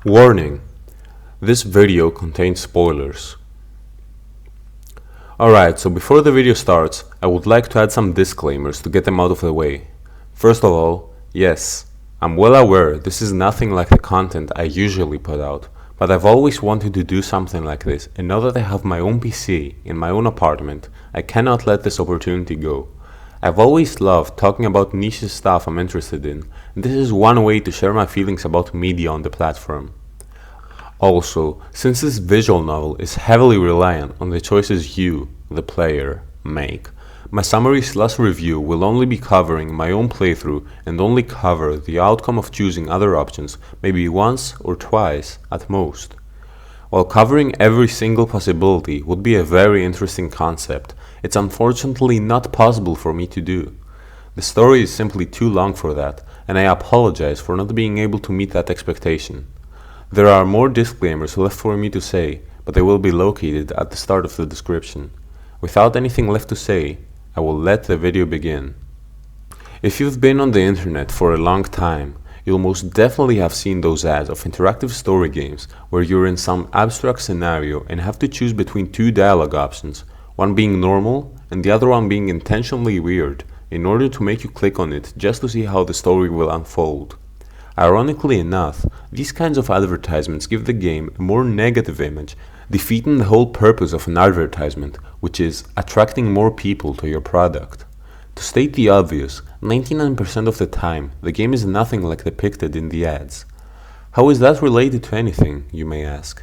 Warning: this video contains spoilers. Alright, so before the video starts, I would like to add some disclaimers to get them out of the way. First of all, yes, I'm well aware this is nothing like the content I usually put out, but I've always wanted to do something like this, and now that I have my own PC in my own apartment, I cannot let this opportunity go. I've always loved talking about niche stuff I'm interested in, and this is one way to share my feelings about media on the platform. Also, since this visual novel is heavily reliant on the choices you, the player, make, my summary/review will only be covering my own playthrough and only cover the outcome of choosing other options maybe once or twice at most. While covering every single possibility would be a very interesting concept, it's unfortunately not possible for me to do. The story is simply too long for that, and I apologize for not being able to meet that expectation. There are more disclaimers left for me to say, but they will be located at the start of the description. Without anything left to say, I will let the video begin. If you've been on the internet for a long time, you'll most definitely have seen those ads of interactive story games where you're in some abstract scenario and have to choose between two dialogue options, one being normal and the other one being intentionally weird, in order to make you click on it just to see how the story will unfold. Ironically enough, these kinds of advertisements give the game a more negative image, defeating the whole purpose of an advertisement, which is attracting more people to your product. To state the obvious, 99% of the time, the game is nothing like depicted in the ads. How is that related to anything, you may ask?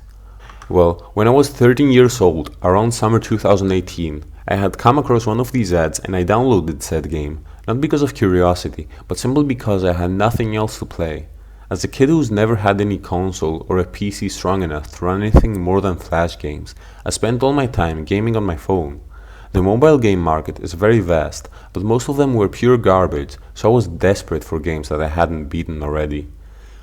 Well, when I was 13 years old, around summer 2018, I had come across one of these ads and I downloaded said game, not because of curiosity, but simply because I had nothing else to play. As a kid who's never had any console or a PC strong enough to run anything more than flash games, I spent all my time gaming on my phone. The mobile game market is very vast, but most of them were pure garbage, so I was desperate for games that I hadn't beaten already.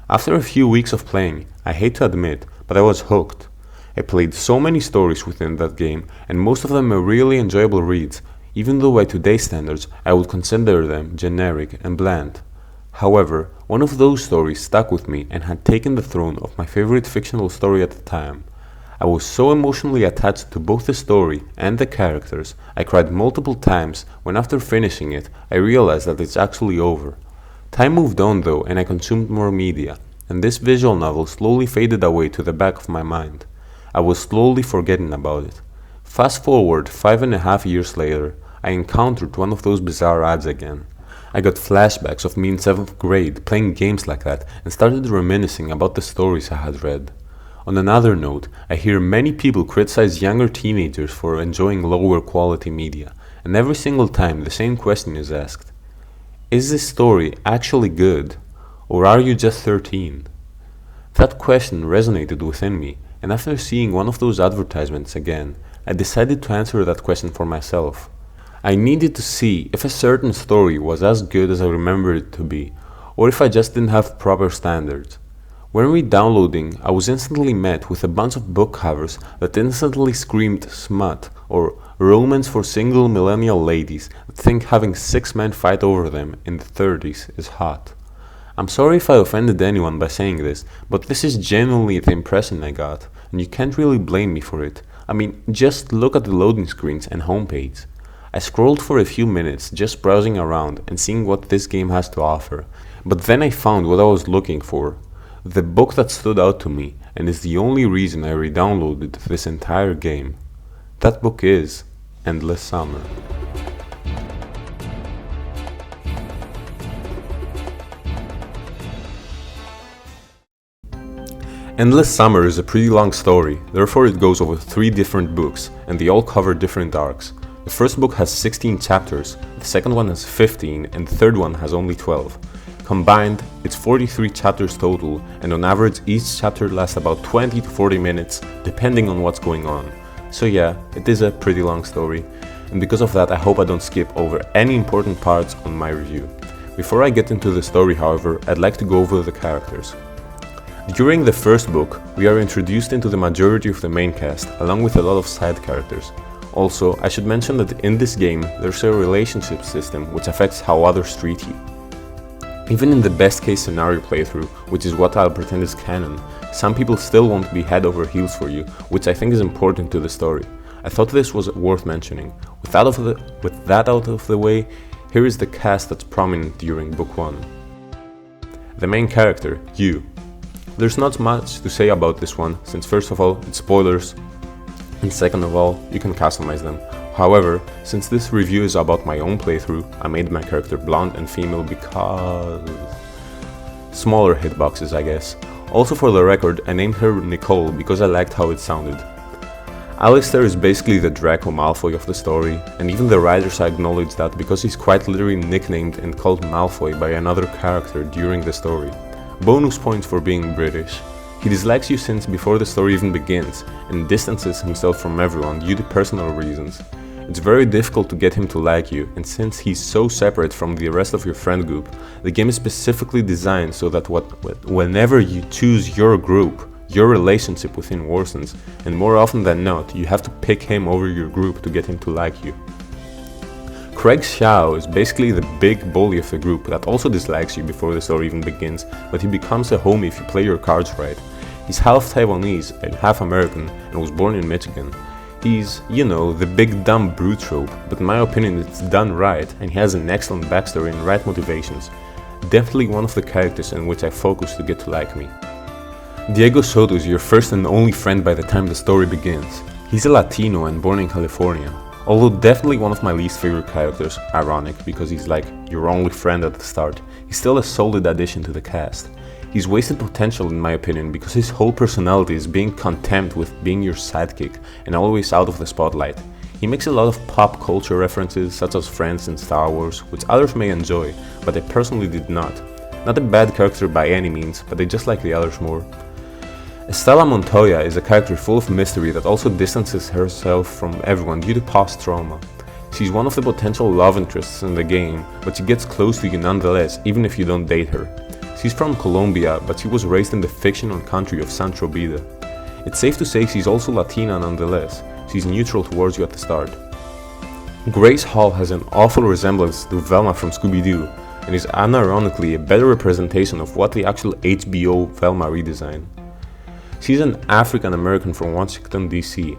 After a few weeks of playing, I hate to admit, but I was hooked. I played so many stories within that game, and most of them were really enjoyable reads, even though by today's standards I would consider them generic and bland. However, one of those stories stuck with me and had taken the throne of my favorite fictional story at the time. I was so emotionally attached to both the story and the characters, I cried multiple times when after finishing it I realized that it's actually over. Time moved on though, and I consumed more media, and this visual novel slowly faded away to the back of my mind. I was slowly forgetting about it. Fast forward 5.5 years later, I encountered one of those bizarre ads again. I got flashbacks of me in 7th grade playing games like that and started reminiscing about the stories I had read. On another note, I hear many people criticize younger teenagers for enjoying lower quality media, and every single time the same question is asked. Is this story actually good, or are you just 13? That question resonated within me, and after seeing one of those advertisements again, I decided to answer that question for myself. I needed to see if a certain story was as good as I remembered it to be, or if I just didn't have proper standards. When re-downloading, I was instantly met with a bunch of book covers that instantly screamed smut or romance for single millennial ladies that think having 6 men fight over them in the 30s is hot. I'm sorry if I offended anyone by saying this, but this is genuinely the impression I got, and you can't really blame me for it. I mean, just look at the loading screens and homepage. I scrolled for a few minutes just browsing around and seeing what this game has to offer, but then I found what I was looking for. The book that stood out to me, and is the only reason I re-downloaded this entire game. That book is Endless Summer. Endless Summer is a pretty long story, therefore it goes over 3 different books, and they all cover different arcs. The first book has 16 chapters, the second one has 15, and the third one has only 12. Combined, it's 43 chapters total, and on average each chapter lasts about 20 to 40 minutes, depending on what's going on. So yeah, it is a pretty long story, and because of that I hope I don't skip over any important parts on my review. Before I get into the story, however, I'd like to go over the characters. During the first book, we are introduced into the majority of the main cast, along with a lot of side characters. Also, I should mention that in this game, there's a relationship system which affects how others treat you. Even in the best case scenario playthrough, which is what I'll pretend is canon, some people still won't be head over heels for you, which I think is important to the story. I thought this was worth mentioning. With that out of the way, here is the cast that's prominent during Book 1. The main character, you. There's not much to say about this one, since first of all, it's spoilers, and second of all, you can customize them. However, since this review is about my own playthrough, I made my character blonde and female because... smaller hitboxes, I guess. Also for the record, I named her Nicole because I liked how it sounded. Alistair is basically the Draco Malfoy of the story, and even the writers acknowledge that because he's quite literally nicknamed and called Malfoy by another character during the story. Bonus points for being British. He dislikes you since before the story even begins, and distances himself from everyone due to personal reasons. It's very difficult to get him to like you, and since he's so separate from the rest of your friend group, the game is specifically designed so that whenever you choose your group, your relationship with him worsens, and more often than not, you have to pick him over your group to get him to like you. Craig Xiao is basically the big bully of the group that also dislikes you before the story even begins, but he becomes a homie if you play your cards right. He's half Taiwanese and half American and was born in Michigan. He's, you know, the big dumb brute trope, but in my opinion it's done right and he has an excellent backstory and right motivations. Definitely one of the characters in which I focus to get to like me. Diego Soto is your first and only friend by the time the story begins. He's a Latino and born in California. Although definitely one of my least favorite characters, ironic because he's like your only friend at the start, he's still a solid addition to the cast. He's wasted potential in my opinion because his whole personality is being content with being your sidekick and always out of the spotlight. He makes a lot of pop culture references such as Friends and Star Wars, which others may enjoy, but I personally did not. Not a bad character by any means, but I just like the others more. Estela Montoya is a character full of mystery that also distances herself from everyone due to past trauma. She's one of the potential love interests in the game, but she gets close to you nonetheless, even if you don't date her. She's from Colombia, but she was raised in the fictional country of Sancho Vida. It's safe to say she's also Latina nonetheless. She's neutral towards you at the start. Grace Hall has an awful resemblance to Velma from Scooby-Doo, and is unironically a better representation of what the actual HBO Velma redesign. She's an African American from Washington, DC.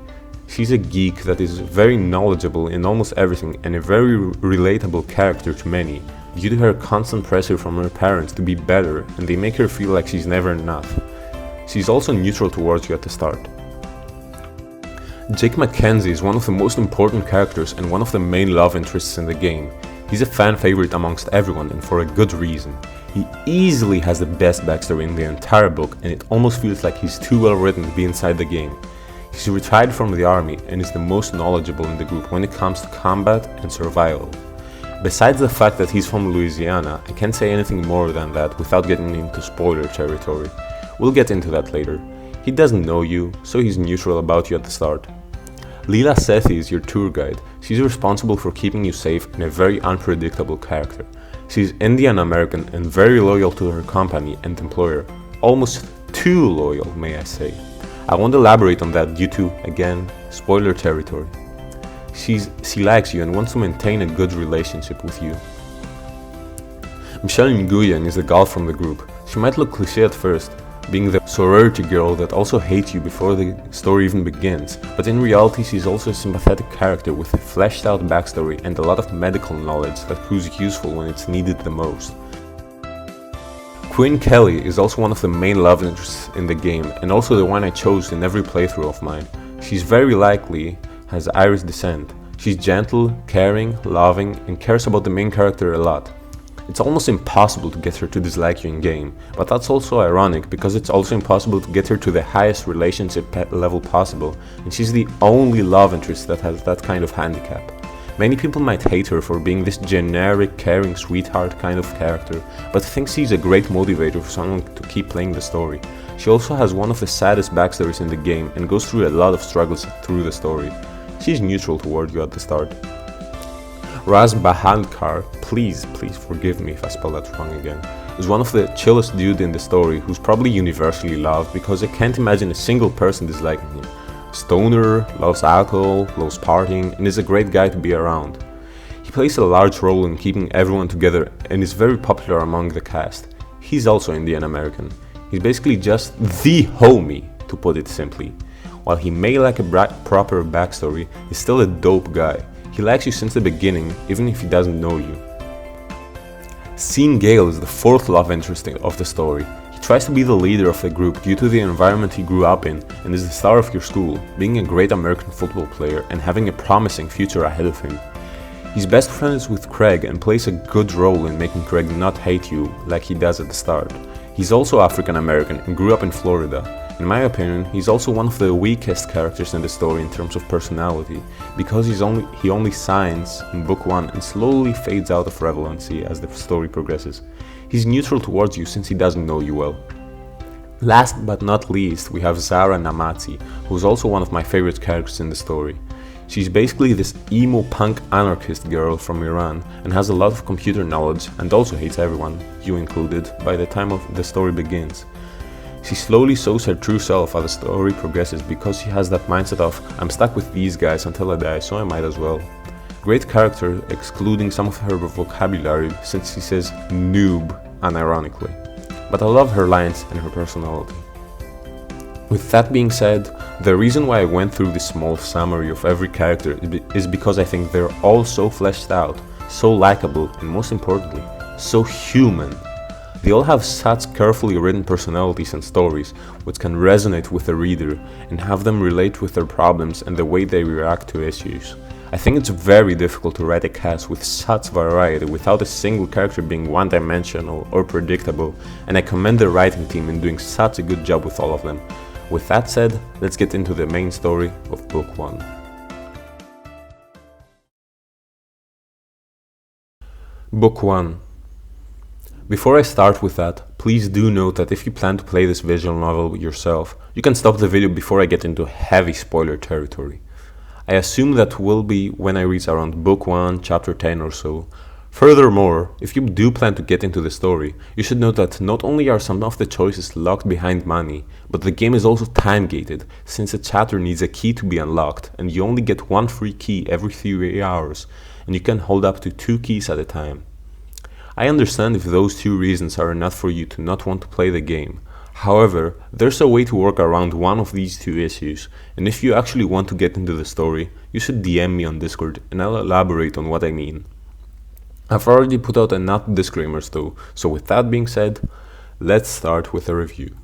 She's a geek that is very knowledgeable in almost everything and a very relatable character to many, due to her constant pressure from her parents to be better, and they make her feel like she's never enough. She's also neutral towards you at the start. Jake Mackenzie is one of the most important characters and one of the main love interests in the game. He's a fan favorite amongst everyone and for a good reason. He easily has the best backstory in the entire book, and it almost feels like he's too well written to be inside the game. He's retired from the army and is the most knowledgeable in the group when it comes to combat and survival. Besides the fact that he's from Louisiana, I can't say anything more than that without getting into spoiler territory. We'll get into that later. He doesn't know you, so he's neutral about you at the start. Leela Sethi is your tour guide. She's responsible for keeping you safe and a very unpredictable character. She's Indian American and very loyal to her company and employer. Almost too loyal, may I say. I won't elaborate on that due to, again, spoiler territory. She likes you and wants to maintain a good relationship with you. Michelle Nguyen is the gal from the group. She might look cliché at first, being the sorority girl that also hates you before the story even begins, but in reality she's also a sympathetic character with a fleshed out backstory and a lot of medical knowledge that proves useful when it's needed the most. Quinn Kelly is also one of the main love interests in the game, and also the one I chose in every playthrough of mine. She's very likely has Irish descent. She's gentle, caring, loving, and cares about the main character a lot. It's almost impossible to get her to dislike you in-game, but that's also ironic because it's also impossible to get her to the highest relationship level possible, and she's the only love interest that has that kind of handicap. Many people might hate her for being this generic, caring sweetheart kind of character, but I think she's a great motivator for someone to keep playing the story. She also has one of the saddest backstories in the game and goes through a lot of struggles through the story. She's neutral toward you at the start. Raz Bahandkar, please forgive me if I spell that wrong again, is one of the chillest dude in the story who's probably universally loved because I can't imagine a single person disliking him. Stoner, loves alcohol, loves partying, and is a great guy to be around. He plays a large role in keeping everyone together and is very popular among the cast. He's also Indian American. He's basically just the homie, to put it simply. While he may lack a proper backstory, he's still a dope guy. He likes you since the beginning, even if he doesn't know you. Sean Gale is the fourth love interest of the story. He tries to be the leader of the group due to the environment he grew up in and is the star of your school, being a great American football player and having a promising future ahead of him. He's best friends with Craig and plays a good role in making Craig not hate you like he does at the start. He's also African American and grew up in Florida. In my opinion, he's also one of the weakest characters in the story in terms of personality, because he only signs in book 1 and slowly fades out of relevancy as the story progresses. He's neutral towards you since he doesn't know you well. Last but not least, we have Zara Namazi, who's also one of my favorite characters in the story. She's basically this emo punk anarchist girl from Iran and has a lot of computer knowledge and also hates everyone, you included, by the time of the story begins. She slowly shows her true self as the story progresses because she has that mindset of, I'm stuck with these guys until I die, so I might as well. Great character, excluding some of her vocabulary since she says noob unironically. But I love her lines and her personality. With that being said, the reason why I went through this small summary of every character is because I think they're all so fleshed out, so likable, and most importantly, so human. They all have such carefully written personalities and stories which can resonate with the reader and have them relate with their problems and the way they react to issues. I think it's very difficult to write a cast with such variety without a single character being one-dimensional or predictable, and I commend the writing team in doing such a good job with all of them. With that said, let's get into the main story of Book 1. Book 1. Before I start with that, please do note that if you plan to play this visual novel yourself, you can stop the video before I get into heavy spoiler territory. I assume that will be when I reach around Book 1, Chapter 10 or so. Furthermore, if you do plan to get into the story, you should note that not only are some of the choices locked behind money, but the game is also time-gated, since a chapter needs a key to be unlocked, and you only get one free key every 3 hours, and you can hold up to 2 keys at a time. I understand if those 2 reasons are enough for you to not want to play the game. However, there's a way to work around one of these 2 issues, and if you actually want to get into the story, you should DM me on Discord and I'll elaborate on what I mean. I've already put out enough disclaimers though, so with that being said, let's start with a review.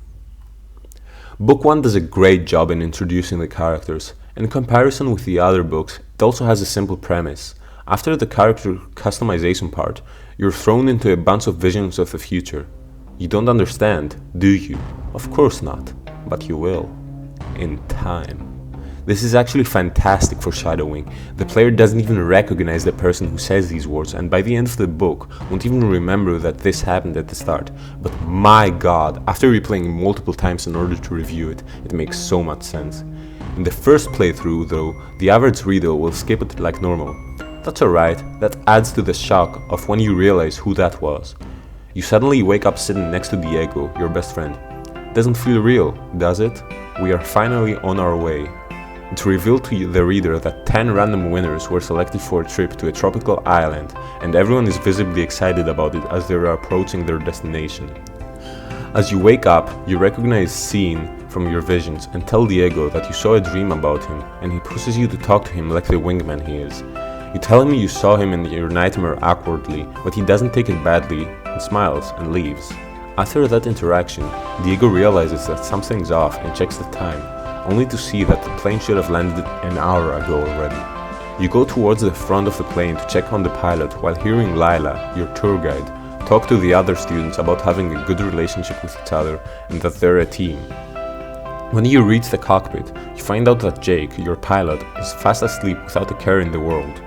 Book 1 does a great job in introducing the characters. In comparison with the other books, it also has a simple premise. After the character customization part, you're thrown into a bunch of visions of the future. You don't understand, do you? Of course not, but you will. In time. This is actually fantastic foreshadowing. The player doesn't even recognize the person who says these words, and by the end of the book, won't even remember that this happened at the start. But my god, after replaying multiple times in order to review it, it makes so much sense. In the first playthrough though, the average reader will skip it like normal. That's alright, that adds to the shock of when you realize who that was. You suddenly wake up sitting next to Diego, your best friend. Doesn't feel real, does it? We are finally on our way. It's revealed to the reader that 10 random winners were selected for a trip to a tropical island, and everyone is visibly excited about it as they are approaching their destination. As you wake up, you recognize Sean from your visions and tell Diego that you saw a dream about him, and he pushes you to talk to him like the wingman he is. You tell him you saw him in your nightmare awkwardly, but he doesn't take it badly and smiles and leaves. After that interaction, Diego realizes that something's off and checks the time, only to see that the plane should have landed an hour ago already. You go towards the front of the plane to check on the pilot while hearing Lila, your tour guide, talk to the other students about having a good relationship with each other and that they're a team. When you reach the cockpit, you find out that Jake, your pilot, is fast asleep without a care in the world.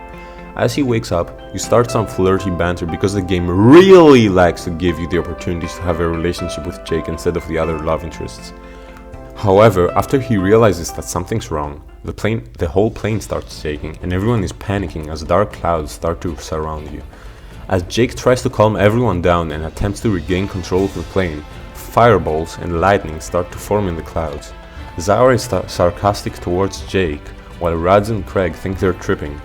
As he wakes up, you start some flirty banter because the game really likes to give you the opportunities to have a relationship with Jake instead of the other love interests. However, after he realizes that something's wrong, the whole plane starts shaking and everyone is panicking as dark clouds start to surround you. As Jake tries to calm everyone down and attempts to regain control of the plane, fireballs and lightning start to form in the clouds. Zara is sarcastic towards Jake, while Raj and Craig think they're tripping.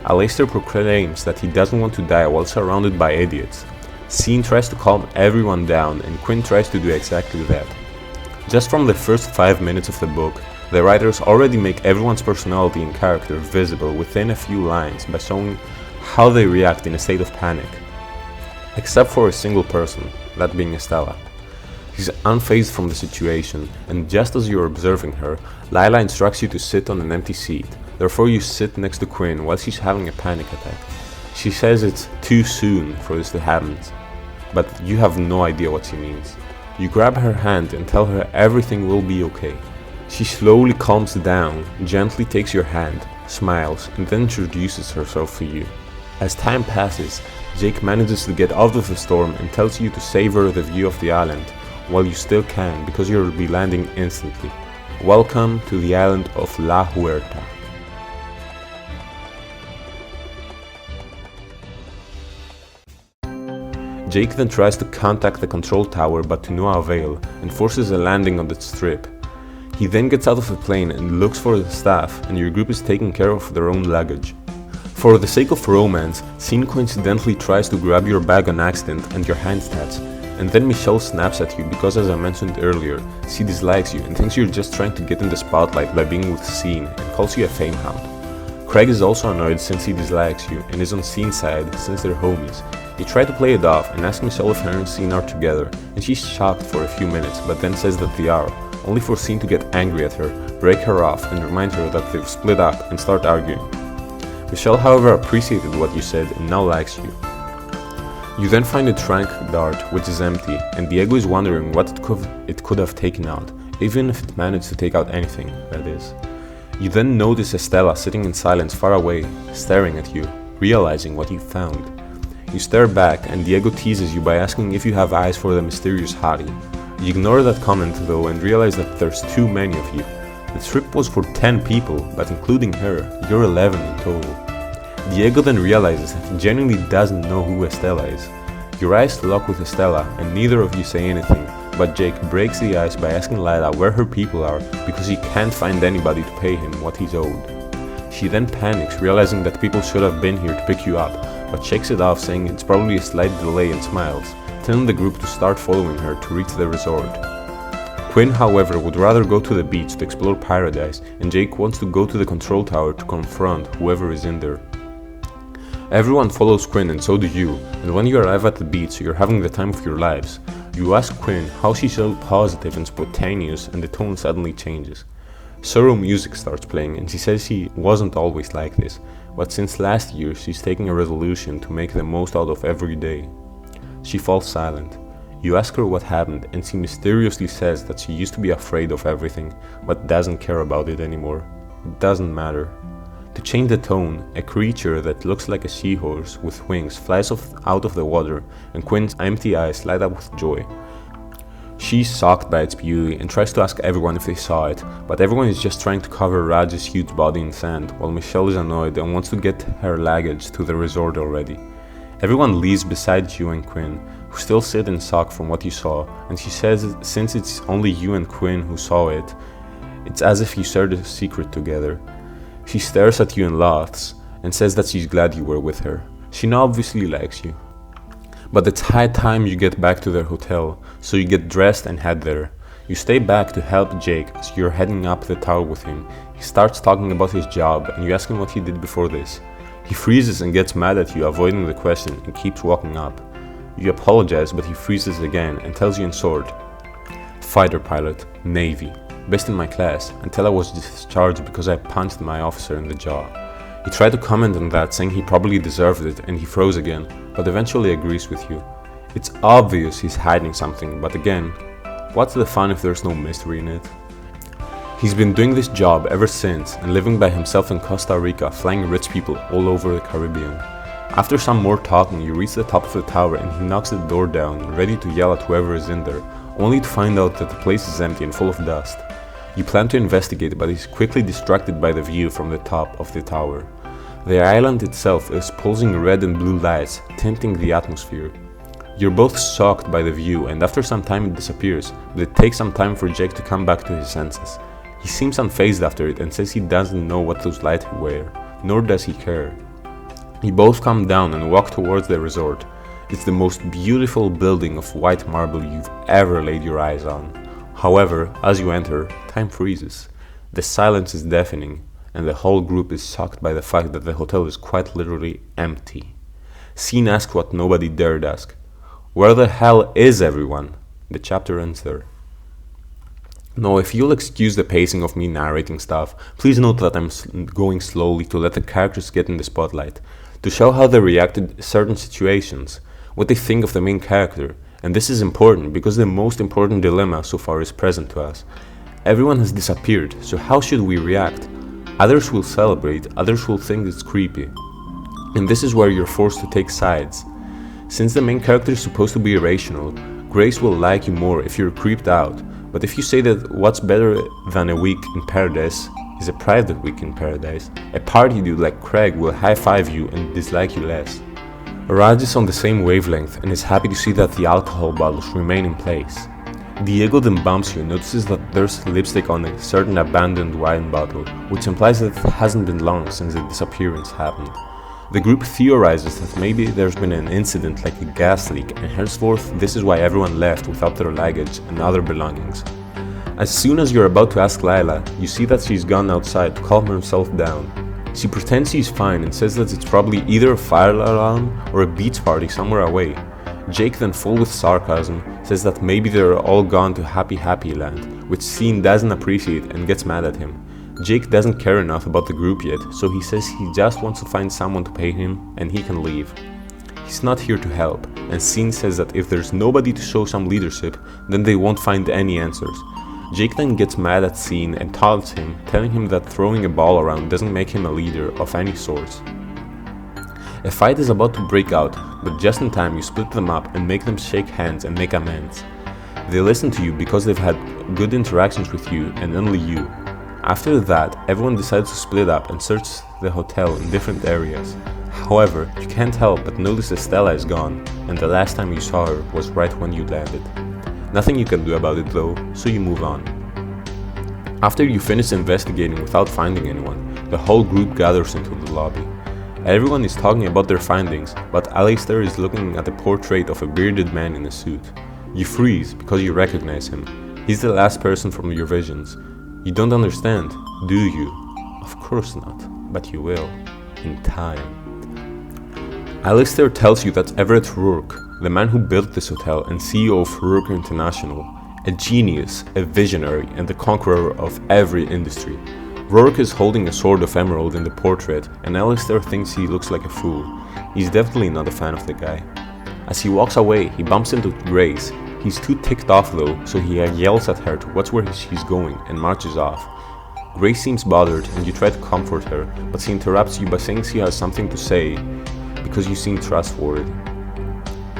Aleister proclaims that he doesn't want to die while surrounded by idiots. Scene tries to calm everyone down, and Quinn tries to do exactly that. Just from the first 5 minutes of the book, the writers already make everyone's personality and character visible within a few lines by showing how they react in a state of panic. Except for a single person, that being Estella. She's unfazed from the situation, and just as you're observing her, Lila instructs you to sit on an empty seat. Therefore you sit next to Quinn while she's having a panic attack. She says it's too soon for this to happen, but you have no idea what she means. You grab her hand and tell her everything will be okay. She slowly calms down, gently takes your hand, smiles, and then introduces herself to you. As time passes, Jake manages to get out of the storm and tells you to savor the view of the island while you still can, because you'll be landing instantly. Welcome to the island of La Huerta. Jake then tries to contact the control tower, but to no avail, and forces a landing on the strip. He then gets out of the plane and looks for the staff, and your group is taking care of their own luggage. For the sake of romance, Scene coincidentally tries to grab your bag on accident and your hand stats, and then Michelle snaps at you because, as I mentioned earlier, she dislikes you and thinks you're just trying to get in the spotlight by being with Scene, and calls you a fame hound. Craig is also annoyed since he dislikes you and is on Scene's side since they're homies. You try to play it off and ask Michelle if her and Scene are together, and she's shocked for a few minutes but then says that they are, only for Scene to get angry at her, break her off, and remind her that they've split up and start arguing. Michelle, however, appreciated what you said and now likes you. You then find a trank dart which is empty, and Diego is wondering what it could have taken out, even if it managed to take out anything, that is. You then notice Estella sitting in silence far away, staring at you, realizing what you found. You stare back, and Diego teases you by asking if you have eyes for the mysterious hottie. You ignore that comment though and realize that there's too many of you. The trip was for 10 people, but including her, you're 11 in total. Diego then realizes that he genuinely doesn't know who Estella is. Your eyes lock with Estella, and neither of you say anything, but Jake breaks the ice by asking Lila where her people are because he can't find anybody to pay him what he's owed. She then panics, realizing that people should have been here to pick you up, but shakes it off, saying it's probably a slight delay, and smiles, telling the group to start following her to reach the resort. Quinn, however, would rather go to the beach to explore paradise, and Jake wants to go to the control tower to confront whoever is in there. Everyone follows Quinn, and so do you, and when you arrive at the beach, you're having the time of your lives. You ask Quinn how she's so positive and spontaneous, and the tone suddenly changes. Sorrow music starts playing, and she says she wasn't always like this, but since last year she's taking a resolution to make the most out of every day. She falls silent. You ask her what happened, and she mysteriously says that she used to be afraid of everything, but doesn't care about it anymore. It doesn't matter. To change the tone, a creature that looks like a seahorse with wings flies out of the water, and Quinn's empty eyes light up with joy. She's shocked by its beauty and tries to ask everyone if they saw it, but everyone is just trying to cover Raj's huge body in sand, while Michelle is annoyed and wants to get her luggage to the resort already. Everyone leaves beside you and Quinn, who still sit in shock from what you saw, and she says since it's only you and Quinn who saw it, it's as if you shared a secret together. She stares at you and laughs, and says that she's glad you were with her. She now obviously likes you. But it's high time you get back to their hotel, so you get dressed and head there. You stay back to help Jake as you're heading up the tower with him. He starts talking about his job, and you ask him what he did before this. He freezes and gets mad at you, avoiding the question, and keeps walking up. You apologize, but he freezes again and tells you in short, "Fighter pilot, Navy. Best in my class, until I was discharged because I punched my officer in the jaw." He tried to comment on that, saying he probably deserved it, and he froze again, but eventually agrees with you. It's obvious he's hiding something, but again, what's the fun if there's no mystery in it? He's been doing this job ever since, and living by himself in Costa Rica, flying rich people all over the Caribbean. After some more talking, you reach the top of the tower, and he knocks the door down, ready to yell at whoever is in there, only to find out that the place is empty and full of dust. You plan to investigate, but he's quickly distracted by the view from the top of the tower. The island itself is pulsing red and blue lights, tinting the atmosphere. You're both shocked by the view, and after some time it disappears, but it takes some time for Jake to come back to his senses. He seems unfazed after it and says he doesn't know what those lights were, nor does he care. You both come down and walk towards the resort. It's the most beautiful building of white marble you've ever laid your eyes on. However, as you enter, time freezes. The silence is deafening, and the whole group is shocked by the fact that the hotel is quite literally empty. Scene asks what nobody dared ask. Where the hell is everyone? The chapter ends there. Now, if you'll excuse the pacing of me narrating stuff, please note that I'm going slowly to let the characters get in the spotlight, to show how they react to certain situations, what they think of the main character, and this is important because the most important dilemma so far is present to us. Everyone has disappeared, so how should we react? Others will celebrate, others will think it's creepy. And this is where you're forced to take sides. Since the main character is supposed to be irrational, Grace will like you more if you're creeped out, but if you say that what's better than a week in paradise is a private week in paradise, a party dude like Craig will high-five you and dislike you less. Raj is on the same wavelength and is happy to see that the alcohol bottles remain in place. Diego then bumps you and notices that there's lipstick on a certain abandoned wine bottle, which implies that it hasn't been long since the disappearance happened. The group theorizes that maybe there's been an incident like a gas leak, and henceforth this is why everyone left without their luggage and other belongings. As soon as you're about to ask Lila, you see that she's gone outside to calm herself down. She pretends she's fine and says that it's probably either a fire alarm or a beach party somewhere away. Jake, then full with sarcasm, says that maybe they're all gone to Happy Happy Land, which Scene doesn't appreciate and gets mad at him. Jake doesn't care enough about the group yet, so he says he just wants to find someone to pay him and he can leave. He's not here to help, and Scene says that if there's nobody to show some leadership, then they won't find any answers. Jake then gets mad at Scene and taunts him, telling him that throwing a ball around doesn't make him a leader of any sort. A fight is about to break out, but just in time you split them up and make them shake hands and make amends. They listen to you because they've had good interactions with you and only you. After that, everyone decides to split up and search the hotel in different areas. However, you can't help but notice that Stella is gone, and the last time you saw her was right when you landed. Nothing you can do about it though, so you move on. After you finish investigating without finding anyone, the whole group gathers into the lobby. Everyone is talking about their findings, but Alistair is looking at the portrait of a bearded man in a suit. You freeze because you recognize him. He's the last person from your visions. You don't understand, do you? Of course not, but you will, in time. Alistair tells you that Everett Rourke, the man who built this hotel and CEO of Rourke International, a genius, a visionary, and the conqueror of every industry. Rourke is holding a sword of emerald in the portrait, and Alistair thinks he looks like a fool. He's definitely not a fan of the guy. As he walks away, he bumps into Grace. He's too ticked off though, so he yells at her to watch where she's going and marches off. Grace seems bothered and you try to comfort her, but she interrupts you by saying she has something to say because you seem trustworthy.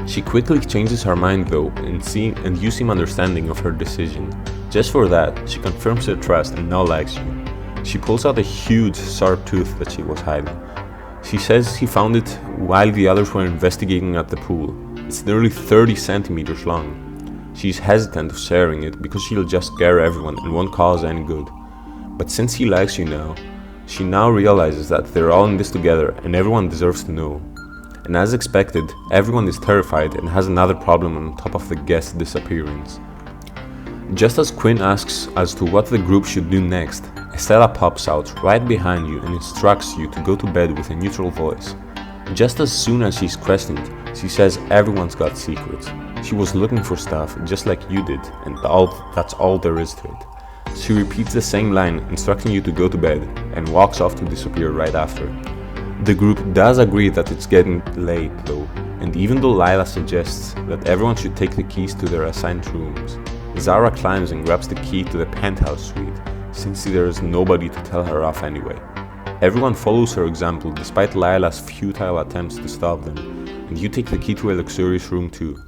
She quickly changes her mind though, and you seem understanding of her decision. Just for that, she confirms her trust and now likes you. She pulls out a huge sharp tooth that she was hiding. She says she found it while the others were investigating at the pool. It's nearly 30 centimeters long. She's hesitant of sharing it because she'll just scare everyone and won't cause any good. But since he likes you now, she now realizes that they're all in this together and everyone deserves to know. And as expected, everyone is terrified and has another problem on top of the guest's disappearance. Just as Quinn asks as to what the group should do next, Estella pops out right behind you and instructs you to go to bed with a neutral voice. Just as soon as she's questioned, she says everyone's got secrets. She was looking for stuff just like you did, and that's all there is to it. She repeats the same line, instructing you to go to bed, and walks off to disappear right after. The group does agree that it's getting late though, and even though Lila suggests that everyone should take the keys to their assigned rooms, Zara climbs and grabs the key to the penthouse suite, since there is nobody to tell her off anyway. Everyone follows her example despite Lila's futile attempts to stop them, and you take the key to a luxurious room too.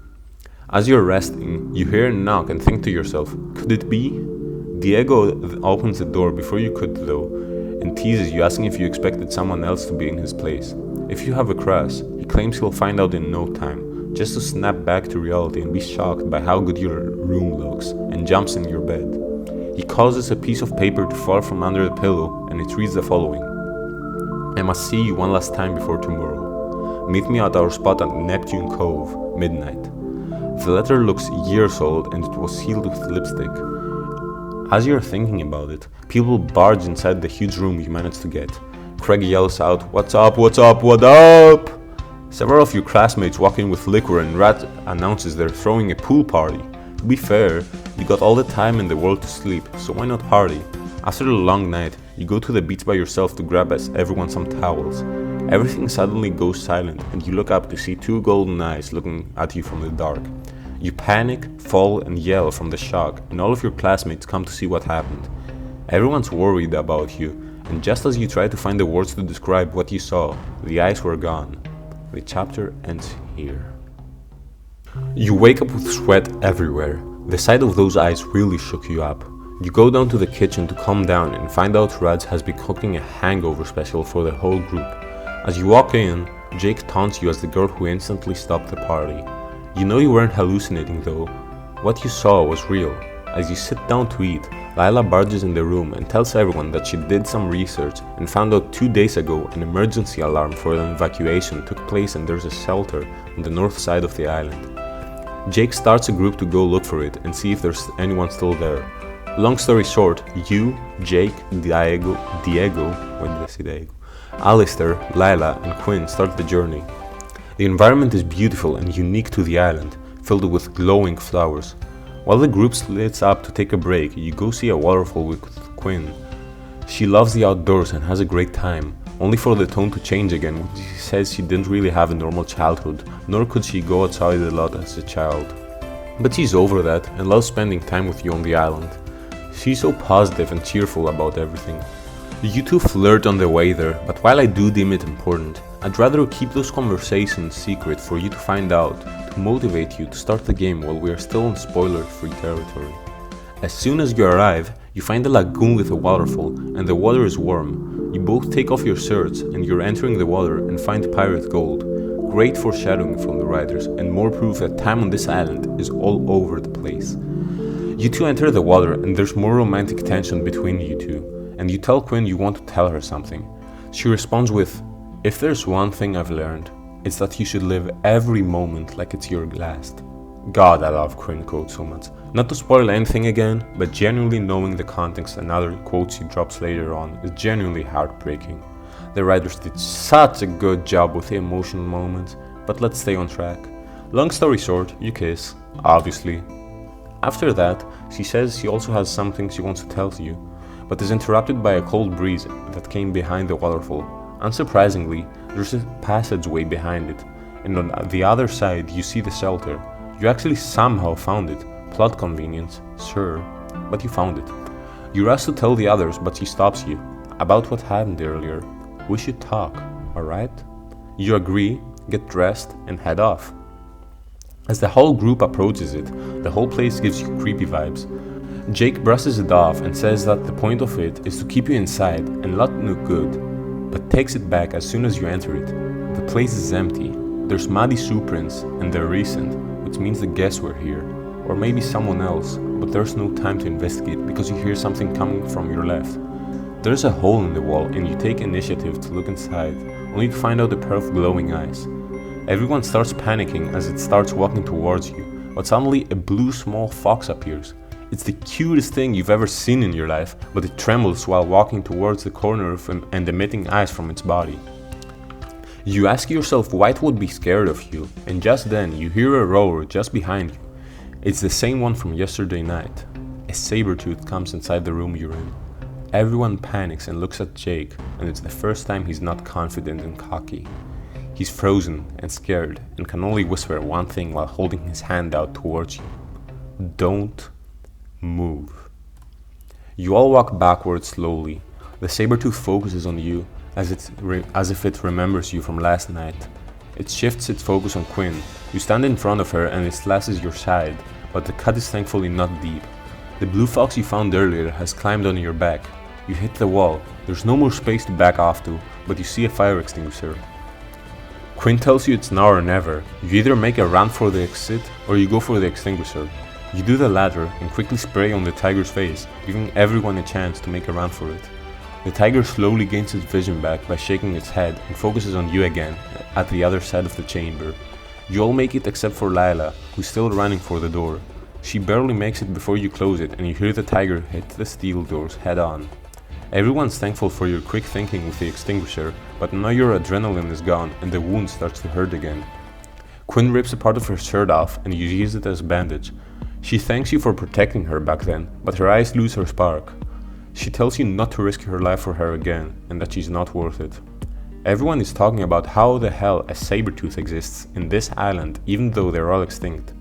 As you're resting, you hear a knock and think to yourself, could it be? Diego opens the door before you could though, and teases you, asking if you expected someone else to be in his place. If you have a crush, he claims he'll find out in no time, just to snap back to reality and be shocked by how good your room looks, and jumps in your bed. He causes a piece of paper to fall from under the pillow, and it reads the following: I must see you one last time before tomorrow. Meet me at our spot at Neptune Cove, midnight. The letter looks years old and it was sealed with lipstick. As you're thinking about it, people barge inside the huge room you managed to get. Craig yells out, "What's up, what's up, what up?" Several of your classmates walk in with liquor and Rat announces they're throwing a pool party. To be fair, you got all the time in the world to sleep, so why not party? After a long night, you go to the beach by yourself to grab everyone some towels. Everything suddenly goes silent and you look up to see two golden eyes looking at you from the dark. You panic, fall and yell from the shock, and all of your classmates come to see what happened. Everyone's worried about you, and just as you try to find the words to describe what you saw, the eyes were gone. The chapter ends here. You wake up with sweat everywhere. The sight of those eyes really shook you up. You go down to the kitchen to calm down and find out Rads has been cooking a hangover special for the whole group. As you walk in, Jake taunts you as the girl who instantly stopped the party. You know you weren't hallucinating though. What you saw was real. As you sit down to eat, Lila barges in the room and tells everyone that she did some research and found out 2 days ago an emergency alarm for an evacuation took place and there's a shelter on the north side of the island. Jake starts a group to go look for it and see if there's anyone still there. Long story short, you, Jake, Diego, when did I say Diego? Alistair, Lila and Quinn start the journey. The environment is beautiful and unique to the island, filled with glowing flowers. While the group splits up to take a break, you go see a waterfall with Quinn. She loves the outdoors and has a great time, only for the tone to change again when she says she didn't really have a normal childhood, nor could she go outside a lot as a child. But she's over that and loves spending time with you on the island. She's so positive and cheerful about everything. You two flirt on the way there, but while I do deem it important, I'd rather keep those conversations secret for you to find out, to motivate you to start the game while we are still in spoiler-free territory. As soon as you arrive, you find a lagoon with a waterfall, and the water is warm. You both take off your shirts, and you're entering the water and find pirate gold. Great foreshadowing from the writers, and more proof that time on this island is all over the place. You two enter the water, and there's more romantic tension between you two. And you tell Quinn you want to tell her something. She responds with, "If there's one thing I've learned, it's that you should live every moment like it's your last." God, I love Quinn quotes so much. Not to spoil anything again, but genuinely knowing the context and other quotes he drops later on is genuinely heartbreaking. The writers did such a good job with the emotional moments, but let's stay on track. Long story short, you kiss, obviously. After that, she says she also has something she wants to tell you, but is interrupted by a cold breeze that came behind the waterfall. Unsurprisingly, there's a passageway behind it, and on the other side you see the shelter. You actually somehow found it. Plot convenience, sure, but you found it. You rush to tell the others, but she stops you. About what happened earlier. We should talk, alright? You agree, get dressed, and head off. As the whole group approaches it, the whole place gives you creepy vibes. Jake brushes it off and says that the point of it is to keep you inside and not look good, but takes it back as soon as you enter it. The place is empty. There's muddy shoe prints and they're recent, which means the guests were here, or maybe someone else, but there's no time to investigate because you hear something coming from your left. There's a hole in the wall and you take initiative to look inside, only to find out a pair of glowing eyes. Everyone starts panicking as it starts walking towards you, but suddenly a blue small fox appears. It's the cutest thing you've ever seen in your life, but it trembles while walking towards the corner and emitting eyes from its body. You ask yourself why it would be scared of you, and just then you hear a roar just behind you. It's the same one from yesterday night. A saber-tooth comes inside the room you're in. Everyone panics and looks at Jake, and it's the first time he's not confident and cocky. He's frozen and scared and can only whisper one thing while holding his hand out towards you. Don't move. You all walk backwards slowly. The saber-tooth focuses on you as if it remembers you from last night. It shifts its focus on Quinn. You stand in front of her and it slashes your side, but the cut is thankfully not deep. The blue fox you found earlier has climbed on your back. You hit the wall. There's no more space to back off to, but you see a fire extinguisher. Quinn tells you it's now or never. You either make a run for the exit or you go for the extinguisher. You do the latter and quickly spray on the tiger's face, giving everyone a chance to make a run for it. The tiger slowly gains its vision back by shaking its head and focuses on you again at the other side of the chamber. You all make it except for Lila, who's still running for the door. She barely makes it before you close it and you hear the tiger hit the steel doors head on. Everyone's thankful for your quick thinking with the extinguisher, but now your adrenaline is gone and the wound starts to hurt again. Quinn rips a part of her shirt off and you use it as a bandage. She thanks you for protecting her back then, but her eyes lose her spark. She tells you not to risk her life for her again and that she's not worth it. Everyone is talking about how the hell a saber-tooth exists in this island even though they're all extinct.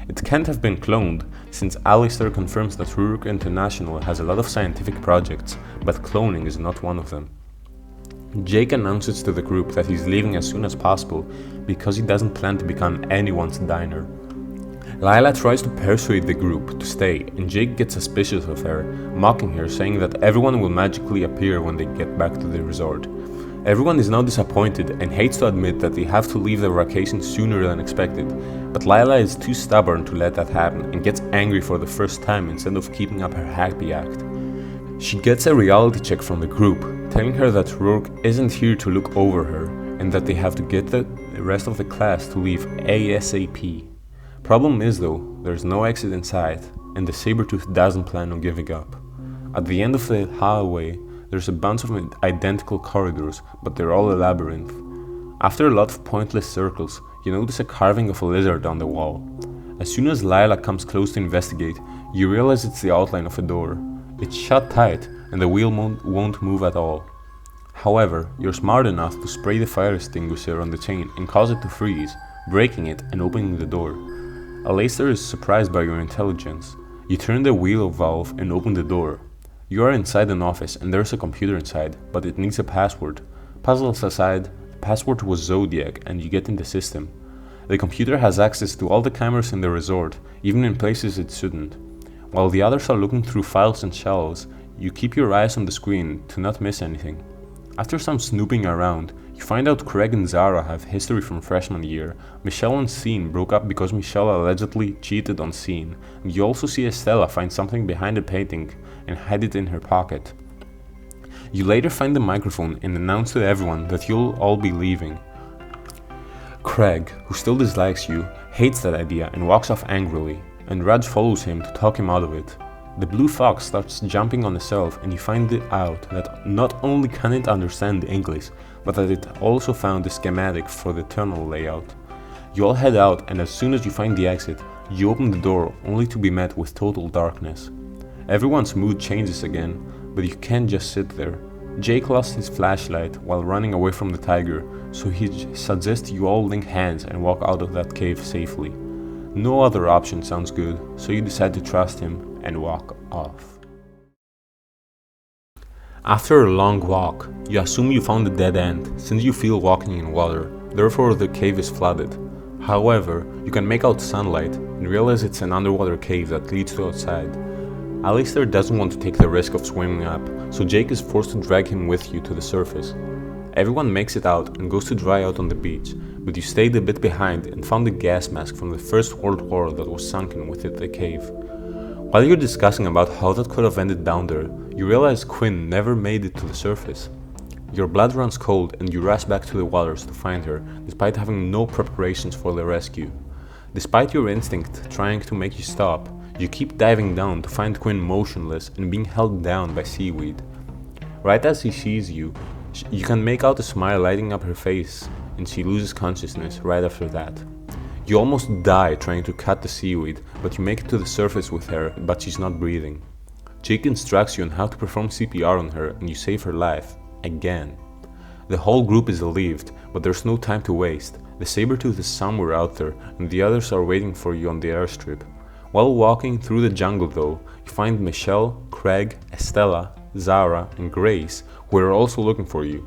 It can't have been cloned, since Alistair confirms that Rourke International has a lot of scientific projects, but cloning is not one of them. Jake announces to the group that he's leaving as soon as possible because he doesn't plan to become anyone's diner. Lila tries to persuade the group to stay and Jake gets suspicious of her, mocking her, saying that everyone will magically appear when they get back to the resort. Everyone is now disappointed and hates to admit that they have to leave the vacation sooner than expected, but Lila is too stubborn to let that happen and gets angry for the first time instead of keeping up her happy act. She gets a reality check from the group, telling her that Rourke isn't here to look over her and that they have to get the rest of the class to leave ASAP. Problem is though, there's no exit in sight and the saber-tooth doesn't plan on giving up. At the end of the hallway, there's a bunch of identical corridors, but they're all a labyrinth. After a lot of pointless circles, you notice a carving of a lizard on the wall. As soon as Lila comes close to investigate, you realize it's the outline of a door. It's shut tight, and the wheel won't move at all. However, you're smart enough to spray the fire extinguisher on the chain and cause it to freeze, breaking it and opening the door. Alistair is surprised by your intelligence. You turn the wheel valve and open the door. You are inside an office and there's a computer inside, but it needs a password. Puzzles aside, the password was Zodiac and you get in the system. The computer has access to all the cameras in the resort, even in places it shouldn't. While the others are looking through files and shelves, you keep your eyes on the screen to not miss anything. After some snooping around, you find out Craig and Zara have history from freshman year. Michelle and Scene broke up because Michelle allegedly cheated on Scene, and you also see Estella find something behind a painting and hide it in her pocket. You later find the microphone and announce to everyone that you'll all be leaving. Craig, who still dislikes you, hates that idea and walks off angrily, and Raj follows him to talk him out of it. The blue fox starts jumping on the shelf and you find out that not only can it understand English, but that it also found the schematic for the tunnel layout. You all head out and as soon as you find the exit, you open the door only to be met with total darkness. Everyone's mood changes again, but you can't just sit there. Jake lost his flashlight while running away from the tiger, so he suggests you all link hands and walk out of that cave safely. No other option sounds good, so you decide to trust him and walk off. After a long walk, you assume you found a dead end since you feel walking in water, therefore the cave is flooded. However, you can make out sunlight and realize it's an underwater cave that leads to outside. Alistair doesn't want to take the risk of swimming up, so Jake is forced to drag him with you to the surface. Everyone makes it out and goes to dry out on the beach, but you stayed a bit behind and found a gas mask from the First World War that was sunken within the cave. While you're discussing about how that could have ended down there, you realize Quinn never made it to the surface. Your blood runs cold and you rush back to the waters to find her, despite having no preparations for the rescue. Despite your instinct trying to make you stop, you keep diving down to find Quinn motionless and being held down by seaweed. Right as she sees you, you can make out a smile lighting up her face, and she loses consciousness right after that. You almost die trying to cut the seaweed, but you make it to the surface with her, but she's not breathing. Jake instructs you on how to perform CPR on her and you save her life, again. The whole group is relieved, but there's no time to waste. The saber-tooth is somewhere out there and the others are waiting for you on the airstrip. While walking through the jungle though, you find Michelle, Craig, Estella, Zara and Grace, who are also looking for you.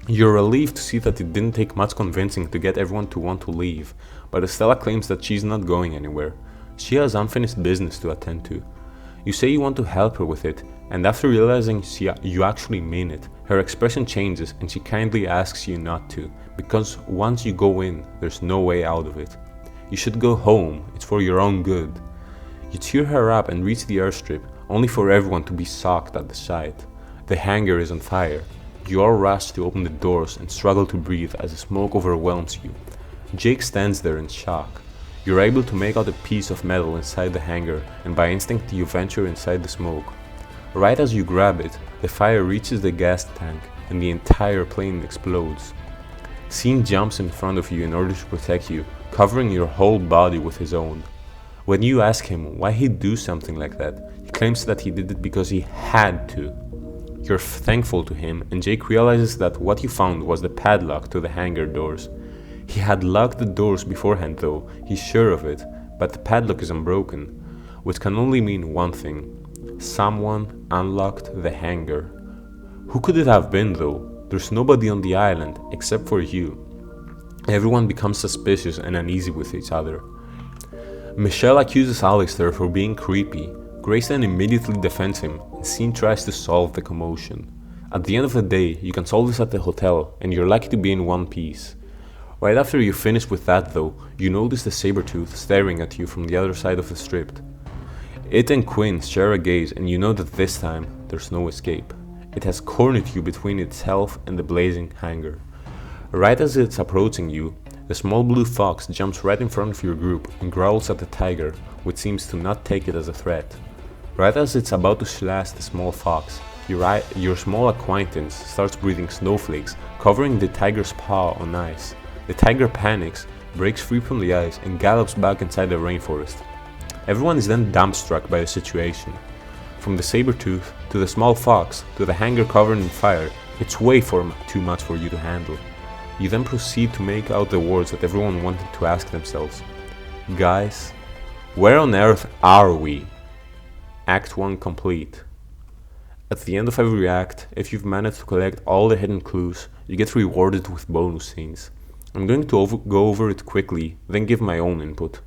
You're relieved to see that it didn't take much convincing to get everyone to want to leave, but Estella claims that she's not going anywhere. She has unfinished business to attend to. You say you want to help her with it, and after realizing you actually mean it, her expression changes and she kindly asks you not to, because once you go in, there's no way out of it. You should go home, it's for your own good. You cheer her up and reach the airstrip, only for everyone to be shocked at the sight. The hangar is on fire. You all rush to open the doors and struggle to breathe as the smoke overwhelms you. Jake stands there in shock. You're able to make out a piece of metal inside the hangar, and by instinct you venture inside the smoke. Right as you grab it, the fire reaches the gas tank and the entire plane explodes. Scene jumps in front of you in order to protect you, covering your whole body with his own. When you ask him why he'd do something like that, he claims that he did it because he had to. You're thankful to him, and Jake realizes that what you found was the padlock to the hangar doors. He had locked the doors beforehand though, he's sure of it, but the padlock is unbroken, which can only mean one thing. Someone unlocked the hangar. Who could it have been though? There's nobody on the island except for you. Everyone becomes suspicious and uneasy with each other. Michelle accuses Alistair for being creepy. Grayson immediately defends him, and Scene tries to solve the commotion. At the end of the day, you can solve this at the hotel, and you're lucky to be in one piece. Right after you finish with that though, you notice the saber-tooth staring at you from the other side of the strip. It and Quinn share a gaze, and you know that this time, there's no escape. It has cornered you between itself and the blazing hangar. Right as it's approaching you, the small blue fox jumps right in front of your group and growls at the tiger, which seems to not take it as a threat. Right as it's about to slash the small fox, your small acquaintance starts breathing snowflakes, covering the tiger's paw on ice. The tiger panics, breaks free from the ice, and gallops back inside the rainforest. Everyone is then dumbstruck by the situation. From the saber-tooth, to the small fox, to the hangar covered in fire, it's way too much for you to handle. You then proceed to make out the words that everyone wanted to ask themselves. Guys, where on earth are we? Act 1 complete. At the end of every act, if you've managed to collect all the hidden clues, you get rewarded with bonus scenes. I'm going to go over it quickly, then give my own input.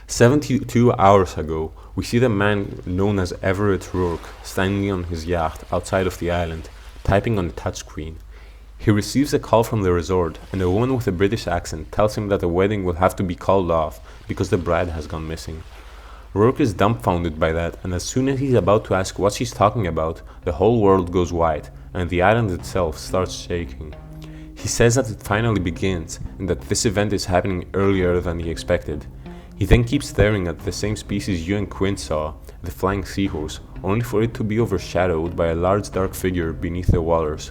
72 hours ago, we see the man known as Everett Rourke standing on his yacht outside of the island, typing on a touchscreen. He receives a call from the resort, and a woman with a British accent tells him that the wedding will have to be called off because the bride has gone missing. Rourke is dumbfounded by that, and as soon as he's about to ask what she's talking about, the whole world goes white, and the island itself starts shaking. He says that it finally begins, and that this event is happening earlier than he expected. He then keeps staring at the same species you and Quinn saw, the flying seahorse, only for it to be overshadowed by a large dark figure beneath the waters.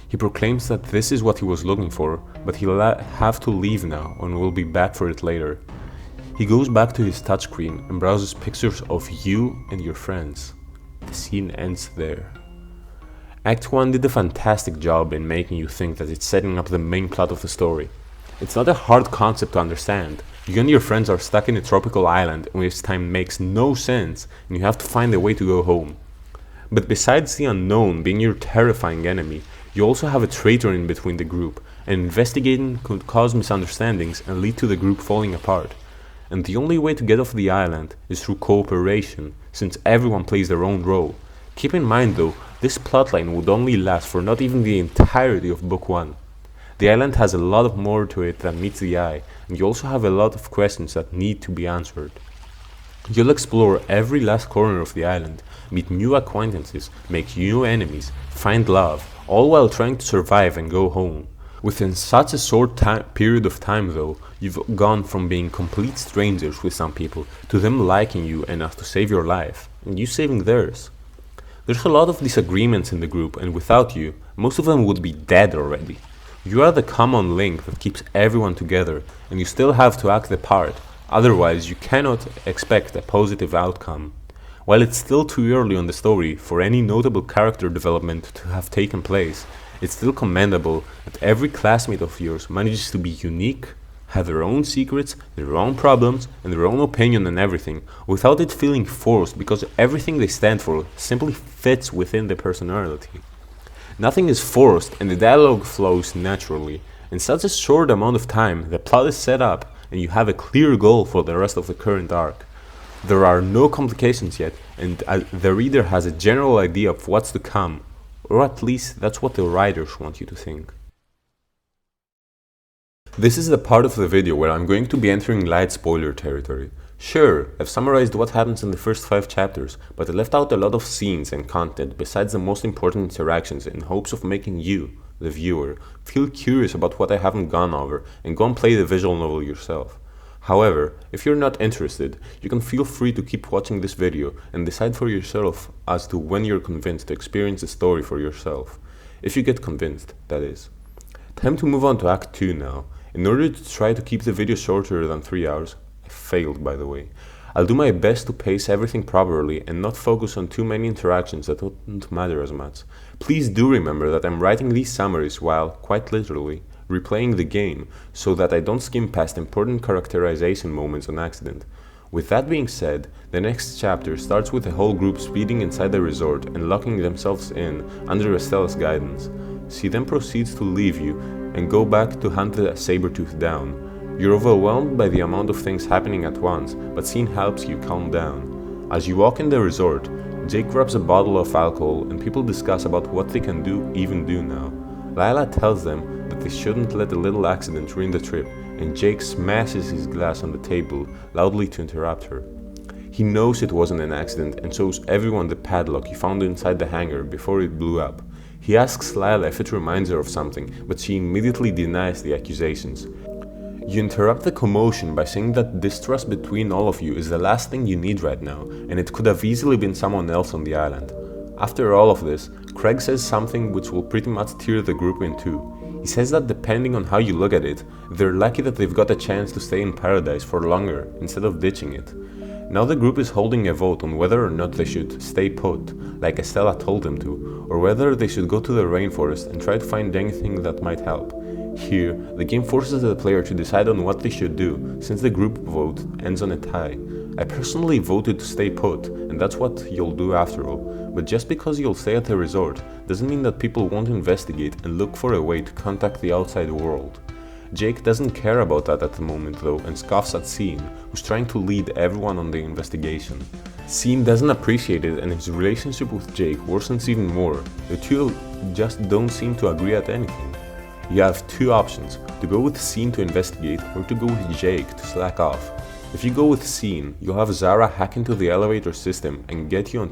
He proclaims that this is what he was looking for, but he'll have to leave now and will be back for it later. He goes back to his touchscreen and browses pictures of you and your friends. The scene ends there. Act 1 did a fantastic job in making you think that it's setting up the main plot of the story. It's not a hard concept to understand. You and your friends are stuck in a tropical island in which time makes no sense, and you have to find a way to go home. But besides the unknown being your terrifying enemy, you also have a traitor in between the group, and investigating could cause misunderstandings and lead to the group falling apart. And the only way to get off the island is through cooperation, since everyone plays their own role. Keep in mind though, this plotline would only last for not even the entirety of Book 1. The island has a lot more to it than meets the eye, and you also have a lot of questions that need to be answered. You'll explore every last corner of the island, meet new acquaintances, make new enemies, find love, all while trying to survive and go home. Within such a short period of time though, you've gone from being complete strangers with some people to them liking you enough to save your life, and you saving theirs. There's a lot of disagreements in the group, and without you, most of them would be dead already. You are the common link that keeps everyone together, and you still have to act the part, otherwise you cannot expect a positive outcome. While it's still too early on the story for any notable character development to have taken place, it's still commendable that every classmate of yours manages to be unique, have their own secrets, their own problems, and their own opinion on everything, without it feeling forced because everything they stand for simply fits within their personality. Nothing is forced and the dialogue flows naturally. In such a short amount of time, the plot is set up and you have a clear goal for the rest of the current arc. There are no complications yet, and the reader has a general idea of what's to come, or at least that's what the writers want you to think. This is the part of the video where I'm going to be entering light spoiler territory. Sure, I've summarized what happens in the first 5 chapters, but I left out a lot of scenes and content besides the most important interactions in hopes of making you, the viewer, feel curious about what I haven't gone over and go and play the visual novel yourself. However, if you're not interested, you can feel free to keep watching this video and decide for yourself as to when you're convinced to experience the story for yourself. If you get convinced, that is. Time to move on to Act 2 now. In order to try to keep the video shorter than 3 hours, I failed by the way, I'll do my best to pace everything properly and not focus on too many interactions that don't matter as much. Please do remember that I'm writing these summaries while, quite literally, replaying the game, so that I don't skim past important characterization moments on accident. With that being said, the next chapter starts with the whole group speeding inside the resort and locking themselves in under Estella's guidance. She then proceeds to leave you and go back to hunt the saber-tooth down. You're overwhelmed by the amount of things happening at once, but scene helps you calm down. As you walk in the resort, Jake grabs a bottle of alcohol and people discuss about what they can even do now. Lila tells them that they shouldn't let a little accident ruin the trip, and Jake smashes his glass on the table loudly to interrupt her. He knows it wasn't an accident and shows everyone the padlock he found inside the hangar before it blew up. He asks Lila if it reminds her of something, but she immediately denies the accusations. You interrupt the commotion by saying that distrust between all of you is the last thing you need right now, and it could have easily been someone else on the island. After all of this, Craig says something which will pretty much tear the group in two. He says that depending on how you look at it, they're lucky that they've got a chance to stay in paradise for longer instead of ditching it. Now the group is holding a vote on whether or not they should stay put, like Estella told them to, or whether they should go to the rainforest and try to find anything that might help. Here, the game forces the player to decide on what they should do, since the group vote ends on a tie. I personally voted to stay put, and that's what you'll do after all, but just because you'll stay at the resort doesn't mean that people won't investigate and look for a way to contact the outside world. Jake doesn't care about that at the moment though and scoffs at Scene, who's trying to lead everyone on the investigation. Scene doesn't appreciate it and his relationship with Jake worsens even more. The two just don't seem to agree at anything. You have two options, to go with Scene to investigate or to go with Jake to slack off. If you go with Scene, you'll have Zara hack into the elevator system and get you on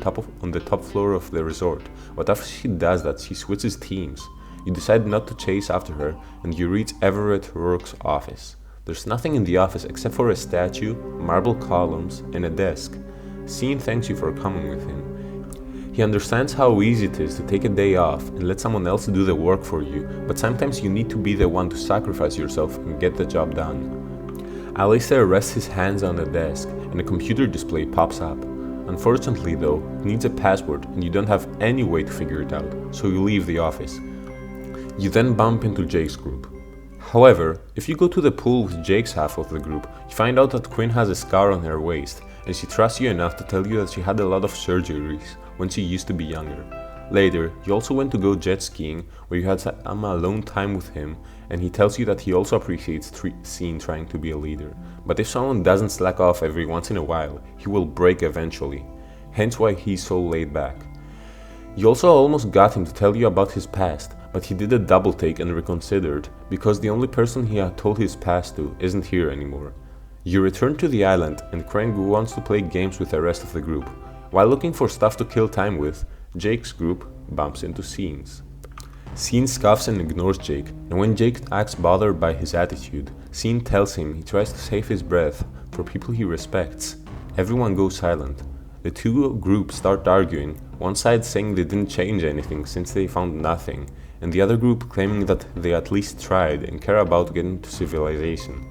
the top floor of the resort, but after she does that she switches teams. You decide not to chase after her and you reach Everett Rourke's office. There's nothing in the office except for a statue, marble columns, and a desk. Scene thanks you for coming with him. He understands how easy it is to take a day off and let someone else do the work for you, but sometimes you need to be the one to sacrifice yourself and get the job done. Alistair rests his hands on the desk and a computer display pops up. Unfortunately though, it needs a password and you don't have any way to figure it out, so you leave the office. You then bump into Jake's group. However, if you go to the pool with Jake's half of the group, you find out that Quinn has a scar on her waist, and she trusts you enough to tell you that she had a lot of surgeries when she used to be younger. Later, you also went to go jet skiing, where you had some alone time with him, and he tells you that he also appreciates Scene trying to be a leader. But if someone doesn't slack off every once in a while, he will break eventually, hence why he's so laid back. You also almost got him to tell you about his past, but he did a double take and reconsidered, because the only person he had told his past to isn't here anymore. You return to the island and Craig wants to play games with the rest of the group. While looking for stuff to kill time with, Jake's group bumps into Scene's. Scene scoffs and ignores Jake, and when Jake acts bothered by his attitude, Scene tells him he tries to save his breath for people he respects. Everyone goes silent. The two groups start arguing, one side saying they didn't change anything since they found nothing, and the other group claiming that they at least tried and care about getting to civilization.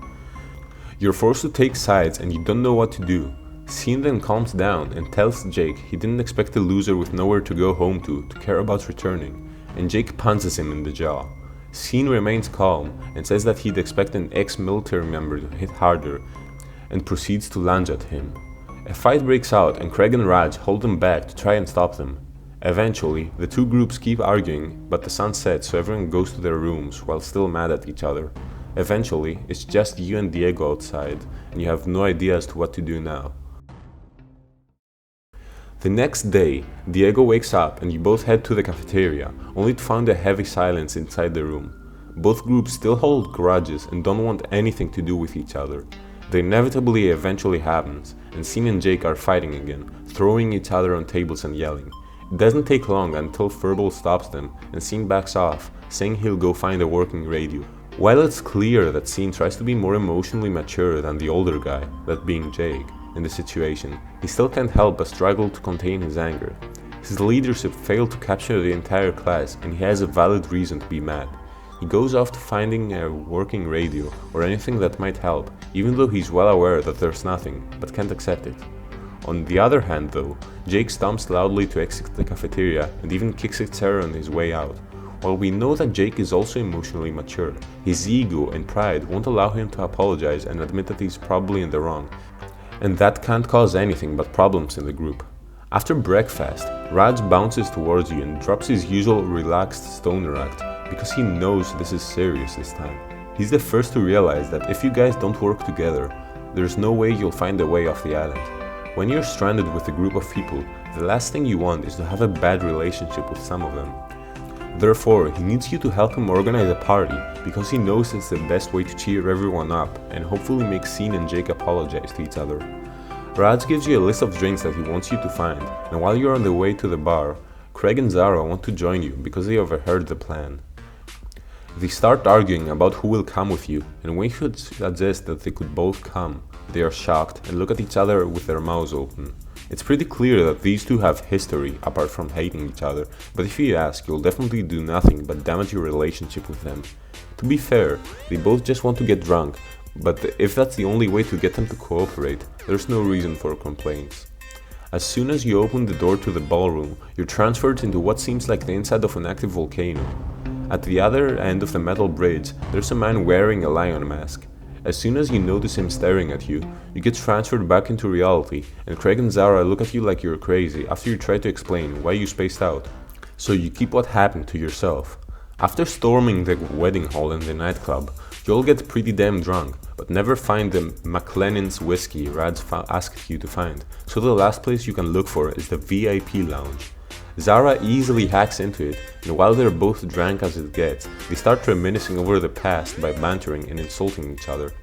You're forced to take sides and you don't know what to do. Scene then calms down and tells Jake he didn't expect a loser with nowhere to go home to care about returning, and Jake punches him in the jaw. Scene remains calm and says that he'd expect an ex-military member to hit harder, and proceeds to lunge at him. A fight breaks out and Craig and Raj hold them back to try and stop them. Eventually, the two groups keep arguing, but the sun sets so everyone goes to their rooms while still mad at each other. Eventually, it's just you and Diego outside, and you have no idea as to what to do now. The next day, Diego wakes up and you both head to the cafeteria, only to find a heavy silence inside the room. Both groups still hold grudges and don't want anything to do with each other. The inevitably eventually happens, and Scene and Jake are fighting again, throwing each other on tables and yelling. It doesn't take long until Verbal stops them, and Scene backs off, saying he'll go find a working radio. While it's clear that Scene tries to be more emotionally mature than the older guy, that being Jake, in the situation, he still can't help but struggle to contain his anger. His leadership failed to capture the entire class, and he has a valid reason to be mad. He goes off to finding a working radio or anything that might help, even though he's well aware that there's nothing, but can't accept it. On the other hand though, Jake stomps loudly to exit the cafeteria and even kicks a chair on his way out. While we know that Jake is also emotionally mature, his ego and pride won't allow him to apologize and admit that he's probably in the wrong, and that can't cause anything but problems in the group. After breakfast, Raj bounces towards you and drops his usual relaxed stoner act because he knows this is serious this time. He's the first to realize that if you guys don't work together, there's no way you'll find a way off the island. When you're stranded with a group of people, the last thing you want is to have a bad relationship with some of them. Therefore, he needs you to help him organize a party because he knows it's the best way to cheer everyone up and hopefully make Scene and Jake apologize to each other. Raj gives you a list of drinks that he wants you to find, and while you're on the way to the bar, Craig and Zara want to join you because they overheard the plan. They start arguing about who will come with you, and when you suggest that they could both come, they are shocked and look at each other with their mouths open. It's pretty clear that these two have history, apart from hating each other, but if you ask, you'll definitely do nothing but damage your relationship with them. To be fair, they both just want to get drunk, but if that's the only way to get them to cooperate, there's no reason for complaints. As soon as you open the door to the ballroom, you're transferred into what seems like the inside of an active volcano. At the other end of the metal bridge, there's a man wearing a lion mask. As soon as you notice him staring at you, you get transferred back into reality, and Craig and Zara look at you like you're crazy after you try to explain why you spaced out. So you keep what happened to yourself. After storming the wedding hall and the nightclub, you'll get pretty damn drunk, but never find the McLennan's whiskey Raj asked you to find, so the last place you can look for is the VIP lounge. Zara easily hacks into it, and while they're both drunk as it gets, they start reminiscing over the past by bantering and insulting each other.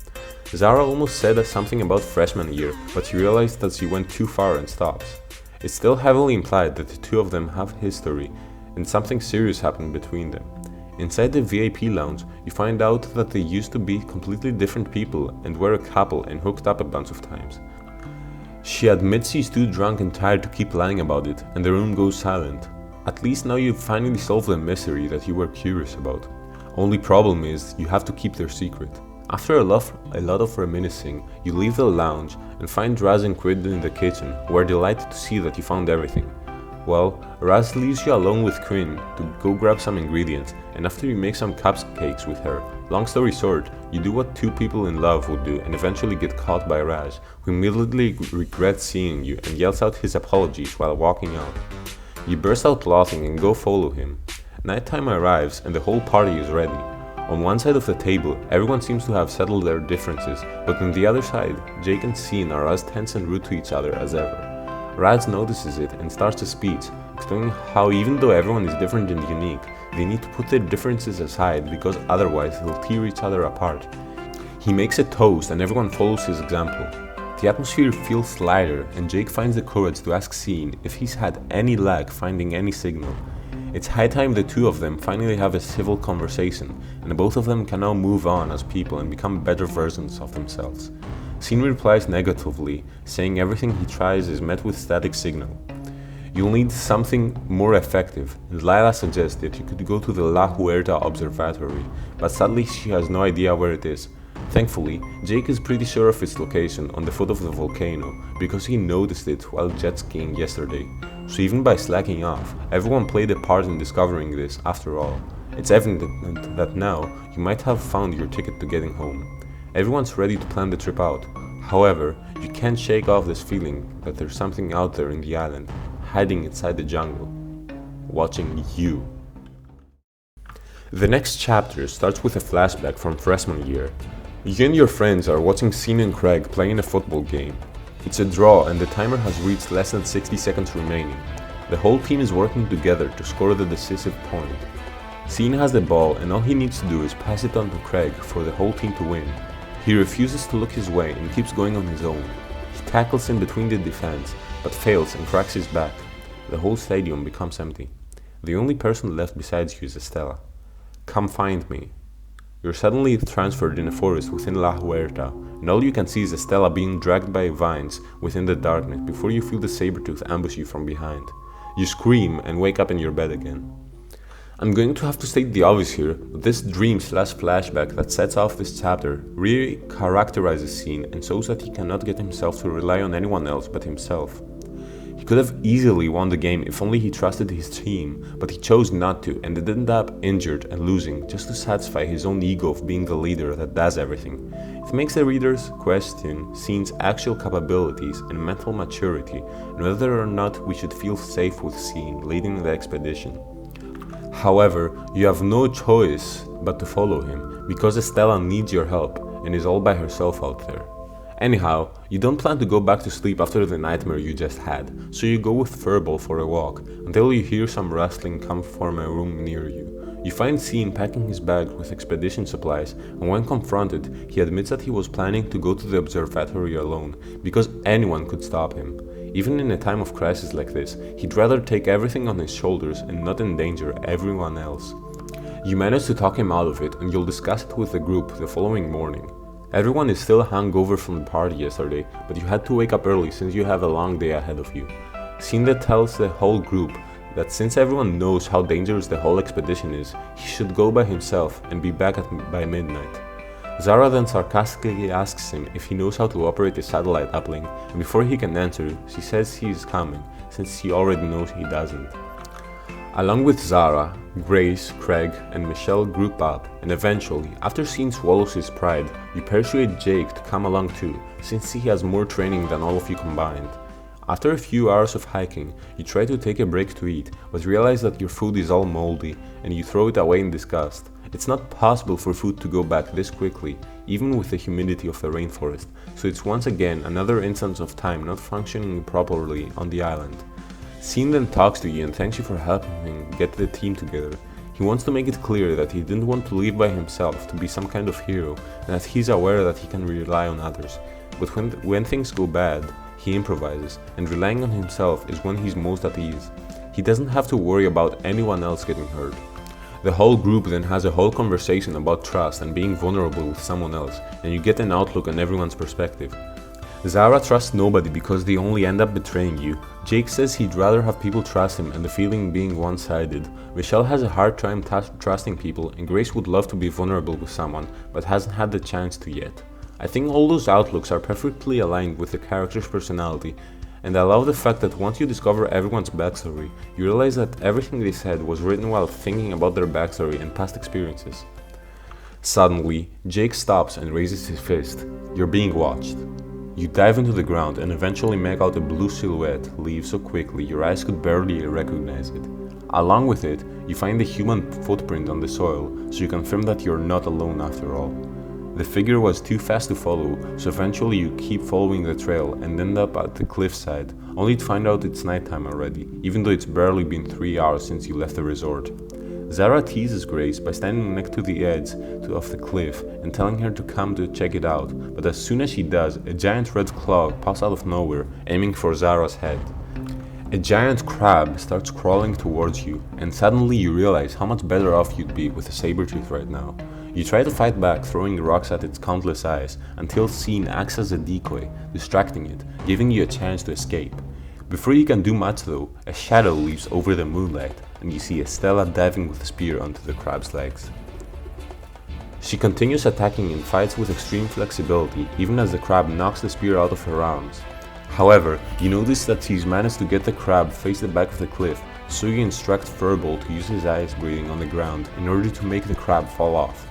Zara almost said something about freshman year, but she realized that she went too far and stops. It's still heavily implied that the two of them have history, and something serious happened between them. Inside the VIP lounge, you find out that they used to be completely different people and were a couple and hooked up a bunch of times. She admits she's too drunk and tired to keep lying about it, and the room goes silent. At least now you've finally solved the mystery that you were curious about. Only problem is, you have to keep their secret. After a lot of reminiscing, you leave the lounge and find Raz and Quid in the kitchen, who are delighted to see that you found everything. Well, Raz leaves you alone with Quinn to go grab some ingredients, and after you make some cupcakes with her, long story short, you do what two people in love would do and eventually get caught by Raj, who immediately regrets seeing you and yells out his apologies while walking out. You burst out laughing and go follow him. Nighttime arrives and the whole party is ready. On one side of the table, everyone seems to have settled their differences, but on the other side, Jake and Scene are as tense and rude to each other as ever. Raj notices it and starts a speech, explaining how even though everyone is different and unique, they need to put their differences aside because otherwise they'll tear each other apart. He makes a toast and everyone follows his example. The atmosphere feels lighter and Jake finds the courage to ask Scene if he's had any luck finding any signal. It's high time the two of them finally have a civil conversation, and both of them can now move on as people and become better versions of themselves. Scene replies negatively, saying everything he tries is met with static signal. You'll need something more effective, and Lila suggests that you could go to the La Huerta Observatory, but sadly she has no idea where it is. Thankfully, Jake is pretty sure of its location on the foot of the volcano, because he noticed it while jet skiing yesterday. So even by slacking off, everyone played a part in discovering this after all. It's evident that now you might have found your ticket to getting home. Everyone's ready to plan the trip out. However, you can't shake off this feeling that there's something out there in the island, hiding inside the jungle, watching you. The next chapter starts with a flashback from freshman year. You and your friends are watching Scene and Craig playing a football game. It's a draw and the timer has reached less than 60 seconds remaining. The whole team is working together to score the decisive point. Scene has the ball and all he needs to do is pass it on to Craig for the whole team to win. He refuses to look his way and keeps going on his own. He tackles in between the defense, but fails and cracks his back. The whole stadium becomes empty. The only person left besides you is Estella. Come find me. You're suddenly transferred in a forest within La Huerta, and all you can see is Estella being dragged by vines within the darkness before you feel the saber-tooth ambush you from behind. You scream and wake up in your bed again. I'm going to have to state the obvious here, but this dream/flashback that sets off this chapter really characterizes Scene and shows that he cannot get himself to rely on anyone else but himself. He could have easily won the game if only he trusted his team, but he chose not to and ended up injured and losing just to satisfy his own ego of being the leader that does everything. It makes the readers question Scene's actual capabilities and mental maturity and whether or not we should feel safe with Scene leading the expedition. However, you have no choice but to follow him, because Estella needs your help and is all by herself out there. Anyhow, you don't plan to go back to sleep after the nightmare you just had, so you go with Furball for a walk, until you hear some rustling come from a room near you. You find Scene packing his bag with expedition supplies, and when confronted, he admits that he was planning to go to the observatory alone, because anyone could stop him. Even in a time of crisis like this, he'd rather take everything on his shoulders and not endanger everyone else. You manage to talk him out of it, and you'll discuss it with the group the following morning. Everyone is still hungover from the party yesterday, but you had to wake up early since you have a long day ahead of you. Scene tells the whole group that since everyone knows how dangerous the whole expedition is, he should go by himself and be back by midnight. Zara then sarcastically asks him if he knows how to operate a satellite uplink, and before he can answer, she says he is coming, since she already knows he doesn't. Along with Zara, Grace, Craig, and Michelle group up, and eventually, after Scene swallows his pride, you persuade Jake to come along too, since he has more training than all of you combined. After a few hours of hiking, you try to take a break to eat, but realize that your food is all moldy, and you throw it away in disgust. It's not possible for food to go back this quickly, even with the humidity of the rainforest, so it's once again another instance of time not functioning properly on the island. Scene then talks to you and thanks you for helping him get the team together. He wants to make it clear that he didn't want to leave by himself to be some kind of hero, and that he's aware that he can rely on others. But when things go bad, he improvises, and relying on himself is when he's most at ease. He doesn't have to worry about anyone else getting hurt. The whole group then has a whole conversation about trust and being vulnerable with someone else, and you get an outlook on everyone's perspective. Zara trusts nobody because they only end up betraying you. Jake says he'd rather have people trust him and the feeling being one-sided. Michelle has a hard time trusting people, and Grace would love to be vulnerable with someone, but hasn't had the chance to yet. I think all those outlooks are perfectly aligned with the character's personality, and I love the fact that once you discover everyone's backstory, you realize that everything they said was written while thinking about their backstory and past experiences. Suddenly, Jake stops and raises his fist. You're being watched. You dive into the ground and eventually make out a blue silhouette leave so quickly your eyes could barely recognize it. Along with it, you find a human footprint on the soil, so you confirm that you're not alone after all. The figure was too fast to follow, so eventually you keep following the trail and end up at the cliffside, only to find out it's nighttime already, even though it's barely been 3 hours since you left the resort. Zara teases Grace by standing next to the edge of the cliff and telling her to come to check it out, but as soon as she does, a giant red claw pops out of nowhere, aiming for Zara's head. A giant crab starts crawling towards you, and suddenly you realize how much better off you'd be with a saber-tooth right now. You try to fight back, throwing rocks at its countless eyes, until Scene acts as a decoy, distracting it, giving you a chance to escape. Before you can do much though, a shadow leaps over the moonlight, and you see Estella diving with a spear onto the crab's legs. She continues attacking and fights with extreme flexibility, even as the crab knocks the spear out of her arms. However, you notice that she's managed to get the crab face the back of the cliff, so you instruct Furball to use his ice breathing on the ground in order to make the crab fall off.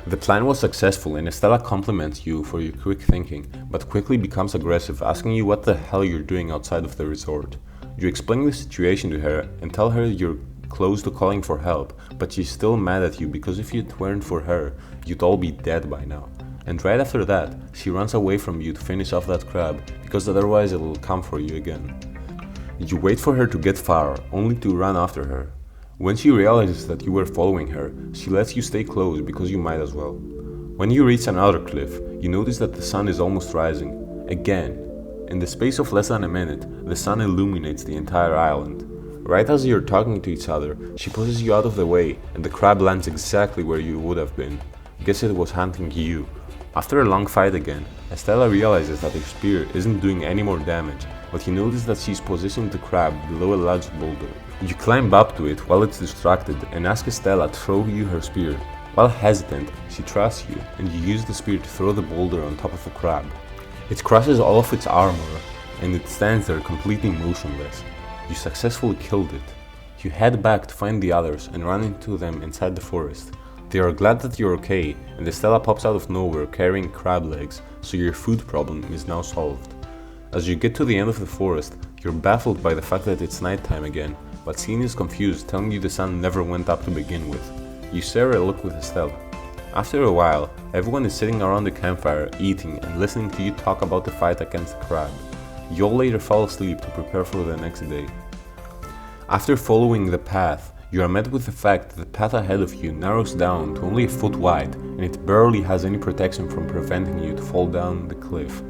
The plan was successful, and Estella compliments you for your quick thinking, but quickly becomes aggressive, asking you what the hell you're doing outside of the resort. You explain the situation to her and tell her you're close to calling for help, but she's still mad at you because if it weren't for her, you'd all be dead by now. And right after that, she runs away from you to finish off that crab, because otherwise it'll come for you again. You wait for her to get far, only to run after her. When she realizes that you were following her, she lets you stay close because you might as well. When you reach another cliff, you notice that the sun is almost rising. Again. In the space of less than a minute, the sun illuminates the entire island. Right as you're talking to each other, she pushes you out of the way, and the crab lands exactly where you would have been. Guess it was hunting you. After a long fight again, Estella realizes that her spear isn't doing any more damage, but you notice that she's positioned the crab below a large boulder. You climb up to it while it's distracted and ask Estella to throw you her spear. While hesitant, she trusts you, and you use the spear to throw the boulder on top of the crab. It crushes all of its armor, and it stands there completely motionless. You successfully killed it. You head back to find the others and run into them inside the forest. They are glad that you're okay, and Estella pops out of nowhere carrying crab legs, so your food problem is now solved. As you get to the end of the forest, you're baffled by the fact that it's nighttime again, but Scene is confused, telling you the sun never went up to begin with. You share a look with Estella. After a while, everyone is sitting around the campfire, eating and listening to you talk about the fight against the crab. You all later fall asleep to prepare for the next day. After following the path, you are met with the fact that the path ahead of you narrows down to only a foot wide, and it barely has any protection from preventing you to fall down the cliff.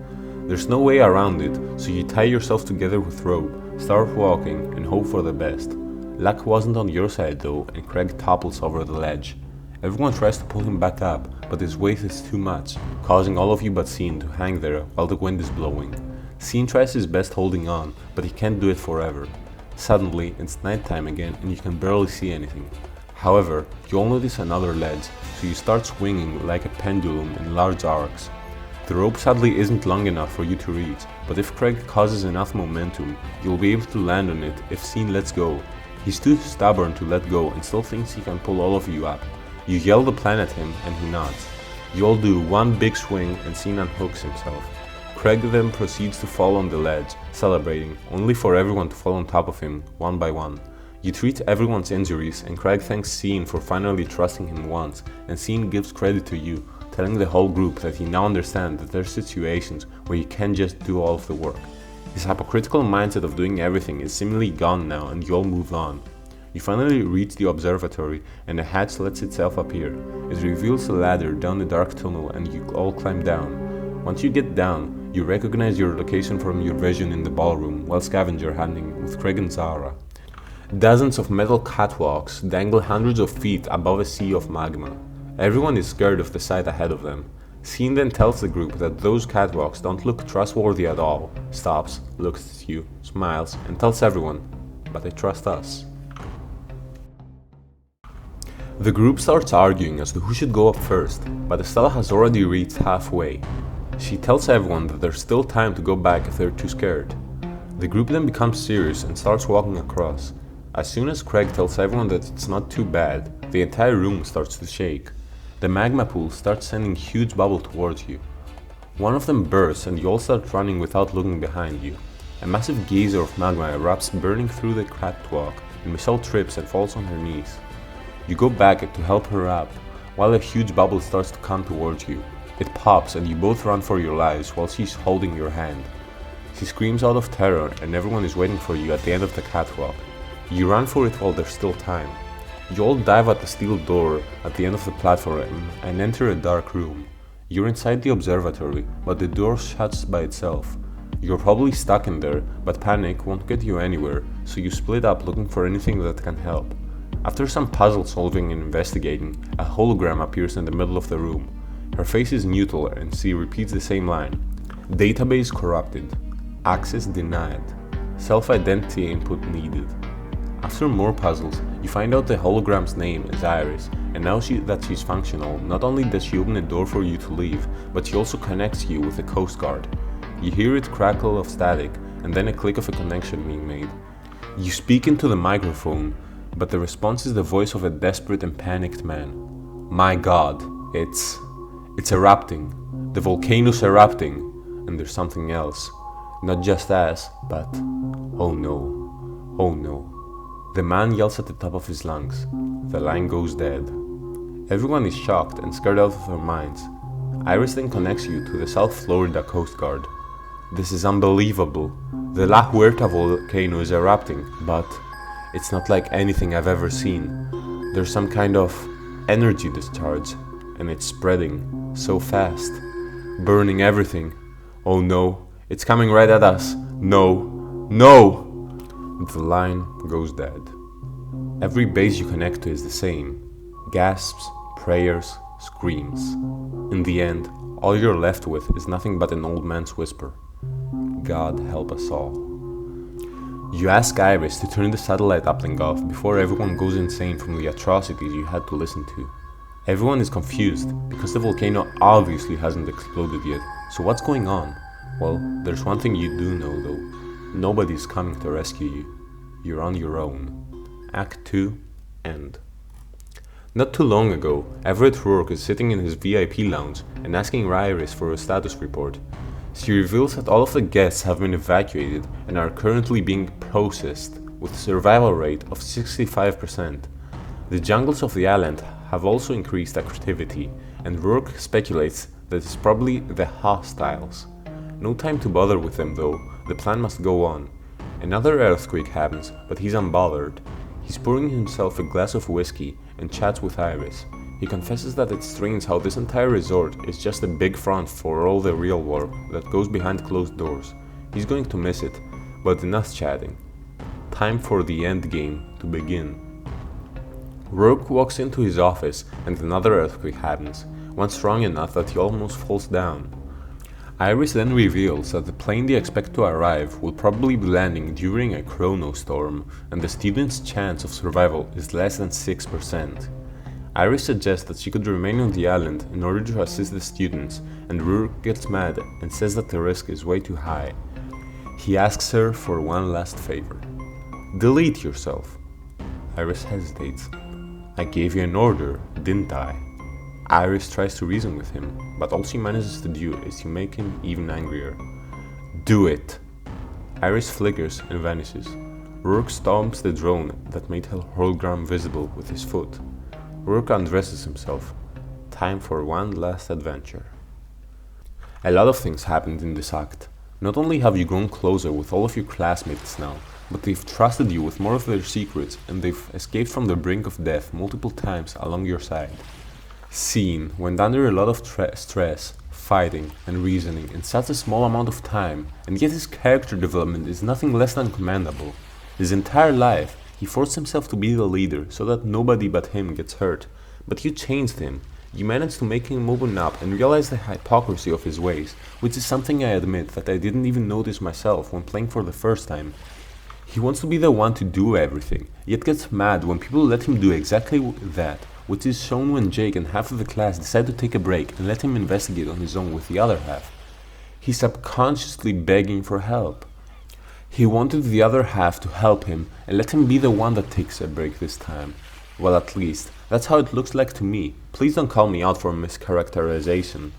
There's no way around it, so you tie yourself together with rope, start walking, and hope for the best. Luck wasn't on your side though, and Craig topples over the ledge. Everyone tries to pull him back up, but his weight is too much, causing all of you but Scene to hang there while the wind is blowing. Scene tries his best holding on, but he can't do it forever. Suddenly, it's nighttime again and you can barely see anything. However, you all notice another ledge, so you start swinging like a pendulum in large arcs. The rope sadly isn't long enough for you to reach, but if Craig causes enough momentum, you'll be able to land on it if Scene lets go. He's too stubborn to let go and still thinks he can pull all of you up. You yell the plan at him and he nods. You all do one big swing and Scene unhooks himself. Craig then proceeds to fall on the ledge, celebrating, only for everyone to fall on top of him, one by one. You treat everyone's injuries and Craig thanks Scene for finally trusting him once, and Scene gives credit to you, telling the whole group that he now understands that there are situations where you can't just do all of the work. His hypocritical mindset of doing everything is seemingly gone now and you all move on. You finally reach the observatory and a hatch lets itself appear. It reveals a ladder down a dark tunnel and you all climb down. Once you get down, you recognize your location from your vision in the ballroom while scavenger hunting with Craig and Zara. Dozens of metal catwalks dangle hundreds of feet above a sea of magma. Everyone is scared of the sight ahead of them. Scene then tells the group that those catwalks don't look trustworthy at all, stops, looks at you, smiles, and tells everyone, but they trust us. The group starts arguing as to who should go up first, but Estella has already reached halfway. She tells everyone that there's still time to go back if they're too scared. The group then becomes serious and starts walking across. As soon as Craig tells everyone that it's not too bad, the entire room starts to shake. The magma pool starts sending huge bubbles towards you. One of them bursts and you all start running without looking behind you. A massive geyser of magma erupts, burning through the catwalk, and Michelle trips and falls on her knees. You go back to help her up, while a huge bubble starts to come towards you. It pops and you both run for your lives while she's holding your hand. She screams out of terror and everyone is waiting for you at the end of the catwalk. You run for it while there's still time. You all dive at the steel door at the end of the platform and enter a dark room. You're inside the observatory, but the door shuts by itself. You're probably stuck in there, but panic won't get you anywhere, so you split up looking for anything that can help. After some puzzle solving and investigating, a hologram appears in the middle of the room. Her face is neutral and she repeats the same line. Database corrupted. Access denied. Self-identity input needed. After more puzzles, you find out the hologram's name is Iris, and now that she's functional, not only does she open a door for you to leave, but she also connects you with the Coast Guard. You hear it crackle of static, and then a click of a connection being made. You speak into the microphone, but the response is the voice of a desperate and panicked man. My God, it's erupting. The volcano's erupting. And there's something else. Not just us, but oh no, oh no. The man yells at the top of his lungs. The line goes dead. Everyone is shocked and scared out of their minds. Iris then connects you to the South Florida Coast Guard. This is unbelievable. The La Huerta volcano is erupting, but it's not like anything I've ever seen. There's some kind of energy discharge. and it's spreading so fast, burning everything. Oh no, it's coming right at us. No, no! The line goes dead. Every base you connect to is the same. Gasps, prayers, screams. In the end, all you're left with is nothing but an old man's whisper. God help us all. You ask Iris to turn the satellite uplink off before everyone goes insane from the atrocities you had to listen to. Everyone is confused because the volcano obviously hasn't exploded yet, so what's going on? Well, there's one thing you do know though. Nobody's coming to rescue you. You're on your own. Act 2, end. Not too long ago, Everett Rourke is sitting in his VIP lounge and asking Iris for a status report. She reveals that all of the guests have been evacuated and are currently being processed, with a survival rate of 65%. The jungles of the island have also increased activity, and Rourke speculates that it's probably the hostiles. No time to bother with them though, the plan must go on. Another earthquake happens, but he's unbothered. He's pouring himself a glass of whiskey and chats with Iris. He confesses that it's strange how this entire resort is just a big front for all the real war that goes behind closed doors. He's going to miss it, but enough chatting. Time for the end game to begin. Rourke walks into his office and another earthquake happens, one strong enough that he almost falls down. Iris then reveals that the plane they expect to arrive will probably be landing during a chronostorm, and the student's chance of survival is less than 6%. Iris suggests that she could remain on the island in order to assist the students, and Rourke gets mad and says that the risk is way too high. He asks her for one last favor. Delete yourself. Iris hesitates. I gave you an order, didn't I? Iris tries to reason with him, but all she manages to do is to make him even angrier. Do it! Iris flickers and vanishes. Rourke stomps the drone that made her hologram visible with his foot. Rourke undresses himself. Time for one last adventure. A lot of things happened in this act. Not only have you grown closer with all of your classmates now, but they've trusted you with more of their secrets and they've escaped from the brink of death multiple times along your side. Scene went under a lot of stress, fighting and reasoning in such a small amount of time, and yet his character development is nothing less than commendable. His entire life, he forced himself to be the leader so that nobody but him gets hurt, but you changed him. You managed to make him open up and realize the hypocrisy of his ways, which is something I admit that I didn't even notice myself when playing for the first time. He wants to be the one to do everything, yet gets mad when people let him do exactly that, which is shown when Jake and half of the class decide to take a break and let him investigate on his own with the other half. He's subconsciously begging for help. He wanted the other half to help him and let him be the one that takes a break this time. Well, at least, that's how it looks like to me. Please don't call me out for mischaracterization.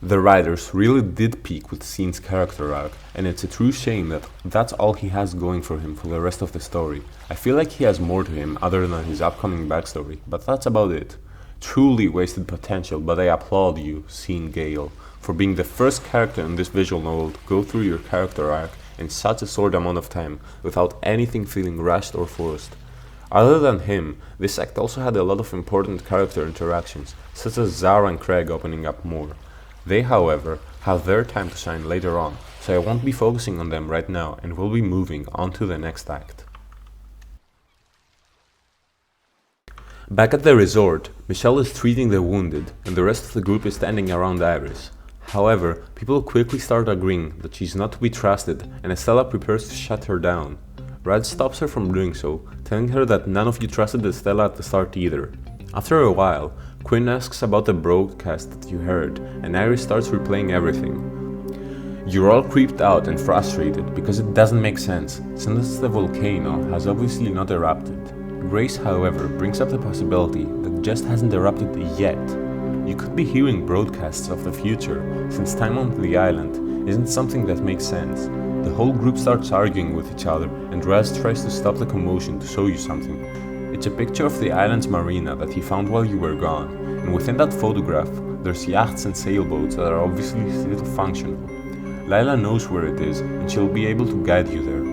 The writers really did peak with Scene's character arc, and it's a true shame that that's all he has going for him for the rest of the story. I feel like he has more to him other than his upcoming backstory, but that's about it. Truly wasted potential, but I applaud you, Scene Gale, for being the first character in this visual novel to go through your character arc in such a short amount of time without anything feeling rushed or forced. Other than him, this act also had a lot of important character interactions, such as Zara and Craig opening up more. They, however, have their time to shine later on, so I won't be focusing on them right now and will be moving on to the next act. Back at the resort, Michelle is treating the wounded, and the rest of the group is standing around Iris. However, people quickly start agreeing that she's not to be trusted, and Estella prepares to shut her down. Rad stops her from doing so, telling her that none of you trusted Estella at the start either. After a while, Quinn asks about the broadcast that you heard, and Iris starts replaying everything. You're all creeped out and frustrated because it doesn't make sense, since the volcano has obviously not erupted. Grace, however, brings up the possibility that it just hasn't erupted yet. You could be hearing broadcasts of the future, since time on the island isn't something that makes sense. The whole group starts arguing with each other, and Raz tries to stop the commotion to show you something. It's a picture of the island's marina that he found while you were gone, and within that photograph, there's yachts and sailboats that are obviously still functional. Lila knows where it is, and she'll be able to guide you there.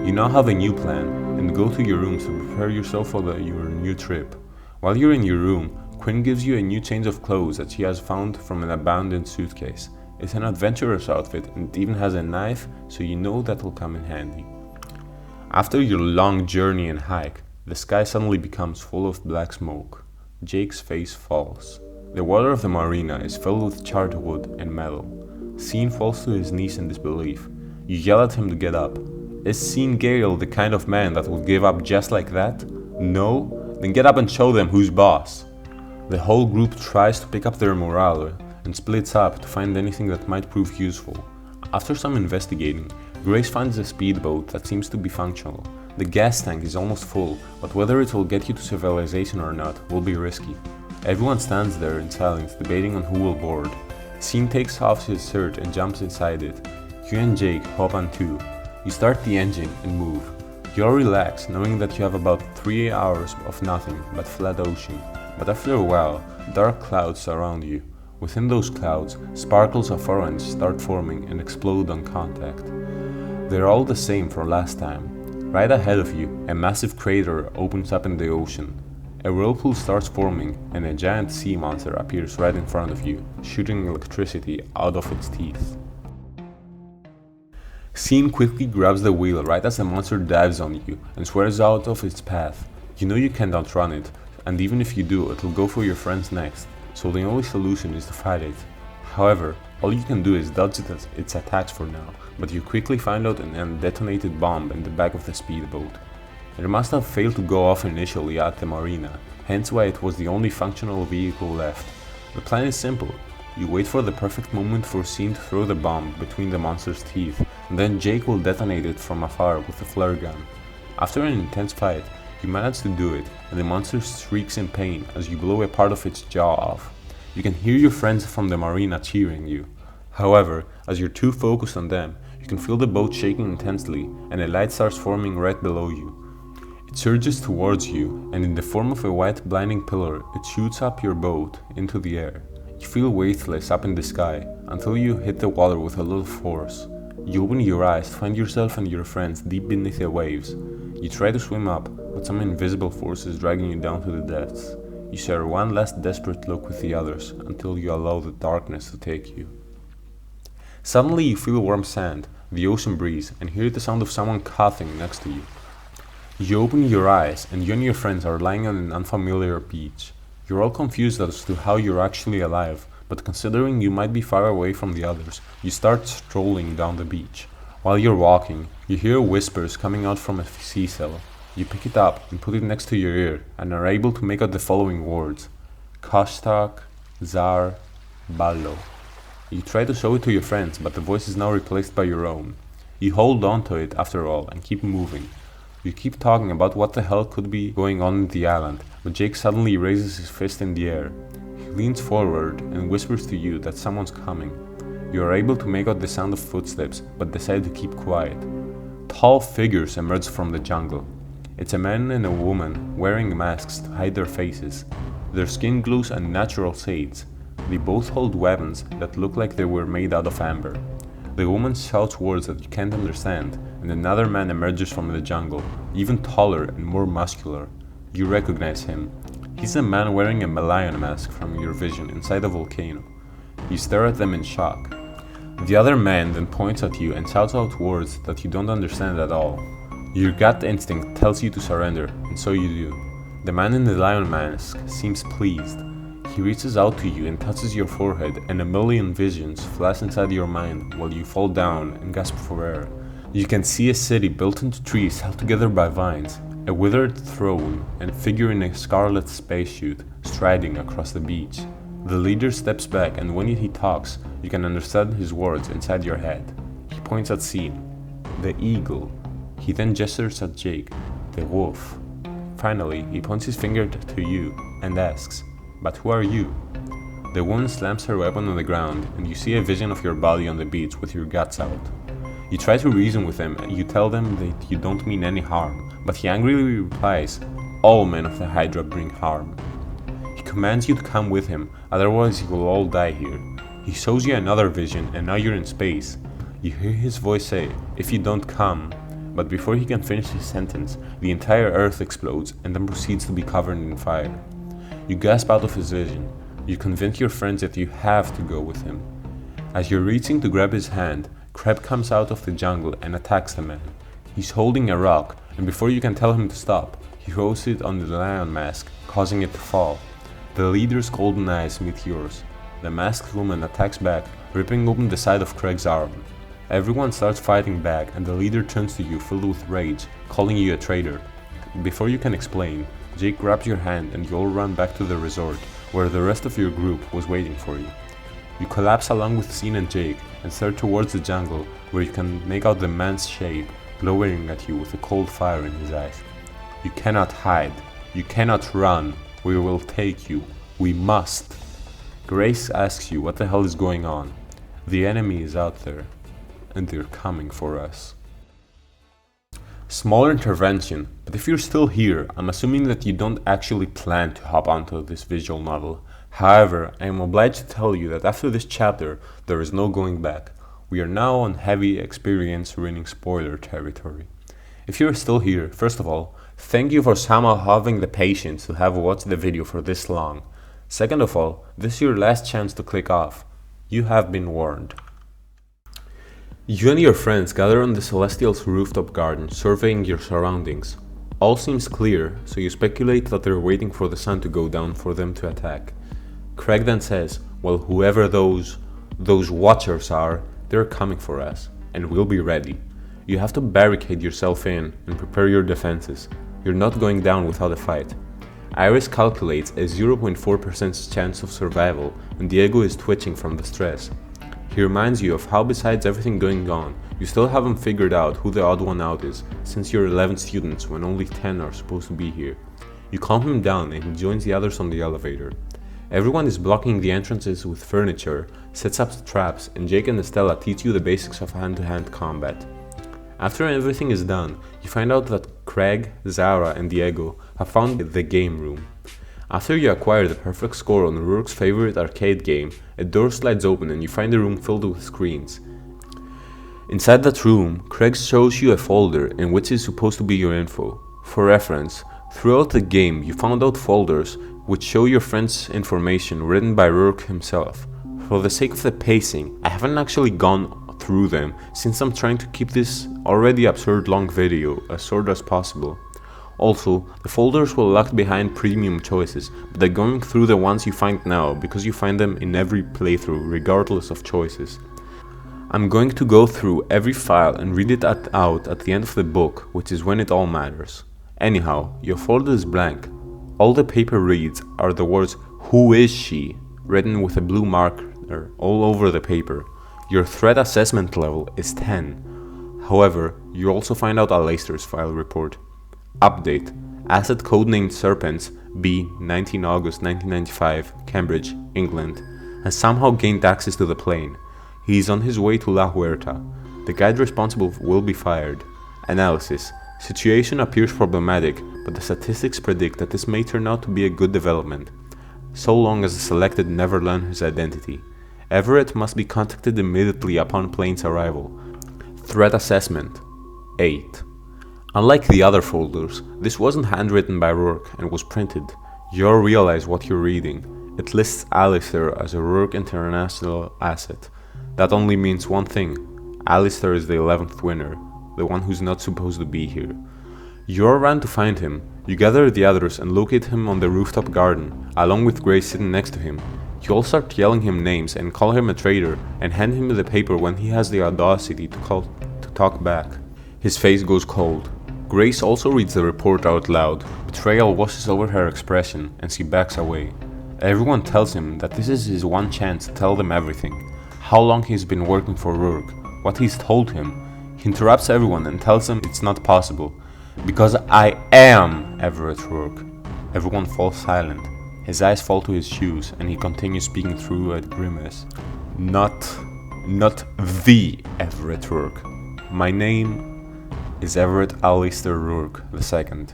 You now have a new plan, and go to your rooms to prepare yourself for your new trip. While you're in your room, Quinn gives you a new change of clothes that she has found from an abandoned suitcase. It's an adventurous outfit and it even has a knife, so you know that will come in handy. After your long journey and hike, the sky suddenly becomes full of black smoke. Jake's face falls. The water of the marina is filled with charred wood and metal. Sean falls to his knees in disbelief. You yell at him to get up. Is Sean Gale the kind of man that would give up just like that? No? Then get up and show them who's boss. The whole group tries to pick up their morale and splits up to find anything that might prove useful. After some investigating, Grace finds a speedboat that seems to be functional. The gas tank is almost full, but whether it will get you to civilization or not will be risky. Everyone stands there in silence, debating on who will board. Sean takes off his shirt and jumps inside it. You and Jake hop on too. You start the engine and move. You all relax, knowing that you have about 3 hours of nothing but flat ocean. But after a while, dark clouds surround you. Within those clouds, sparkles of orange start forming and explode on contact. They're all the same from last time. Right ahead of you, a massive crater opens up in the ocean. A whirlpool starts forming and a giant sea monster appears right in front of you, shooting electricity out of its teeth. Sean quickly grabs the wheel right as the monster dives on you and swerves out of its path. You know you can't outrun it, and even if you do, it'll go for your friends next, so the only solution is to fight it. However, all you can do is dodge its attacks for now, but you quickly find out an undetonated bomb in the back of the speedboat. It must have failed to go off initially at the marina, hence why it was the only functional vehicle left. The plan is simple. You wait for the perfect moment for Sean to throw the bomb between the monster's teeth, and then Jake will detonate it from afar with a flare gun. After an intense fight, you manage to do it, and the monster shrieks in pain as you blow a part of its jaw off. You can hear your friends from the marina cheering you. However, as you're too focused on them, you can feel the boat shaking intensely, and a light starts forming right below you. It surges towards you, and in the form of a white blinding pillar, it shoots up your boat into the air. You feel weightless up in the sky, until you hit the water with a little force. You open your eyes to find yourself and your friends deep beneath the waves. You try to swim up, but some invisible force is dragging you down to the depths. You share one last desperate look with the others, until you allow the darkness to take you. Suddenly you feel warm sand, the ocean breeze, and hear the sound of someone coughing next to you. You open your eyes, and you and your friends are lying on an unfamiliar beach. You're all confused as to how you're actually alive, but considering you might be far away from the others, you start strolling down the beach. While you're walking, you hear whispers coming out from a sea cell. You pick it up and put it next to your ear, and are able to make out the following words: Kashtak, Zar, Ballo. You try to show it to your friends, but the voice is now replaced by your own. You hold on to it after all, and keep moving. You keep talking about what the hell could be going on in the island, but Jake suddenly raises his fist in the air. He leans forward and whispers to you that someone's coming. You are able to make out the sound of footsteps, but decide to keep quiet. Tall figures emerge from the jungle. It's a man and a woman wearing masks to hide their faces. Their skin glows unnatural shades. They both hold weapons that look like they were made out of amber. The woman shouts words that you can't understand, and another man emerges from the jungle, even taller and more muscular. You recognize him. He's a man wearing a Malayan mask from your vision inside a volcano. You stare at them in shock. The other man then points at you and shouts out words that you don't understand at all. Your gut instinct tells you to surrender, and so you do. The man in the lion mask seems pleased. He reaches out to you and touches your forehead, and a million visions flash inside your mind while you fall down and gasp for air. You can see a city built into trees held together by vines, a withered throne, and a figure in a scarlet spacesuit striding across the beach. The leader steps back, and when he talks, you can understand his words inside your head. He points at Sean, the eagle. He then gestures at Jake, the wolf. Finally, he points his finger to you and asks, "But who are you?" The woman slams her weapon on the ground, and you see a vision of your body on the beach with your guts out. You try to reason with him, and you tell them that you don't mean any harm, but he angrily replies, "All men of the Hydra bring harm." He commands you to come with him, otherwise you will all die here. He shows you another vision, and now you're in space. You hear his voice say, "If you don't come," but before he can finish his sentence, the entire earth explodes and then proceeds to be covered in fire. You gasp out of his vision. You convince your friends that you have to go with him. As you're reaching to grab his hand, Crab comes out of the jungle and attacks the man. He's holding a rock, and before you can tell him to stop, he throws it on the lion mask, causing it to fall. The leader's golden eyes meet yours. The masked woman attacks back, ripping open the side of Craig's arm. Everyone starts fighting back, and the leader turns to you filled with rage, calling you a traitor. Before you can explain, Jake grabs your hand and you all run back to the resort, where the rest of your group was waiting for you. You collapse along with Scene and Jake and start towards the jungle, where you can make out the man's shape glowering at you with a cold fire in his eyes. You cannot hide. You cannot run. We will take you. We must. Grace asks you what the hell is going on. The enemy is out there, and they're coming for us. Small intervention, but if you're still here, I'm assuming that you don't actually plan to hop onto this visual novel. However, I am obliged to tell you that after this chapter, there is no going back. We are now on heavy experience ruining spoiler territory. If you're still here, first of all, thank you for somehow having the patience to have watched the video for this long. Second of all, this is your last chance to click off. You have been warned. You and your friends gather on the Celestial's rooftop garden, surveying your surroundings. All seems clear, so you speculate that they're waiting for the sun to go down for them to attack. Craig then says, well, whoever those watchers are, they're coming for us, and we'll be ready. You have to barricade yourself in and prepare your defenses. You're not going down without a fight. Iris calculates a 0.4% chance of survival, and Diego is twitching from the stress. He reminds you of how besides everything going on, you still haven't figured out who the odd one out is, since you're 11 students when only 10 are supposed to be here. You calm him down and he joins the others on the elevator. Everyone is blocking the entrances with furniture, sets up traps, and Jake and Estella teach you the basics of hand-to-hand combat. After everything is done, you find out that Craig, Zara, and Diego have found the game room. After you acquire the perfect score on Rourke's favorite arcade game, a door slides open and you find a room filled with screens. Inside that room, Craig shows you a folder in which is supposed to be your info. For reference, throughout the game you found out folders which show your friend's information written by Rourke himself. For the sake of the pacing, I haven't actually gone through them since I'm trying to keep this already absurd long video as short as possible. Also, the folders were locked behind premium choices, but they're going through the ones you find now because you find them in every playthrough regardless of choices. I'm going to go through every file and read it out at the end of the book, which is when it all matters. Anyhow, your folder is blank. All the paper reads are the words "Who is she?" written with a blue marker all over the paper. Your threat assessment level is 10. However, you also find out Aleister's file report. Update: Asset codenamed Serpents, B, 19 August 1995, Cambridge, England, has somehow gained access to the plane. He is on his way to La Huerta. The guide responsible will be fired. Analysis: Situation appears problematic, but the statistics predict that this may turn out to be a good development, so long as the selected never learn his identity. Everett must be contacted immediately upon plane's arrival. Threat Assessment 8. Unlike the other folders, this wasn't handwritten by Rourke and was printed. You'll realize what you're reading. It lists Aleister as a Rourke International asset. That only means one thing: Aleister is the 11th winner, the one who's not supposed to be here. You're around to find him. You gather the others and locate him on the rooftop garden, along with Grace sitting next to him. You all start yelling him names and call him a traitor and hand him the paper when he has the audacity to talk back. His face goes cold. Grace also reads the report out loud. Betrayal washes over her expression and she backs away. Everyone tells him that this is his one chance to tell them everything. How long he's been working for Rourke, what he's told him. He interrupts everyone and tells them it's not possible. Because I am Everett Rourke. Everyone falls silent. His eyes fall to his shoes and he continues speaking through a grimace. Not the Everett Rourke. My name is Everett Aleister Rourke II.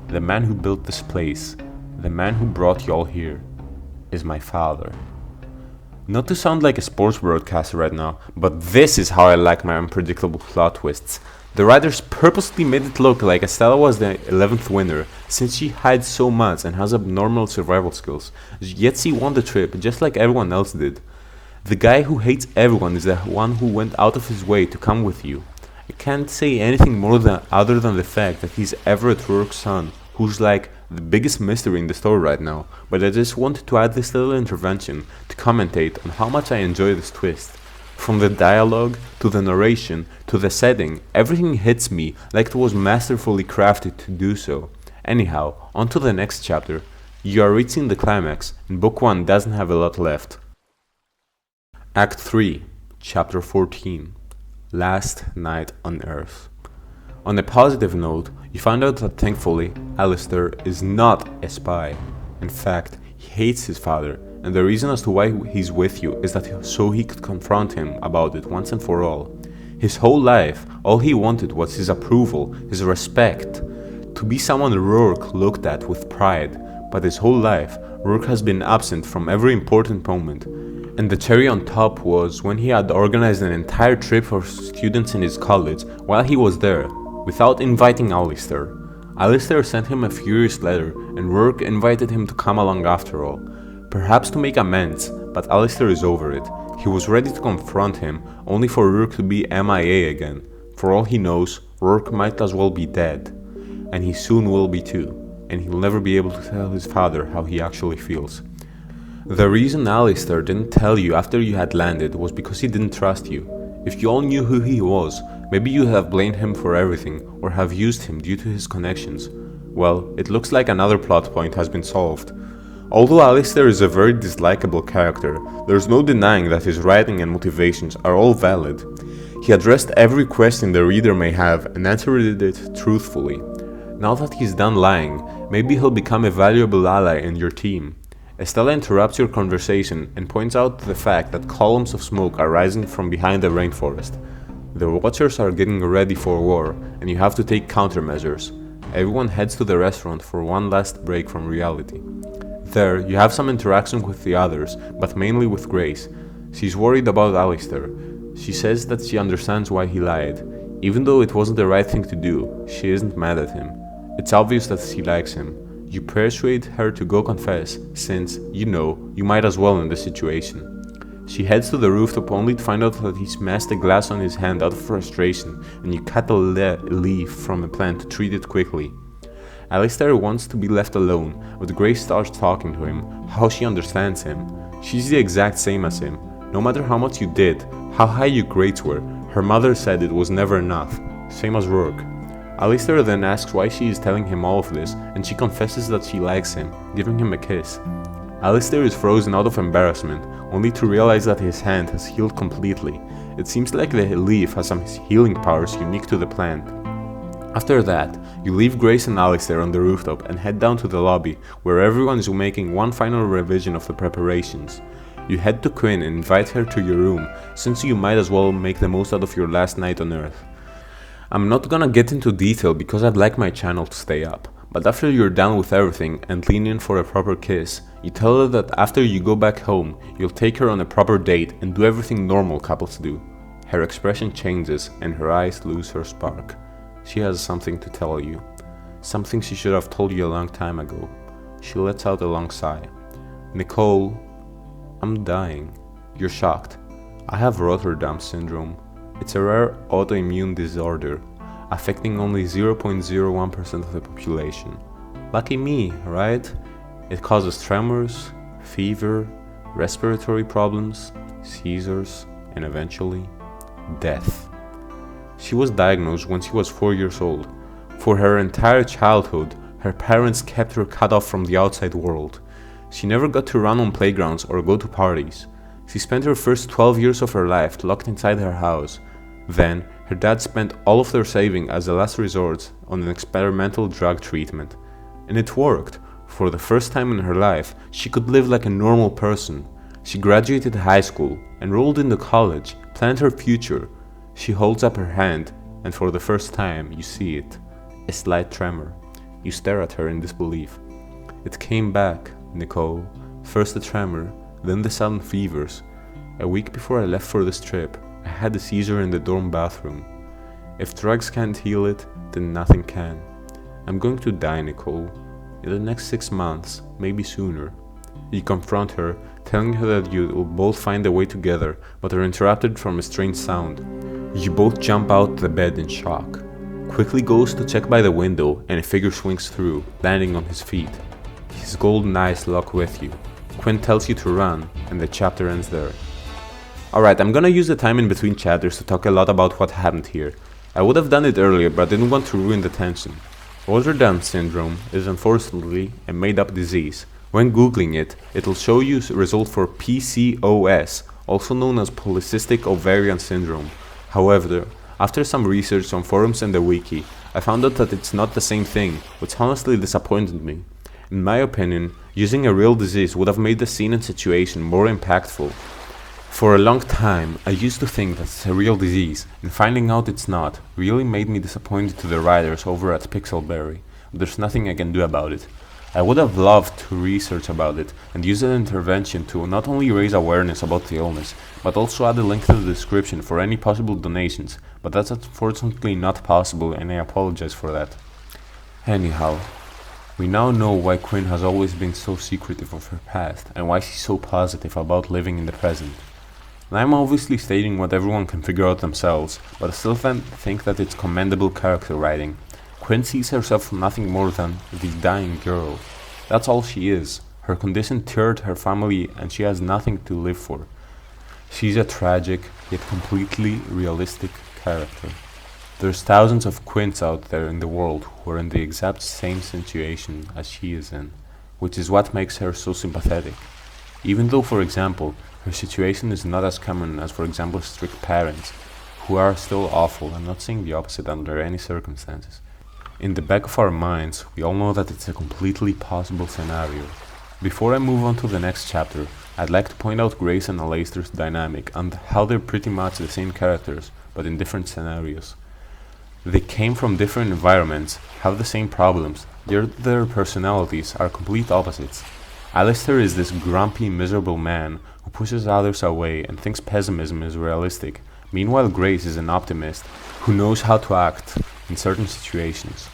The man who built this place, the man who brought you all here, is my father. Not to sound like a sports broadcaster right now, but this is how I like my unpredictable plot twists. The writers purposely made it look like Estella was the 11th winner, since she hides so much and has abnormal survival skills, yet she won the trip just like everyone else did. The guy who hates everyone is the one who went out of his way to come with you. I can't say anything more other than the fact that he's Everett Rourke's son, who's like the biggest mystery in the story right now, but I just wanted to add this little intervention to commentate on how much I enjoy this twist. From the dialogue, to the narration, to the setting, everything hits me like it was masterfully crafted to do so. Anyhow, on to the next chapter. You are reaching the climax, and Book 1 doesn't have a lot left. Act 3, Chapter 14, Last Night on Earth. On a positive note, you find out that thankfully, Alistair is not a spy. In fact, he hates his father, and the reason as to why he's with you is that so he could confront him about it once and for all. His whole life, all he wanted was his approval, his respect. To be someone Rourke looked at with pride, but his whole life, Rourke has been absent from every important moment. And the cherry on top was when he had organized an entire trip for students in his college while he was there, without inviting Alistair. Alistair sent him a furious letter, and Rourke invited him to come along after all. Perhaps to make amends, but Alistair is over it. He was ready to confront him, only for Rourke to be MIA again. For all he knows, Rourke might as well be dead. And he soon will be too, and he'll never be able to tell his father how he actually feels. The reason Alistair didn't tell you after you had landed was because he didn't trust you. If you all knew who he was, maybe you'd have blamed him for everything, or have used him due to his connections. Well, it looks like another plot point has been solved. Although Alistair is a very dislikable character, there's no denying that his writing and motivations are all valid. He addressed every question the reader may have and answered it truthfully. Now that he's done lying, maybe he'll become a valuable ally in your team. Estella interrupts your conversation and points out the fact that columns of smoke are rising from behind the rainforest. The Watchers are getting ready for war, and you have to take countermeasures. Everyone heads to the restaurant for one last break from reality. There, you have some interaction with the others, but mainly with Grace. She's worried about Alistair. She says that she understands why he lied. Even though it wasn't the right thing to do, she isn't mad at him. It's obvious that she likes him. You persuade her to go confess, since, you know, you might as well in this situation. She heads to the rooftop only to find out that he smashed a glass on his hand out of frustration, and you cut a leaf from a plant to treat it quickly. Alistair wants to be left alone, but Grace starts talking to him, how she understands him. She's the exact same as him. No matter how much you did, how high your grades were, her mother said it was never enough. Same as Rourke. Alistair then asks why she is telling him all of this, and she confesses that she likes him, giving him a kiss. Alistair is frozen out of embarrassment, only to realize that his hand has healed completely. It seems like the leaf has some healing powers unique to the plant. After that, you leave Grace and Alistair on the rooftop and head down to the lobby, where everyone is making one final revision of the preparations. You head to Quinn and invite her to your room, since you might as well make the most out of your last night on Earth. I'm not gonna get into detail because I'd like my channel to stay up, but after you're done with everything and lean in for a proper kiss, you tell her that after you go back home, you'll take her on a proper date and do everything normal couples do. Her expression changes and her eyes lose her spark. She has something to tell you. Something she should have told you a long time ago. She lets out a long sigh. Nicole, I'm dying. You're shocked. I have Rotterdam syndrome. It's a rare autoimmune disorder, affecting only 0.01% of the population. Lucky me, right? It causes tremors, fever, respiratory problems, seizures, and eventually, death. She was diagnosed when she was 4 years old. For her entire childhood, her parents kept her cut off from the outside world. She never got to run on playgrounds or go to parties. She spent her first 12 years of her life locked inside her house. Then, her dad spent all of their saving as a last resort on an experimental drug treatment. And it worked. For the first time in her life, she could live like a normal person. She graduated high school, enrolled into college, planned her future. She holds up her hand, and for the first time, you see it. A slight tremor. You stare at her in disbelief. It came back, Nicole. First the tremor, then the sudden fevers. A week before I left for this trip, I had a seizure in the dorm bathroom. If drugs can't heal it, then nothing can. I'm going to die, Nicole. In the next 6 months, maybe sooner. You confront her, telling her that you will both find a way together, but are interrupted from a strange sound. You both jump out the bed in shock. Quickly goes to check by the window, and a figure swings through, landing on his feet. His golden eyes lock with you. Quinn tells you to run, and the chapter ends there. Alright, I'm gonna use the time in between chapters to talk a lot about what happened here. I would have done it earlier, but I didn't want to ruin the tension. Rotterdam syndrome is unfortunately a made-up disease. When googling it, it'll show you a result for PCOS, also known as polycystic ovarian syndrome. However, after some research on forums and the wiki, I found out that it's not the same thing, which honestly disappointed me. In my opinion, using a real disease would have made the scene and situation more impactful. For a long time, I used to think that it's a real disease, and finding out it's not really made me disappointed to the writers over at Pixelberry. There's nothing I can do about it. I would have loved to research about it and use an intervention to not only raise awareness about the illness, but also add a link to the description for any possible donations, but that's unfortunately not possible, and I apologize for that. Anyhow, we now know why Quinn has always been so secretive of her past, and why she's so positive about living in the present. And I'm obviously stating what everyone can figure out themselves, but I still think that it's commendable character writing. Quinn sees herself nothing more than the dying girl. That's all she is. Her condition teared her family and she has nothing to live for. She's a tragic, yet completely realistic character. There's thousands of Quinns out there in the world who are in the exact same situation as she is in, which is what makes her so sympathetic. Even though, for example, her situation is not as common as, for example, strict parents, who are still awful. I'm not saying the opposite under any circumstances. In the back of our minds, we all know that it's a completely possible scenario. Before I move on to the next chapter, I'd like to point out Grace and Aleister's dynamic and how they're pretty much the same characters, but in different scenarios. They came from different environments, have the same problems, yet their personalities are complete opposites. Aleister is this grumpy, miserable man who pushes others away and thinks pessimism is realistic. Meanwhile, Grace is an optimist who knows how to act in certain situations.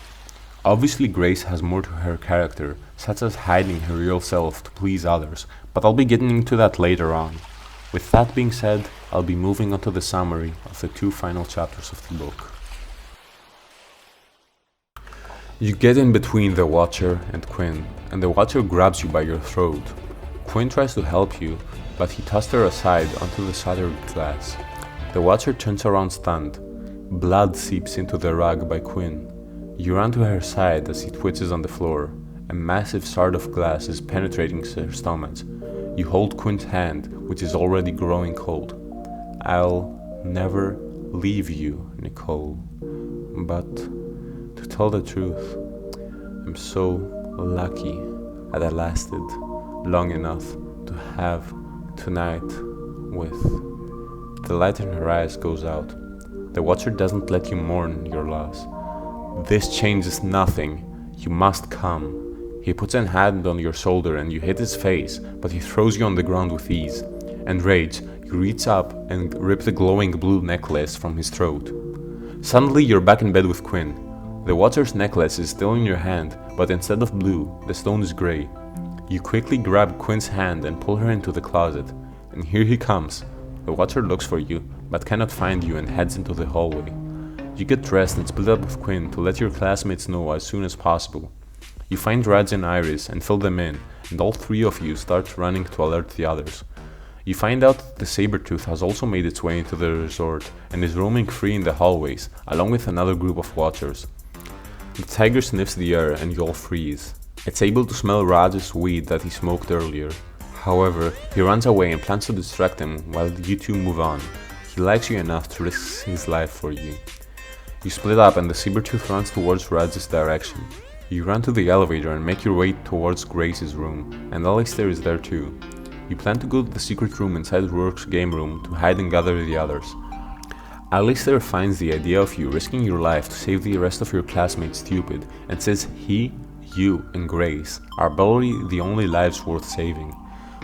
Obviously, Grace has more to her character, such as hiding her real self to please others, but I'll be getting into that later on. With that being said, I'll be moving on to the summary of the 2 final chapters of the book. You get in between the Watcher and Quinn, and the Watcher grabs you by your throat. Quinn tries to help you, but he tosses her aside onto the shattered glass. The Watcher turns around stunned. Blood seeps into the rug by Quinn. You run to her side as he twitches on the floor. A massive shard of glass is penetrating her stomach. You hold Quinn's hand, which is already growing cold. I'll never leave you, Nicole. But to tell the truth, I'm so lucky that I lasted long enough to have tonight with. The light in her eyes goes out. The Watcher doesn't let you mourn your loss. This changes nothing. You must come. He puts a hand on your shoulder and you hit his face, but he throws you on the ground with ease. Enraged, you reach up and rip the glowing blue necklace from his throat. Suddenly you're back in bed with Quinn. The Watcher's necklace is still in your hand, but instead of blue, the stone is grey. You quickly grab Quinn's hand and pull her into the closet, and here he comes. The Watcher looks for you, but cannot find you and heads into the hallway. You get dressed and split up with Quinn to let your classmates know as soon as possible. You find Raj and Iris and fill them in, and all 3 of you start running to alert the others. You find out that the Sabertooth has also made its way into the resort and is roaming free in the hallways, along with another group of Watchers. The tiger sniffs the air and you all freeze. It's able to smell Raj's weed that he smoked earlier. However, he runs away and plans to distract him while you 2 move on. He likes you enough to risk his life for you. You split up and the Sabertooth runs towards Raj's direction. You run to the elevator and make your way towards Grace's room, and Aleister is there too. You plan to go to the secret room inside Rourke's game room to hide and gather the others. Aleister finds the idea of you risking your life to save the rest of your classmates stupid and says he, you, and Grace are probably the only lives worth saving.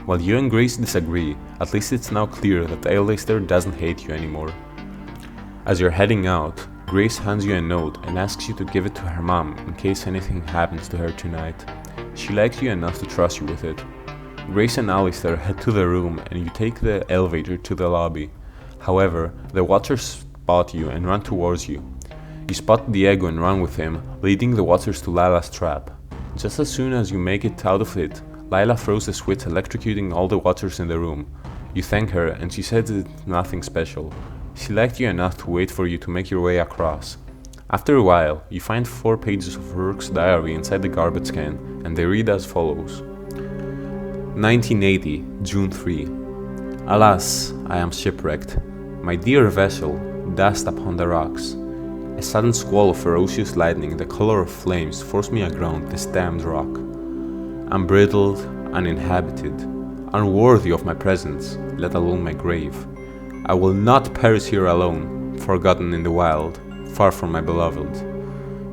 While you and Grace disagree, at least it's now clear that Aleister doesn't hate you anymore. As you're heading out, Grace hands you a note and asks you to give it to her mom in case anything happens to her tonight. She likes you enough to trust you with it. Grace and Alistair head to the room and you take the elevator to the lobby. However, the Watchers spot you and run towards you. You spot Diego and run with him, leading the Watchers to Lila's trap. Just as soon as you make it out of it, Lila throws a switch electrocuting all the Watchers in the room. You thank her and she says it's nothing special. She liked you enough to wait for you to make your way across. After a while, you find 4 pages of Rourke's diary inside the garbage can, and they read as follows. 1980, June 3. Alas, I am shipwrecked. My dear vessel, dust upon the rocks. A sudden squall of ferocious lightning, the color of flames, forced me aground this damned rock. Unbridled, uninhabited, unworthy of my presence, let alone my grave. I will not perish here alone, forgotten in the wild, far from my beloved.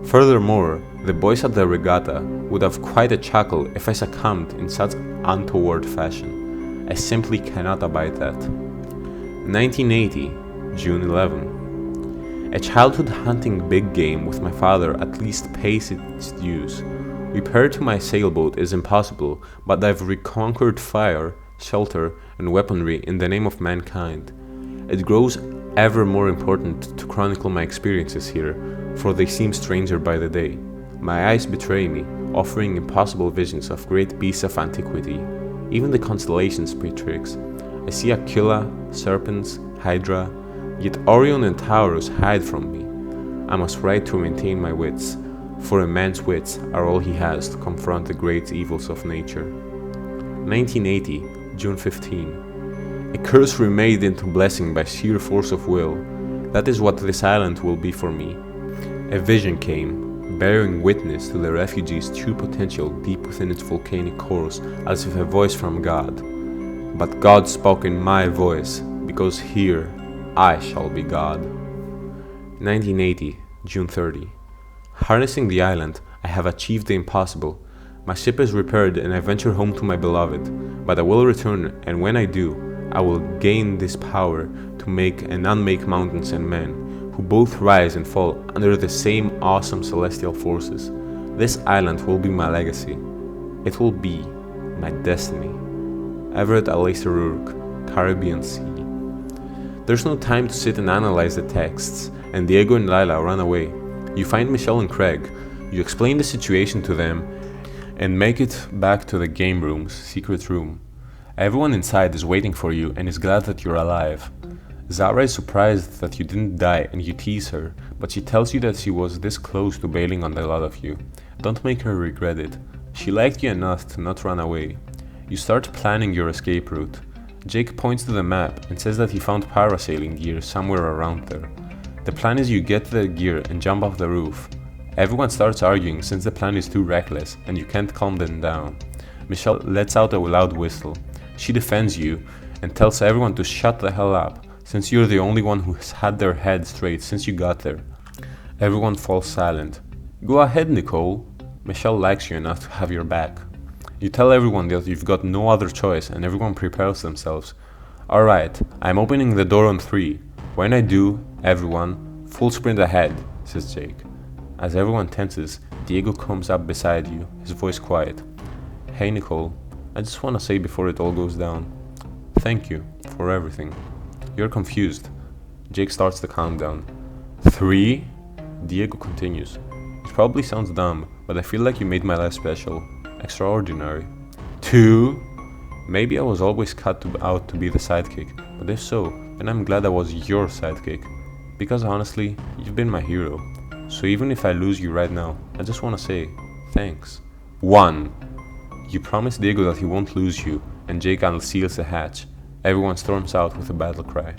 Furthermore, the boys at the regatta would have quite a chuckle if I succumbed in such untoward fashion. I simply cannot abide that. 1980, June 11. A childhood hunting big game with my father at least pays its dues. Repair to my sailboat is impossible, but I've reconquered fire, shelter, and weaponry in the name of mankind. It grows ever more important to chronicle my experiences here, for they seem stranger by the day. My eyes betray me, offering impossible visions of great beasts of antiquity. Even the constellations play tricks. I see Aquila, serpents, Hydra, yet Orion and Taurus hide from me. I must write to maintain my wits, for a man's wits are all he has to confront the great evils of nature. 1980, June 15. A curse remade into blessing by sheer force of will. That is what this island will be for me. A vision came, bearing witness to the refugee's true potential deep within its volcanic cores, as if a voice from God. But God spoke in my voice, because here I shall be God. 1980, June 30. Harnessing the island, I have achieved the impossible. My ship is repaired and I venture home to my beloved, but I will return, and when I do, I will gain this power to make and unmake mountains and men, who both rise and fall under the same awesome celestial forces. This island will be my legacy. It will be my destiny. Everett Alistair Rourke, Caribbean Sea. There's no time to sit and analyze the texts, and Diego and Lila run away. You find Michelle and Craig. You explain the situation to them and make it back to the game room's secret room. Everyone inside is waiting for you and is glad that you're alive. Zara is surprised that you didn't die and you tease her, but she tells you that she was this close to bailing on the lot of you. Don't make her regret it. She liked you enough to not run away. You start planning your escape route. Jake points to the map and says that he found parasailing gear somewhere around there. The plan is you get the gear and jump off the roof. Everyone starts arguing since the plan is too reckless and you can't calm them down. Michelle lets out a loud whistle. She defends you and tells everyone to shut the hell up, since you're the only one who has had their head straight since you got there. Everyone falls silent. Go ahead, Nicole. Michelle likes you enough to have your back. You tell everyone that you've got no other choice and everyone prepares themselves. Alright, I'm opening the door on 3. When I do, everyone, full sprint ahead, says Jake. As everyone tenses, Diego comes up beside you, his voice quiet. Hey Nicole, I just want to say before it all goes down, thank you for everything. You're confused. Jake starts the countdown. 3? Diego continues. It probably sounds dumb, but I feel like you made my life special. Extraordinary. 2? Maybe I was always cut out to be the sidekick, but if so, then I'm glad I was your sidekick. Because honestly, you've been my hero. So even if I lose you right now, I just want to say, thanks. 1. You promise Diego that he won't lose you, and Jake unseals the hatch. Everyone storms out with a battle cry.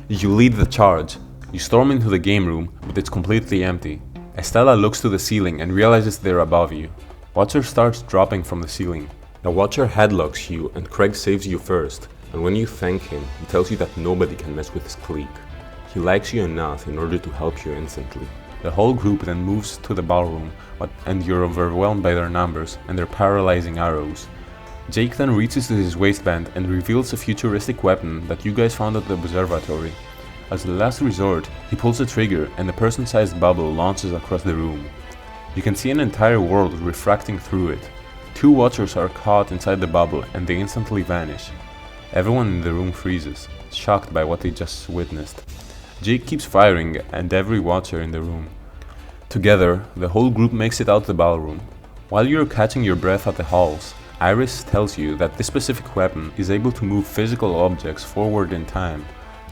You lead the charge. You storm into the game room, but it's completely empty. Estella looks to the ceiling and realizes they're above you. Watcher starts dropping from the ceiling. The Watcher headlocks you and Craig saves you first, and when you thank him, he tells you that nobody can mess with his clique. He likes you enough in order to help you instantly. The whole group then moves to the ballroom, and you're overwhelmed by their numbers and their paralyzing arrows. Jake then reaches to his waistband and reveals a futuristic weapon that you guys found at the observatory. As a last resort, he pulls the trigger and a person-sized bubble launches across the room. You can see an entire world refracting through it. 2 watchers are caught inside the bubble and they instantly vanish. Everyone in the room freezes, shocked by what they just witnessed. Jake keeps firing at every watcher in the room. Together, the whole group makes it out the ballroom. While you're catching your breath at the halls, Iris tells you that this specific weapon is able to move physical objects forward in time.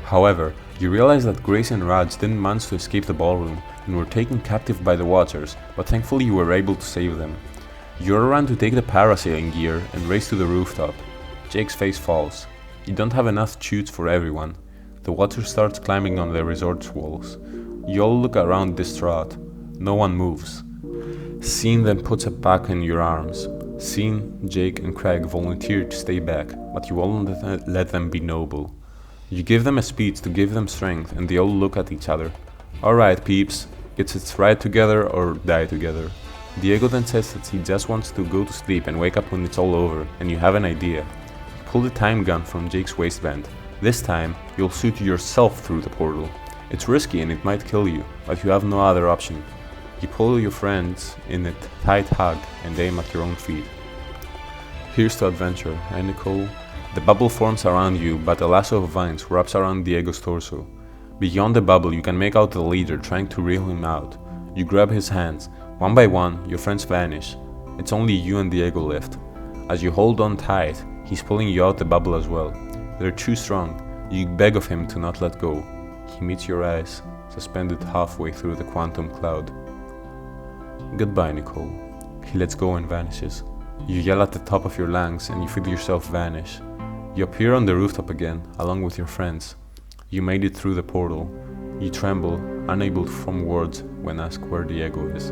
However, you realize that Grace and Raj didn't manage to escape the ballroom and were taken captive by the Watchers, but thankfully you were able to save them. You're around to take the parasailing gear and race to the rooftop. Jake's face falls. You don't have enough chutes for everyone. The Watcher starts climbing on the resort's walls. You all look around distraught. No one moves. Sean then puts a pack in your arms. Sean, Jake and Craig volunteer to stay back, but you won't let them be noble. You give them a speech to give them strength and they all look at each other. Alright peeps, it's ride together or die together. Diego then says that he just wants to go to sleep and wake up when it's all over, and you have an idea. You pull the time gun from Jake's waistband. This time, you'll shoot yourself through the portal. It's risky and it might kill you, but you have no other option. You pull your friends in a tight hug and aim at your own feet. Here's to adventure, eh Nicole? The bubble forms around you, but a lasso of vines wraps around Diego's torso. Beyond the bubble, you can make out the leader trying to reel him out. You grab his hands. One by one, your friends vanish. It's only you and Diego left. As you hold on tight, he's pulling you out the bubble as well. They're too strong. You beg of him to not let go. He meets your eyes, suspended halfway through the quantum cloud. Goodbye, Nicole. He lets go and vanishes. You yell at the top of your lungs and you feel yourself vanish. You appear on the rooftop again, along with your friends. You made it through the portal. You tremble, unable to form words when asked where Diego is.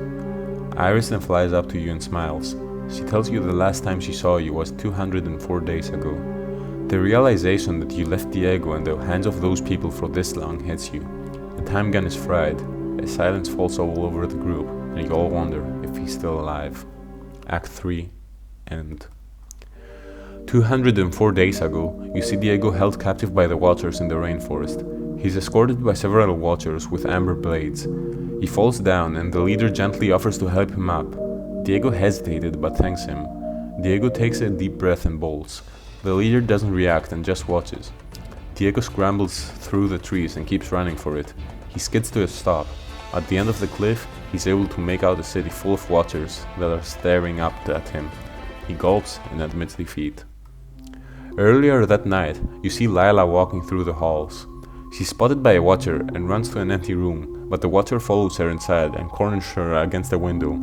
Iris then flies up to you and smiles. She tells you the last time she saw you was 204 days ago. The realization that you left Diego in the hands of those people for this long hits you. The time gun is fried. A silence falls all over the group, and you all wonder if he's still alive. Act 3. End. 204 days ago, you see Diego held captive by the Watchers in the rainforest. He's escorted by several Watchers with amber blades. He falls down and the leader gently offers to help him up. Diego hesitated but thanks him. Diego takes a deep breath and bolts. The leader doesn't react and just watches. Diego scrambles through the trees and keeps running for it. He skids to a stop. At the end of the cliff, he's able to make out a city full of Watchers that are staring up at him. He gulps and admits defeat. Earlier that night, you see Lila walking through the halls. She's spotted by a Watcher and runs to an empty room, but the Watcher follows her inside and corners her against the window.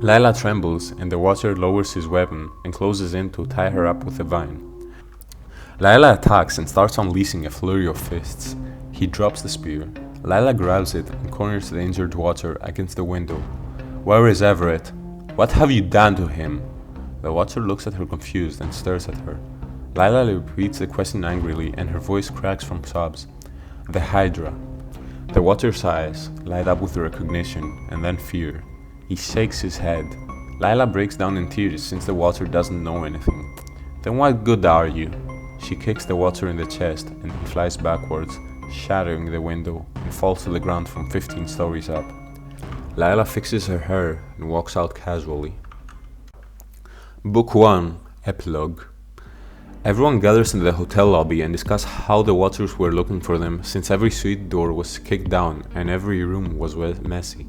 Lila trembles and the Watcher lowers his weapon and closes in to tie her up with a vine. Lila attacks and starts unleashing a flurry of fists. He drops the spear. Lila grabs it and corners the injured Watcher against the window. Where is Everett? What have you done to him? The Watcher looks at her confused and stares at her. Lila repeats the question angrily and her voice cracks from sobs. The Hydra. The Watcher's eyes light up with recognition and then fear. He shakes his head. Lila breaks down in tears since the Watcher doesn't know anything. Then what good are you? She kicks the Watcher in the chest and he flies backwards, shattering the window and falls to the ground from 15 stories up. Lila fixes her hair and walks out casually. Book 1, Epilogue. Everyone gathers in the hotel lobby and discuss how the Watchers were looking for them since every suite door was kicked down and every room was messy.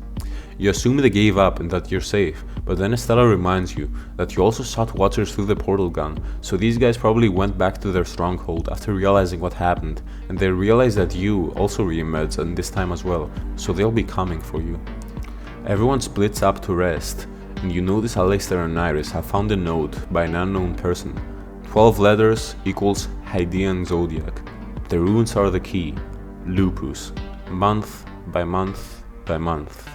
You assume they gave up and that you're safe, but then Estella reminds you that you also shot Watchers through the portal gun, so these guys probably went back to their stronghold after realizing what happened, and they realize that you also re-emerged and this time as well, so they'll be coming for you. Everyone splits up to rest, and you notice Alistair and Iris have found a note by an unknown person. 12 letters equals Hadean Zodiac. The runes are the key. Lupus. Month by month by month.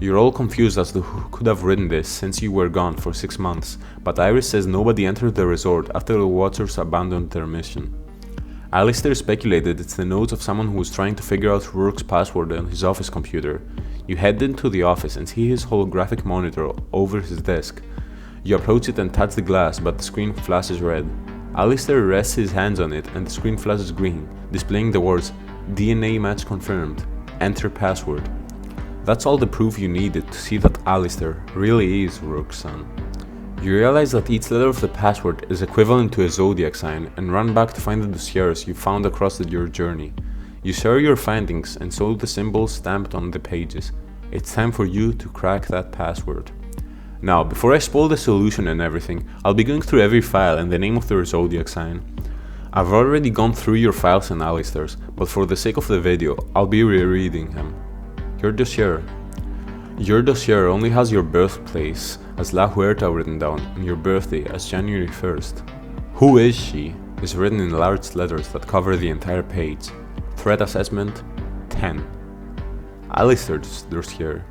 You're all confused as to who could have written this since you were gone for 6 months, but Iris says nobody entered the resort after the Watchers abandoned their mission. Alistair speculated it's the notes of someone who was trying to figure out Rourke's password on his office computer. You head into the office and see his holographic monitor over his desk. You approach it and touch the glass, but the screen flashes red. Alistair rests his hands on it and the screen flashes green, displaying the words DNA match confirmed. Enter password. That's all the proof you needed to see that Alistair really is Rourke's son. You realize that each letter of the password is equivalent to a zodiac sign and run back to find the dossiers you found across your journey. You share your findings and so the symbols stamped on the pages. It's time for you to crack that password. Now, before I spoil the solution and everything, I'll be going through every file and the name of their zodiac sign. I've already gone through your files and Alistair's, but for the sake of the video, I'll be rereading him. Your dossier. Your dossier only has your birthplace as La Huerta written down and your birthday as January 1st. Who is she is written in large letters that cover the entire page. Threat assessment 10. Alistair's dossier.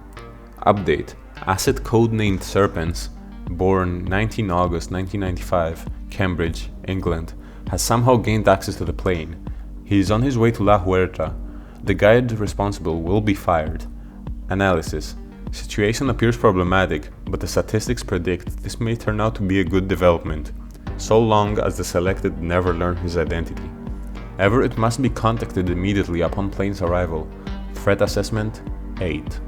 Update. Asset codenamed Serpents, born 19 August 1995, Cambridge, England, has somehow gained access to the plane. He is on his way to La Huerta. The guide responsible will be fired. Analysis. Situation appears problematic, but the statistics predict this may turn out to be a good development, so long as the selected never learn his identity. Everett must be contacted immediately upon plane's arrival. Threat assessment 8.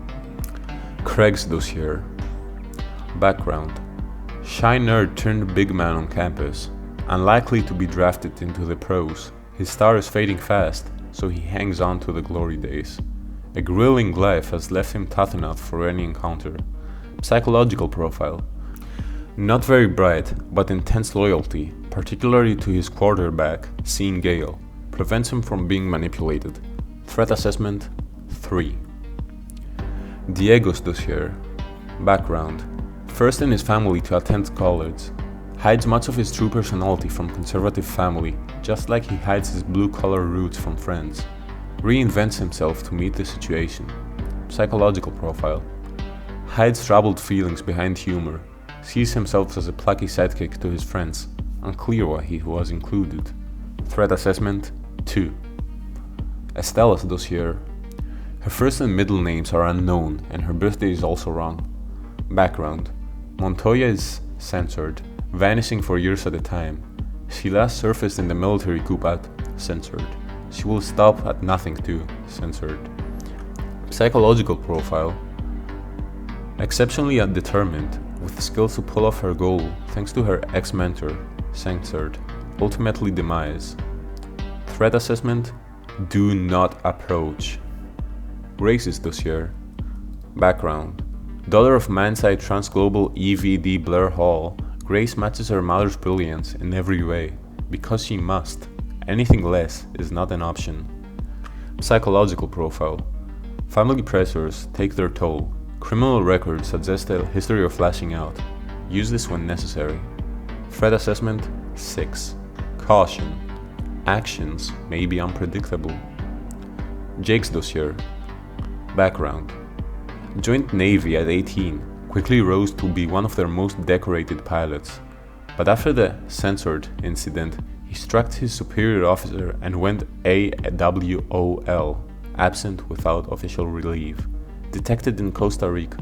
Craig's dossier. Background. Shy nerd turned big man on campus. Unlikely to be drafted into the pros. His star is fading fast, so he hangs on to the glory days. A grueling life has left him tough enough for any encounter. Psychological profile. Not very bright, but intense loyalty, particularly to his quarterback, Sean Gale, prevents him from being manipulated. Threat assessment 3. Diego's dossier. Background. First in his family to attend college. Hides much of his true personality from conservative family, just like he hides his blue-collar roots from friends. Reinvents himself to meet the situation. Psychological profile. Hides troubled feelings behind humor. Sees himself as a plucky sidekick to his friends. Unclear why he was included. Threat assessment 2. Estella's dossier. Her first and middle names are unknown and her birthday is also wrong. Background. Montoya is censored, vanishing for years at a time. She last surfaced in the military coup at censored. She will stop at nothing too, censored. Psychological profile. Exceptionally undetermined, with the skills to pull off her goal thanks to her ex-mentor, censored, ultimately demise. Threat assessment, do not approach. Grace's dossier. Background. Daughter of Manside Transglobal EVD Blair Hall, Grace matches her mother's brilliance in every way, because she must. Anything less is not an option. Psychological profile. Family pressures take their toll. Criminal record suggests a history of lashing out. Use this when necessary. Threat assessment 6. Caution. Actions may be unpredictable. Jake's dossier. Background. Joined Navy at 18, quickly rose to be one of their most decorated pilots. But after the censored incident, he struck his superior officer and went AWOL, absent without official relief. Detected in Costa Rica.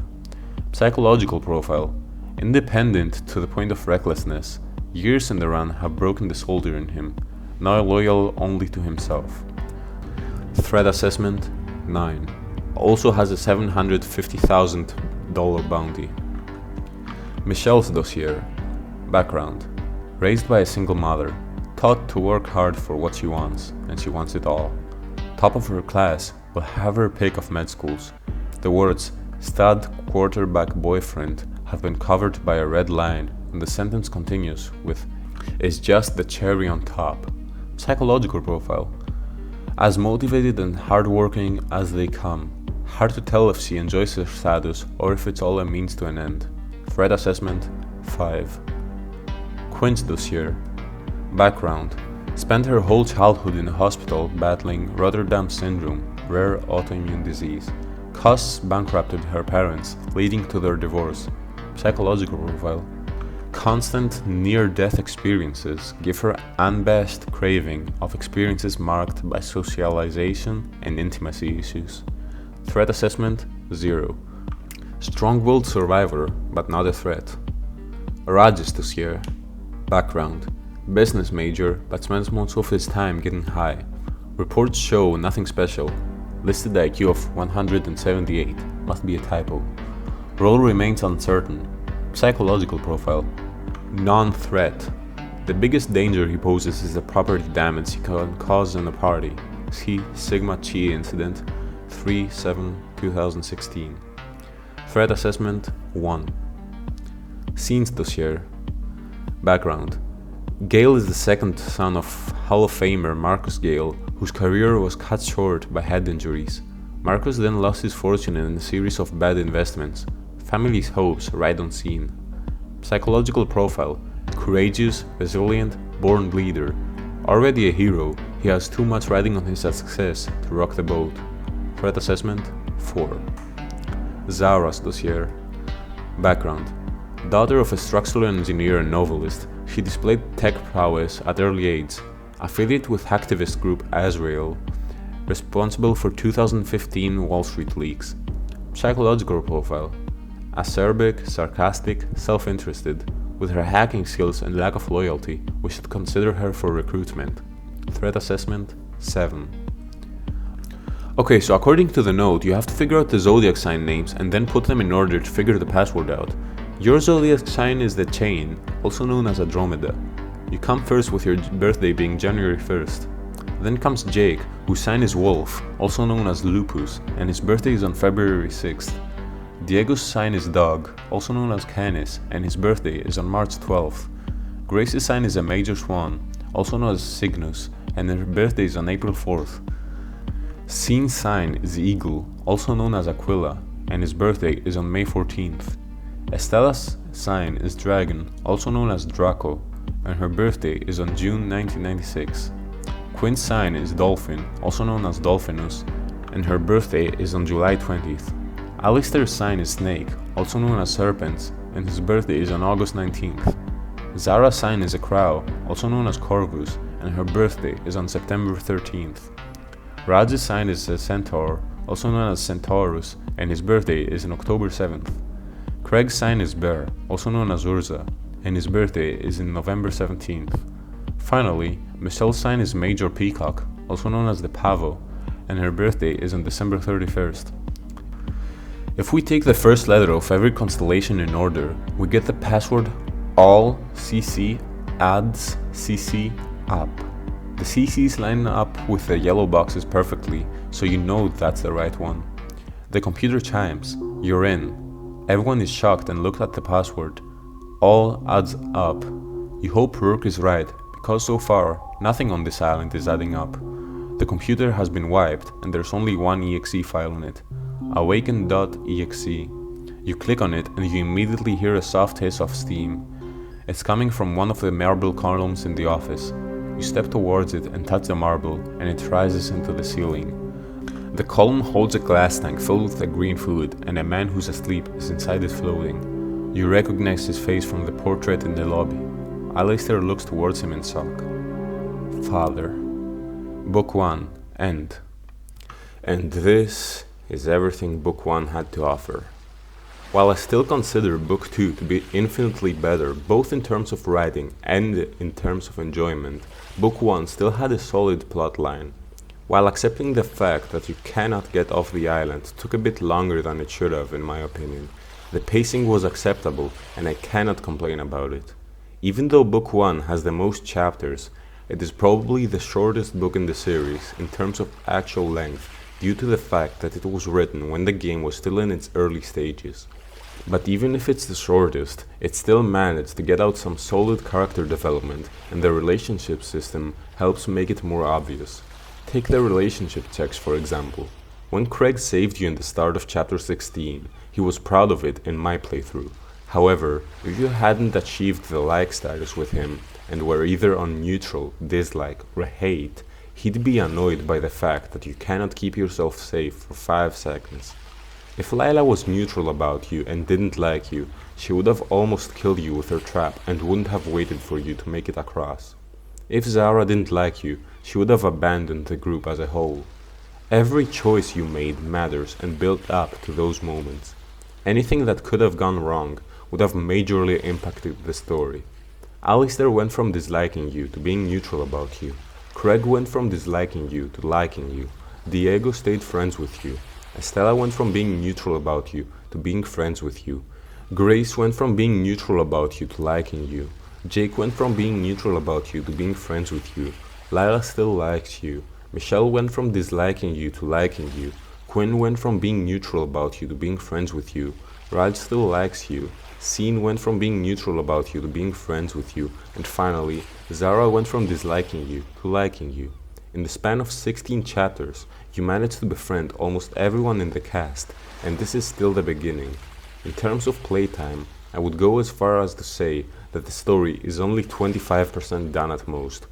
Psychological profile. Independent to the point of recklessness. Years in the run have broken the soldier in him, now loyal only to himself. Threat assessment 9. Also has a $750,000 bounty. Michelle's dossier. Background. Raised by a single mother, taught to work hard for what she wants, and she wants it all. Top of her class, will have her pick of med schools. The words stud quarterback boyfriend have been covered by a red line, and the sentence continues with is just the cherry on top. Psychological profile. As motivated and hardworking as they come. Hard to tell if she enjoys her status or if it's all a means to an end. Threat assessment 5. Quinn's dossier. Background. Spent her whole childhood in a hospital battling Rotterdam syndrome, rare autoimmune disease. Costs bankrupted her parents, leading to their divorce. Psychological profile. Constant near-death experiences give her unbashed craving of experiences marked by socialization and intimacy issues. Threat assessment 0. Strong-willed survivor, but not a threat. Raj's dossier. Background. Business major, but spends most of his time getting high. Reports show nothing special. Listed IQ of 178. Must be a typo. Role remains uncertain. Psychological profile. Non-threat. The biggest danger he poses is the property damage he can cause in a party. See Sigma Chi Incident 3/7/2016. Threat Assessment 1. Scenes Dossier. Background. Gale is the second son of Hall of Famer Marcus Gale, whose career was cut short by head injuries. Marcus then lost his fortune in a series of bad investments. Family's hopes ride on scene. Psychological profile. Courageous, resilient, born leader. Already a hero, he has too much riding on his success to rock the boat. Threat Assessment 4. Zara's Dossier. Background. Daughter of a structural engineer and novelist, she displayed tech prowess at early age. Affiliate with hacktivist group Azrael, responsible for 2015 Wall Street leaks. Psychological profile. Acerbic, sarcastic, self-interested. With her hacking skills and lack of loyalty, we should consider her for recruitment. Threat Assessment 7. Okay, so according to the note, you have to figure out the zodiac sign names and then put them in order to figure the password out. Your zodiac sign is the chain, also known as Andromeda. You come first with your birthday being January 1st. Then comes Jake, whose sign is Wolf, also known as Lupus, and his birthday is on February 6th. Diego's sign is Dog, also known as Canis, and his birthday is on March 12th. Grace's sign is a Major Swan, also known as Cygnus, and her birthday is on April 4th. Scene's sign is Eagle, also known as Aquila, and his birthday is on May 14th. Estella's sign is Dragon, also known as Draco, and her birthday is on June 1996. Quinn's sign is Dolphin, also known as Dolphinus, and her birthday is on July 20th. Alistair's sign is Snake, also known as Serpents, and his birthday is on August 19th. Zara's sign is a Crow, also known as Corvus, and her birthday is on September 13th. Raj's sign is a Centaur, also known as Centaurus, and his birthday is on October 7th. Craig's sign is Bear, also known as Urza, and his birthday is in November 17th. Finally, Michelle's sign is Major Peacock, also known as the Pavo, and her birthday is on December 31st. If we take the first letter of every constellation in order, we get the password all CC adds CC up. The CCs line up with the yellow boxes perfectly, so you know that's the right one. The computer chimes. You're in. Everyone is shocked and looked at the password. All adds up. You hope Rourke is right, because so far, nothing on this island is adding up. The computer has been wiped, and there's only one exe file in it. Awaken.exe. You click on it and you immediately hear a soft hiss of steam. It's coming from one of the marble columns in the office. You step towards it and touch the marble, and it rises into the ceiling. The column holds a glass tank filled with a green fluid, and a man who's asleep is inside it floating. You recognize his face from the portrait in the lobby. Alistair looks towards him in shock. Father. Book 1. End. And this is everything Book 1 had to offer. While I still consider Book 2 to be infinitely better, both in terms of writing and in terms of enjoyment, Book 1 still had a solid plot line. While accepting the fact that you cannot get off the island took a bit longer than it should have in my opinion, the pacing was acceptable and I cannot complain about it. Even though Book 1 has the most chapters, it is probably the shortest book in the series in terms of actual length due to the fact that it was written when the game was still in its early stages. But even if it's the shortest, it still managed to get out some solid character development, and the relationship system helps make it more obvious. Take the relationship checks for example. When Craig saved you in the start of chapter 16, he was proud of it in my playthrough. However, if you hadn't achieved the like status with him, and were either on neutral, dislike, or hate, he'd be annoyed by the fact that you cannot keep yourself safe for 5 seconds. If Lila was neutral about you and didn't like you, she would have almost killed you with her trap and wouldn't have waited for you to make it across. If Zara didn't like you, she would have abandoned the group as a whole. Every choice you made matters and built up to those moments. Anything that could have gone wrong would have majorly impacted the story. Alistair went from disliking you to being neutral about you. Craig went from disliking you to liking you. Diego stayed friends with you. Estella went from being neutral about you to being friends with you. Grace went from being neutral about you to liking you. Jake went from being neutral about you to being friends with you. Lila still likes you. Michelle went from disliking you to liking you. Quinn went from being neutral about you to being friends with you. Raj still likes you. Scene went from being neutral about you to being friends with you. And finally, Zara went from disliking you to liking you. In the span of 16 chapters, you managed to befriend almost everyone in the cast, and this is still the beginning. In terms of playtime, I would go as far as to say that the story is only 25% done at most.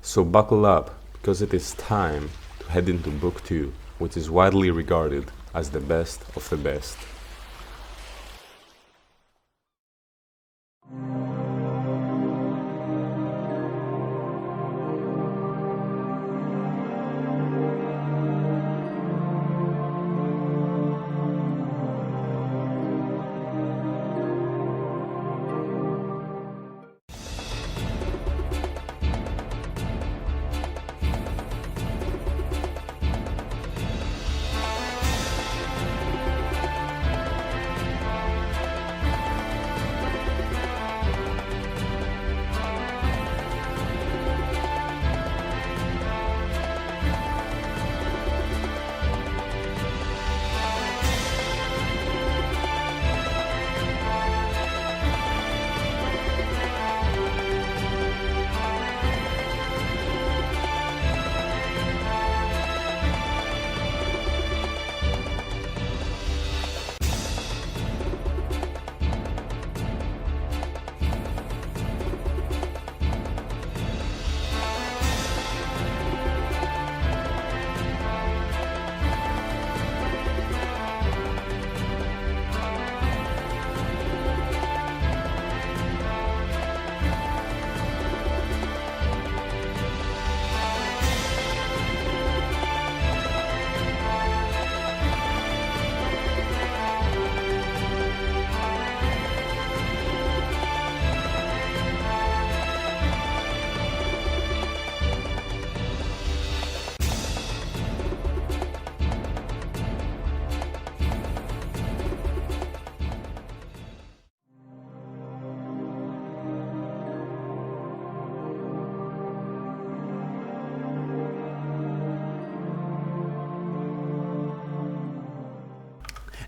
So buckle up, because it is time to head into Book 2, which is widely regarded as the best of the best.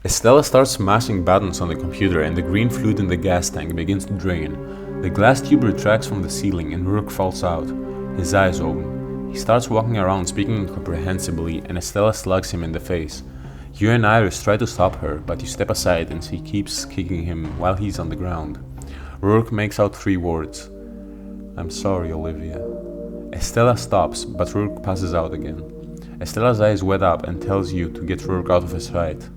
Estella starts smashing buttons on the computer and the green fluid in the gas tank begins to drain. The glass tube retracts from the ceiling and Rourke falls out. His eyes open. He starts walking around speaking incomprehensibly and Estella slugs him in the face. You and Iris try to stop her, but you step aside and she keeps kicking him while he's on the ground. Rourke makes out 3 words. I'm sorry, Olivia. Estella stops, but Rourke passes out again. Estella's eyes wet up and tells you to get Rourke out of his sight.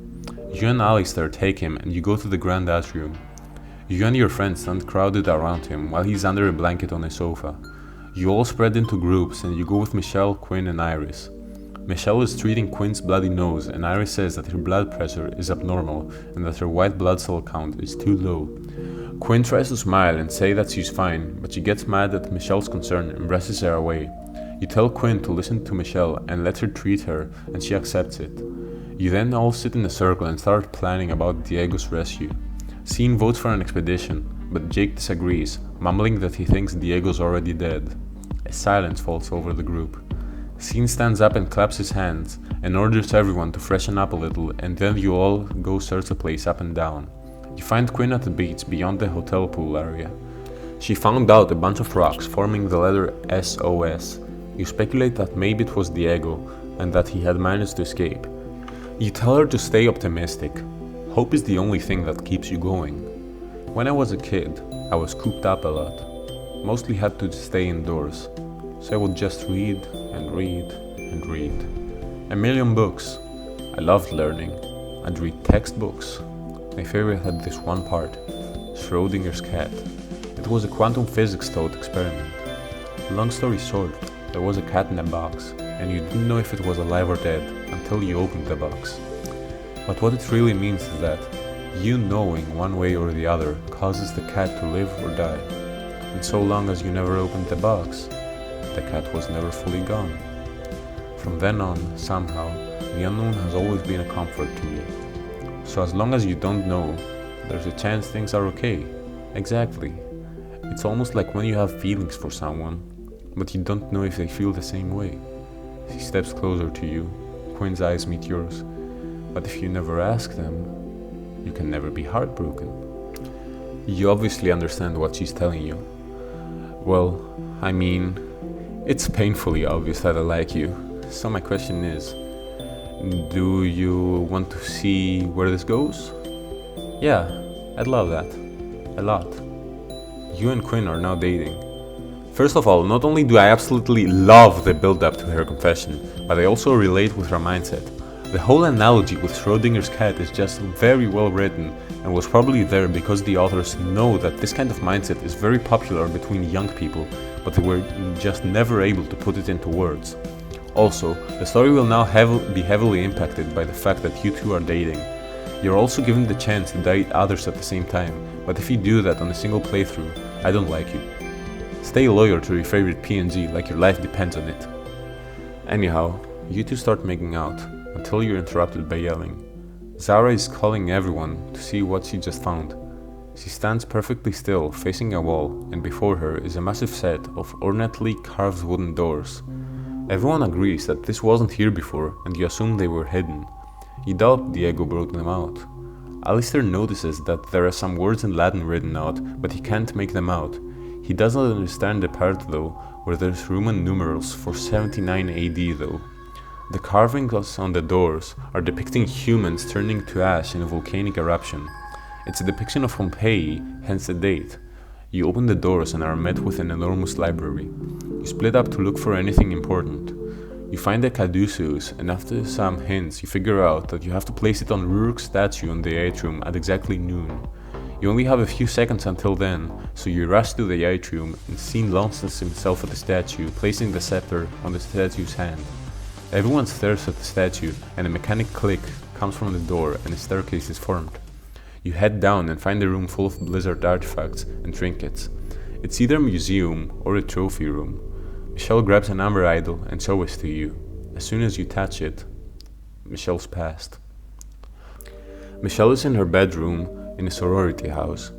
You and Alistair take him and you go to the grand atrium. You and your friends stand crowded around him while he's under a blanket on a sofa. You all spread into groups and you go with Michelle, Quinn and Iris. Michelle is treating Quinn's bloody nose and Iris says that her blood pressure is abnormal and that her white blood cell count is too low. Quinn tries to smile and say that she's fine, but she gets mad at Michelle's concern and presses her away. You tell Quinn to listen to Michelle and let her treat her and she accepts it. You then all sit in a circle and start planning about Diego's rescue. Scene votes for an expedition, but Jake disagrees, mumbling that he thinks Diego's already dead. A silence falls over the group. Scene stands up and claps his hands and orders everyone to freshen up a little, and then you all go search the place up and down. You find Quinn at the beach beyond the hotel pool area. She found out a bunch of rocks forming the letter SOS. You speculate that maybe it was Diego and that he had managed to escape. You tell her to stay optimistic. Hope is the only thing that keeps you going. When I was a kid, I was cooped up a lot. Mostly had to stay indoors. So I would just read and read and read. A million books. I loved learning. I'd read textbooks. My favorite had this one part, Schrodinger's cat. It was a quantum physics thought experiment. Long story short, there was a cat in a box, and you didn't know if it was alive or dead until you opened the box. But what it really means is that you knowing one way or the other causes the cat to live or die. And so long as you never opened the box, the cat was never fully gone. From then on, somehow, the unknown has always been a comfort to me. So as long as you don't know, there's a chance things are okay. Exactly. It's almost like when you have feelings for someone, but you don't know if they feel the same way. She steps closer to you, Quinn's eyes meet yours, but if you never ask them, you can never be heartbroken. You obviously understand what she's telling you. Well, I mean, it's painfully obvious that I like you, so my question is, do you want to see where this goes? Yeah, I'd love that. A lot. You and Quinn are now dating. First of all, not only do I absolutely love the build-up to her confession, but I also relate with her mindset. The whole analogy with Schrodinger's cat is just very well written and was probably there because the authors know that this kind of mindset is very popular between young people, but they were just never able to put it into words. Also, the story will now be heavily impacted by the fact that you two are dating. You're also given the chance to date others at the same time, but if you do that on a single playthrough, I don't like you. Stay loyal to your favorite PNG like your life depends on it. Anyhow, you two start making out, until you're interrupted by yelling. Zara is calling everyone to see what she just found. She stands perfectly still, facing a wall, and before her is a massive set of ornately carved wooden doors. Everyone agrees that this wasn't here before, and you assume they were hidden. You doubt Diego brought them out. Alistair notices that there are some words in Latin written out, but he can't make them out. He doesn't understand the part though, where there's Roman numerals for 79 AD though. The carvings on the doors are depicting humans turning to ash in a volcanic eruption. It's a depiction of Pompeii, hence the date. You open the doors and are met with an enormous library. You split up to look for anything important. You find the caduceus, and after some hints you figure out that you have to place it on Rourke's statue in the atrium at exactly noon. You only have a few seconds until then, so you rush to the atrium and Scene launches himself at the statue, placing the scepter on the statue's hand. Everyone stares at the statue, and a mechanic click comes from the door and a staircase is formed. You head down and find a room full of Blizzard artifacts and trinkets. It's either a museum or a trophy room. Michelle grabs an amber idol and shows it to you. As soon as you touch it, Michelle's passed. Michelle is in her bedroom in a sorority house.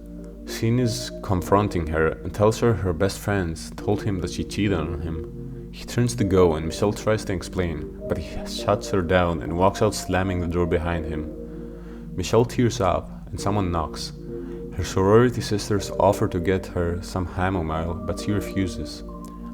Scene is confronting her and tells her her best friends told him that she cheated on him. He turns to go and Michelle tries to explain, but he shuts her down and walks out slamming the door behind him. Michelle tears up and someone knocks. Her sorority sisters offer to get her some chamomile, but she refuses.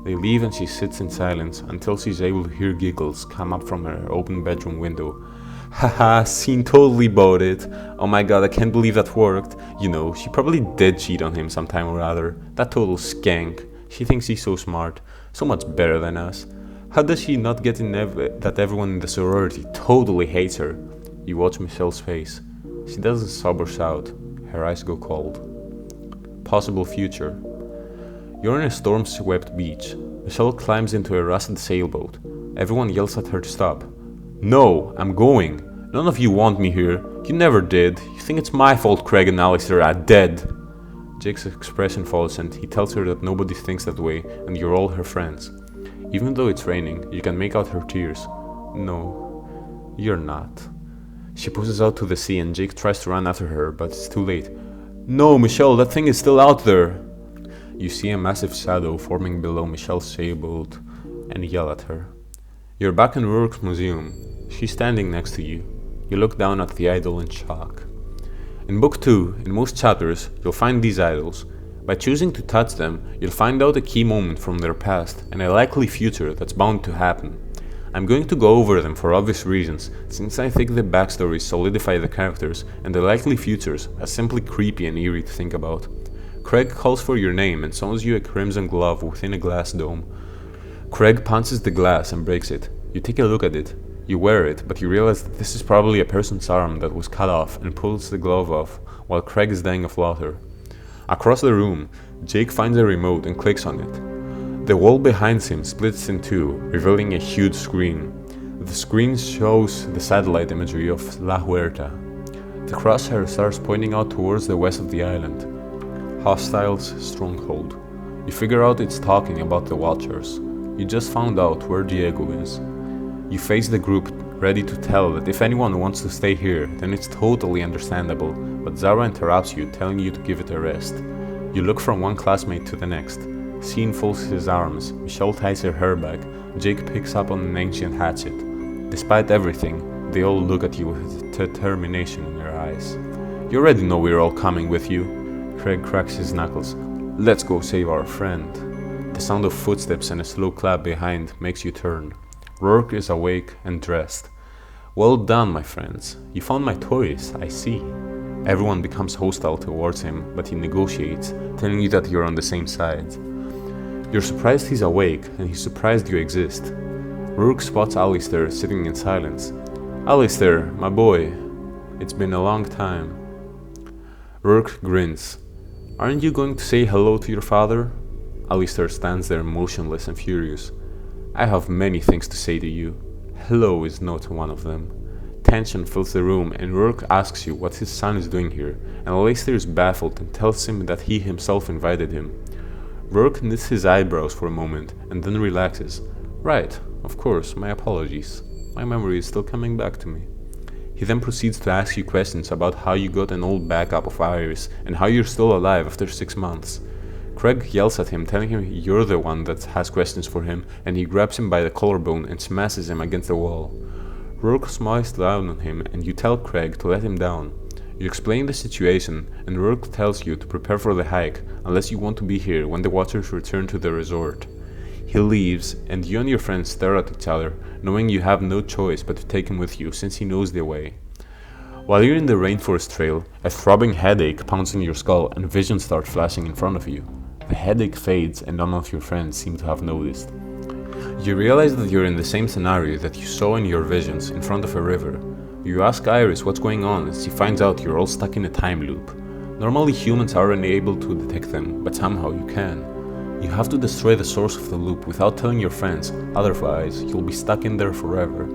They leave and she sits in silence until she's able to hear giggles come up from her open bedroom window. Haha, Scene totally bought it. Oh my god, I can't believe that worked. You know, she probably did cheat on him sometime or other. That total skank. She thinks she's so smart, so much better than us. How does she not get in that everyone in the sorority totally hates her? You watch Michelle's face. She doesn't sob or shout. Her eyes go cold. Possible future. You're on a storm-swept beach. Michelle climbs into a rusted sailboat. Everyone yells at her to stop. No, I'm going. None of you want me here. You never did. You think it's my fault Craig and Alistair are dead. Jake's expression falls and he tells her that nobody thinks that way and you're all her friends. Even though it's raining, you can make out her tears. No, you're not. She pushes out to the sea and Jake tries to run after her, but it's too late. No, Michelle, that thing is still out there. You see a massive shadow forming below Michelle's sailboat and yell at her. You're back in Rourke's museum. She's standing next to you. You look down at the idol in shock. In Book 2, in most chapters, you'll find these idols. By choosing to touch them, you'll find out a key moment from their past and a likely future that's bound to happen. I'm going to go over them for obvious reasons, since I think the backstories solidify the characters and the likely futures are simply creepy and eerie to think about. Craig calls for your name and summons you a crimson glove within a glass dome. Craig punches the glass and breaks it. You take a look at it. You wear it, but you realize that this is probably a person's arm that was cut off and pulls the glove off while Craig is dying of water. Across the room, Jake finds a remote and clicks on it. The wall behind him splits in two, revealing a huge screen. The screen shows the satellite imagery of La Huerta. The crosshair starts pointing out towards the west of the island. Hostiles' stronghold. You figure out it's talking about the Watchers. You just found out where Diego is. You face the group, ready to tell that if anyone wants to stay here, then it's totally understandable, but Zara interrupts you, telling you to give it a rest. You look from one classmate to the next. Sean folds his arms, Michelle ties her hair back, Jake picks up on an ancient hatchet. Despite everything, they all look at you with determination in their eyes. You already know we're all coming with you. Craig cracks his knuckles. Let's go save our friend. The sound of footsteps and a slow clap behind makes you turn. Rourke is awake and dressed. Well done, my friends. You found my toys, I see. Everyone becomes hostile towards him, but he negotiates, telling you that you're on the same side. You're surprised he's awake, and he's surprised you exist. Rourke spots Alistair sitting in silence. Alistair, my boy. It's been a long time. Rourke grins. Aren't you going to say hello to your father? Alistair stands there motionless and furious. I have many things to say to you. Hello is not one of them. Tension fills the room and Rourke asks you what his son is doing here, and Alistair is baffled and tells him that he himself invited him. Rourke knits his eyebrows for a moment and then relaxes. Right, of course, my apologies. My memory is still coming back to me. He then proceeds to ask you questions about how you got an old backup of Iris and how you're still alive after 6 months. Craig yells at him, telling him you're the one that has questions for him, and he grabs him by the collarbone and smashes him against the wall. Rourke smiles down on him and you tell Craig to let him down. You explain the situation and Rourke tells you to prepare for the hike unless you want to be here when the watchers return to the resort. He leaves and you and your friends stare at each other, knowing you have no choice but to take him with you since he knows the way. While you're in the rainforest trail, a throbbing headache pounds in your skull and visions start flashing in front of you. The headache fades and none of your friends seem to have noticed. You realize that you're in the same scenario that you saw in your visions, in front of a river. You ask Iris what's going on and she finds out you're all stuck in a time loop. Normally humans are unable to detect them, but somehow you can. You have to destroy the source of the loop without telling your friends, otherwise you'll be stuck in there forever.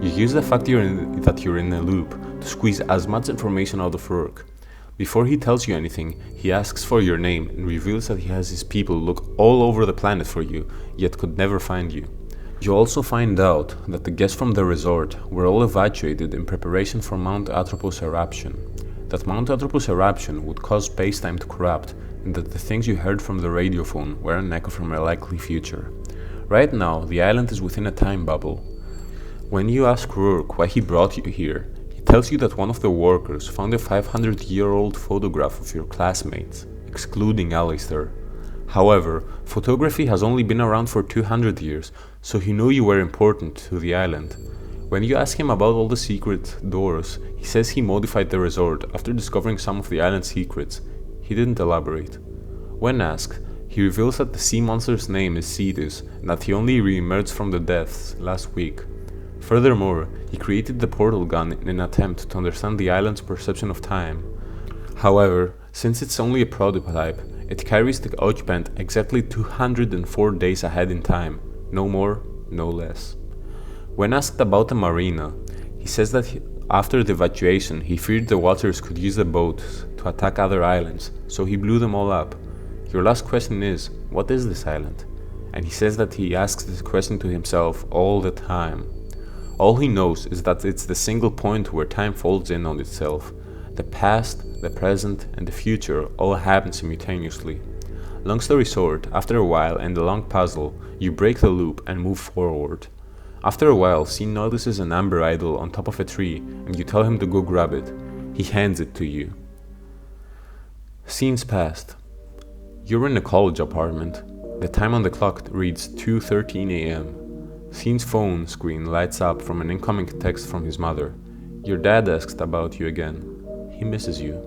You use the fact that you're in a loop to squeeze as much information out of Rourke. Before he tells you anything, he asks for your name and reveals that he has his people look all over the planet for you, yet could never find you. You also find out that the guests from the resort were all evacuated in preparation for Mount Atropos eruption, that Mount Atropos eruption would cause space-time to corrupt, and that the things you heard from the radiophone were an echo from a likely future. Right now, the island is within a time bubble. When you ask Rourke why he brought you here, he tells you that one of the workers found a 500-year-old photograph of your classmates, excluding Alistair. However, photography has only been around for 200 years, so he knew you were important to the island. When you ask him about all the secret doors, he says he modified the resort after discovering some of the island's secrets. He didn't elaborate. When asked, he reveals that the sea monster's name is Cetus and that he only re-emerged from the depths last week. Furthermore, he created the portal gun in an attempt to understand the island's perception of time. However, since it's only a prototype, it carries the occupant exactly 204 days ahead in time, no more, no less. When asked about the marina, he says that after the evacuation, he feared the watchers could use the boats to attack other islands, so he blew them all up. Your last question is, what is this island? And he says that he asks this question to himself all the time. All he knows is that it's the single point where time folds in on itself. The past, the present, and the future all happen simultaneously. Long story short, after a while and a long puzzle, you break the loop and move forward. After a while, Sean notices an amber idol on top of a tree, and you tell him to go grab it. He hands it to you. Scenes passed. You're in a college apartment. The time on the clock reads 2:13 a.m. Sean's phone screen lights up from an incoming text from his mother. Your dad asked about you again. He misses you.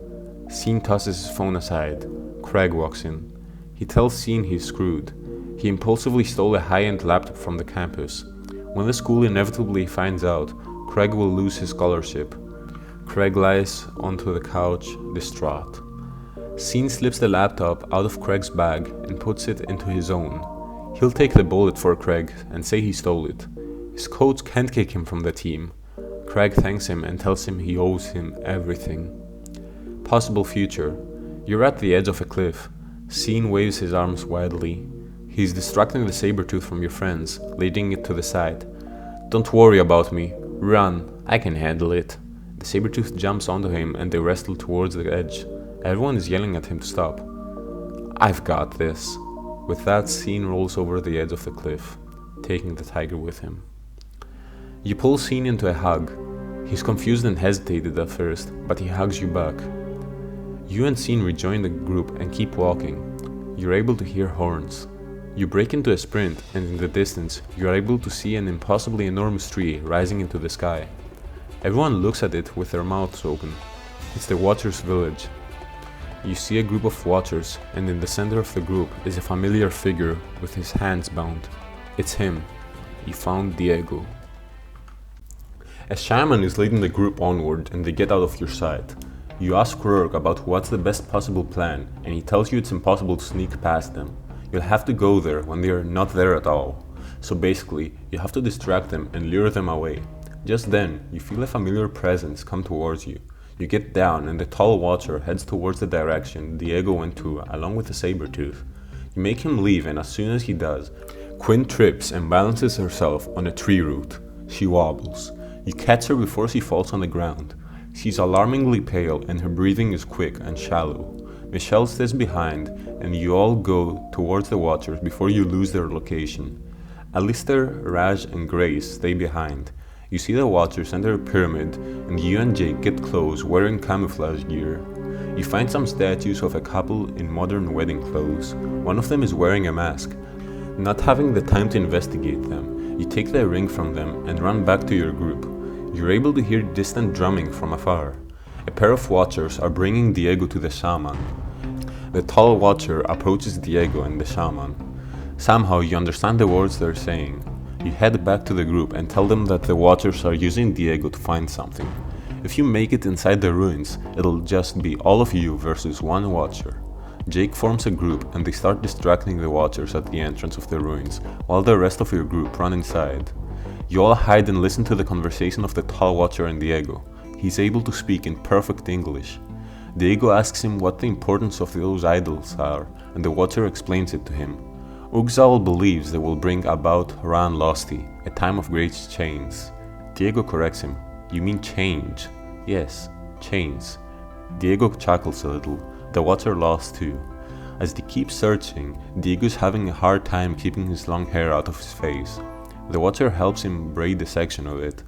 Sean tosses his phone aside. Craig walks in. He tells Sean he's screwed. He impulsively stole a high-end laptop from the campus. When the school inevitably finds out, Craig will lose his scholarship. Craig lies onto the couch, distraught. Sean slips the laptop out of Craig's bag and puts it into his own. He'll take the bullet for Craig and say he stole it. His coach can't kick him from the team. Craig thanks him and tells him he owes him everything. Possible future. You're at the edge of a cliff. Sean waves his arms wildly. He's distracting the saber-tooth from your friends, leading it to the side. Don't worry about me. Run. I can handle it. The saber-tooth jumps onto him and they wrestle towards the edge. Everyone is yelling at him to stop. I've got this. With that, Scene rolls over the edge of the cliff, taking the tiger with him. You pull Scene into a hug. He's confused and hesitated at first, but he hugs you back. You and Scene rejoin the group and keep walking. You're able to hear horns. You break into a sprint, and in the distance, you are able to see an impossibly enormous tree rising into the sky. Everyone looks at it with their mouths open. It's the Watchers' village. You see a group of Watchers, and in the center of the group is a familiar figure with his hands bound. It's him. You found Diego. A shaman is leading the group onward, and they get out of your sight. You ask Rourke about what's the best possible plan, and he tells you it's impossible to sneak past them. You'll have to go there when they are not there at all. So basically, you have to distract them and lure them away. Just then, you feel a familiar presence come towards you. You get down and the tall Watcher heads towards the direction Diego went to along with the saber-tooth. You make him leave, and as soon as he does, Quinn trips and balances herself on a tree root. She wobbles. You catch her before she falls on the ground. She's alarmingly pale and her breathing is quick and shallow. Michelle stays behind, and you all go towards the Watchers before you lose their location. Alistair, Raj, and Grace stay behind. You see the Watchers enter a pyramid, and you and Jake get close wearing camouflage gear. You find some statues of a couple in modern wedding clothes. One of them is wearing a mask. Not having the time to investigate them, you take the ring from them and run back to your group. You're able to hear distant drumming from afar. A pair of Watchers are bringing Diego to the shaman. The tall Watcher approaches Diego and the shaman. Somehow you understand the words they're saying. You head back to the group and tell them that the Watchers are using Diego to find something. If you make it inside the ruins, it'll just be all of you versus one Watcher. Jake forms a group and they start distracting the Watchers at the entrance of the ruins, while the rest of your group run inside. You all hide and listen to the conversation of the tall Watcher and Diego. He's able to speak in perfect English. Diego asks him what the importance of those idols are, and the Watcher explains it to him. Ugzal believes they will bring about Ran Losti, a time of great change. Diego corrects him. You mean change? Yes, change. Diego chuckles a little. The Watcher laughs too. As they keep searching, Diego's having a hard time keeping his long hair out of his face. The Watcher helps him braid a section of it.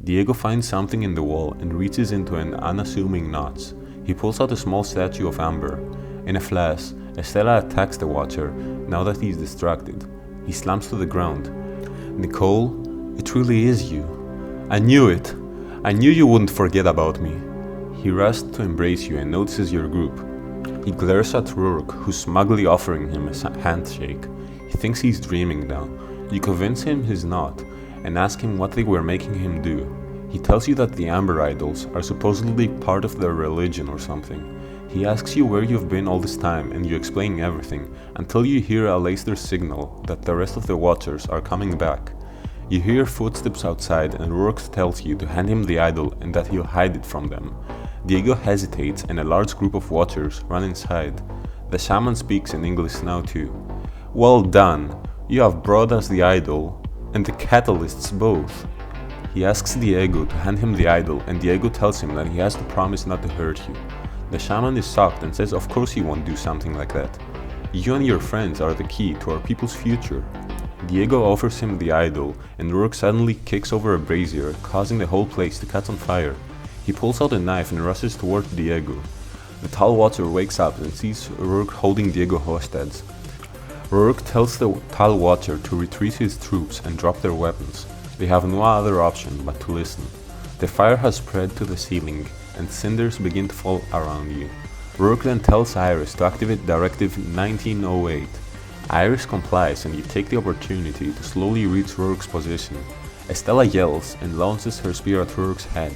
Diego finds something in the wall and reaches into an unassuming notch. He pulls out a small statue of amber. In a flash, Estella attacks the Watcher now that he's distracted. He slams to the ground. Nicole, it really is you. I knew it. I knew you wouldn't forget about me. He rushes to embrace you and notices your group. He glares at Rourke, who's smugly offering him a handshake. He thinks he's dreaming now. You convince him he's not, and ask him what they were making him do. He tells you that the Amber Idols are supposedly part of their religion or something. He asks you where you've been all this time, and you explain everything, until you hear Aleister's signal that the rest of the Watchers are coming back. You hear footsteps outside, and Rourke tells you to hand him the idol and that he'll hide it from them. Diego hesitates, and a large group of Watchers run inside. The shaman speaks in English now too. Well done, you have brought us the idol, and the catalysts both. He asks Diego to hand him the idol, and Diego tells him that he has to promise not to hurt you. The shaman is shocked and says of course he won't do something like that. You and your friends are the key to our people's future. Diego offers him the idol, and Rourke suddenly kicks over a brazier, causing the whole place to catch on fire. He pulls out a knife and rushes towards Diego. The tall Watcher wakes up and sees Rourke holding Diego hostage. Rourke tells the tall Watcher to retreat his troops and drop their weapons. They have no other option but to listen. The fire has spread to the ceiling, and cinders begin to fall around you. Rourke then tells Iris to activate Directive 1908. Iris complies, and you take the opportunity to slowly reach Rourke's position. Estella yells and launches her spear at Rourke's head.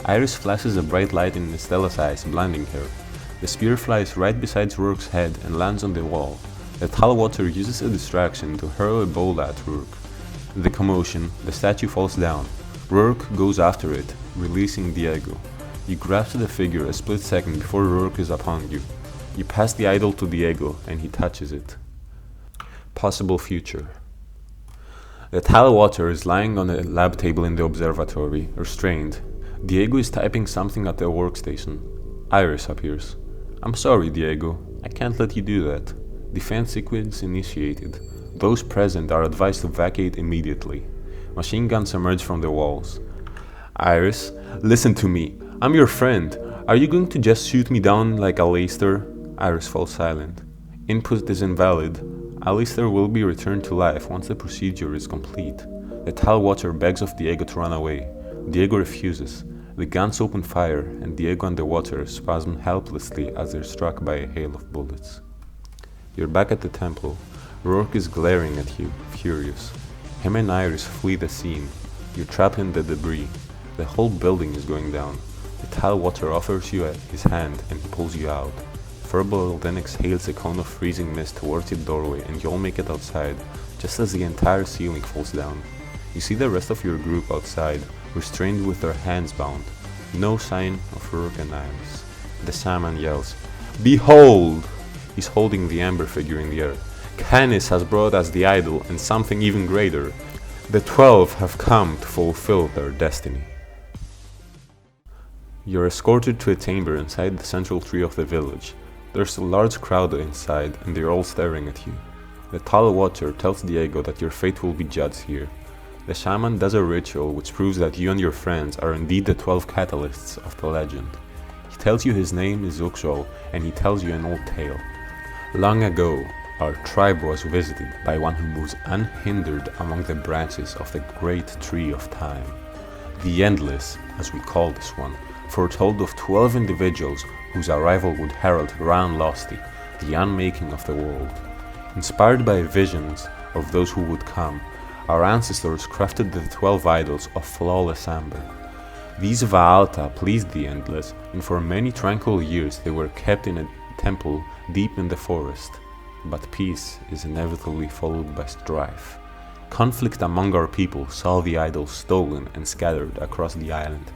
Iris flashes a bright light in Estella's eyes, blinding her. The spear flies right beside Rourke's head and lands on the wall. The tall Watcher uses a distraction to hurl a bowl at Rourke. In the commotion, the statue falls down. Rourke goes after it, releasing Diego. You grasp the figure a split second before Rourke is upon you. You pass the idol to Diego, and he touches it. Possible future. The tall water is lying on a lab table in the observatory, restrained. Diego is typing something at the workstation. Iris appears. I'm sorry, Diego. I can't let you do that. Defense sequence initiated. Those present are advised to vacate immediately. Machine guns emerge from the walls. Iris, listen to me. I'm your friend. Are you going to just shoot me down like Alistair? Iris falls silent. Input is invalid. Alistair will be returned to life once the procedure is complete. The tall water begs of Diego to run away. Diego refuses. The guns open fire, and Diego and the water spasm helplessly as they're struck by a hail of bullets. You're back at the temple. Rourke is glaring at you, furious. Him and Iris flee the scene. You're trapped in the debris. The whole building is going down. The tall water offers you his hand and he pulls you out. Furball then exhales a cone of freezing mist towards the doorway and you all make it outside, just as the entire ceiling falls down. You see the rest of your group outside, restrained with their hands bound. No sign of Rourke and Iris. The shaman yells, "Behold!" He's holding the amber figure in the air. Canis has brought us the idol and something even greater. The 12 have come to fulfill their destiny. You're escorted to a chamber inside the central tree of the village. There's a large crowd inside and they're all staring at you. The tall watcher tells Diego that your fate will be judged here. The shaman does a ritual which proves that you and your friends are indeed the 12 catalysts of the legend. He tells you his name is Uxol and he tells you an old tale. Long ago, our tribe was visited by one who moves unhindered among the branches of the great tree of time. The Endless, as we call this one, foretold of 12 individuals whose arrival would herald Ran Losti, the unmaking of the world. Inspired by visions of those who would come, our ancestors crafted the 12 idols of flawless amber. These Va'alta pleased the Endless, and for many tranquil years they were kept in a temple deep in the forest. But peace is inevitably followed by strife. Conflict among our people saw the idols stolen and scattered across the island.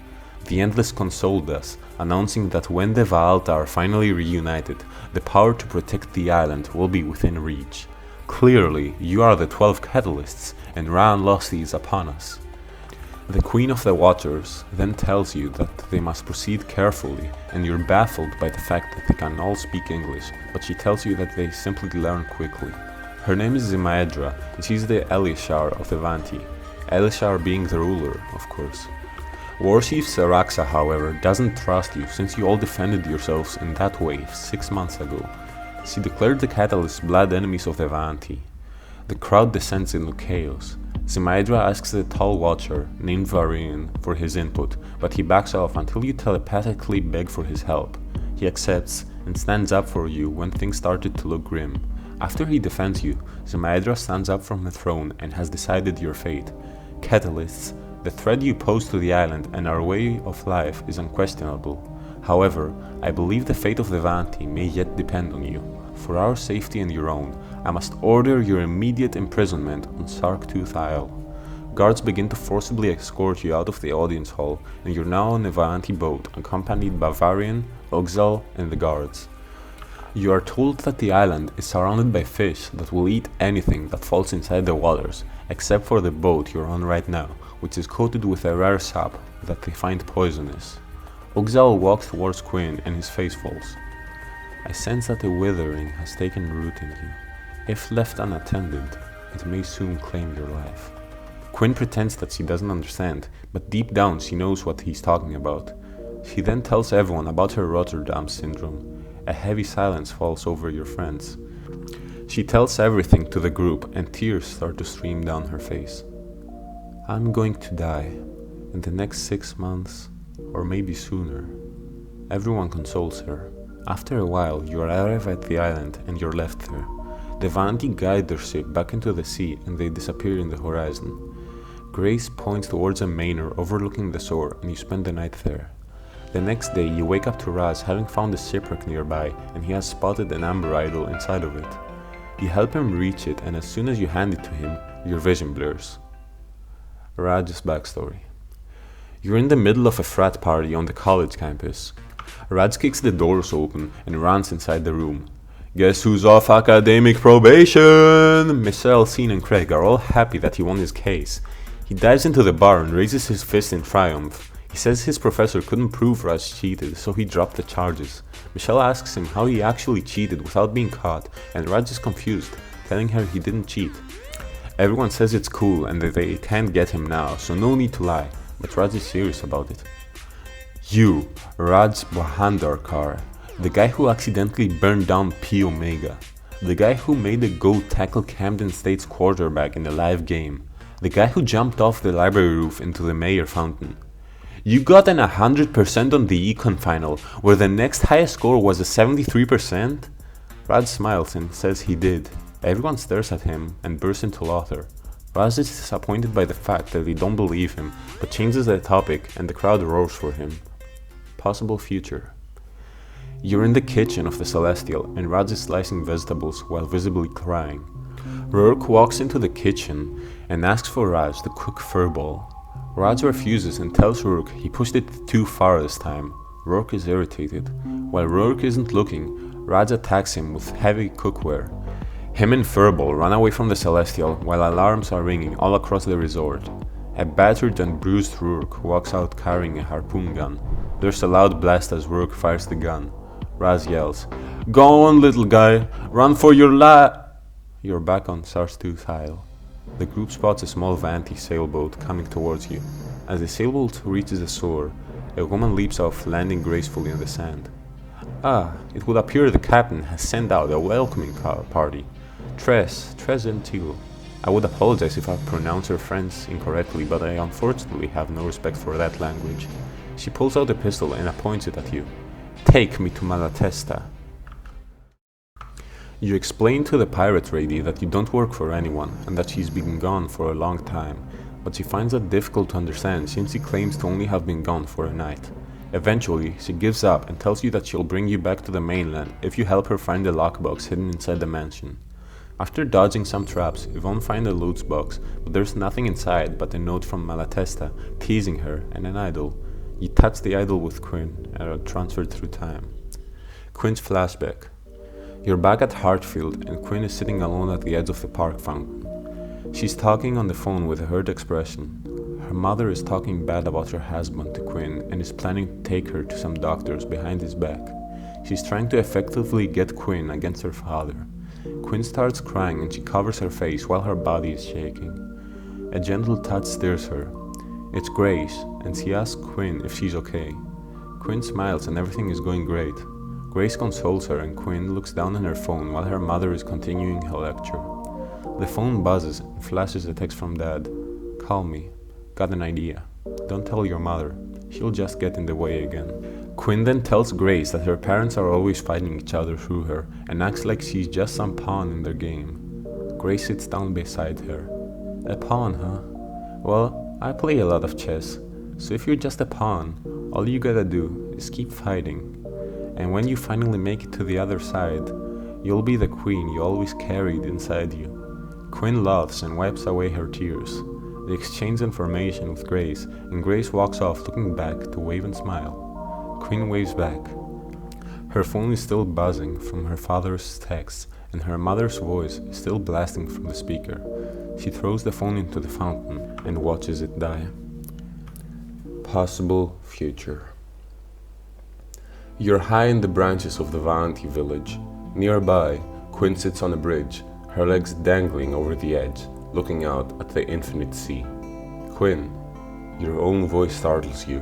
The Endless consoled us, announcing that when the Va'alta are finally reunited, the power to protect the island will be within reach. Clearly, you are the 12 catalysts, and Ran Losti is upon us. The Queen of the Waters then tells you that they must proceed carefully, and you're baffled by the fact that they can all speak English, but she tells you that they simply learn quickly. Her name is Zimaedra, and she's the Elishar of the Vanti, Elishar being the ruler, of course. Warchief Saraxa, however, doesn't trust you since you all defended yourselves in that wave 6 months ago. She declared the Catalysts blood enemies of the Vanti. The crowd descends into chaos. Zimaedra asks the tall watcher, named Varian, for his input, but he backs off until you telepathically beg for his help. He accepts and stands up for you when things started to look grim. After he defends you, Zimaedra stands up from the throne and has decided your fate. Catalysts, the threat you pose to the island and our way of life is unquestionable. However, I believe the fate of the Vanti may yet depend on you. For our safety and your own, I must order your immediate imprisonment on Sarktooth Isle. Guards begin to forcibly escort you out of the audience hall, and you're now on a Vanti boat, accompanied by Varian, Oxal, and the guards. You are told that the island is surrounded by fish that will eat anything that falls inside the waters, except for the boat you're on right now, which is coated with a rare sap that they find poisonous. Oxal walks towards Quinn and his face falls. I sense that a withering has taken root in you. If left unattended, it may soon claim your life. Quinn pretends that she doesn't understand, but deep down she knows what he's talking about. She then tells everyone about her Rotterdam syndrome. A heavy silence falls over your friends. She tells everything to the group and tears start to stream down her face. I'm going to die in the next 6 months, or maybe sooner. Everyone consoles her. After a while, you arrive at the island and you're left there. The Vanti guide their ship back into the sea and they disappear in the horizon. Grace points towards a manor overlooking the shore and you spend the night there. The next day, you wake up to Raz having found a shipwreck nearby and he has spotted an amber idol inside of it. You help him reach it and as soon as you hand it to him, your vision blurs. Raj's backstory. You're in the middle of a frat party on the college campus. Raj kicks the doors open and runs inside the room. Guess who's off academic probation? Michelle, Sean, and Craig are all happy that he won his case. He dives into the bar and raises his fist in triumph. He says his professor couldn't prove Raj cheated, so he dropped the charges. Michelle asks him how he actually cheated without being caught, and Raj is confused, telling her he didn't cheat. Everyone says it's cool and that they can't get him now, so no need to lie, but Raj is serious about it. You, Raj Bahandarkar, the guy who accidentally burned down P Omega, the guy who made the GOAT tackle Camden State's quarterback in a live game, the guy who jumped off the library roof into the mayor fountain. You got an 100% on the econ final, where the next highest score was a 73%? Raj smiles and says he did. Everyone stares at him and bursts into laughter. Raj is disappointed by the fact that they don't believe him, but changes the topic and the crowd roars for him. Possible future. You're in the kitchen of the Celestial, and Raj is slicing vegetables while visibly crying. Rourke walks into the kitchen and asks for Raj to cook furball. Raj refuses and tells Rourke he pushed it too far this time. Rourke is irritated. While Rourke isn't looking, Raj attacks him with heavy cookware. Him and Furball run away from the Celestial while alarms are ringing all across the resort. A battered and bruised Rourke walks out carrying a harpoon gun. There's a loud blast as Rourke fires the gun. Raj yells, "Go on, little guy, run for your You're back on Sarstooth Isle. The group spots a small Vanti sailboat coming towards you. As the sailboat reaches the shore, a woman leaps off, landing gracefully in the sand. It would appear the captain has sent out a welcoming party. Tres Gentil. I would apologize if I pronounce her French incorrectly, but I unfortunately have no respect for that language. She pulls out a pistol and points it at you. Take me to Malatesta. You explain to the pirate lady that you don't work for anyone and that she's been gone for a long time, but she finds that difficult to understand since she claims to only have been gone for a night. Eventually, she gives up and tells you that she'll bring you back to the mainland if you help her find the lockbox hidden inside the mansion. After dodging some traps, Yvonne finds a loot box, but there's nothing inside but a note from Malatesta teasing her and an idol. You touch the idol with Quinn and are transferred through time. Quinn's flashback. You're back at Hartfield and Quinn is sitting alone at the edge of the park fountain. She's talking on the phone with a hurt expression. Her mother is talking bad about her husband to Quinn and is planning to take her to some doctors behind his back. She's trying to effectively get Quinn against her father. Quinn starts crying and she covers her face while her body is shaking. A gentle touch stirs her. It's Grace, and she asks Quinn if she's okay. Quinn smiles and everything is going great. Grace consoles her and Quinn looks down on her phone while her mother is continuing her lecture. The phone buzzes and flashes a text from Dad. Call me. Got an idea. Don't tell your mother. She'll just get in the way again. Quinn then tells Grace that her parents are always fighting each other through her and acts like she's just some pawn in their game. Grace sits down beside her. A pawn, huh? Well, I play a lot of chess, so if you're just a pawn, all you gotta do is keep fighting. And when you finally make it to the other side, you'll be the queen you always carried inside you. Quinn laughs and wipes away her tears. They exchange information with Grace, and Grace walks off looking back to wave and smile. Quinn waves back. Her phone is still buzzing from her father's texts, and her mother's voice is still blasting from the speaker. She throws the phone into the fountain and watches it die. Possible future. You're high in the branches of the Vaanti village. Nearby, Quinn sits on a bridge, her legs dangling over the edge, looking out at the infinite sea. Quinn, your own voice startles you.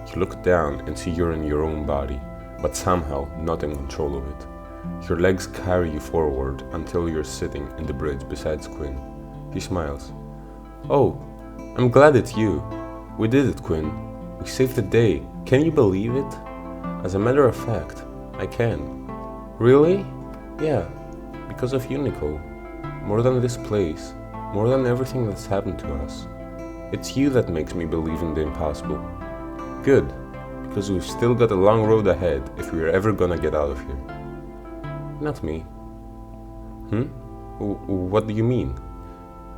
You look down and see you're in your own body, but somehow not in control of it. Your legs carry you forward until you're sitting in the bridge beside Quinn. He smiles. Oh, I'm glad it's you. We did it, Quinn. We saved the day. Can you believe it? As a matter of fact, I can. Really? Yeah, because of you, Nicole. More than this place, more than everything that's happened to us. It's you that makes me believe in the impossible. Good, because we've still got a long road ahead if we're ever gonna get out of here. Not me. What do you mean?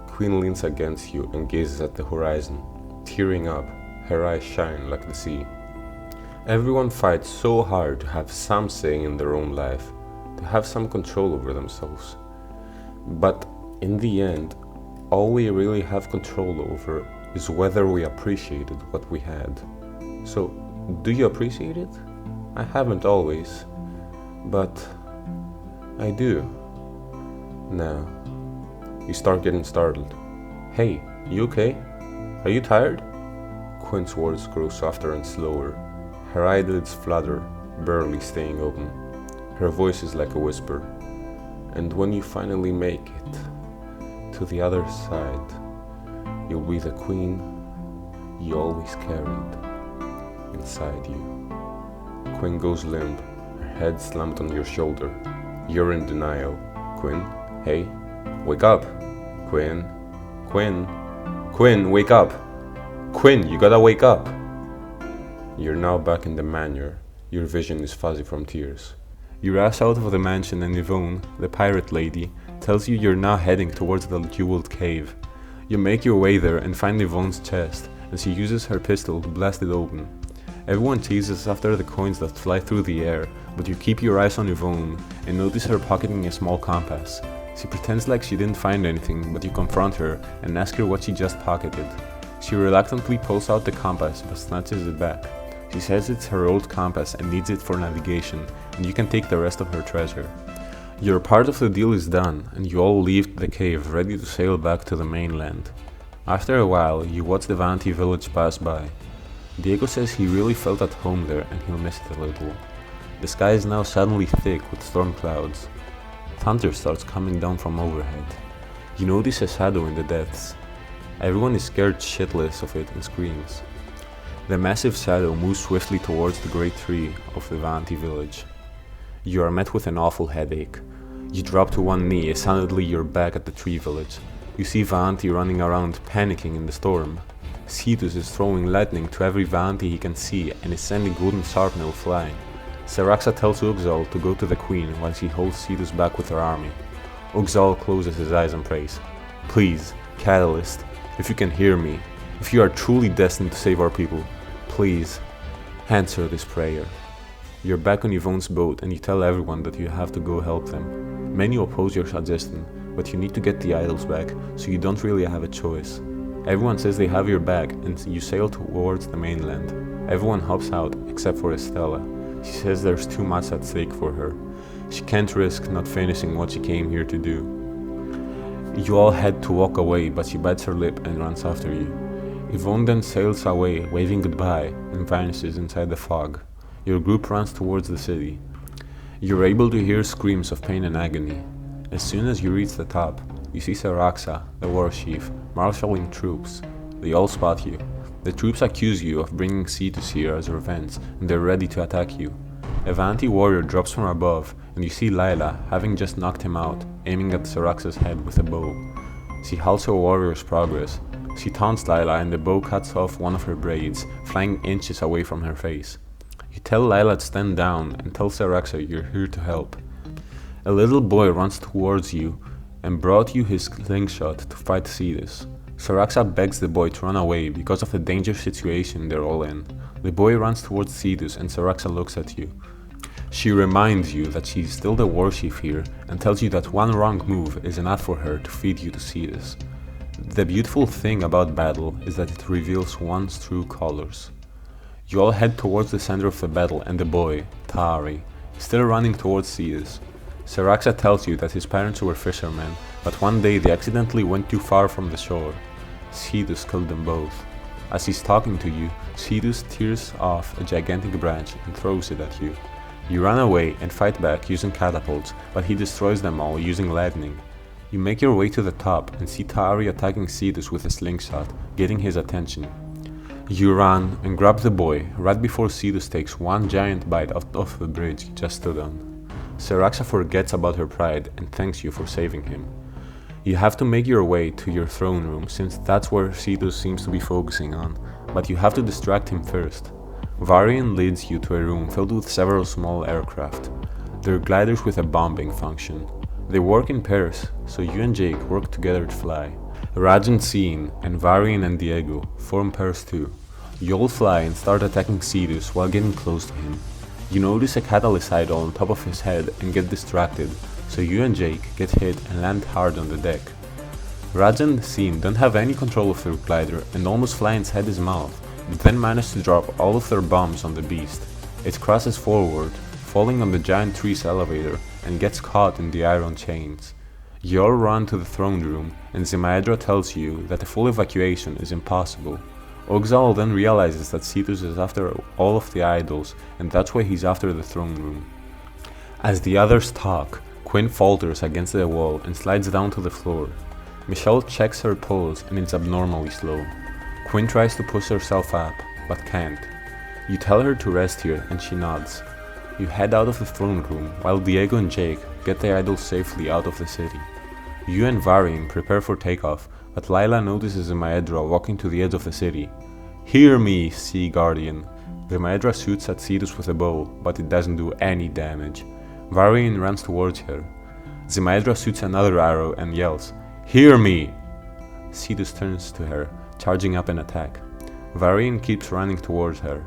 Quinn leans against you and gazes at the horizon, tearing up. Her eyes shine like the sea. Everyone fights so hard to have some say in their own life. to have some control over themselves. But in the end, all we really have control over is whether we appreciated what we had. So, do you appreciate it? I haven't always, but I do. Now, you start getting startled. Hey, you okay? Are you tired? Quinn's words grow softer and slower. Her eyelids flutter, barely staying open. Her voice is like a whisper. And when you finally make it to the other side, you'll be the queen you always carried inside you. Quinn goes limp, her head slammed on your shoulder. You're in denial. Quinn, hey, wake up. Quinn, wake up. Quinn, you gotta wake up. You're now back in the manor. Your vision is fuzzy from tears. You rush out of the mansion and Yvonne, the pirate lady, tells you you're now heading towards the jeweled cave. You make your way there and find Yvonne's chest, and she uses her pistol to blast it open. Everyone chases after the coins that fly through the air, but you keep your eyes on Yvonne and notice her pocketing a small compass. She pretends like she didn't find anything, but you confront her and ask her what she just pocketed. She reluctantly pulls out the compass but snatches it back. She says it's her old compass and needs it for navigation, and you can take the rest of her treasure. Your part of the deal is done, and you all leave the cave ready to sail back to the mainland. After a while, you watch the VIII village pass by. Diego says he really felt at home there and he'll miss it a little. The sky is now suddenly thick with storm clouds. Thunder starts coming down from overhead. You notice a shadow in the depths. Everyone is scared shitless of it and screams. The massive shadow moves swiftly towards the great tree of the VIII village. You are met with an awful headache. You drop to one knee as suddenly you're back at the tree village. You see VIII running around panicking in the storm. Cetus is throwing lightning to every VIII he can see and is sending wooden sharpnail flying. Saraxa tells Uxal to go to the queen while she holds Cetus back with her army. Uxal closes his eyes and prays. Please, Catalyst, if you can hear me, if you are truly destined to save our people, please, answer this prayer. You're back on Yvonne's boat and you tell everyone that you have to go help them. Many oppose your suggestion, but you need to get the idols back, so you don't really have a choice. Everyone says they have your back and you sail towards the mainland. Everyone hops out except for Estella. She says there's too much at stake for her. She can't risk not finishing what she came here to do. You all head to walk away, but she bites her lip and runs after you. Yvonne then sails away, waving goodbye, and vanishes inside the fog. Your group runs towards the city. You're able to hear screams of pain and agony. As soon as you reach the top, you see Saraxa, the war chief, marshalling troops. They all spot you. The troops accuse you of bringing Cetus here as revenge, and they're ready to attack you. A VIII warrior drops from above, and you see Lila, having just knocked him out, aiming at Saraxa's head with a bow. She halts her warrior's progress. She taunts Lila, and the bow cuts off one of her braids, flying inches away from her face. You tell Lila to stand down and tell Saraxa you're here to help. A little boy runs towards you and brought you his slingshot to fight Cetus. Saraxa begs the boy to run away because of the dangerous situation they're all in. The boy runs towards Cetus and Saraxa looks at you. She reminds you that she's still the war chief here and tells you that one wrong move is enough for her to feed you to Cetus. The beautiful thing about battle is that it reveals one's true colors. You all head towards the center of the battle and the boy, Tari, is still running towards Cetus. Saraxa tells you that his parents were fishermen, but one day they accidentally went too far from the shore. Cetus killed them both. As he's talking to you, Cetus tears off a gigantic branch and throws it at you. You run away and fight back using catapults, but he destroys them all using lightning. You make your way to the top and see Tari attacking Cetus with a slingshot, getting his attention. You run and grab the boy right before Cetus takes one giant bite out of the bridge he just stood on. Saraxa forgets about her pride and thanks you for saving him. You have to make your way to your throne room since that's where Cetus seems to be focusing on, but you have to distract him first. Varian leads you to a room filled with several small aircraft. They're gliders with a bombing function. They work in pairs, so you and Jake work together to fly. Raj and Scene and Varian and Diego form pairs too. You all fly and start attacking Cetus while getting close to him. You notice a catalyst idol on top of his head and get distracted, so you and Jake get hit and land hard on the deck. Raj and Scene don't have any control of their glider and almost fly inside his mouth, but then manage to drop all of their bombs on the beast. It crashes forward, falling on the giant tree's elevator, and gets caught in the iron chains. You all run to the throne room, and Zimaedra tells you that a full evacuation is impossible. Oxal then realizes that Cetus is after all of the idols, and that's why he's after the throne room. As the others talk, Quinn falters against the wall and slides down to the floor. Michelle checks her pulse and it's abnormally slow. Quinn tries to push herself up, but can't. You tell her to rest here and she nods. You head out of the throne room while Diego and Jake get the idols safely out of the city. You and Varian prepare for takeoff, but Lila notices Zimaedra walking to the edge of the city. "Hear me, Sea Guardian." Zimaedra shoots at Cetus with a bow, but it doesn't do any damage. Varian runs towards her. Zimaedra shoots another arrow and yells, "Hear me!" Cetus turns to her, charging up an attack. Varian keeps running towards her.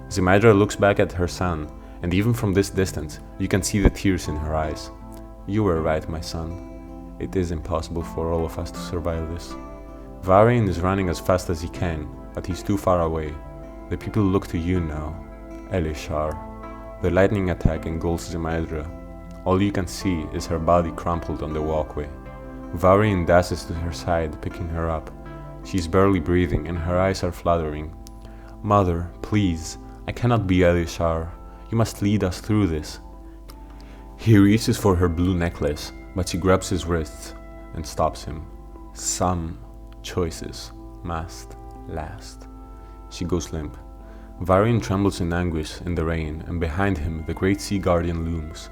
Zimaedra looks back at her son, and even from this distance, you can see the tears in her eyes. "You were right, my son. It is impossible for all of us to survive this." Varian is running as fast as he can, but he's too far away. The people look to you now, Elishar. The lightning attack engulfs Zimaedra. All you can see is her body crumpled on the walkway. Varian dashes to her side, picking her up. She's barely breathing and her eyes are fluttering. "Mother, please, I cannot be Elishar. You must lead us through this." He reaches for her blue necklace, but she grabs his wrists and stops him. "Some choices must last." She goes limp. Varian trembles in anguish in the rain, and behind him the great sea guardian looms.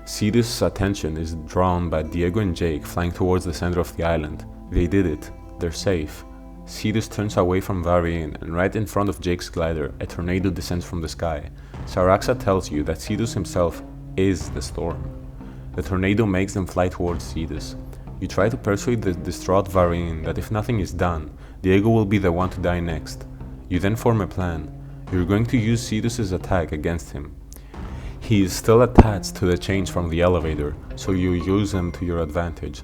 Cetus' attention is drawn by Diego and Jake flying towards the center of the island. They did it. They're safe. Cetus turns away from Varian, and right in front of Jake's glider, a tornado descends from the sky. Saraxa tells you that Cetus himself is the storm. The tornado makes them fly towards Cetus. You try to persuade the distraught Varian that if nothing is done, Diego will be the one to die next. You then form a plan. You're going to use Cetus' attack against him. He is still attached to the chains from the elevator, so you use them to your advantage.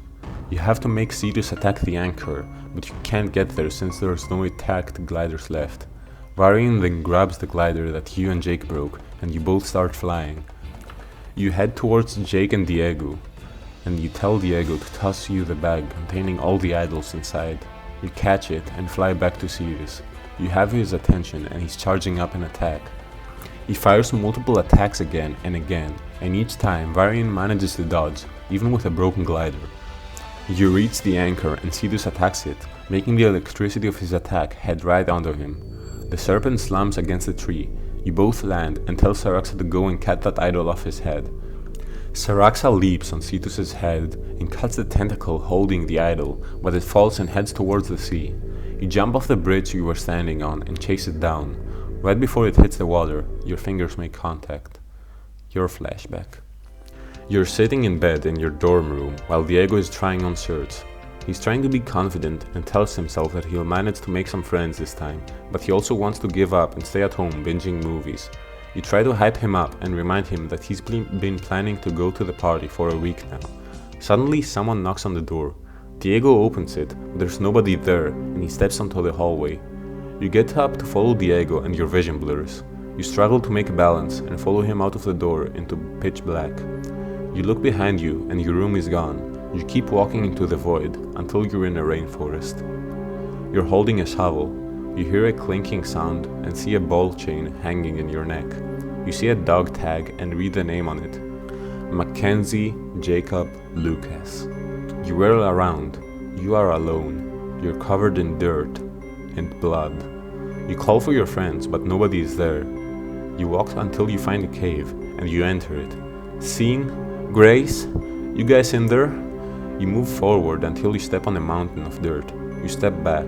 You have to make Cetus attack the anchor, but you can't get there since there's no attacked gliders left. Varian then grabs the glider that you and Jake broke, and you both start flying. You head towards Jake and Diego, and you tell Diego to toss you the bag containing all the idols inside. You catch it and fly back to Cetus. You have his attention and he's charging up an attack. He fires multiple attacks again and again, and each time Varian manages to dodge, even with a broken glider. You reach the anchor and Cetus attacks it, making the electricity of his attack head right onto him. The serpent slams against the tree. You both land and tell Saraxa to go and cut that idol off his head. Saraxa leaps on Cetus' head and cuts the tentacle holding the idol, but it falls and heads towards the sea. You jump off the bridge you were standing on and chase it down. Right before it hits the water, your fingers make contact. Your flashback. You're sitting in bed in your dorm room while Diego is trying on shirts. He's trying to be confident and tells himself that he'll manage to make some friends this time, but he also wants to give up and stay at home binging movies. You try to hype him up and remind him that he's been planning to go to the party for a week now. Suddenly someone knocks on the door. Diego opens it, but there's nobody there, and he steps onto the hallway. You get up to follow Diego and your vision blurs. You struggle to make a balance and follow him out of the door into pitch black. You look behind you and your room is gone. You keep walking into the void until you're in a rainforest. You're holding a shovel. You hear a clinking sound and see a ball chain hanging in your neck. You see a dog tag and read the name on it. Mackenzie Jacob Lucas. You whirl around. You are alone. You're covered in dirt and blood. You call for your friends, but nobody is there. You walk until you find a cave and you enter it. Seeing Grace, you guys in there? You move forward until you step on a mountain of dirt. You step back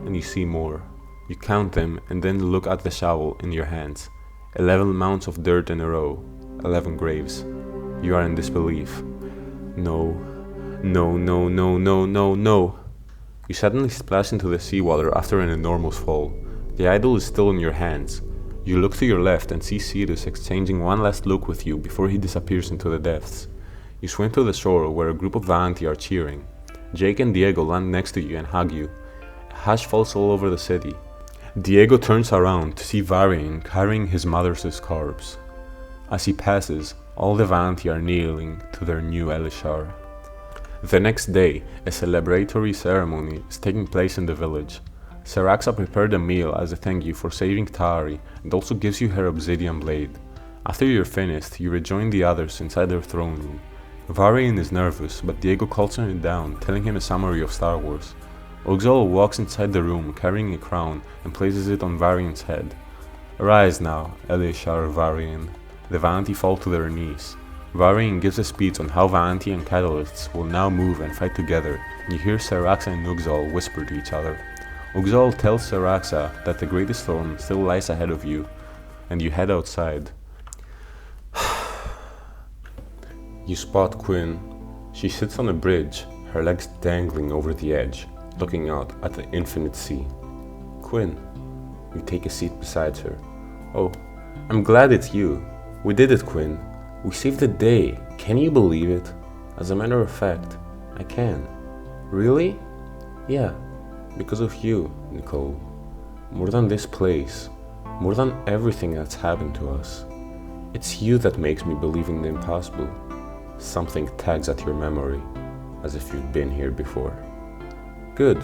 and you see more. You count them and then look at the shovel in your hands. 11 mounds of dirt in a row. 11 graves. You are in disbelief. No. No, no, no, no, no, no. You suddenly splash into the seawater after an enormous fall. The idol is still in your hands. You look to your left and see Sirius exchanging one last look with you before he disappears into the depths. You swim to the shore where a group of VIII are cheering. Jake and Diego land next to you and hug you. A hush falls all over the city. Diego turns around to see VIII carrying his mother's corpse. As he passes, all the VIII are kneeling to their new Elishar. The next day, a celebratory ceremony is taking place in the village. Saraxa prepared a meal as a thank you for saving Tari and also gives you her obsidian blade. After you're finished, you rejoin the others inside their throne room. Varian is nervous, but Diego calms him down, telling him a summary of Star Wars. Oxol walks inside the room carrying a crown and places it on Varian's head. Arise now, Elishar Varian. The VIII fall to their knees. Varian gives a speech on how VIII and Catalysts will now move and fight together, and you hear Saraxa and Uxol whisper to each other. Uxol tells Saraxa that the greatest storm still lies ahead of you, and you head outside. You spot Quinn. She sits on a bridge, her legs dangling over the edge, looking out at the infinite sea. Quinn. You take a seat beside her. Oh, I'm glad it's you. We did it, Quinn. We saved the day. Can you believe it? As a matter of fact, I can. Really? Yeah, because of you, Nicole. More than this place, more than everything that's happened to us. It's you that makes me believe in the impossible. Something tags at your memory, as if you've been here before. Good,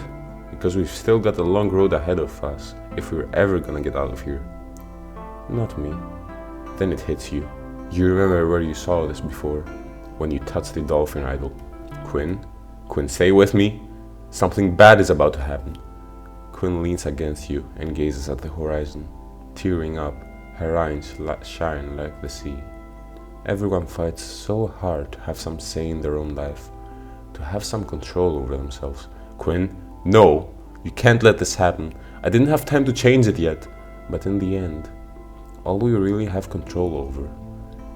because we've still got a long road ahead of us, if we're ever gonna get out of here. Not me. Then it hits you. You remember where you saw this before, when you touched the dolphin idol. Quinn, stay with me. Something bad is about to happen. Quinn leans against you and gazes at the horizon, tearing up, her eyes shine like the sea. Everyone fights so hard to have some say in their own life, to have some control over themselves. Quinn, no, you can't let this happen. I didn't have time to change it yet. But in the end, all we really have control over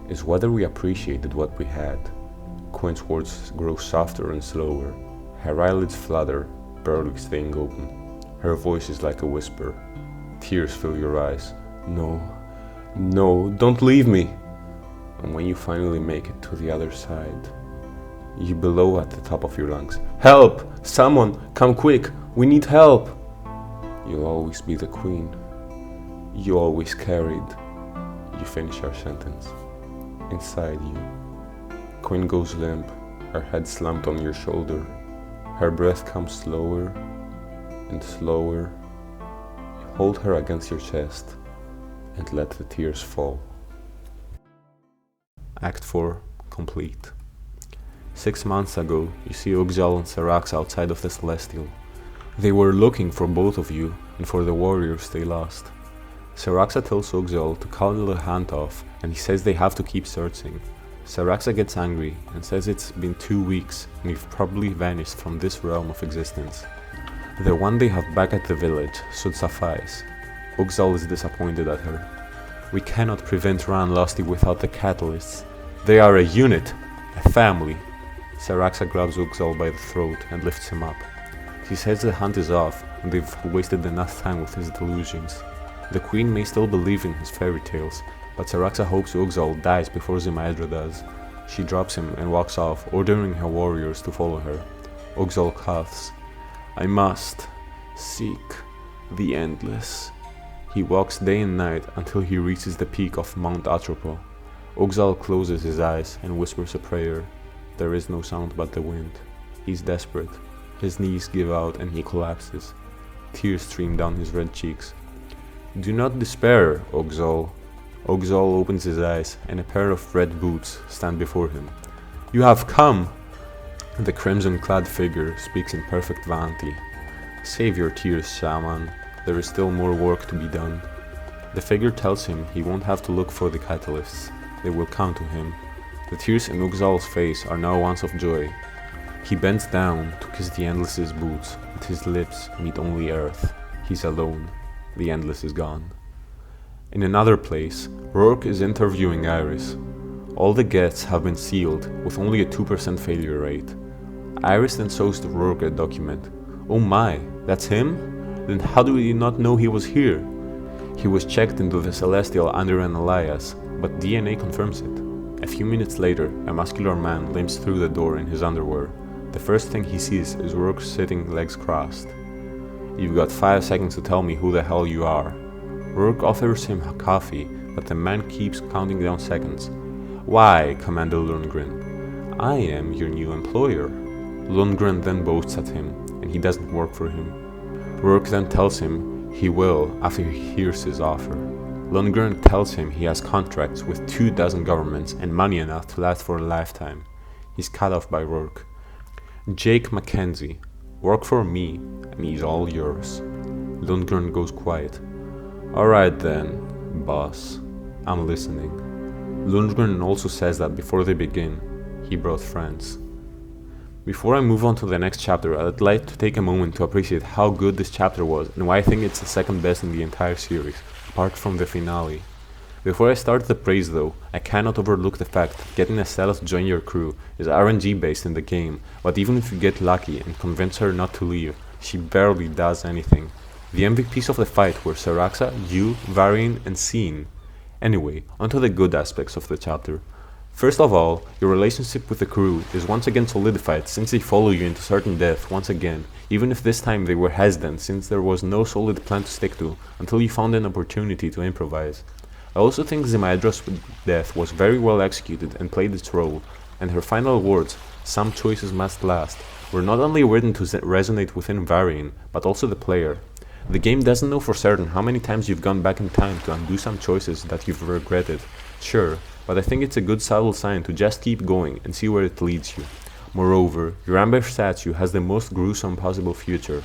is whether we appreciated what we had. Quinn's words grow softer and slower. Her eyelids flutter, barely staying open. Her voice is like a whisper. Tears fill your eyes. No, don't leave me. And when you finally make it to the other side, you bellow at the top of your lungs. Help! Someone, come quick! We need help! You'll always be the queen. You always carried. You finish your sentence. Inside you, Quinn goes limp, her head slumped on your shoulder. Her breath comes slower and slower. You hold her against your chest and let the tears fall. Act 4 complete. 6 months ago, you see Uxal and Sarax outside of the Celestial. They were looking for both of you and for the warriors they lost. Saraxa tells Uxal to call the hand off, and he says they have to keep searching. Saraxa gets angry and says it's been 2 weeks and you've probably vanished from this realm of existence. The one they have back at the village should suffice. Uxal is disappointed at her. We cannot prevent Ran Lusty without the catalysts. They are a unit, a family. Saraxa grabs Uxal by the throat and lifts him up. He says the hunt is off and they've wasted enough time with his delusions. The queen may still believe in his fairy tales, but Saraxa hopes Uxal dies before Zimaedra does. She drops him and walks off, ordering her warriors to follow her. Uxal coughs. I must seek the endless. He walks day and night until he reaches the peak of Mount Atropo. Uxal closes his eyes and whispers a prayer. There is no sound but the wind. He's desperate. His knees give out and he collapses. Tears stream down his red cheeks. Do not despair, Uxal. Uxal opens his eyes, and a pair of red boots stand before him. You have come! The crimson-clad figure speaks in perfect Vanti. Save your tears, shaman. There is still more work to be done. The figure tells him he won't have to look for the catalysts. They will come to him. The tears in Uxal's face are now ones of joy. He bends down to kiss the Endless's boots, and his lips meet only earth. He's alone. The Endless is gone. In another place, Rourke is interviewing Iris. All the guests have been sealed, with only a 2% failure rate. Iris then shows to Rourke a document. Oh my, that's him? Then how do we not know he was here? He was checked into the Celestial under an alias, but DNA confirms it. A few minutes later, a muscular man limps through the door in his underwear. The first thing he sees is Rourke sitting legs crossed. "You've got 5 seconds to tell me who the hell you are." Rourke offers him coffee, but the man keeps counting down seconds. "Why?" commanded Lundgren. "I am your new employer." Lundgren then boasts at him, and he doesn't work for him. Rourke then tells him he will after he hears his offer. Lundgren tells him he has contracts with 24 governments and money enough to last for a lifetime. He's cut off by Rourke. "Jake Mackenzie, work for me, and he's all yours." Lundgren goes quiet. "Alright then, boss. I'm listening." Lundgren also says that before they begin, he brought friends. Before I move on to the next chapter, I'd like to take a moment to appreciate how good this chapter was and why I think it's the second best in the entire series, apart from the finale. Before I start the praise though, I cannot overlook the fact that getting Estella to join your crew is RNG based in the game, but even if you get lucky and convince her not to leave, she barely does anything. The MVPs of the fight were Saraxa, you, Varian, and Scene. Anyway, onto the good aspects of the chapter. First of all, your relationship with the crew is once again solidified since they follow you into certain death once again, even if this time they were hesitant since there was no solid plan to stick to until you found an opportunity to improvise. I also think Zimaedra's death was very well executed and played its role, and her final words, "some choices must last," were not only written to resonate within Varian, but also the player. The game doesn't know for certain how many times you've gone back in time to undo some choices that you've regretted, sure, but I think it's a good subtle sign to just keep going and see where it leads you. Moreover, your amber statue has the most gruesome possible future.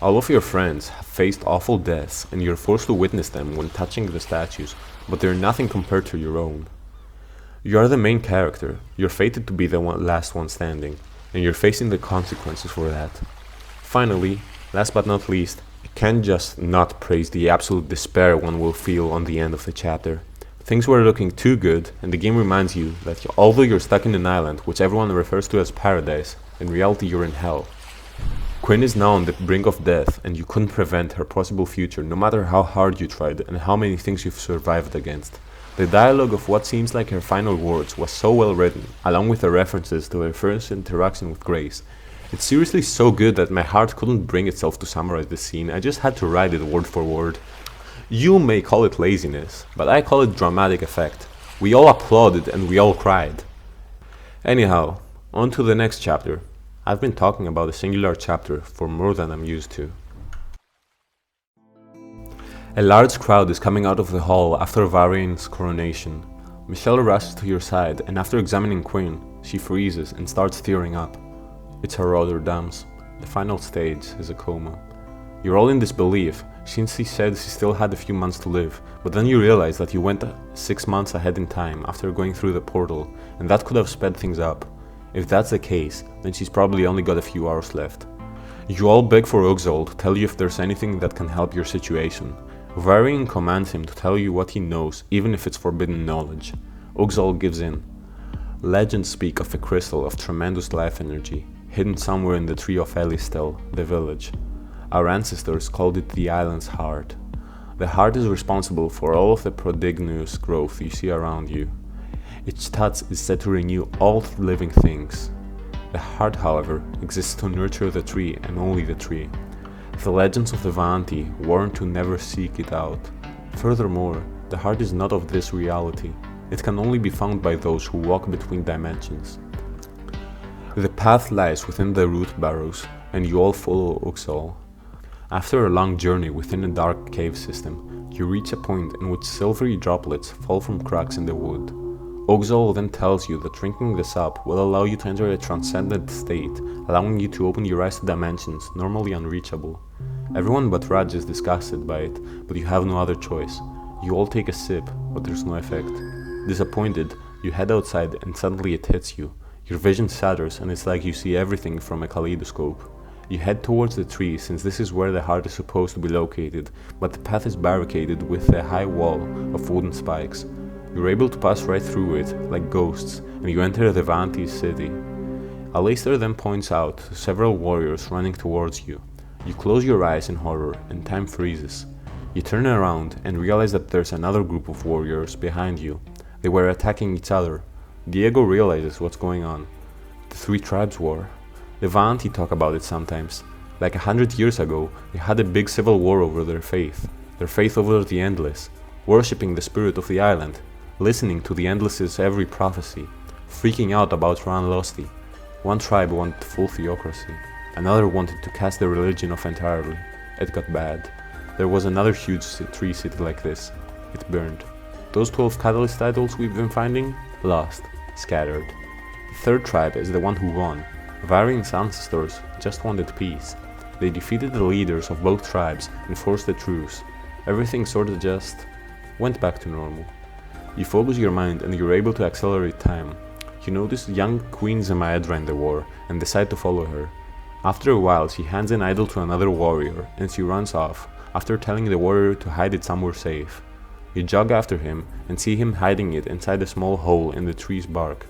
All of your friends have faced awful deaths and you're forced to witness them when touching the statues, but they're nothing compared to your own. You are the main character, you're fated to be the last one standing, and you're facing the consequences for that. Finally, last but not least, I can't just not praise the absolute despair one will feel on the end of the chapter. Things were looking too good, and the game reminds you that although you're stuck in an island, which everyone refers to as paradise, in reality you're in hell. Quinn is now on the brink of death, and you couldn't prevent her possible future no matter how hard you tried and how many things you've survived against. The dialogue of what seems like her final words was so well written, along with the references to her first interaction with Grace. It's seriously so good that my heart couldn't bring itself to summarize the scene, I just had to write it word for word. You may call it laziness, but I call it dramatic effect. We all applauded and we all cried. Anyhow, on to the next chapter. I've been talking about a singular chapter for more than I'm used to. A large crowd is coming out of the hall after Varian's coronation. Michelle rushes to your side, and after examining Quinn, she freezes and starts tearing up. It's her Rotterdam's. The final stage is a coma. You're all in disbelief, since he said she still had a few months to live, but then you realize that you went 6 months ahead in time after going through the portal, and that could have sped things up. If that's the case, then she's probably only got a few hours left. You all beg for Uxol to tell you if there's anything that can help your situation. Varian commands him to tell you what he knows, even if it's forbidden knowledge. Uxol gives in. Legends speak of a crystal of tremendous life energy, hidden somewhere in the tree of Elistel, the village. Our ancestors called it the island's heart. The heart is responsible for all of the prodigious growth you see around you. Its touch is said to renew all living things. The heart, however, exists to nurture the tree and only the tree. The legends of the Vaanti warn to never seek it out. Furthermore, the heart is not of this reality. It can only be found by those who walk between dimensions. The path lies within the root barrows, and you all follow Uxol. After a long journey within a dark cave system, you reach a point in which silvery droplets fall from cracks in the wood. Uxol then tells you that drinking the sap will allow you to enter a transcendent state, allowing you to open your eyes to dimensions normally unreachable. Everyone but Raj is disgusted by it, but you have no other choice. You all take a sip, but there's no effect. Disappointed, you head outside and suddenly it hits you. Your vision shatters and it's like you see everything from a kaleidoscope. You head towards the tree since this is where the heart is supposed to be located, but the path is barricaded with a high wall of wooden spikes. You're able to pass right through it, like ghosts, and you enter the Vaanti's city. Alastair then points out several warriors running towards you. You close your eyes in horror, and time freezes. You turn around and realize that there's another group of warriors behind you. They were attacking each other. Diego realizes what's going on. The Three Tribes War. The Vaanti talk about it sometimes. Like 100 years ago, they had a big civil war over their faith over the Endless, worshipping the spirit of the island, listening to the Endless's every prophecy, freaking out about Ran Losti. One tribe wanted full theocracy, another wanted to cast the religion off entirely. It got bad. There was another huge tree city like this. It burned. Those 12 catalyst titles we've been finding? Lost. Scattered. The third tribe is the one who won. Varian's ancestors just wanted peace. They defeated the leaders of both tribes and forced a truce. Everything sorta just went back to normal. You focus your mind and you're able to accelerate time. You notice young Queen Zemaedra in the war and decide to follow her. After a while, she hands an idol to another warrior and she runs off, after telling the warrior to hide it somewhere safe. You jog after him and see him hiding it inside a small hole in the tree's bark.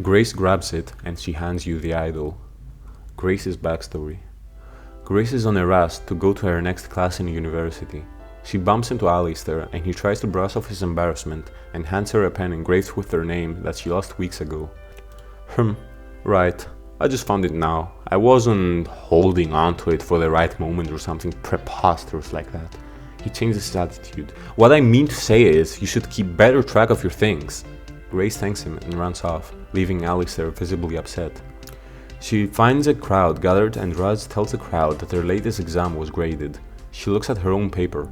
Grace grabs it and she hands you the idol. Grace's backstory. Grace is on a rush to go to her next class in university. She bumps into Alistair and he tries to brush off his embarrassment and hands her a pen engraved with her name that she lost weeks ago. Right. I just found it now. I wasn't holding on to it for the right moment or something preposterous like that. He changes his attitude. What I mean to say is, you should keep better track of your things. Grace thanks him and runs off, leaving Alistair visibly upset. She finds a crowd gathered and Raz tells the crowd that their latest exam was graded. She looks at her own paper.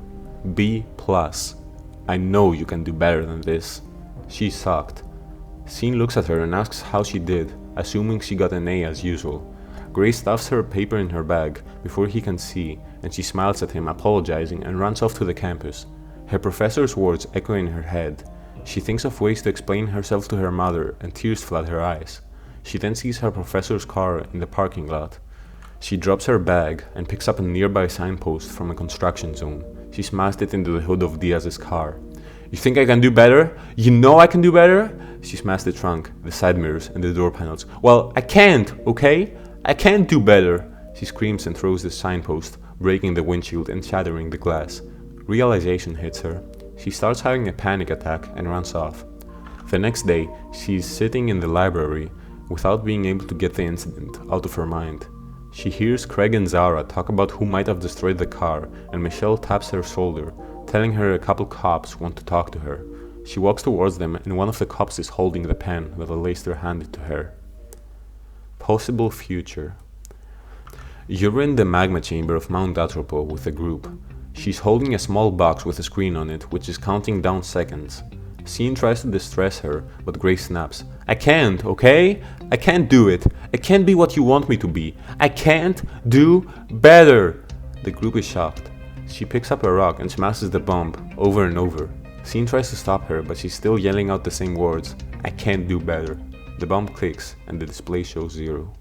B+. I know you can do better than this. She's shocked. Scene looks at her and asks how she did, assuming she got an A as usual. Grace stuffs her paper in her bag before he can see, and she smiles at him, apologizing, and runs off to the campus. Her professor's words echo in her head. She thinks of ways to explain herself to her mother, and tears flood her eyes. She then sees her professor's car in the parking lot. She drops her bag and picks up a nearby signpost from a construction zone. She smashed it into the hood of Diaz's car. You think I can do better? You know I can do better? She smashed the trunk, the side mirrors, and the door panels. Well, I can't, okay? I can't do better. She screams and throws the signpost, breaking the windshield and shattering the glass. Realization hits her. She starts having a panic attack and runs off. The next day, she's sitting in the library without being able to get the incident out of her mind. She hears Craig and Zara talk about who might have destroyed the car, and Michelle taps her shoulder, telling her a couple cops want to talk to her. She walks towards them and one of the cops is holding the pen that Alistair handed to her. Possible future. You're in the magma chamber of Mount Atropo with the group. She's holding a small box with a screen on it which is counting down seconds. Scene tries to distress her, but Grace snaps. I can't, okay? I can't do it. I can't be what you want me to be. I can't do better. The group is shocked. She picks up a rock and smashes the bomb over and over. Scene tries to stop her, but she's still yelling out the same words. I can't do better. The bomb clicks and the display shows 0.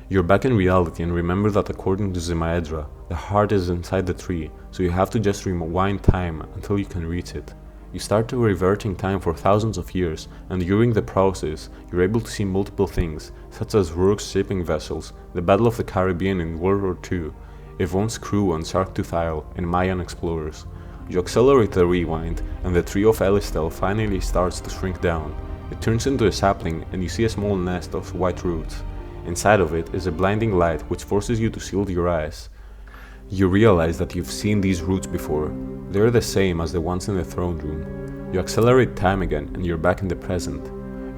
You're back in reality and remember that according to Zemaedra, the heart is inside the tree, so you have to just rewind time until you can reach it. You start to reverting time for thousands of years, and during the process, you're able to see multiple things, such as Rourke's shipping vessels, the Battle of the Caribbean in World War II, Yvonne's crew on Sharktooth Isle, and Mayan explorers. You accelerate the rewind, and the tree of Elistel finally starts to shrink down. It turns into a sapling, and you see a small nest of white roots. Inside of it is a blinding light which forces you to shield your eyes. You realize that you've seen these roots before. They're the same as the ones in the throne room. You accelerate time again and you're back in the present.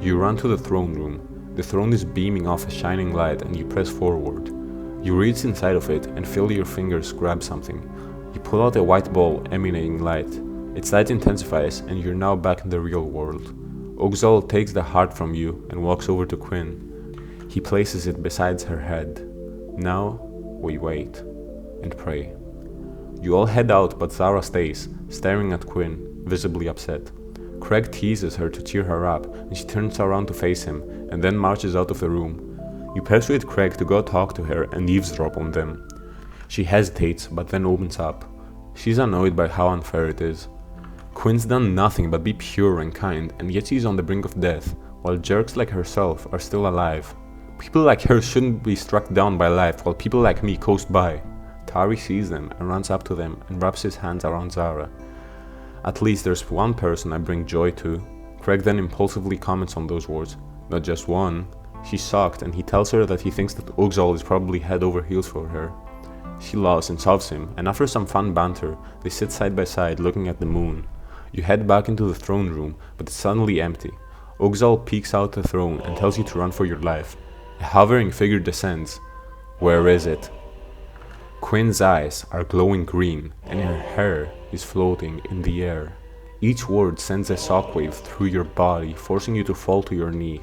You run to the throne room. The throne is beaming off a shining light and you press forward. You reach inside of it and feel your fingers grab something. You pull out a white ball emanating light. Its light intensifies and you're now back in the real world. Oxal takes the heart from you and walks over to Quinn. He places it beside her head. Now we wait and pray. You all head out, but Zara stays, staring at Quinn, visibly upset. Craig teases her to cheer her up, and she turns around to face him, and then marches out of the room. You persuade Craig to go talk to her and eavesdrop on them. She hesitates, but then opens up. She's annoyed by how unfair it is. Quinn's done nothing but be pure and kind, and yet she's on the brink of death, while jerks like herself are still alive. People like her shouldn't be struck down by life, while people like me coast by. Harry sees them and runs up to them and wraps his hands around Zara. At least there's one person I bring joy to. Craig then impulsively comments on those words. Not just one. She's shocked and he tells her that he thinks that Ugzal is probably head over heels for her. She laughs and shoves him, and after some fun banter, they sit side by side looking at the moon. You head back into the throne room, but it's suddenly empty. Ugzal peeks out the throne and tells you to run for your life. A hovering figure descends. Where is it? Quinn's eyes are glowing green, and her hair is floating in the air. Each word sends a shockwave through your body, forcing you to fall to your knee.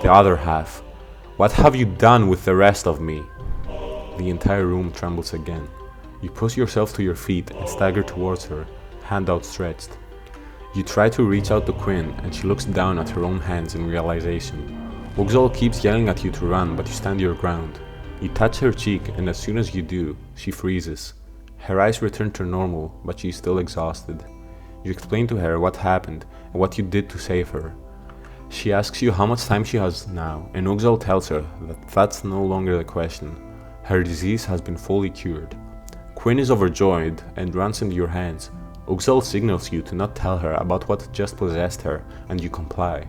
The other half. What have you done with the rest of me? The entire room trembles again. You push yourself to your feet and stagger towards her, hand outstretched. You try to reach out to Quinn, and she looks down at her own hands in realization. Ugzal keeps yelling at you to run, but you stand your ground. You touch her cheek, and as soon as you do, she freezes. Her eyes return to normal, but she is still exhausted. You explain to her what happened and what you did to save her. She asks you how much time she has now, and Ugzal tells her that that's no longer the question. Her disease has been fully cured. Quinn is overjoyed and runs into your hands. Ugzal signals you to not tell her about what just possessed her, and you comply.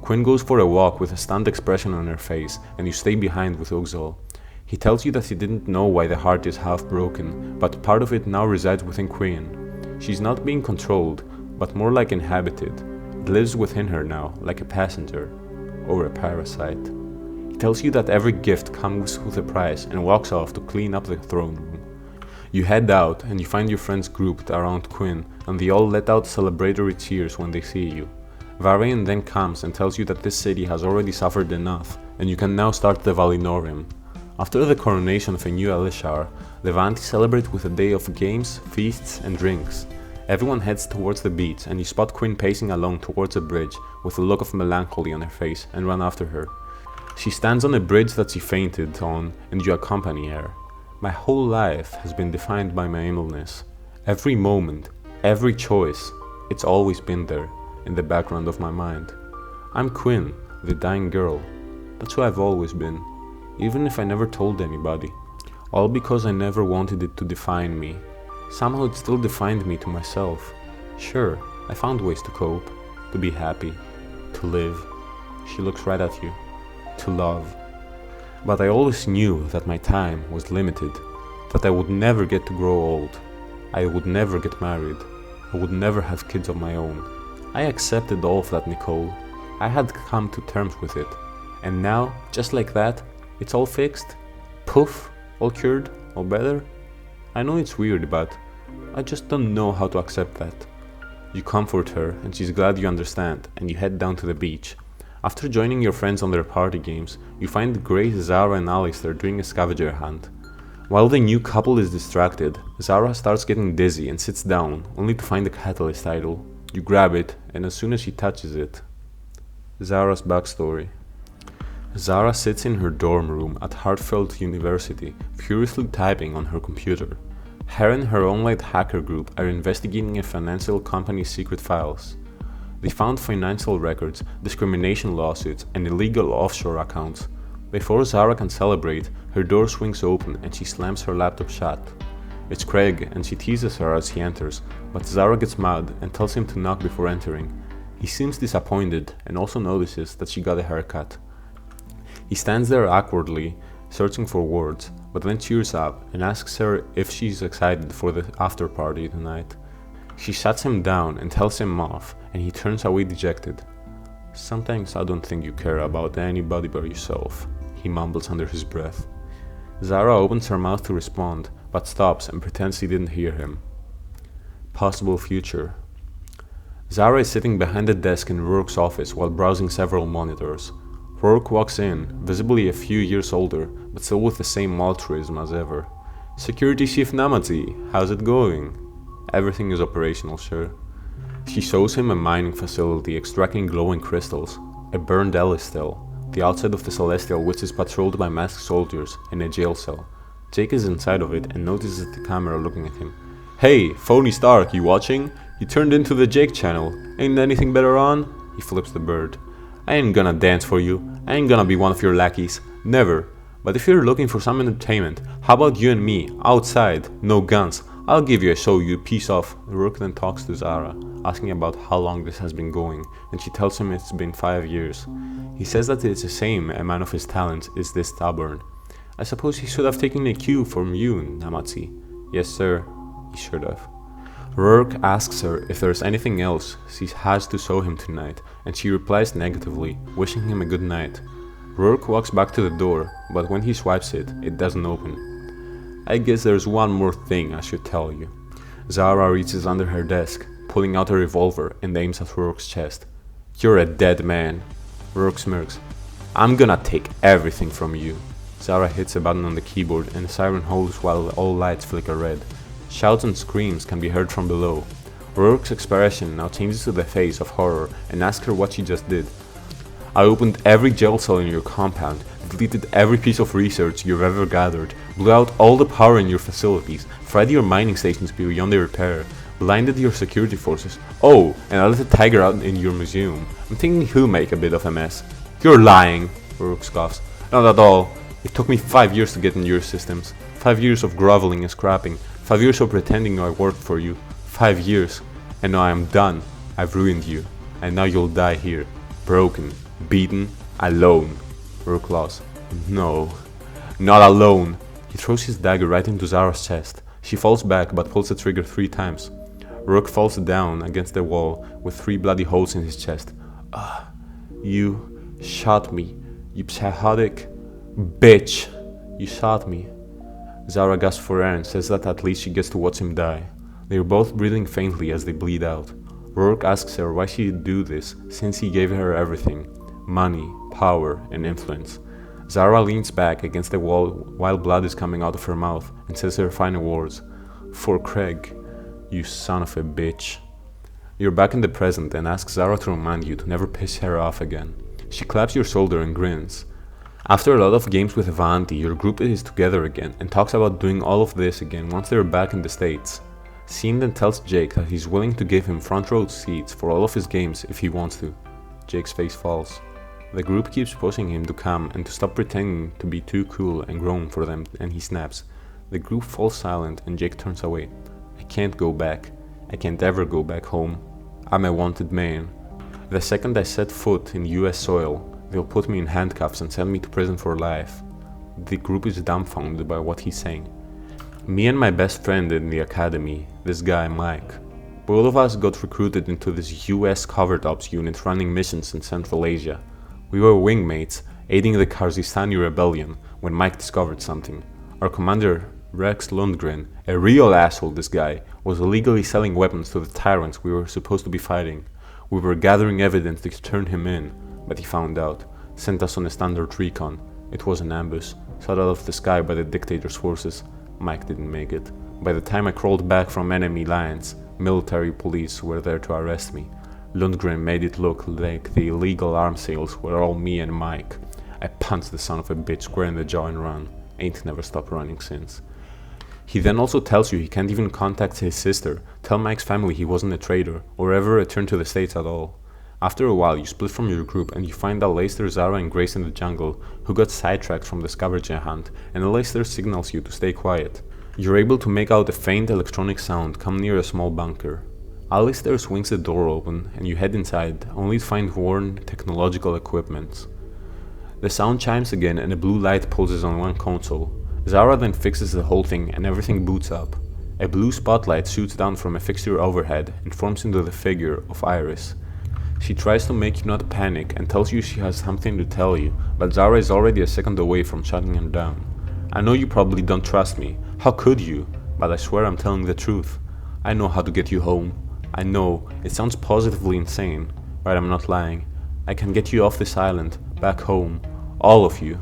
Quinn goes for a walk with a stunned expression on her face, and you stay behind with Ugzal. He tells you that he didn't know why the heart is half broken, but part of it now resides within Quinn. She's not being controlled, but more like inhabited. It lives within her now, like a passenger, or a parasite. He tells you that every gift comes with a price and walks off to clean up the throne room. You head out and you find your friends grouped around Quinn, and they all let out celebratory cheers when they see you. Varian then comes and tells you that this city has already suffered enough, and you can now start the Valinorium. After the coronation of a new Elishar, the Vanti celebrate with a day of games, feasts, and drinks. Everyone heads towards the beach, and you spot Quinn pacing along towards a bridge with a look of melancholy on her face and run after her. She stands on a bridge that she fainted on, and you accompany her. My whole life has been defined by my illness. Every moment, every choice, it's always been there, in the background of my mind. I'm Quinn, the dying girl. That's who I've always been, even if I never told anybody. All because I never wanted it to define me. Somehow it still defined me to myself. Sure, I found ways to cope, to be happy, to live. She looks right at you. To love. But I always knew that my time was limited, that I would never get to grow old. I would never get married. I would never have kids of my own. I accepted all of that, Nicole. I had come to terms with it. And now, just like that, it's all fixed? Poof, all cured, all better? I know it's weird, but I just don't know how to accept that. You comfort her, and she's glad you understand, and you head down to the beach. After joining your friends on their party games, you find Grace, Zara, and Alistair doing a scavenger hunt. While the new couple is distracted, Zara starts getting dizzy and sits down, only to find the catalyst idol. You grab it, and as soon as she touches it... Zara's backstory. Zara sits in her dorm room at Hartford University, furiously typing on her computer. Her and her online hacker group are investigating a financial company's secret files. They found financial records, discrimination lawsuits, and illegal offshore accounts. Before Zara can celebrate, her door swings open and she slams her laptop shut. It's Craig, and she teases her as he enters, but Zara gets mad and tells him to knock before entering. He seems disappointed and also notices that she got a haircut. He stands there awkwardly, searching for words, but then cheers up and asks her if she's excited for the after party tonight. She shuts him down and tells him off, and he turns away dejected. Sometimes I don't think you care about anybody but yourself, he mumbles under his breath. Zara opens her mouth to respond, but stops and pretends she didn't hear him. Possible future. Zara is sitting behind a desk in Rourke's office while browsing several monitors. Rourke walks in, visibly a few years older, but still with the same altruism as ever. Security Chief Namazi, how's it going? Everything is operational, sir. She shows him a mining facility extracting glowing crystals, a burned Elistell, the outside of the Celestial which is patrolled by masked soldiers, and a jail cell. Jake is inside of it and notices the camera looking at him. Hey, phony Stark, you watching? You turned into the Jake channel. Ain't anything better on? He flips the bird. I ain't gonna dance for you. I ain't gonna be one of your lackeys. Never. But if you're looking for some entertainment, how about you and me, outside, no guns? I'll give you a show, you piece of... Rourke then talks to Zara, asking about how long this has been going, and she tells him it's been 5 years. He says that it's a shame a man of his talents is this stubborn. I suppose he should have taken a cue from you, Namatsi. Yes, sir, he should have. Rourke asks her if there's anything else she has to show him tonight, and she replies negatively, wishing him a good night. Rourke walks back to the door, but when he swipes it, it doesn't open. I guess there's one more thing I should tell you. Zara reaches under her desk, pulling out a revolver and aims at Rourke's chest. You're a dead man. Rourke smirks. I'm gonna take everything from you. Zara hits a button on the keyboard and the siren howls while all lights flicker red. Shouts and screams can be heard from below. Rourke's expression now changes to the face of horror and asks her what she just did. I opened every jail cell in your compound, deleted every piece of research you've ever gathered, blew out all the power in your facilities, fried your mining stations beyond their repair, blinded your security forces. Oh, and I let a tiger out in your museum. I'm thinking he'll make a bit of a mess. You're lying, Rourke scoffs. Not at all. It took me 5 years to get in your systems. 5 years of groveling and scrapping. 5 years of pretending I worked for you. 5 years. And now I'm done. I've ruined you. And now you'll die here. Broken. Beaten. Alone. Rourke laughs. No. Not alone. He throws his dagger right into Zara's chest. She falls back but pulls the trigger 3 times. Rourke falls down against the wall with 3 bloody holes in his chest. You shot me. You psychotic bitch. You shot me. Zara gasps for air and says that at least she gets to watch him die. They are both breathing faintly as they bleed out. Rourke asks her why she'd do this since he gave her everything. Money, power, and influence. Zara leans back against the wall while blood is coming out of her mouth and says her final words. For Craig, you son of a bitch. You're back in the present and ask Zara to remind you to never piss her off again. She claps your shoulder and grins. After a lot of games with Avanti, your group is together again and talks about doing all of this again once they're back in the States. Sean then tells Jake that he's willing to give him front row seats for all of his games if he wants to. Jake's face falls. The group keeps pushing him to come and to stop pretending to be too cool and grown for them, and he snaps. The group falls silent and Jake turns away. I can't go back. I can't ever go back home. I'm a wanted man. The second I set foot in US soil, they'll put me in handcuffs and send me to prison for life. The group is dumbfounded by what he's saying. Me and my best friend in the academy, this guy Mike, both of us got recruited into this US covert ops unit running missions in Central Asia. We were wingmates, aiding the Karzistani rebellion when Mike discovered something. Our commander, Rex Lundgren, a real asshole this guy, was illegally selling weapons to the tyrants we were supposed to be fighting. We were gathering evidence to turn him in, but he found out, sent us on a standard recon. It was an ambush, shot out of the sky by the dictator's forces. Mike didn't make it. By the time I crawled back from enemy lines, military police were there to arrest me. Lundgren made it look like the illegal arms sales were all me and Mike. I punched the son of a bitch square in the jaw and ran. Ain't never stopped running since. He then also tells you he can't even contact his sister, tell Mike's family he wasn't a traitor, or ever return to the States at all. After a while, you split from your group and you find Aleister, Zara, and Grace in the jungle, who got sidetracked from the scavenger hunt, and Aleister signals you to stay quiet. You're able to make out a faint electronic sound come near a small bunker. Aleister swings the door open, and you head inside, only to find worn technological equipment. The sound chimes again and a blue light pulses on one console. Zara then fixes the whole thing and everything boots up. A blue spotlight shoots down from a fixture overhead and forms into the figure of Iris. She tries to make you not panic and tells you she has something to tell you, but Zara is already a second away from shutting her down. I know you probably don't trust me, how could you? But I swear I'm telling the truth. I know how to get you home. I know, it sounds positively insane, but I'm not lying. I can get you off this island, back home, all of you.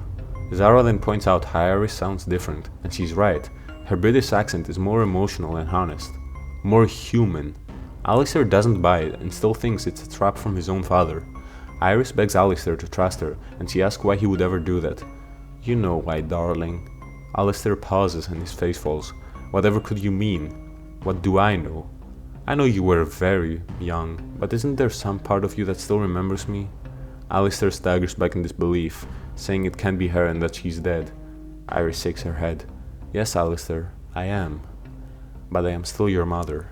Zara then points out how Iris sounds different, and she's right. Her British accent is more emotional and honest, more human. Aleister doesn't buy it and still thinks it's a trap from his own father. Iris begs Aleister to trust her, and she asks why he would ever do that. You know why, darling. Aleister pauses and his face falls. Whatever could you mean? What do I know? I know you were very young, but isn't there some part of you that still remembers me? Aleister staggers back in disbelief, saying it can't be her and that she's dead. Iris shakes her head. Yes, Alistair, I am. But I am still your mother.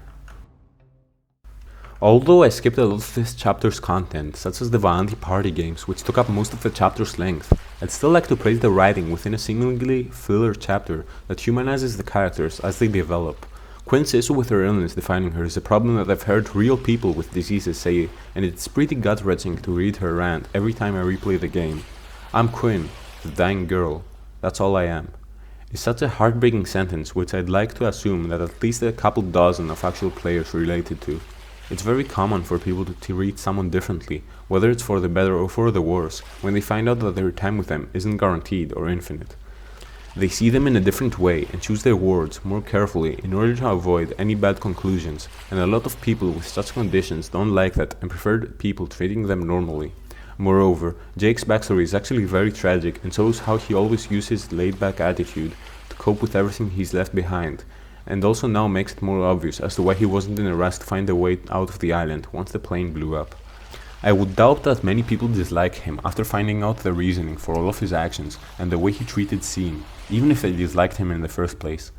Although I skipped a lot of this chapter's content, such as the VIII party games, which took up most of the chapter's length, I'd still like to praise the writing within a seemingly filler chapter that humanizes the characters as they develop. Quinn's issue with her illness defining her is a problem that I've heard real people with diseases say, and it's pretty gut-wrenching to read her rant every time I replay the game. I'm Quinn, the dying girl. That's all I am. It's such a heartbreaking sentence which I'd like to assume that at least a couple dozen of actual players related to. It's very common for people to treat someone differently, whether it's for the better or for the worse, when they find out that their time with them isn't guaranteed or infinite. They see them in a different way and choose their words more carefully in order to avoid any bad conclusions, and a lot of people with such conditions don't like that and prefer people treating them normally. Moreover, Jake's backstory is actually very tragic and shows how he always used his laid-back attitude to cope with everything he's left behind, and also now makes it more obvious as to why he wasn't in a rush to find a way out of the island once the plane blew up. I would doubt that many people dislike him after finding out the reasoning for all of his actions and the way he treated Scene, even if they disliked him in the first place.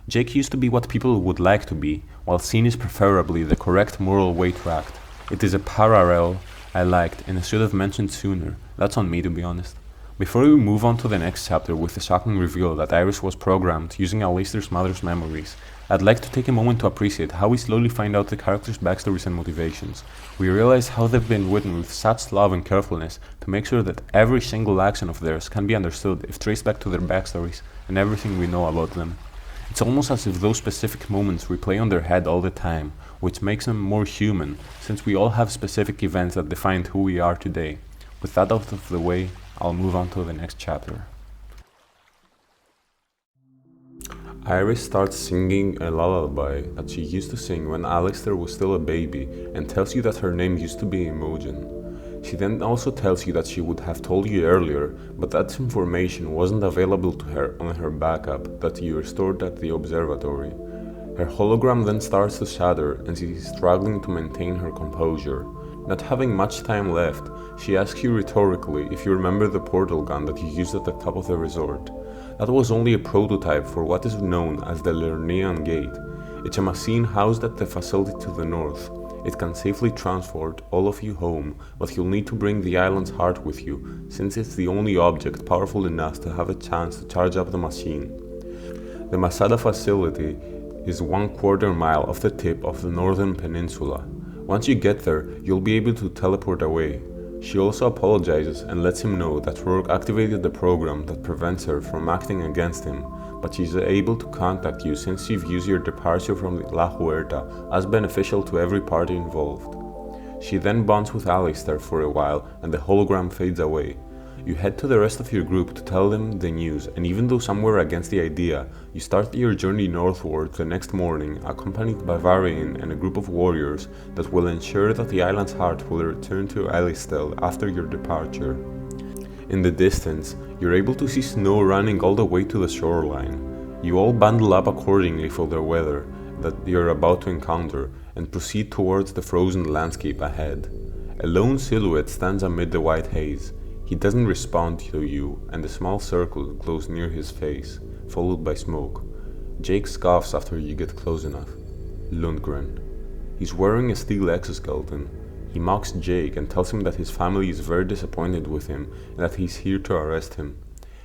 Jake used to be what people would like to be, while Scene is preferably the correct moral way to act. It is a parallel I liked and I should have mentioned sooner. That's on me, to be honest. Before we move on to the next chapter with the shocking reveal that Iris was programmed using Alistair's mother's memories, I'd like to take a moment to appreciate how we slowly find out the characters' backstories and motivations. We realize how they've been written with such love and carefulness to make sure that every single action of theirs can be understood if traced back to their backstories and everything we know about them. It's almost as if those specific moments replay on their head all the time, which makes them more human, since we all have specific events that defined who we are today. With that out of the way, I'll move on to the next chapter. Iris starts singing a lullaby that she used to sing when Alistair was still a baby and tells you that her name used to be Imogen. She then also tells you that she would have told you earlier, but that information wasn't available to her on her backup that you restored at the observatory. Her hologram then starts to shatter and she is struggling to maintain her composure. Not having much time left, she asks you rhetorically if you remember the portal gun that you used at the top of the resort. That was only a prototype for what is known as the Lernean Gate. It's a machine housed at the facility to the north. It can safely transport all of you home, but you'll need to bring the island's heart with you, since it's the only object powerful enough to have a chance to charge up the machine. The Masada facility is 1/4 mile off the tip of the northern peninsula. Once you get there, you'll be able to teleport away. She also apologizes and lets him know that Rourke activated the program that prevents her from acting against him, but she's able to contact you since she views your departure from La Huerta as beneficial to every party involved. She then bonds with Alistair for a while and the hologram fades away. You head to the rest of your group to tell them the news, and even though some were against the idea, you start your journey northward the next morning, accompanied by Varian and a group of warriors that will ensure that the island's heart will return to Alistair after your departure. In the distance, you're able to see snow running all the way to the shoreline. You all bundle up accordingly for the weather that you're about to encounter, and proceed towards the frozen landscape ahead. A lone silhouette stands amid the white haze. He doesn't respond to you, and a small circle glows near his face, followed by smoke. Jake scoffs after you get close enough. Lundgren. He's wearing a steel exoskeleton. He mocks Jake and tells him that his family is very disappointed with him and that he's here to arrest him.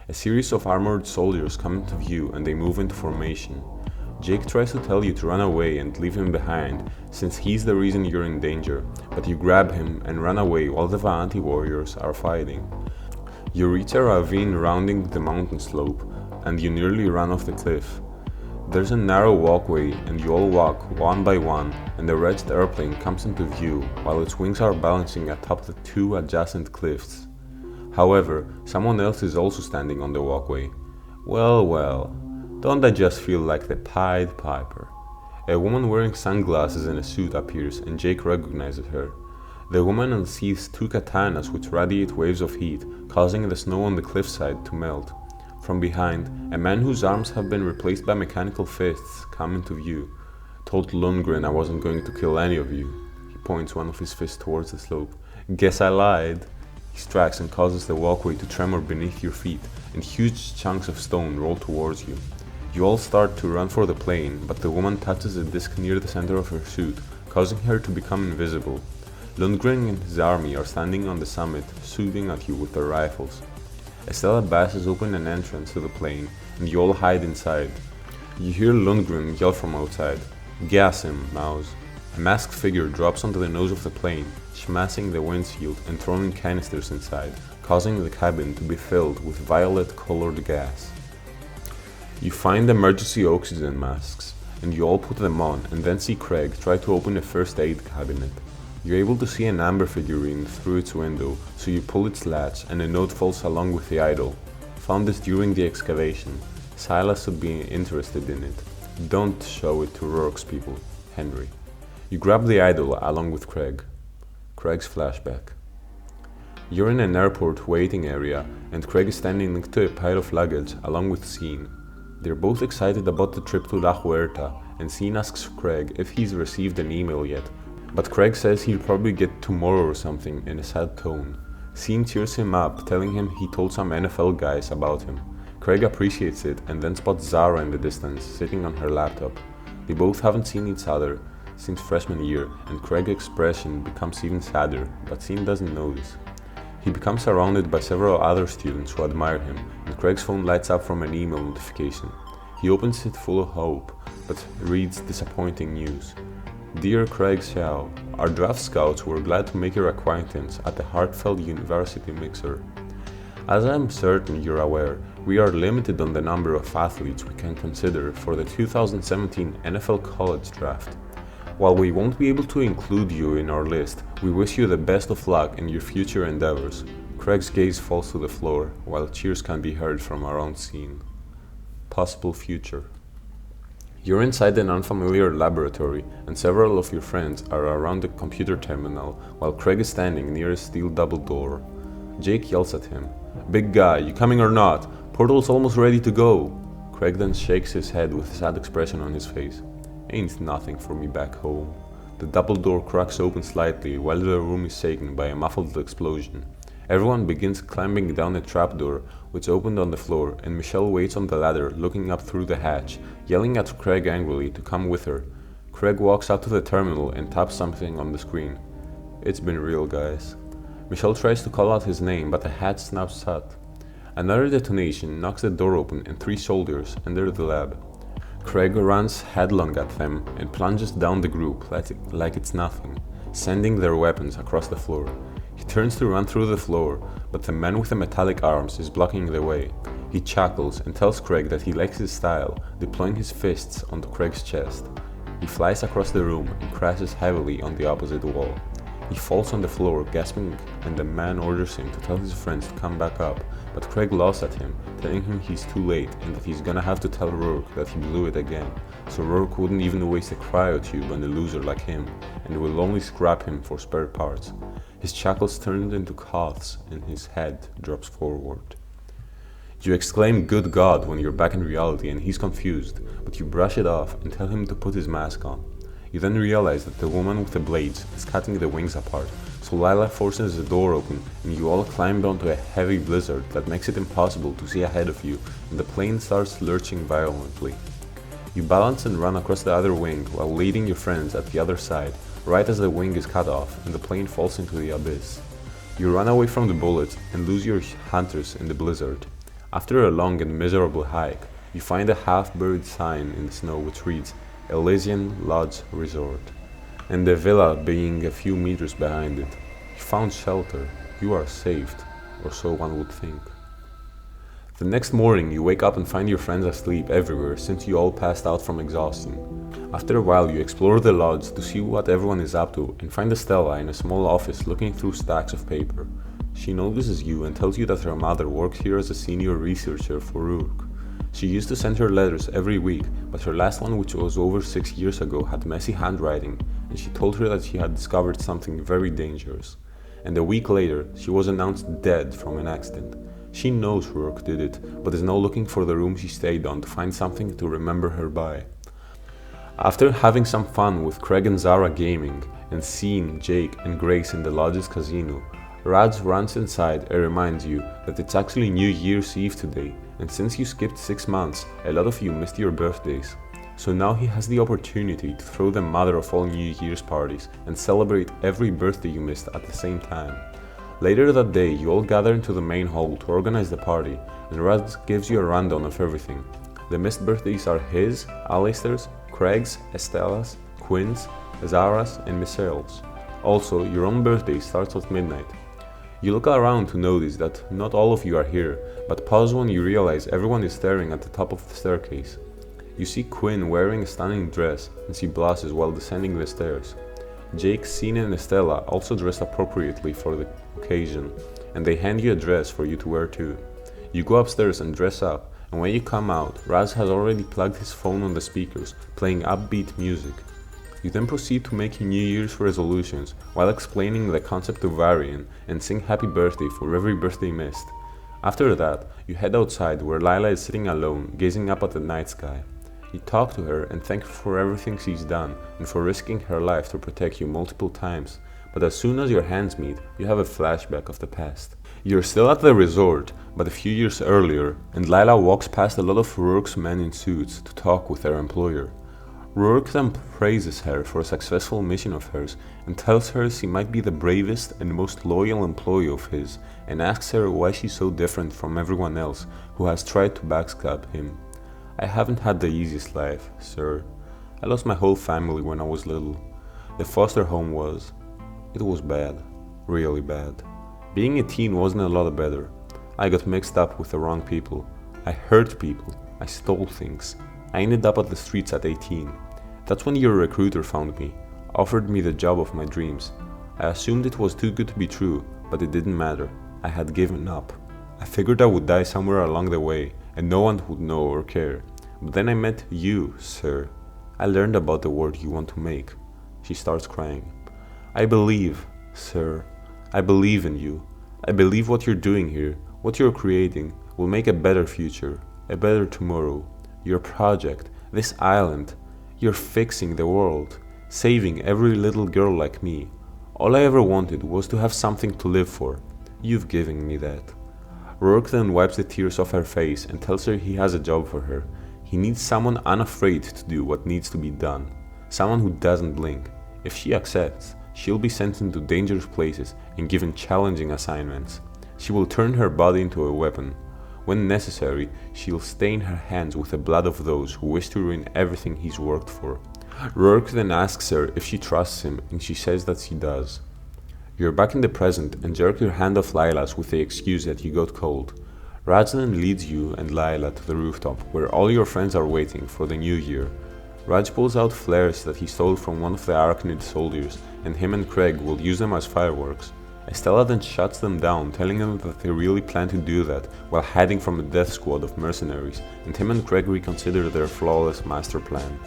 A series of armored soldiers come into view and they move into formation. Jake tries to tell you to run away and leave him behind, since he's the reason you're in danger, but you grab him and run away while the VIII warriors are fighting. You reach a ravine rounding the mountain slope, and you nearly run off the cliff. There's a narrow walkway and you all walk one by one, and the wretched airplane comes into view while its wings are balancing atop the 2 adjacent cliffs. However, someone else is also standing on the walkway. Well, don't I just feel like the Pied Piper? A woman wearing sunglasses and a suit appears and Jake recognizes her. The woman unsheathes 2 katanas which radiate waves of heat, causing the snow on the cliffside to melt. From behind, a man whose arms have been replaced by mechanical fists come into view. Told Lundgren I wasn't going to kill any of you. He points one of his fists towards the slope. Guess I lied. He He strikes and causes the walkway to tremor beneath your feet, and huge chunks of stone roll towards you. You all start to run for the plane, but the woman touches a disc near the center of her suit, causing her to become invisible. Lundgren and his army are standing on the summit, shooting at you with their rifles. Estella bashes open an entrance to the plane, and you all hide inside. You hear Lundgren yell from outside, "Gas him, Mouse." A masked figure drops onto the nose of the plane, smashing the windshield and throwing canisters inside, causing the cabin to be filled with violet-colored gas. You find emergency oxygen masks, and you all put them on and then see Craig try to open a first aid cabinet. You're able to see an amber figurine through its window, so you pull its latch and a note falls along with the idol. Found this during the excavation. Silas would be interested in it. Don't show it to Rourke's people, Henry. You grab the idol along with Craig. Craig's flashback. You're in an airport waiting area, and Craig is standing next to a pile of luggage along with Sean. They're both excited about the trip to La Huerta, and Sean asks Craig if he's received an email yet, but Craig says he'll probably get tomorrow or something in a sad tone. Sean cheers him up, telling him he told some NFL guys about him. Craig appreciates it and then spots Zara in the distance, sitting on her laptop. They both haven't seen each other since freshman year, and Craig's expression becomes even sadder, but Sean doesn't notice. He becomes surrounded by several other students who admire him, and Craig's phone lights up from an email notification. He opens it full of hope, but reads disappointing news. Dear Craig Xiao, our draft scouts were glad to make your acquaintance at the Hartfeld University Mixer. As I am certain you're aware, we are limited on the number of athletes we can consider for the 2017 NFL College Draft. While we won't be able to include you in our list, we wish you the best of luck in your future endeavors. Craig's gaze falls to the floor, while cheers can be heard from around Sean. Possible future. You're inside an unfamiliar laboratory, and several of your friends are around the computer terminal, while Craig is standing near a steel double door. Jake yells at him, "Big guy, you coming or not? Portal's almost ready to go." Craig then shakes his head with a sad expression on his face. "Ain't nothing for me back home." The double door cracks open slightly while the room is shaken by a muffled explosion. Everyone begins climbing down a trapdoor which opened on the floor, and Michelle waits on the ladder looking up through the hatch, yelling at Craig angrily to come with her. Craig walks out to the terminal and taps something on the screen. "It's been real, guys." Michelle tries to call out his name, but the hatch snaps shut. Another detonation knocks the door open and 3 soldiers enter the lab. Craig runs headlong at them and plunges down the group like it's nothing, sending their weapons across the floor. He turns to run through the floor, but the man with the metallic arms is blocking the way. He chuckles and tells Craig that he likes his style, deploying his fists onto Craig's chest. He flies across the room and crashes heavily on the opposite wall. He falls on the floor, gasping, and the man orders him to tell his friends to come back up, but Craig laughs at him, telling him he's too late and that he's gonna have to tell Rourke that he blew it again, so Rourke wouldn't even waste a cryotube on a loser like him, and will only scrap him for spare parts. His chuckles turn into coughs, and his head drops forward. You exclaim "Good God" when you're back in reality and he's confused, but you brush it off and tell him to put his mask on. You then realize that the woman with the blades is cutting the wings apart, so Lila forces the door open and you all climb onto a heavy blizzard that makes it impossible to see ahead of you, and the plane starts lurching violently. You balance and run across the other wing while leading your friends at the other side, right as the wing is cut off and the plane falls into the abyss. You run away from the bullets and lose your hunters in the blizzard. After a long and miserable hike, you find a half-buried sign in the snow which reads Elysian Lodge Resort, and the villa being a few meters behind it. You found shelter. You are saved, or so one would think. The next morning you wake up and find your friends asleep everywhere since you all passed out from exhaustion. After a while you explore the lodge to see what everyone is up to and find Estella in a small office looking through stacks of paper. She notices you and tells you that her mother works here as a senior researcher for Rourke. She used to send her letters every week, but her last one, which was over 6 years ago, had messy handwriting, and she told her that she had discovered something very dangerous. And a week later, she was announced dead from an accident. She knows Rourke did it, but is now looking for the room she stayed on to find something to remember her by. After having some fun with Craig and Zara gaming, and seeing Jake and Grace in the lodge's casino, Raj runs inside and reminds you that it's actually New Year's Eve today, and since you skipped 6 months, a lot of you missed your birthdays. So now he has the opportunity to throw the mother of all New Year's parties and celebrate every birthday you missed at the same time. Later that day, you all gather into the main hall to organize the party, and Raj gives you a rundown of everything. The missed birthdays are his, Alistair's, Craig's, Estella's, Quinn's, Zara's, and Michelle's. Also, your own birthday starts at midnight. You look around to notice that not all of you are here, but pause when you realize everyone is staring at the top of the staircase. You see Quinn wearing a stunning dress, and she blushes while descending the stairs. Jake, Cena, and Estella also dressed appropriately for the occasion, and they hand you a dress for you to wear too. You go upstairs and dress up, and when you come out, Raz has already plugged his phone on the speakers, playing upbeat music. You then proceed to make New Year's resolutions while explaining the concept of varying and sing happy birthday for every birthday missed. After that, you head outside where Lila is sitting alone, gazing up at the night sky. You talk to her and thank her for everything she's done and for risking her life to protect you multiple times, but as soon as your hands meet, you have a flashback of the past. You're still at the resort, but a few years earlier, and Lila walks past a lot of Rourke's men in suits to talk with their employer. Rourke then praises her for a successful mission of hers and tells her she might be the bravest and most loyal employee of his, and asks her why she's so different from everyone else who has tried to backstab him. I haven't had the easiest life, sir. I lost my whole family when I was little. The foster home it was bad. Really bad. Being a teen wasn't a lot better. I got mixed up with the wrong people. I hurt people. I stole things. I ended up at the streets at 18. That's when your recruiter found me, offered me the job of my dreams. I assumed it was too good to be true, but it didn't matter. I had given up. I figured I would die somewhere along the way, and no one would know or care. But then I met you, sir. I learned about the world you want to make. She starts crying. I believe, sir. I believe in you. I believe what you're doing here, what you're creating, will make a better future, a better tomorrow. Your project, this island, you're fixing the world, saving every little girl like me. All I ever wanted was to have something to live for. You've given me that. Rourke then wipes the tears off her face and tells her he has a job for her. He needs someone unafraid to do what needs to be done. Someone who doesn't blink. If she accepts, she'll be sent into dangerous places and given challenging assignments. She will turn her body into a weapon. When necessary, she'll stain her hands with the blood of those who wish to ruin everything he's worked for. Rourke then asks her if she trusts him, and she says that she does. You're back in the present and jerk your hand off Lila's with the excuse that you got cold. Raj then leads you and Lila to the rooftop where all your friends are waiting for the new year. Raj pulls out flares that he stole from one of the Arachnid soldiers, and him and Craig will use them as fireworks. Estella then shuts them down, telling them that they really plan to do that while hiding from a death squad of mercenaries, and him and Craig reconsider their flawless master plan.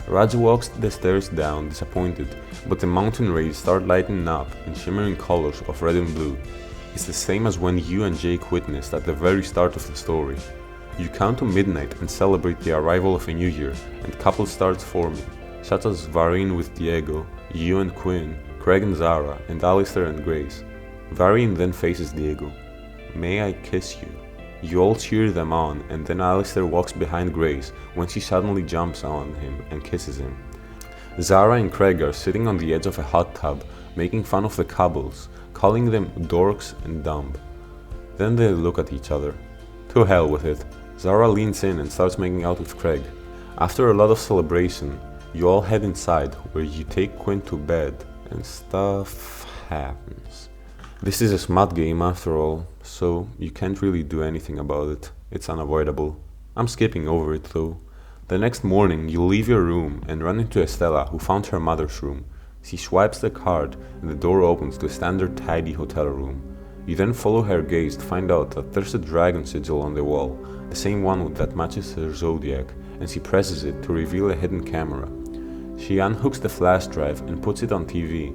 Raj walks the stairs down, disappointed, but the mountain rays start lighting up in shimmering colors of red and blue. It's the same as when you and Jake witnessed at the very start of the story. You count to midnight and celebrate the arrival of a new year, and couples start forming, such as Varin with Diego, you and Quinn, Craig and Zara, and Alistair and Grace. Varin then faces Diego. May I kiss you? You all cheer them on, and then Alistair walks behind Grace when she suddenly jumps on him and kisses him. Zara and Craig are sitting on the edge of a hot tub, making fun of the couples, calling them dorks and dumb. Then they look at each other. To hell with it. Zara leans in and starts making out with Craig. After a lot of celebration, you all head inside where you take Quinn to bed, and stuff happens. This is a smut game after all, so you can't really do anything about it. It's unavoidable. I'm skipping over it though. The next morning, you leave your room and run into Estella, who found her mother's room. She swipes the card and the door opens to a standard tidy hotel room. You then follow her gaze to find out that there's a dragon sigil on the wall, the same one that matches her zodiac, and she presses it to reveal a hidden camera. She unhooks the flash drive and puts it on TV.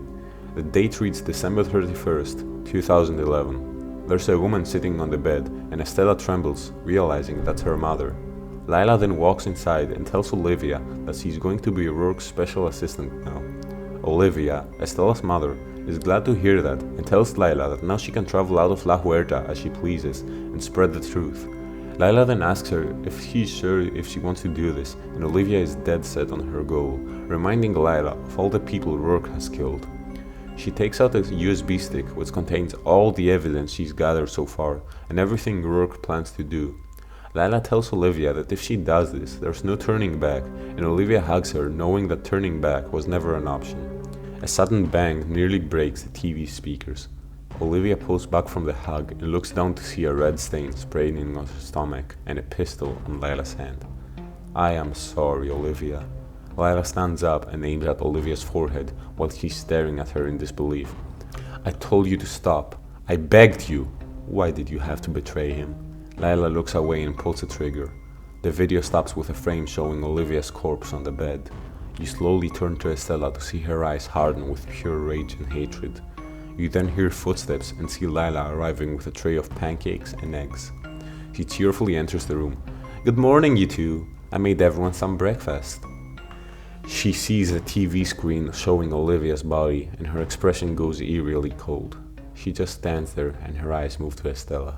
The date reads December 31st, 2011. There's a woman sitting on the bed, and Estella trembles, realizing that's her mother. Lila then walks inside and tells Olivia that she's going to be Rourke's special assistant now. Olivia, Estella's mother, is glad to hear that and tells Lila that now she can travel out of La Huerta as she pleases and spread the truth. Lila then asks her if she's sure if she wants to do this, and Olivia is dead set on her goal, reminding Lila of all the people Rourke has killed. She takes out a USB stick which contains all the evidence she's gathered so far and everything Rourke plans to do. Lila tells Olivia that if she does this, there's no turning back, and Olivia hugs her knowing that turning back was never an option. A sudden bang nearly breaks the TV speakers. Olivia pulls back from the hug and looks down to see a red stain spraying on her stomach and a pistol on Lila's hand. I am sorry, Olivia. Lila stands up and aims at Olivia's forehead while she's staring at her in disbelief. I told you to stop. I begged you. Why did you have to betray him? Lila looks away and pulls the trigger. The video stops with a frame showing Olivia's corpse on the bed. You slowly turn to Estella to see her eyes harden with pure rage and hatred. You then hear footsteps and see Lila arriving with a tray of pancakes and eggs. She cheerfully enters the room. Good morning, you two. I made everyone some breakfast. She sees a TV screen showing Olivia's body and her expression goes eerily cold. She just stands there and her eyes move to Estella.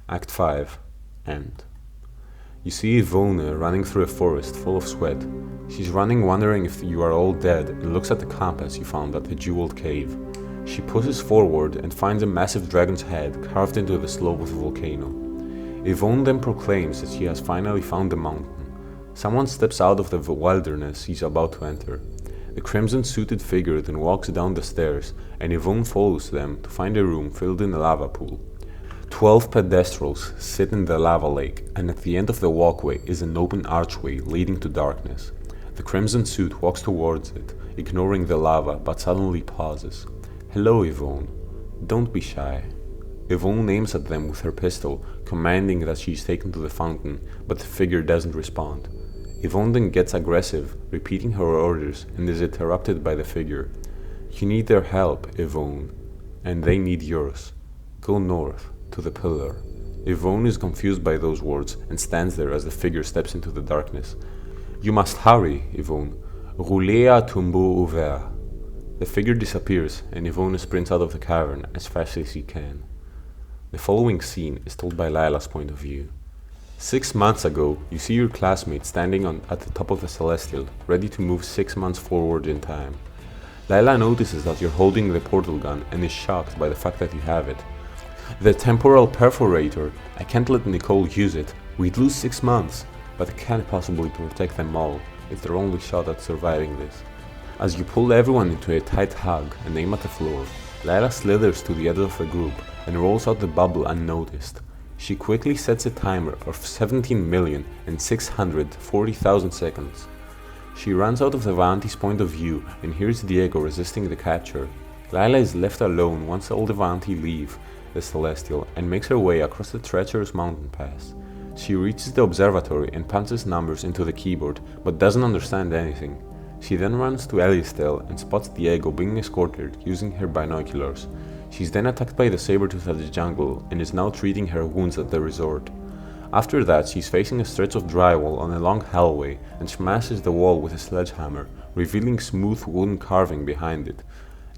Act 5. End. You see Vaanu running through a forest full of sweat. She's running wondering if you are all dead and looks at the compass you found at the jeweled cave. She pushes forward and finds a massive dragon's head carved into the slope of the volcano. Yvonne then proclaims that she has finally found the mountain. Someone steps out of the wilderness he's about to enter. The crimson-suited figure then walks down the stairs and Yvonne follows them to find a room filled in a lava pool. 12 pedestrians sit in the lava lake, and at the end of the walkway is an open archway leading to darkness. The crimson suit walks towards it, ignoring the lava, but suddenly pauses. Hello, Yvonne. Don't be shy. Yvonne aims at them with her pistol, commanding that she is taken to the fountain, but the figure doesn't respond. Yvonne then gets aggressive, repeating her orders, and is interrupted by the figure. You need their help, Yvonne, and they need yours. Go north, to the pillar. Yvonne is confused by those words and stands there as the figure steps into the darkness. You must hurry, Yvonne. Roulez à tombeau ouvert. The figure disappears and Yvonne sprints out of the cavern as fast as she can. The following scene is told by Lila's point of view. 6 months ago, you see your classmate standing at the top of the Celestial, ready to move 6 months forward in time. Lila notices that you're holding the portal gun and is shocked by the fact that you have it. The temporal perforator, I can't let Nicole use it. We'd lose 6 months, but I can't possibly protect them all. It's their only shot at surviving this. As you pull everyone into a tight hug and aim at the floor, Lila slithers to the edge of the group and rolls out the bubble unnoticed. She quickly sets a timer of 17,640,000 seconds. She runs out of the Vanti's point of view and hears Diego resisting the capture. Lila is left alone once all the Vanti leave the Celestial and makes her way across the treacherous mountain pass. She reaches the observatory and punches numbers into the keyboard but doesn't understand anything. She then runs to Elistel and spots Diego being escorted using her binoculars. She's then attacked by the saber-tooth at the jungle and is now treating her wounds at the resort. After that, she's facing a stretch of drywall on a long hallway and smashes the wall with a sledgehammer, revealing smooth wooden carving behind it.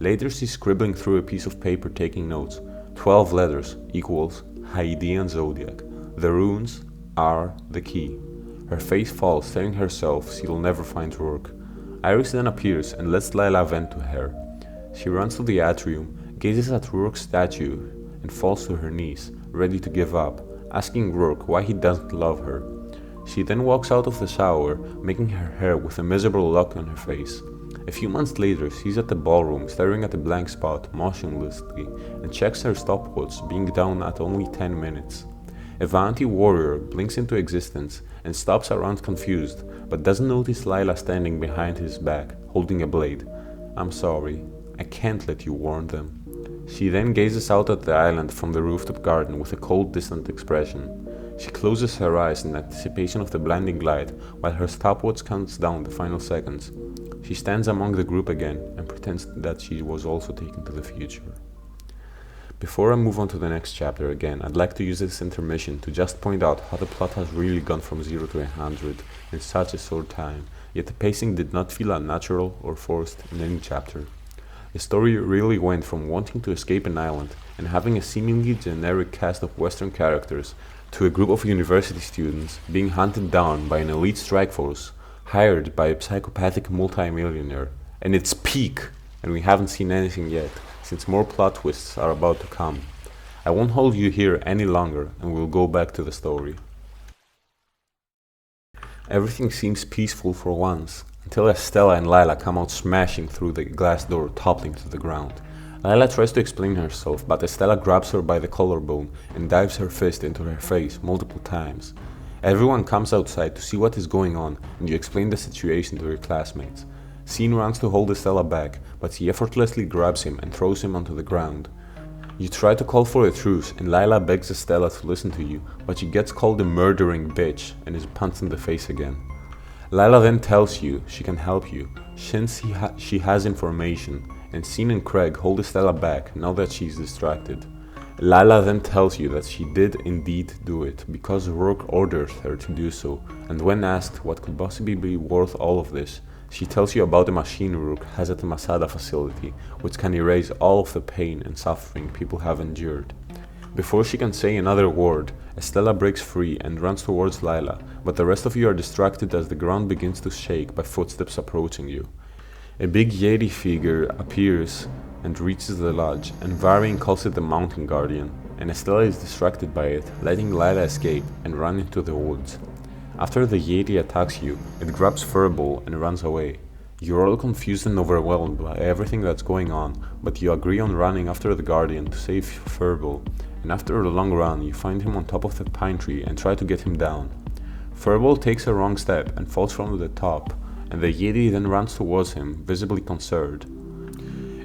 Later, she's scribbling through a piece of paper taking notes. 12 letters equals Hadean Zodiac. The runes are the key. Her face falls, telling herself she'll never find Rourke. Iris then appears and lets Lila vent to her. She runs to the atrium, gazes at Rourke's statue, and falls to her knees, ready to give up, asking Rourke why he doesn't love her. She then walks out of the shower, making her hair with a miserable look on her face. A few months later, she's at the ballroom staring at a blank spot motionlessly and checks her stopwatch, being down at only 10 minutes. A Vanti warrior blinks into existence and stops around confused, but doesn't notice Lila standing behind his back, holding a blade. I'm sorry, I can't let you warn them. She then gazes out at the island from the rooftop garden with a cold, distant expression. She closes her eyes in anticipation of the blinding light while her stopwatch counts down the final seconds. She stands among the group again and pretends that she was also taken to the future. Before I move on to the next chapter again, I'd like to use this intermission to just point out how the plot has really gone from 0 to 100 in such a short time, yet the pacing did not feel unnatural or forced in any chapter. The story really went from wanting to escape an island and having a seemingly generic cast of Western characters to a group of university students being hunted down by an elite strike force hired by a psychopathic multimillionaire. And it's peak, and we haven't seen anything yet, since more plot twists are about to come. I won't hold you here any longer, and we'll go back to the story. Everything seems peaceful for once, until Estella and Lila come out smashing through the glass door, toppling to the ground. Lila tries to explain herself, but Estella grabs her by the collarbone and dives her fist into her face multiple times. Everyone comes outside to see what is going on, and you explain the situation to your classmates. Scene runs to hold Estella back, but he effortlessly grabs him and throws him onto the ground. You try to call for a truce, and Lila begs Estella to listen to you, but she gets called a murdering bitch and is punched in the face again. Lila then tells you she can help you, since she has information, and Scene and Craig hold Estella back now that she's distracted. Lila then tells you that she did indeed do it, because Rourke ordered her to do so, and when asked what could possibly be worth all of this, she tells you about the machine Rourke has at the Masada facility, which can erase all of the pain and suffering people have endured. Before she can say another word, Estella breaks free and runs towards Lila, but the rest of you are distracted as the ground begins to shake by footsteps approaching you. A big Yeti figure appears and reaches the lodge, and Varian calls it the Mountain Guardian, and Estella is distracted by it, letting Lila escape and run into the woods. After the Yeti attacks you, it grabs Furball and runs away. You're all confused and overwhelmed by everything that's going on, but you agree on running after the Guardian to save Furball, and after a long run you find him on top of the pine tree and try to get him down. Furball takes a wrong step and falls from the top, and the Yeti then runs towards him, visibly concerned.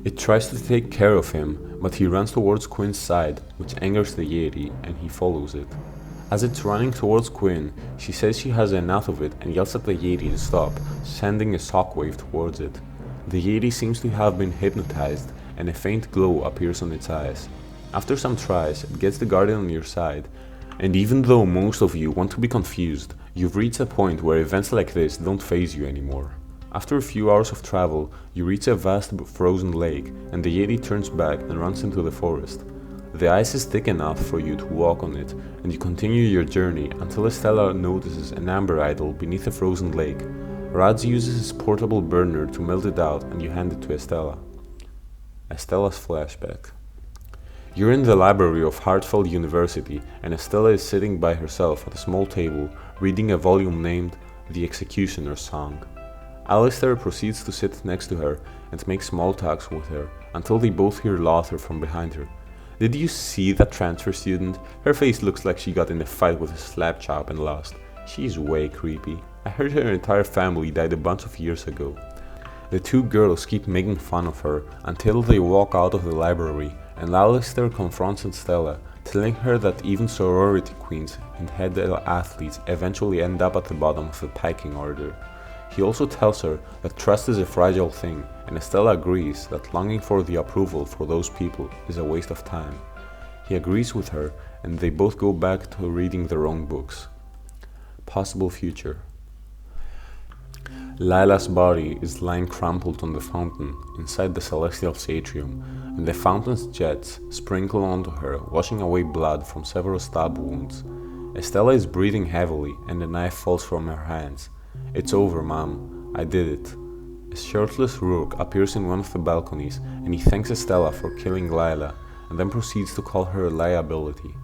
It tries to take care of him, but he runs towards Quinn's side, which angers the Yeti, and he follows it. As it's running towards Quinn, she says she has enough of it and yells at the Yeti to stop, sending a shockwave towards it. The Yeti seems to have been hypnotized, and a faint glow appears on its eyes. After some tries, it gets the Guardian on your side, and even though most of you want to be confused, you've reached a point where events like this don't faze you anymore. After a few hours of travel, you reach a vast frozen lake, and the Yeti turns back and runs into the forest. The ice is thick enough for you to walk on it, and you continue your journey until Estella notices an amber idol beneath the frozen lake. Rads uses his portable burner to melt it out, and you hand it to Estella. Estella's flashback. You're in the library of Hartford University, and Estella is sitting by herself at a small table, reading a volume named The Executioner's Song. Alistair proceeds to sit next to her and make small talks with her, until they both hear laughter from behind her. Did you see that transfer student? Her face looks like she got in a fight with a slap chop and lost. She's way creepy. I heard her entire family died a bunch of years ago. The two girls keep making fun of her until they walk out of the library, and Alistair confronts Estella, telling her that even sorority queens and head athletes eventually end up at the bottom of the pecking order. He also tells her that trust is a fragile thing, and Estella agrees that longing for the approval for those people is a waste of time. He agrees with her, and they both go back to reading their own books. Possible future. Lila's body is lying crumpled on the fountain inside the Celestial's atrium, and the fountain's jets sprinkle onto her, washing away blood from several stab wounds. Estella is breathing heavily, and a knife falls from her hands. "It's over, Mom. I did it." A shirtless Rourke appears in one of the balconies, and he thanks Estella for killing Lila, and then proceeds to call her a liability.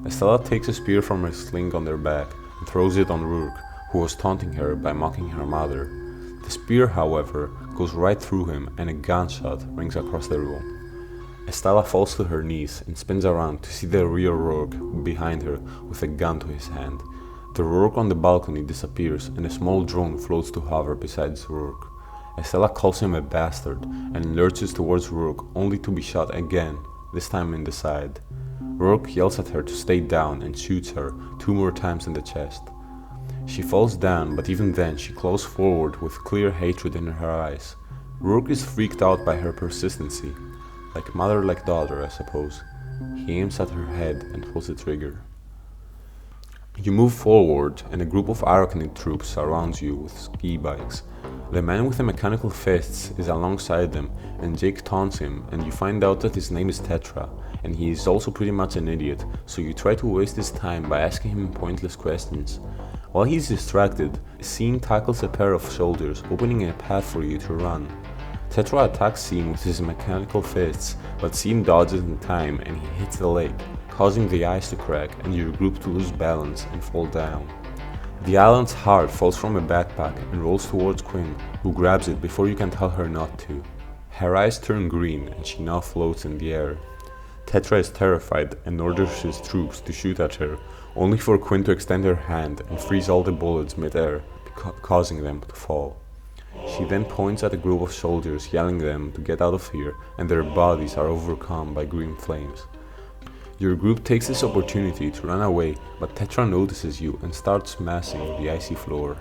Estella takes a spear from her sling on their back and throws it on Rourke, who was taunting her by mocking her mother. The spear, however, goes right through him, and a gunshot rings across the room. Estella falls to her knees and spins around to see the real Rourke behind her with a gun to his hand. The Rourke on the balcony disappears, and a small drone floats to hover beside Rourke. Estella calls him a bastard and lurches towards Rourke, only to be shot again, this time in the side. Rourke yells at her to stay down and shoots her 2 more times in the chest. She falls down, but even then she claws forward with clear hatred in her eyes. Rourke is freaked out by her persistency. Like mother like daughter, I suppose. He aims at her head and pulls the trigger. You move forward, and a group of Arachnid troops surrounds you with ski bikes. The man with the mechanical fists is alongside them, and Jake taunts him, and you find out that his name is Tetra, and he is also pretty much an idiot, so you try to waste his time by asking him pointless questions. While he's distracted, Scene tackles a pair of soldiers, opening a path for you to run. Tetra attacks Scene with his mechanical fists, but Scene dodges in time and he hits the lake, causing the ice to crack and your group to lose balance and fall down. The island's heart falls from a backpack and rolls towards Quinn, who grabs it before you can tell her not to. Her eyes turn green and she now floats in the air. Tetra is terrified and orders his troops to shoot at her, only for Quinn to extend her hand and freeze all the bullets mid-air, causing them to fall. She then points at a group of soldiers, yelling at them to get out of here, and their bodies are overcome by green flames. Your group takes this opportunity to run away, but Tetra notices you and starts smashing the icy floor.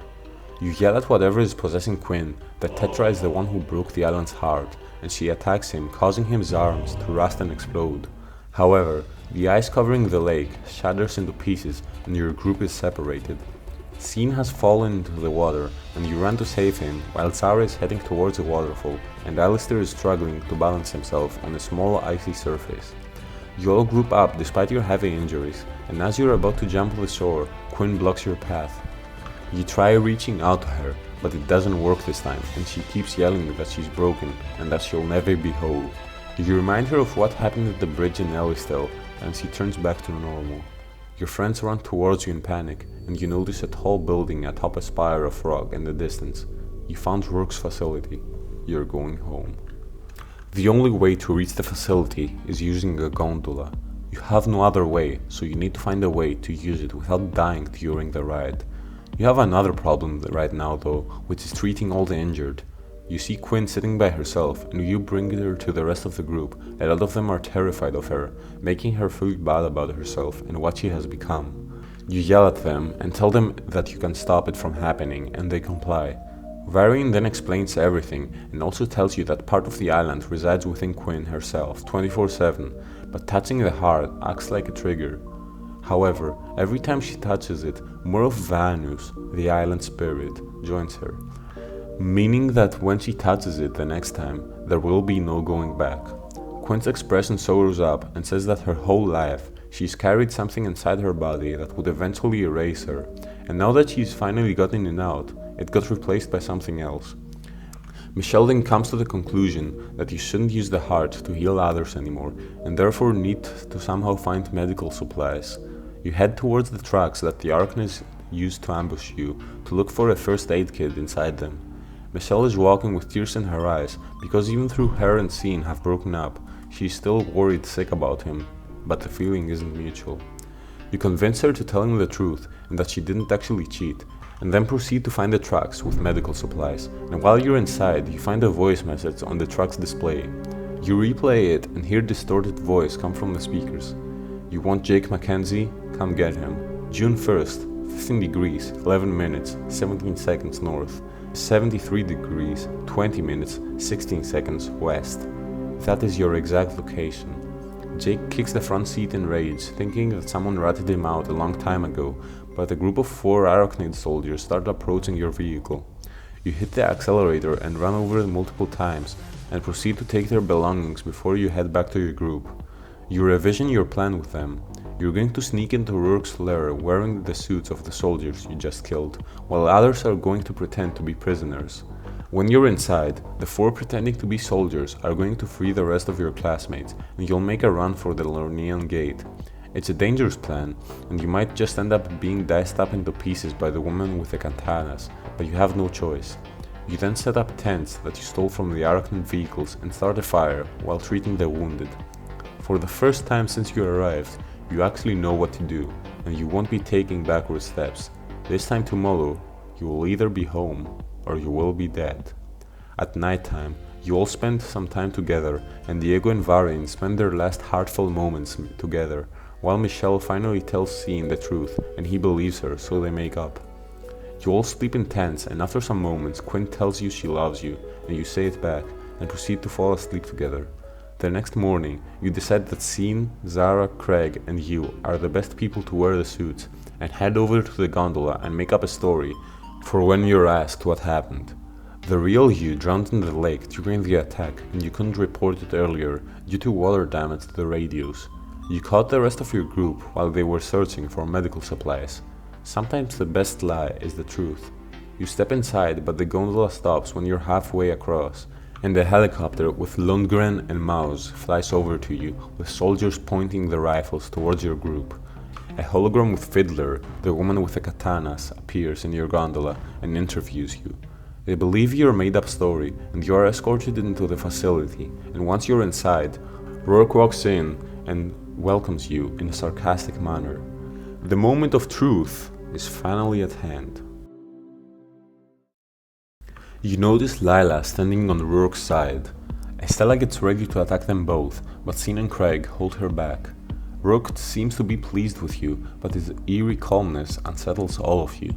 You yell at whatever is possessing Quinn that Tetra is the one who broke the island's heart, and she attacks him, causing his arms to rust and explode. However, the ice covering the lake shatters into pieces and your group is separated. Scene has fallen into the water and you run to save him while Zara is heading towards a waterfall and Alistair is struggling to balance himself on a small icy surface. You all group up despite your heavy injuries, and as you're about to jump to the shore, Quinn blocks your path. You try reaching out to her, but it doesn't work this time, and she keeps yelling that she's broken and that she'll never be whole. You remind her of what happened at the bridge in Ellistel, and she turns back to normal. Your friends run towards you in panic, and you notice a tall building atop a spire of rock in the distance. You found Rourke's facility. You're going home. The only way to reach the facility is using a gondola. You have no other way, so you need to find a way to use it without dying during the ride. You have another problem right now though, which is treating all the injured. You see Quinn sitting by herself and you bring her to the rest of the group. A lot of them are terrified of her, making her feel bad about herself and what she has become. You yell at them and tell them that you can stop it from happening, and they comply. Varian then explains everything and also tells you that part of the island resides within Quinn herself 24/7, but touching the heart acts like a trigger. However, every time she touches it, more of Vanu's, the island spirit, joins her, meaning that when she touches it the next time, there will be no going back. Quinn's expression sours up and says that her whole life she's carried something inside her body that would eventually erase her, and now that she's finally gotten it out, it got replaced by something else. Michelle then comes to the conclusion that you shouldn't use the heart to heal others anymore, and therefore need to somehow find medical supplies. You head towards the trucks that the Arachnids used to ambush you to look for a first aid kit inside them. Michelle is walking with tears in her eyes because even though her and Scene have broken up, she's still worried sick about him, but the feeling isn't mutual. You convince her to tell him the truth and that she didn't actually cheat, and then proceed to find the trucks with medical supplies, and while you're inside you find a voice message on the truck's display. You replay it and hear a distorted voice come from the speakers. You want Jake Mackenzie? Come get him. June 1st, 15 degrees, 11 minutes, 17 seconds north, 73 degrees, 20 minutes, 16 seconds west. That is your exact location. Jake kicks the front seat in rage, thinking that someone ratted him out a long time ago, but a group of 4 Arachnid soldiers start approaching your vehicle. You hit the accelerator and run over it multiple times, and proceed to take their belongings before you head back to your group. You revision your plan with them. You're going to sneak into Rourke's lair wearing the suits of the soldiers you just killed, while others are going to pretend to be prisoners. When you're inside, the 4 pretending to be soldiers are going to free the rest of your classmates, and you'll make a run for the Lornean gate. It's a dangerous plan, and you might just end up being diced up into pieces by the woman with the katanas, but you have no choice. You then set up tents that you stole from the Arachnid vehicles and start a fire while treating the wounded. For the first time since you arrived, you actually know what to do, and you won't be taking backward steps. This time tomorrow, you will either be home or you will be dead. At nighttime, you all spend some time together, and Diego and Varian spend their last heartfelt moments together, while Michelle finally tells Scene the truth and he believes her, so they make up. You all sleep in tents, and after some moments Quinn tells you she loves you, and you say it back, and proceed to fall asleep together. The next morning, you decide that Scene, Zara, Craig, and you are the best people to wear the suits, and head over to the gondola and make up a story for when you're asked what happened. The real you drowned in the lake during the attack and you couldn't report it earlier due to water damage to the radios. You caught the rest of your group while they were searching for medical supplies. Sometimes the best lie is the truth. You step inside, but the gondola stops when you're halfway across, and a helicopter with Lundgren and Maus flies over to you, with soldiers pointing their rifles towards your group. A hologram with Fiddler, the woman with the katanas, appears in your gondola and interviews you. They believe your made-up story, and you are escorted into the facility, and once you're inside, Rourke walks in and welcomes you in a sarcastic manner. The moment of truth is finally at hand. You notice Lila standing on Rourke's side. Estella gets ready to attack them both, but Sean and Craig hold her back. Rourke seems to be pleased with you, but his eerie calmness unsettles all of you.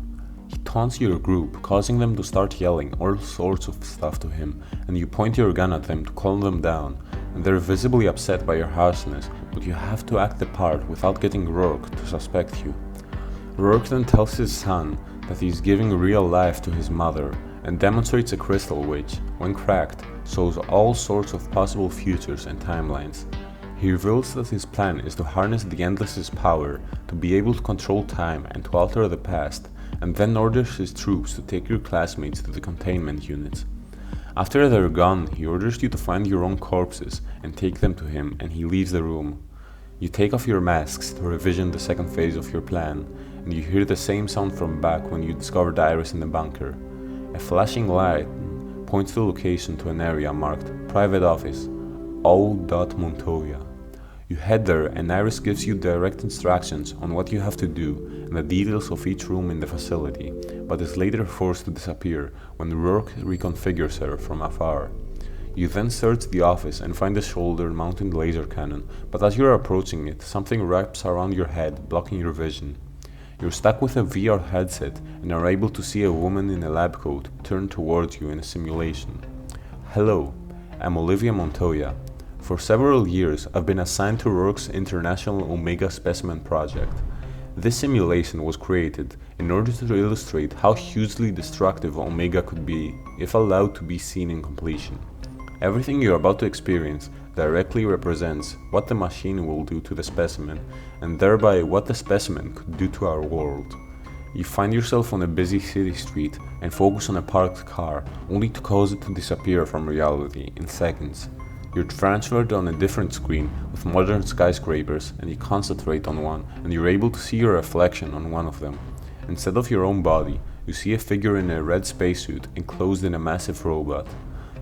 He taunts your group, causing them to start yelling all sorts of stuff to him, and you point your gun at them to calm them down, and they're visibly upset by your harshness, but you have to act the part without getting Rourke to suspect you. Rourke then tells his son that he is giving real life to his mother, and demonstrates a crystal which, when cracked, shows all sorts of possible futures and timelines. He reveals that his plan is to harness the Endless's power to be able to control time and to alter the past, and then orders his troops to take your classmates to the containment units. After they're gone, he orders you to find your own corpses and take them to him, and he leaves the room. You take off your masks to revision the second phase of your plan, and you hear the same sound from back when you discovered Iris in the bunker. A flashing light points the location to an area marked Private Office, O. Montoya. You head there and Iris gives you direct instructions on what you have to do and the details of each room in the facility, but is later forced to disappear when Rourke reconfigures her from afar. You then search the office and find a shoulder-mounted laser cannon, but as you are approaching it, something wraps around your head, blocking your vision. You're stuck with a VR headset and are able to see a woman in a lab coat turn towards you in a simulation. Hello, I'm Olivia Montoya. For several years, I've been assigned to Rourke's International Omega Specimen Project. This simulation was created in order to illustrate how hugely destructive Omega could be if allowed to be seen in completion. Everything you're about to experience directly represents what the machine will do to the specimen, and thereby what the specimen could do to our world. You find yourself on a busy city street and focus on a parked car, only to cause it to disappear from reality in seconds. You're transferred on a different screen with modern skyscrapers, and you concentrate on one, and you're able to see your reflection on one of them. Instead of your own body, you see a figure in a red spacesuit enclosed in a massive robot.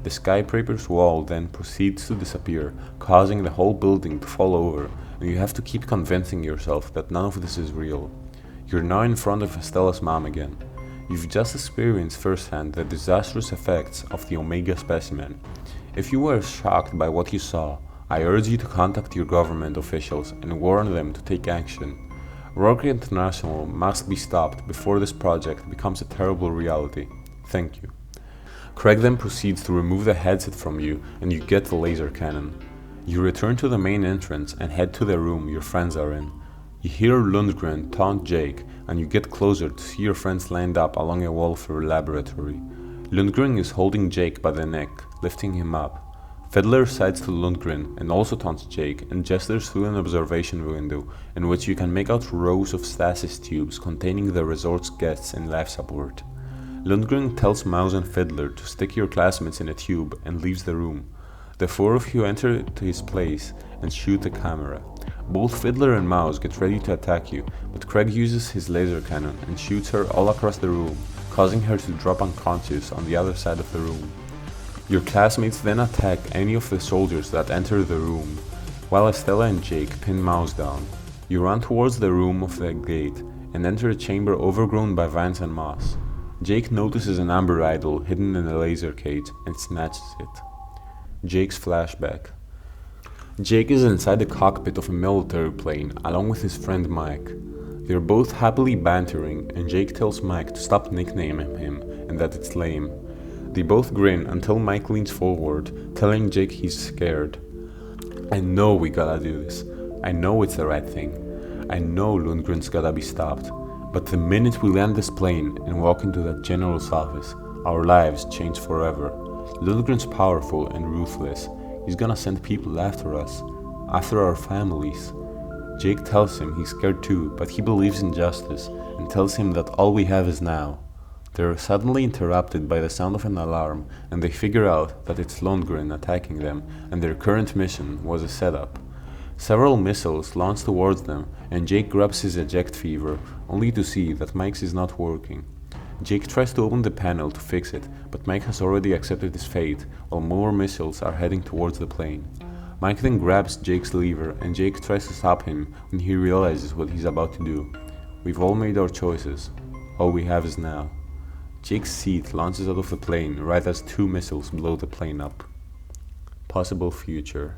The skyscraper's wall then proceeds to disappear, causing the whole building to fall over, and you have to keep convincing yourself that none of this is real. You're now in front of Estella's mom again. You've just experienced firsthand the disastrous effects of the Omega specimen. If you were shocked by what you saw, I urge you to contact your government officials and warn them to take action. Rourke International must be stopped before this project becomes a terrible reality. Thank you. Craig then proceeds to remove the headset from you and you get the laser cannon. You return to the main entrance and head to the room your friends are in. You hear Lundgren taunt Jake and you get closer to see your friends lined up along a wall for a laboratory. Lundgren is holding Jake by the neck, lifting him up. Fiddler sides to Lundgren and also taunts Jake and gestures through an observation window in which you can make out rows of stasis tubes containing the resort's guests in life support. Lundgren tells Mouse and Fiddler to stick your classmates in a tube and leaves the room. The four of you enter to his place and shoot the camera. Both Fiddler and Mouse get ready to attack you, but Craig uses his laser cannon and shoots her all across the room, causing her to drop unconscious on the other side of the room. Your classmates then attack any of the soldiers that enter the room, while Estella and Jake pin Mouse down. You run towards the room of the gate and enter a chamber overgrown by vines and moss. Jake notices an amber idol hidden in a laser cage and snatches it. Jake's flashback. Jake is inside the cockpit of a military plane along with his friend Mike. They're both happily bantering and Jake tells Mike to stop nicknaming him and that it's lame. They both grin until Mike leans forward, telling Jake he's scared. I know we gotta do this. I know it's the right thing. I know Lundgren's gotta be stopped. But the minute we land this plane and walk into that general's office, Our lives change forever. Lilligren's powerful and ruthless. He's gonna send people after us, after our families. Jake tells him he's scared too, but he believes in justice and tells him that all we have is now. They're suddenly interrupted by the sound of an alarm, and they figure out that it's Lundgren attacking them, and their current mission was a setup. Several missiles launch towards them, and Jake grabs his eject fever, only to see that Mike's is not working. Jake tries to open the panel to fix it, but Mike has already accepted his fate, while more missiles are heading towards the plane. Mike then grabs Jake's lever, and Jake tries to stop him when he realizes what he's about to do. We've all made our choices. All we have is now. Jake's seat launches out of the plane right as 2 missiles blow the plane up. Possible future.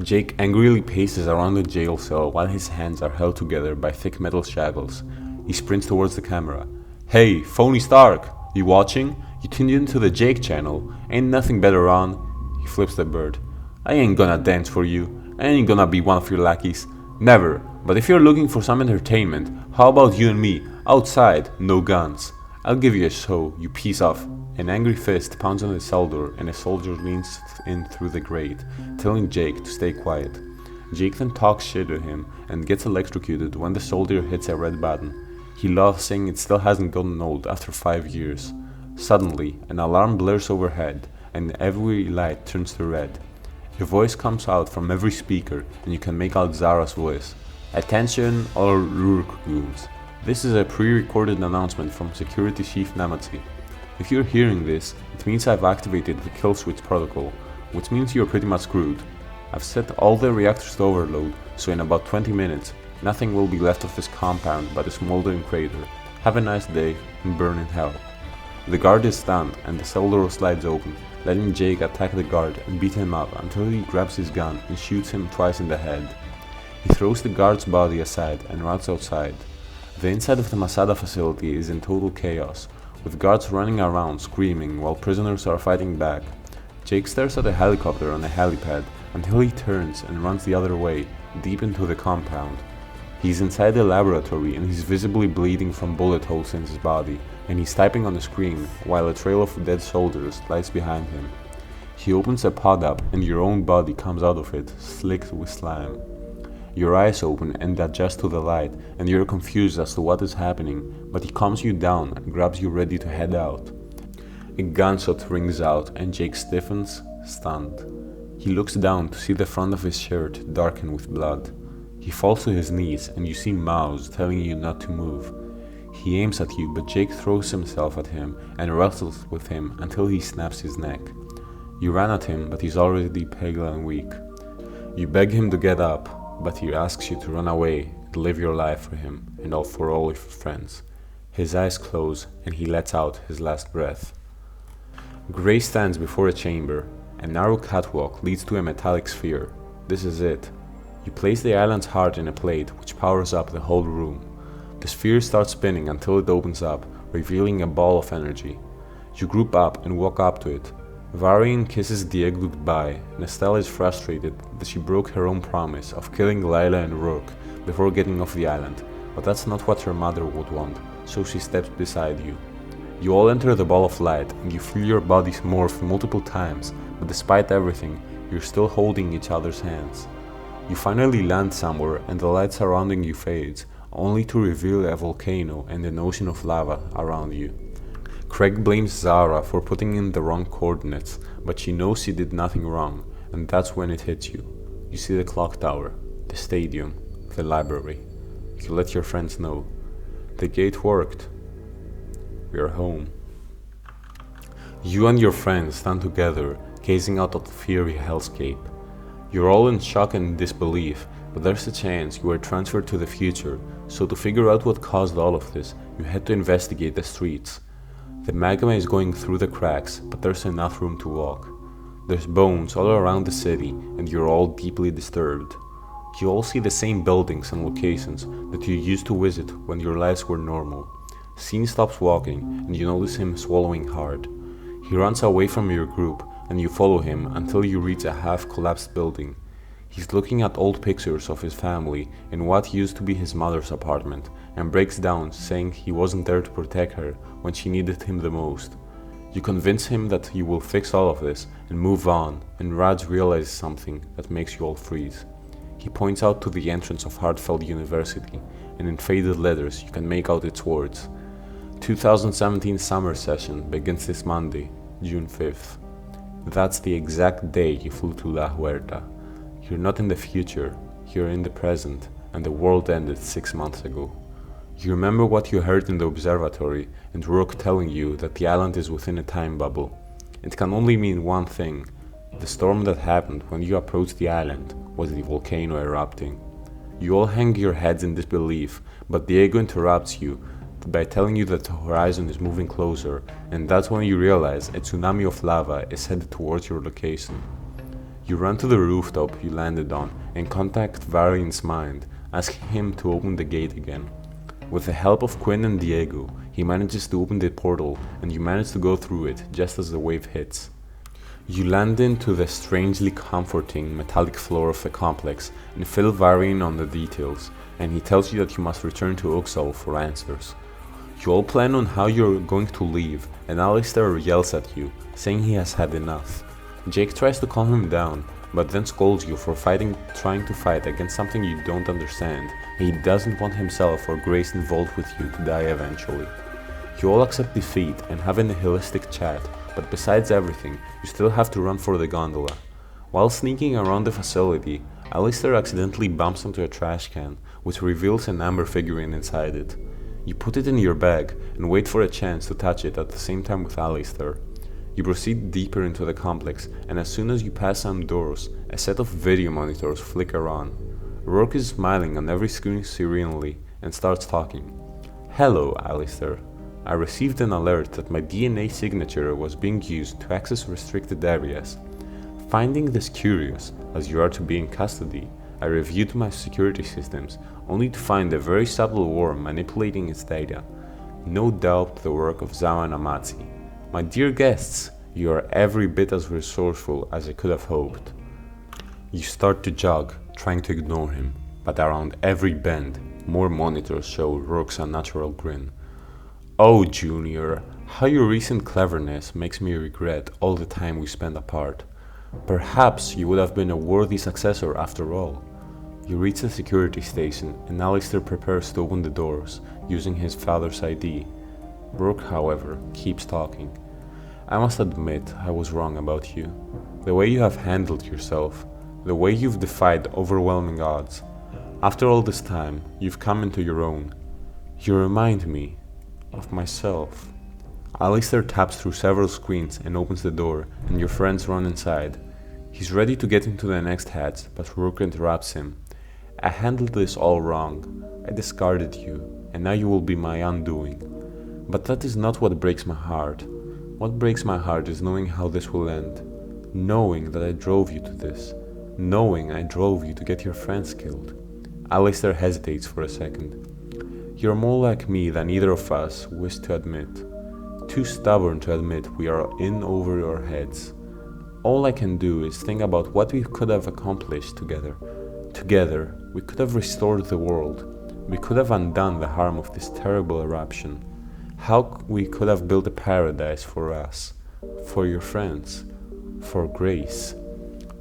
Jake angrily paces around the jail cell while his hands are held together by thick metal shackles. He sprints towards the camera. "Hey, phony Stark, you watching? You tuned into the Jake channel. Ain't nothing better on." He flips the bird. "I ain't gonna dance for you. I ain't gonna be one of your lackeys. Never. But if you're looking for some entertainment, how about you and me, outside, no guns? I'll give you a show, you piece of..." An angry fist pounds on the cell door and a soldier leans in through the grate, telling Jake to stay quiet. Jake then talks shit to him and gets electrocuted when the soldier hits a red button. He laughs, saying it still hasn't gotten old after 5 years. Suddenly, an alarm blares overhead and every light turns to red. A voice comes out from every speaker and you can make out Zara's voice. "Attention all Rourke goons. This is a pre-recorded announcement from Security Chief Namazi. If you're hearing this, it means I've activated the kill switch protocol, which means you're pretty much screwed. I've set all the reactors to overload, so in about 20 minutes, nothing will be left of this compound but a smoldering crater. Have a nice day and burn in hell." The guard is stunned and the cell door slides open, letting Jake attack the guard and beat him up until he grabs his gun and shoots him twice in the head. He throws the guard's body aside and runs outside. The inside of the Masada facility is in total chaos, with guards running around screaming while prisoners are fighting back. Jake stares at a helicopter on a helipad until he turns and runs the other way, deep into the compound. He's inside the laboratory and he's visibly bleeding from bullet holes in his body, and he's typing on the screen while a trail of dead soldiers lies behind him. He opens a pod up and your own body comes out of it, slicked with slime. Your eyes open and adjust to the light, and you're confused as to what is happening, but he calms you down and grabs you ready to head out. A gunshot rings out and Jake stiffens, stunned. He looks down to see the front of his shirt darken with blood. He falls to his knees and you see mouths telling you not to move. He aims at you, but Jake throws himself at him and wrestles with him until he snaps his neck. You run at him, but he's already pale and weak. You beg him to get up, but he asks you to run away and live your life for him and for all your friends. His eyes close and he lets out his last breath. Gray stands before a chamber. A narrow catwalk leads to a metallic sphere. This is it. You place the island's heart in a plate which powers up the whole room. The sphere starts spinning until it opens up, revealing a ball of energy. You group up and walk up to it. Varian kisses Diego goodbye, and Estelle is frustrated that she broke her own promise of killing Lila and Rourke before getting off the island, but that's not what her mother would want, so she steps beside you. You all enter the ball of light, and you feel your bodies morph multiple times, but despite everything, you're still holding each other's hands. You finally land somewhere, and the light surrounding you fades, only to reveal a volcano and an ocean of lava around you. Craig blames Zara for putting in the wrong coordinates, but she knows she did nothing wrong, and that's when it hits you. You see the clock tower, the stadium, the library. You let your friends know. The gate worked. We're home. You and your friends stand together, gazing out at the fiery hellscape. You're all in shock and disbelief, but there's a chance you were transferred to the future, so to figure out what caused all of this, you head to investigate the streets. The magma is going through the cracks, but there's enough room to walk. There's bones all around the city, and you're all deeply disturbed. You all see the same buildings and locations that you used to visit when your lives were normal. Scene stops walking, and you notice him swallowing hard. He runs away from your group, and you follow him until you reach a half-collapsed building. He's looking at old pictures of his family in what used to be his mother's apartment, and breaks down, saying he wasn't there to protect her when she needed him the most. You convince him that you will fix all of this and move on, and Raj realizes something that makes you all freeze. He points out to the entrance of Hartfeld University, and in faded letters you can make out its words. 2017 summer session begins this Monday, June 5th. That's the exact day you flew to La Huerta. You're not in the future, you're in the present, and the world ended 6 months ago. You remember what you heard in the observatory and Rourke telling you that the island is within a time bubble. It can only mean one thing. The storm that happened when you approached the island was the volcano erupting. You all hang your heads in disbelief, but Diego interrupts you by telling you that the horizon is moving closer, and that's when you realize a tsunami of lava is headed towards your location. You run to the rooftop you landed on and contact Varian's mind, asking him to open the gate again. With the help of Quinn and Diego, he manages to open the portal and you manage to go through it just as the wave hits. You land into the strangely comforting metallic floor of the complex and fill Varian on the details, and he tells you that you must return to Uxal for answers. You all plan on how you're going to leave, and Alistair yells at you, saying he has had enough. Jake tries to calm him down, but then scolds you for trying to fight against something you don't understand. He doesn't want himself or Grace involved with you to die eventually. You all accept defeat and have a nihilistic chat, but besides everything, you still have to run for the gondola. While sneaking around the facility, Alistair accidentally bumps into a trash can, which reveals an amber figurine inside it. You put it in your bag and wait for a chance to touch it at the same time with Alistair. You proceed deeper into the complex, and as soon as you pass some doors, a set of video monitors flicker on. Rourke is smiling on every screen serenely and starts talking. "Hello, Alistair. I received an alert that my DNA signature was being used to access restricted areas. Finding this curious, as you are to be in custody, I reviewed my security systems, only to find a very subtle worm manipulating its data. No doubt the work of Zawa Namazi. My dear guests, you are every bit as resourceful as I could have hoped." You start to jog, trying to ignore him, but around every bend, more monitors show Rourke's unnatural grin. "Oh, Junior, how your recent cleverness makes me regret all the time we spent apart. Perhaps you would have been a worthy successor after all." You reach the security station, and Alistair prepares to open the doors, using his father's ID. Rourke, however, keeps talking. "I must admit I was wrong about you. The way you have handled yourself, the way you've defied overwhelming odds. After all this time, you've come into your own. You remind me of myself." Alistair taps through several screens and opens the door, and your friends run inside. He's ready to get into the next hatch, but Rourke interrupts him. "I handled this all wrong. I discarded you, and now you will be my undoing. But that is not what breaks my heart. What breaks my heart is knowing how this will end. Knowing that I drove you to this. Knowing I drove you to get your friends killed." Alistair hesitates for a second. "You're more like me than either of us wish to admit. Too stubborn to admit we are in over our heads. All I can do is think about what we could have accomplished together. Together, we could have restored the world. We could have undone the harm of this terrible eruption. How we could have built a paradise for us, for your friends, for Grace.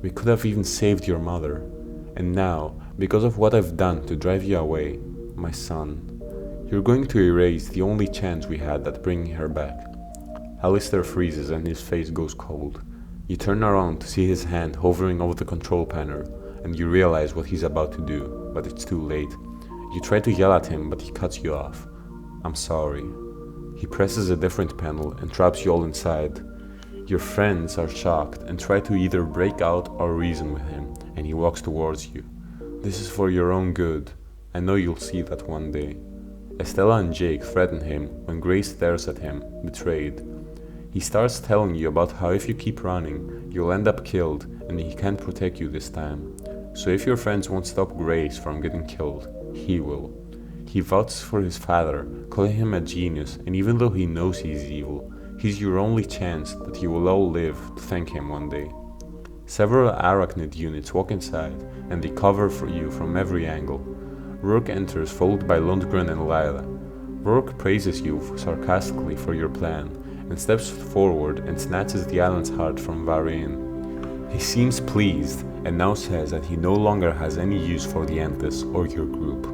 We could have even saved your mother. And now, because of what I've done to drive you away, my son, you're going to erase the only chance we had at bringing her back." Alistair freezes and his face goes cold. You turn around to see his hand hovering over the control panel, and you realize what he's about to do, but it's too late. You try to yell at him, but he cuts you off. "I'm sorry." He presses a different panel and traps you all inside. Your friends are shocked and try to either break out or reason with him, and he walks towards you. "This is for your own good. I know you'll see that one day." Estella and Jake threaten him when Grace stares at him, betrayed. He starts telling you about how if you keep running, you'll end up killed and he can't protect you this time. So if your friends won't stop Grace from getting killed, he will. He vouches for his father, calling him a genius, and even though he knows he's evil, he's your only chance that you will all live to thank him one day. Several arachnid units walk inside, and they cover for you from every angle. Rourke enters, followed by Lundgren and Lila. Rourke praises you sarcastically for your plan, and steps forward and snatches the island's heart from VIII. He seems pleased and now says that he no longer has any use for the Endless or your group.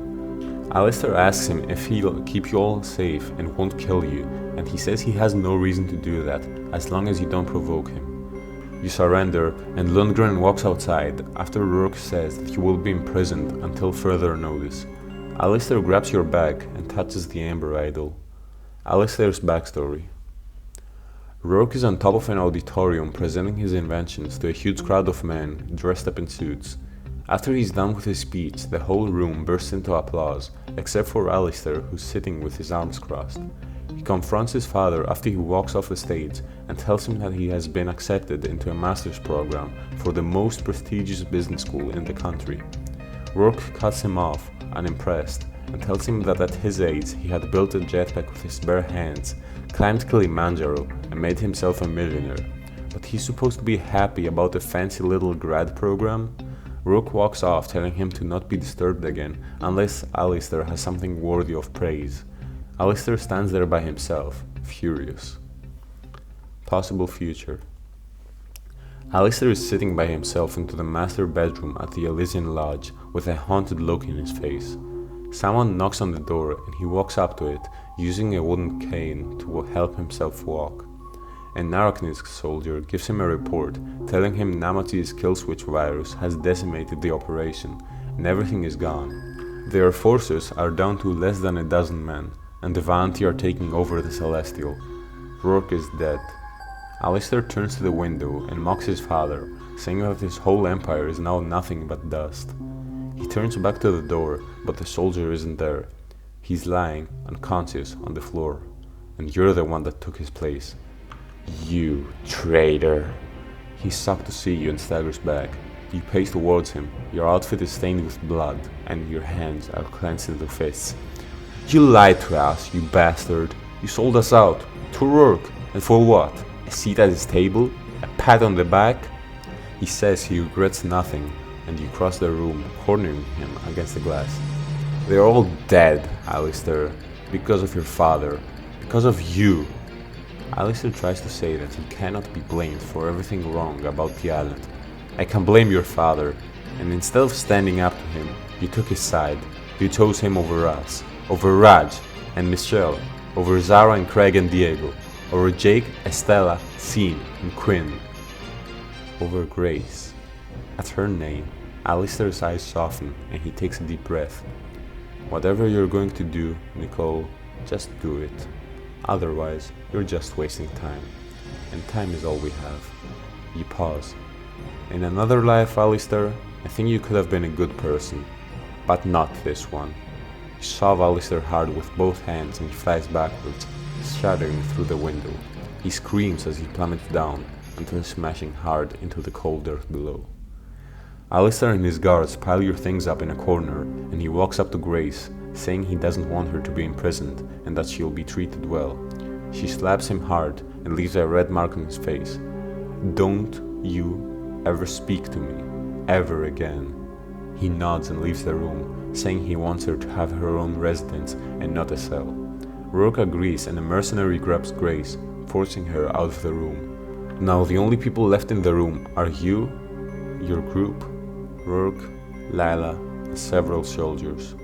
Alistair asks him if he'll keep you all safe and won't kill you, and he says he has no reason to do that as long as you don't provoke him. You surrender, and Lundgren walks outside after Rourke says that you will be imprisoned until further notice. Alistair grabs your bag and touches the amber idol. Alistair's backstory. Rourke is on top of an auditorium presenting his inventions to a huge crowd of men dressed up in suits. After he's done with his speech, the whole room bursts into applause, except for Alistair, who's sitting with his arms crossed. He confronts his father after he walks off the stage and tells him that he has been accepted into a master's program for the most prestigious business school in the country. Rourke cuts him off, unimpressed, and tells him that at his age he had built a jetpack with his bare hands, climbed Kilimanjaro, and made himself a millionaire. But he's supposed to be happy about a fancy little grad program? Rourke walks off, telling him to not be disturbed again unless Alistair has something worthy of praise. Alistair stands there by himself, furious. Possible future. Alistair is sitting by himself into the master bedroom at the Elysian Lodge with a haunted look in his face. Someone knocks on the door and he walks up to it, using a wooden cane to help himself walk. A Narachnisk soldier gives him a report, telling him Namachi's kill switch virus has decimated the operation, and everything is gone. Their forces are down to less than a dozen men, and the Vaanti are taking over the Celestial. Rourke is dead. Alistair turns to the window and mocks his father, saying that his whole empire is now nothing but dust. He turns back to the door, but the soldier isn't there. He's lying, unconscious, on the floor, and you're the one that took his place. You traitor! He's shocked to see you and staggers back. You pace towards him, your outfit is stained with blood, and your hands are clenched into fists. You lied to us, you bastard! You sold us out, to Rourke, and for what? A seat at his table? A pat on the back? He says he regrets nothing, and you cross the room, cornering him against the glass. They're all dead, Alistair, because of your father, because of you. Alistair tries to say that he cannot be blamed for everything wrong about the island. I can blame your father, and instead of standing up to him, you took his side. You chose him over us, over Raj and Michelle, over Zara and Craig and Diego, over Jake, Estella, Sean and Quinn, over Grace. At her name, Alistair's eyes soften and he takes a deep breath. Whatever you're going to do, Nicole, just do it. Otherwise, you're just wasting time. And time is all we have. You pause. In another life, Alistair, I think you could have been a good person. But not this one. You shove Alistair hard with both hands and he flies backwards, shattering through the window. He screams as he plummets down, until smashing hard into the cold earth below. Alistair and his guards pile your things up in a corner, and he walks up to Grace, saying he doesn't want her to be imprisoned and that she'll be treated well. She slaps him hard and leaves a red mark on his face. Don't you ever speak to me, ever again. He nods and leaves the room, saying he wants her to have her own residence and not a cell. Rourke agrees and a mercenary grabs Grace, forcing her out of the room. Now the only people left in the room are you, your group, Rourke, Lila, and several soldiers.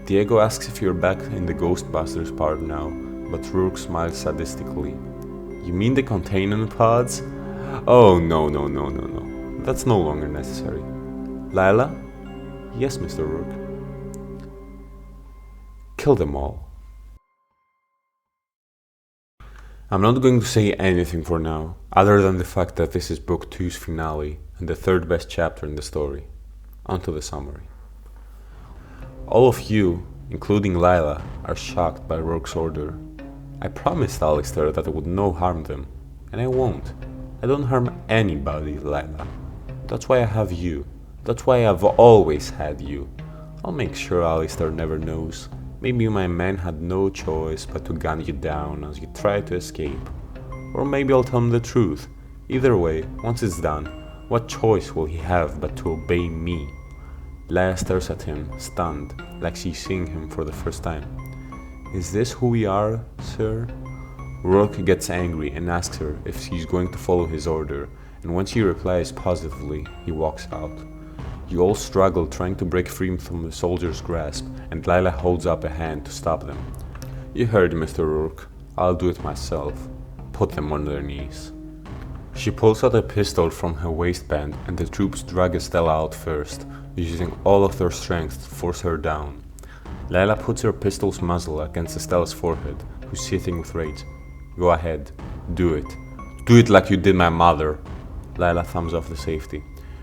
Diego asks if you're back in the Ghostbusters part now, but Rourke smiles sadistically. You mean the containment pods? Oh, no. That's no longer necessary. Lila? Yes, Mr. Rourke. Kill them all. I'm not going to say anything for now, other than the fact that this is Book 2's finale and the third best chapter in the story. On to the summary. All of you, including Lila, are shocked by Rourke's order. I promised Alistair that I would no harm them, and I won't. I don't harm anybody, Lila. That's why I have you. That's why I've always had you. I'll make sure Alistair never knows. Maybe my men had no choice but to gun you down as you tried to escape. Or maybe I'll tell him the truth. Either way, once it's done, what choice will he have but to obey me? Lila stares at him, stunned, like she's seeing him for the first time. Is this who we are, sir? Rourke gets angry and asks her if she's going to follow his order, and when she replies positively, he walks out. You all struggle trying to break free from the soldier's grasp, and Lila holds up a hand to stop them. You heard, Mr. Rourke. I'll do it myself. Put them on their knees. She pulls out a pistol from her waistband, and the troops drag Estella out first, using all of their strength to force her down. Lila puts her pistol's muzzle against Estella's forehead, who's seething with rage. Go ahead. Do it. Do it like you did my mother. Lila thumbs off the safety.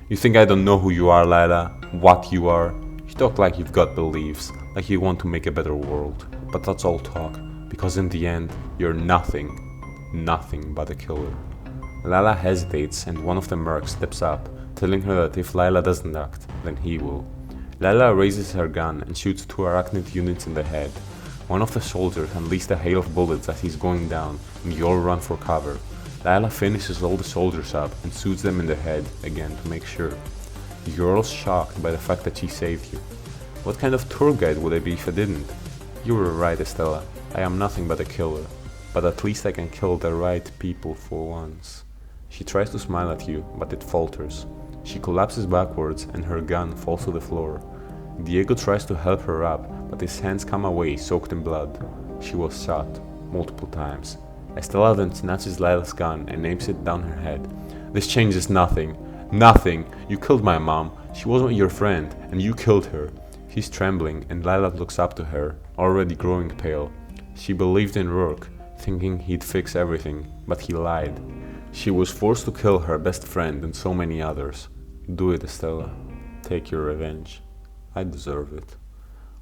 You think I don't know who you are, Lila? What you are? You talk like you've got beliefs, like you want to make a better world. But that's all talk, because in the end, you're nothing. Nothing but a killer. Lila hesitates and one of the mercs steps up, telling her that if Lila doesn't act, then he will. Lila raises her gun and shoots 2 arachnid units in the head. One of the soldiers unleashes a hail of bullets as he's going down, and you all run for cover. Lila finishes all the soldiers up and shoots them in the head again to make sure. You're all shocked by the fact that she saved you. What kind of tour guide would I be if I didn't? You were right, Estella. I am nothing but a killer. But at least I can kill the right people for once. She tries to smile at you, but it falters. She collapses backwards and her gun falls to the floor. Diego tries to help her up, but his hands come away soaked in blood. She was shot, multiple times. Estella then snatches Lila's gun and aims it down her head. This changes nothing. Nothing! You killed my mom. She wasn't your friend, and you killed her. She's trembling, and Lila looks up to her, already growing pale. She believed in Rourke, thinking he'd fix everything, but he lied. She was forced to kill her best friend and so many others. Do it, Estella. Take your revenge. I deserve it.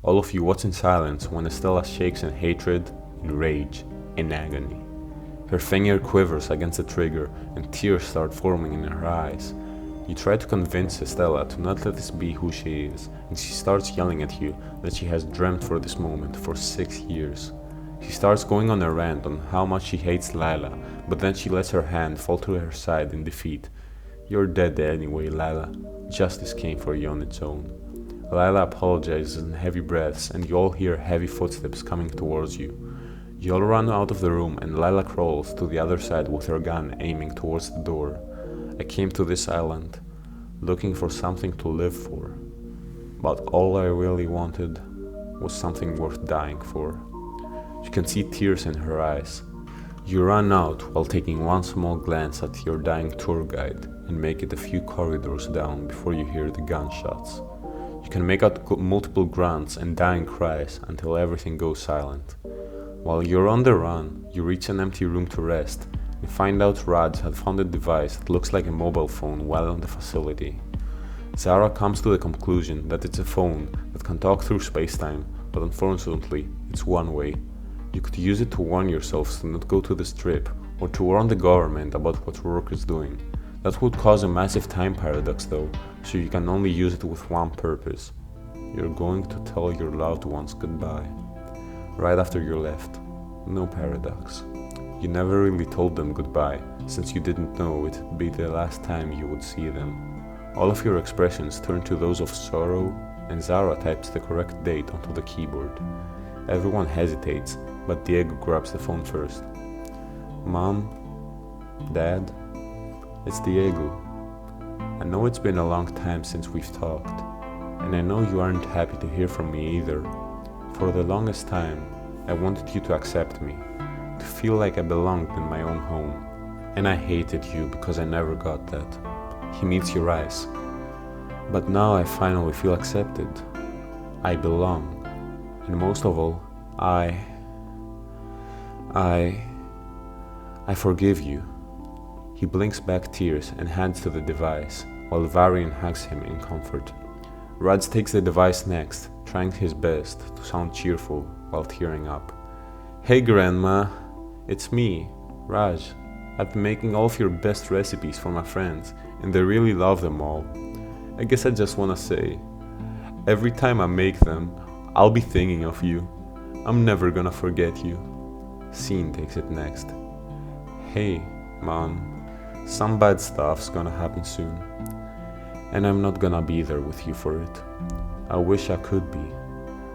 All of you watch in silence when Estella shakes in hatred, in rage, in agony. Her finger quivers against the trigger and tears start forming in her eyes. You try to convince Estella to not let this be who she is, and she starts yelling at you that she has dreamt for this moment for 6 years. She starts going on a rant on how much she hates Lila, but then she lets her hand fall to her side in defeat. You're dead anyway, Lila. Justice came for you on its own. Lila apologizes in heavy breaths, and you all hear heavy footsteps coming towards you. You all run out of the room, and Lila crawls to the other side with her gun aiming towards the door. I came to this island, looking for something to live for. But all I really wanted was something worth dying for. You can see tears in her eyes. You run out while taking one small glance at your dying tour guide and make it a few corridors down before you hear the gunshots. You can make out multiple grunts and dying cries until everything goes silent. While you're on the run, you reach an empty room to rest and find out Raj had found a device that looks like a mobile phone while on the facility. Zara comes to the conclusion that it's a phone that can talk through space-time, but unfortunately, it's one way. You could use it to warn yourselves to not go to the strip, or to warn the government about what Rourke is doing. That would cause a massive time paradox though, so you can only use it with one purpose. You're going to tell your loved ones goodbye. Right after you left. No paradox. You never really told them goodbye, since you didn't know it'd be the last time you would see them. All of your expressions turn to those of sorrow, and Zara types the correct date onto the keyboard. Everyone hesitates, but Diego grabs the phone first. Mom? Dad? It's Diego. I know it's been a long time since we've talked, and I know you aren't happy to hear from me either. For the longest time, I wanted you to accept me, to feel like I belonged in my own home, and I hated you because I never got that. He meets your eyes. But now I finally feel accepted. I belong. And most of all, I forgive you. He blinks back tears and hands to the device, while Varian hugs him in comfort. Raj takes the device next, trying his best to sound cheerful while tearing up. Hey Grandma, it's me, Raj. I've been making all of your best recipes for my friends, and they really love them all. I guess I just wanna say, every time I make them, I'll be thinking of you. I'm never gonna forget you. Scene takes it next. Hey, Mom. Some bad stuff's gonna happen soon, and I'm not gonna be there with you for it. I wish I could be,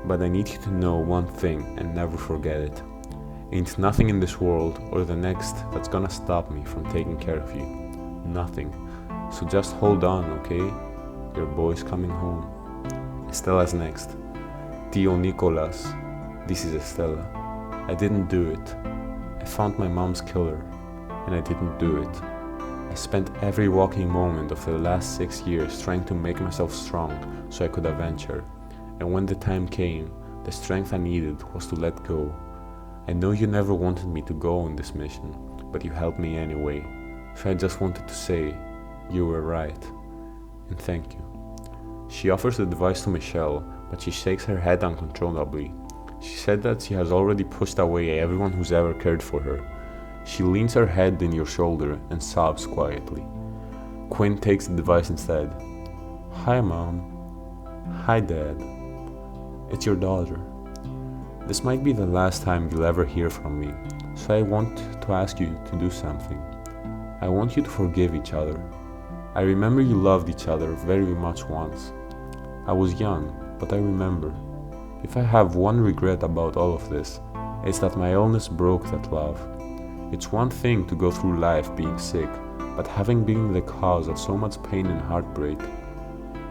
but I need you to know one thing and never forget it. Ain't nothing in this world or the next that's gonna stop me from taking care of you. Nothing. So just hold on, okay? Your boy's coming home. Estella's next. Tio Nicolas. This is Estella. I didn't do it. I found my mom's killer, and I didn't do it. I spent every waking moment of the last 6 years trying to make myself strong so I could avenge her. And when the time came, the strength I needed was to let go. I know you never wanted me to go on this mission, but you helped me anyway. So I just wanted to say, you were right. And thank you. She offers the device to Michelle, but she shakes her head uncontrollably. She said that she has already pushed away everyone who's ever cared for her. She leans her head in your shoulder and sobs quietly. Quinn takes the device instead. Hi, Mom. Hi, Dad. It's your daughter. This might be the last time you'll ever hear from me, so I want to ask you to do something. I want you to forgive each other. I remember you loved each other very much once. I was young, but I remember. If I have one regret about all of this, it's that my illness broke that love. It's one thing to go through life being sick, but having been the cause of so much pain and heartbreak,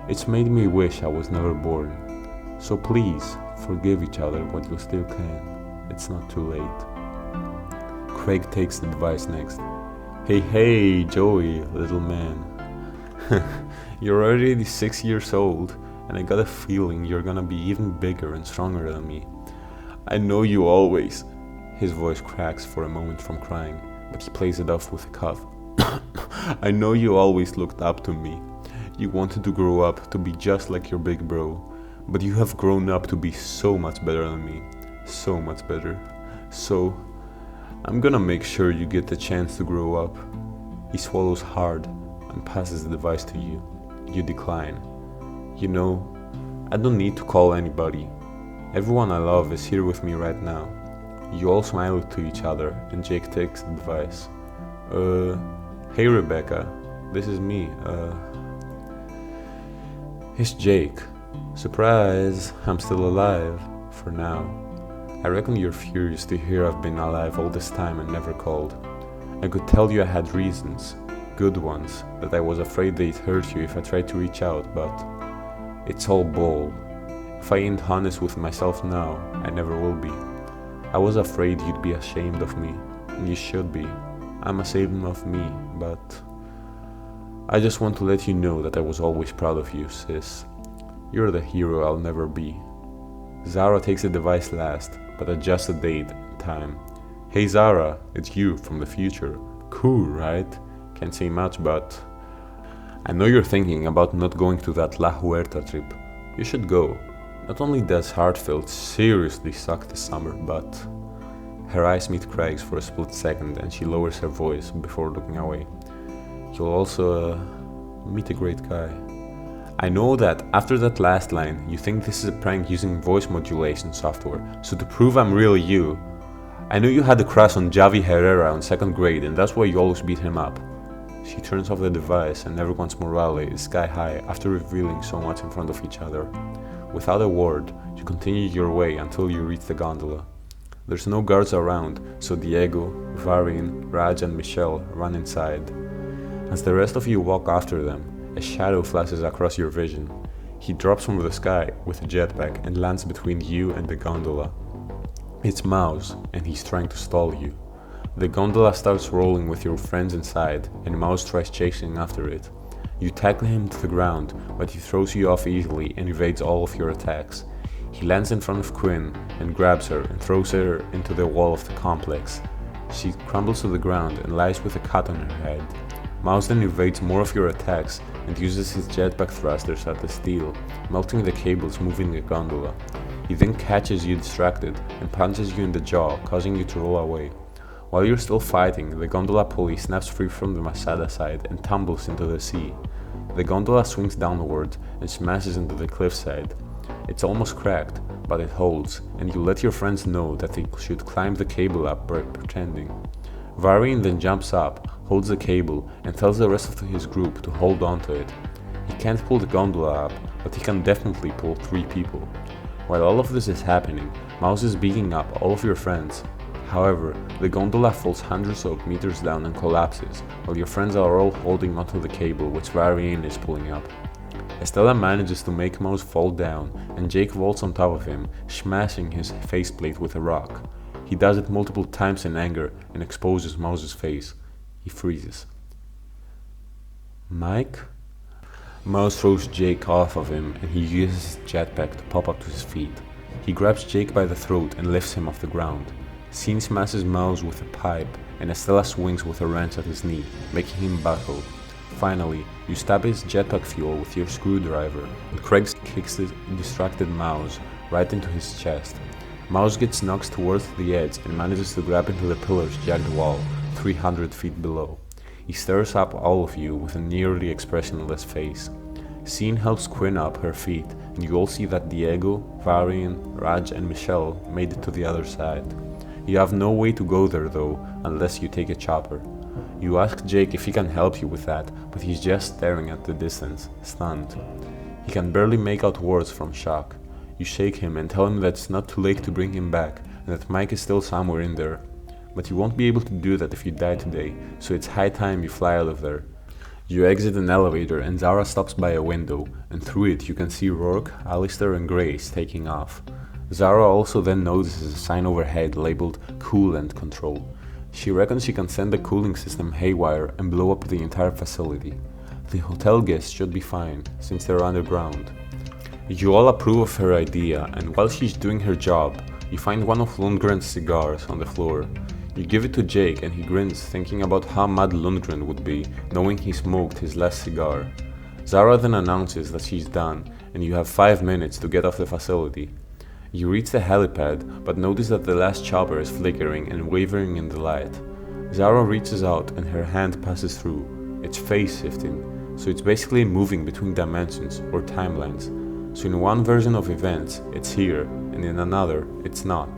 it's made me wish I was never born. So please, forgive each other when you still can. It's not too late. Craig takes the device next. Hey, Joey, little man. You're already 6 years old, and I got a feeling you're gonna be even bigger and stronger than me. I know you always... His voice cracks for a moment from crying, but he plays it off with a cough. I know you always looked up to me. You wanted to grow up to be just like your big bro, but you have grown up to be so much better than me. So much better. So, I'm gonna make sure you get the chance to grow up. He swallows hard and passes the device to you. You decline. You know, I don't need to call anybody. Everyone I love is here with me right now. You all smile to each other, and Jake takes the device. Hey Rebecca, this is me, It's Jake. Surprise, I'm still alive, for now. I reckon you're furious to hear I've been alive all this time and never called. I could tell you I had reasons, good ones, that I was afraid they'd hurt you if I tried to reach out, but it's all bull. If I ain't honest with myself now, I never will be. I was afraid you'd be ashamed of me, and you should be. I'm ashamed of me, but I just want to let you know that I was always proud of you, sis. You're the hero I'll never be. Zara takes the device last, but adjusts the date and time. Hey Zara, it's you from the future. Cool, right? Can't say much, but I know you're thinking about not going to that La Huerta trip. You should go. Not only does Hartfield seriously suck this summer, but... Her eyes meet Craig's for a split second and she lowers her voice before looking away. You'll also meet a great guy. I know that after that last line, you think this is a prank using voice modulation software, so to prove I'm really you, I know you had a crush on Javi Herrera in 2nd grade and that's why you always beat him up. She turns off the device and everyone's morale is sky high after revealing so much in front of each other. Without a word, you continue your way until you reach the gondola. There's no guards around, so Diego, Varin, Raj and Michelle run inside. As the rest of you walk after them, a shadow flashes across your vision. He drops from the sky with a jetpack and lands between you and the gondola. It's Mouse, and he's trying to stall you. The gondola starts rolling with your friends inside, and Mouse tries chasing after it. You tackle him to the ground, but he throws you off easily and evades all of your attacks. He lands in front of Quinn and grabs her and throws her into the wall of the complex. She crumbles to the ground and lies with a cut on her head. Mouse then evades more of your attacks and uses his jetpack thrusters at the steel, melting the cables moving the gondola. He then catches you distracted and punches you in the jaw, causing you to roll away. While you're still fighting, the gondola pulley snaps free from the Masada side and tumbles into the sea. The gondola swings downward and smashes into the cliffside. It's almost cracked, but it holds, and you let your friends know that they should climb the cable up by pretending. Varian then jumps up, holds the cable, and tells the rest of his group to hold on to it. He can't pull the gondola up, but he can definitely pull 3 people. While all of this is happening, Mouse is beating up all of your friends. However, the gondola falls hundreds of meters down and collapses, while your friends are all holding onto the cable which VIII is pulling up. Estella manages to make Mouse fall down, and Jake vaults on top of him, smashing his faceplate with a rock. He does it multiple times in anger and exposes Mouse's face. He freezes. Mike? Mouse throws Jake off of him and he uses his jetpack to pop up to his feet. He grabs Jake by the throat and lifts him off the ground. Scene smashes Mouse with a pipe and Estella swings with a wrench at his knee, making him buckle. Finally, you stab his jetpack fuel with your screwdriver and Craig kicks the distracted Mouse right into his chest. Mouse gets knocked towards the edge and manages to grab into the pillar's jagged wall, 300 feet below. He stirs up all of you with a nearly expressionless face. Scene helps Quinn up her feet, and you all see that Diego, VIII, Raj and Michelle made it to the other side. You have no way to go there though, unless you take a chopper. You ask Jake if he can help you with that, but he's just staring at the distance, stunned. He can barely make out words from shock. You shake him and tell him that it's not too late to bring him back, and that Mike is still somewhere in there. But you won't be able to do that if you die today, so it's high time you fly out of there. You exit an elevator and Zara stops by a window, and through it you can see Rourke, Alistair and Grace taking off. Zara also then notices a sign overhead labeled Coolant Control. She reckons she can send the cooling system haywire and blow up the entire facility. The hotel guests should be fine, since they're underground. You all approve of her idea, and while she's doing her job, you find one of Lundgren's cigars on the floor. You give it to Jake and he grins, thinking about how mad Lundgren would be, knowing he smoked his last cigar. Zara then announces that she's done, and you have 5 minutes to get off the facility. You reach the helipad, but notice that the last chopper is flickering and wavering in the light. Zara reaches out and her hand passes through. It's phase shifting, so it's basically moving between dimensions or timelines. So in one version of events, it's here, and in another, it's not.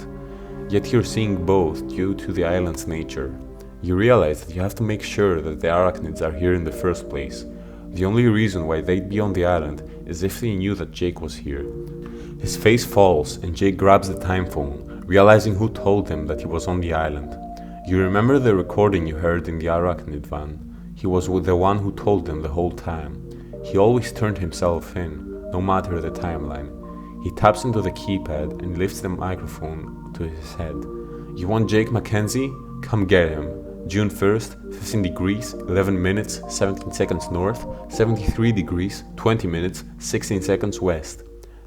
Yet you're seeing both due to the island's nature. You realize that you have to make sure that the arachnids are here in the first place. The only reason why they'd be on the island is if they knew that Jake was here. His face falls and Jake grabs the time phone, realizing who told him that he was on the island. You remember the recording you heard in the arachnid van. He was with the one who told them the whole time. He always turned himself in, no matter the timeline. He taps into the keypad and lifts the microphone to his head. You want Jake Mackenzie? Come get him. June 1st, 15 degrees, 11 minutes, 17 seconds north, 73 degrees, 20 minutes, 16 seconds west.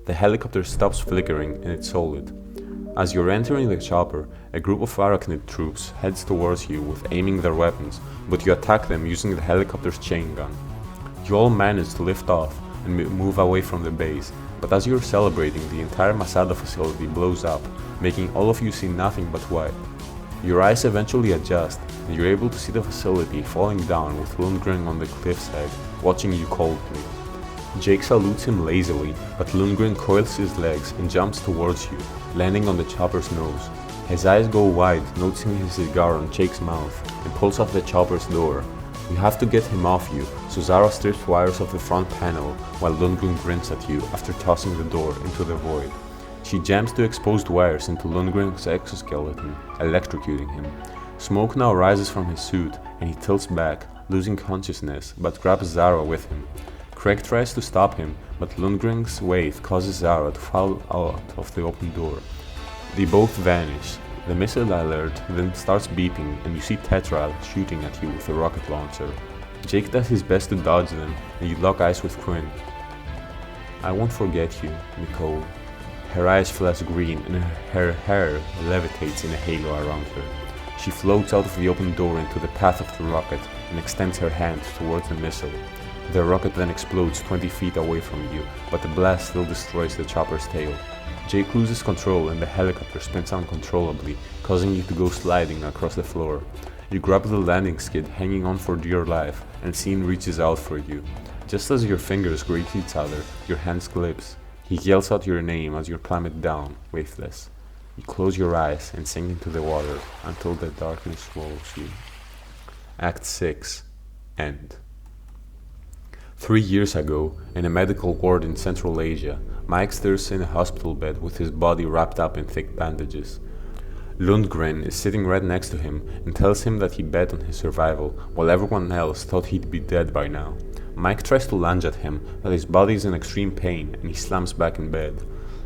The helicopter stops flickering and it's solid. As you're entering the chopper, a group of arachnid troops heads towards you with aiming their weapons, but you attack them using the helicopter's chain gun. You all manage to lift off and move away from the base, but as you're celebrating, the entire Masada facility blows up, making all of you see nothing but white. Your eyes eventually adjust, and you're able to see the facility falling down with Lundgren on the cliffside, watching you coldly. Jake salutes him lazily, but Lundgren coils his legs and jumps towards you, landing on the chopper's nose. His eyes go wide, noticing his cigar on Jake's mouth, and pulls off the chopper's door. You have to get him off you, so Zara strips wires off the front panel while Lundgren grins at you after tossing the door into the void. She jams the exposed wires into Lundgren's exoskeleton, electrocuting him. Smoke now rises from his suit, and he tilts back, losing consciousness, but grabs Zara with him. Craig tries to stop him, but Lundgren's weight causes Zara to fall out of the open door. They both vanish. The missile alert then starts beeping, and you see Tetra shooting at you with a rocket launcher. Jake does his best to dodge them, and you lock eyes with Quinn. I won't forget you, Nicole. Her eyes flash green, and her hair levitates in a halo around her. She floats out of the open door into the path of the rocket and extends her hand towards the missile. The rocket then explodes 20 feet away from you, but the blast still destroys the chopper's tail. Jake loses control and the helicopter spins uncontrollably, causing you to go sliding across the floor. You grab the landing skid, hanging on for dear life, and Scene reaches out for you. Just as your fingers greet each other, your hands glimpse. He yells out your name as you plummet down, waveless. You close your eyes and sink into the water until the darkness swallows you. Act 6. End. 3 years ago, in a medical ward in Central Asia, Mike stirs in a hospital bed with his body wrapped up in thick bandages. Lundgren is sitting right next to him and tells him that he bet on his survival, while everyone else thought he'd be dead by now. Mike tries to lunge at him, but his body is in extreme pain and he slumps back in bed.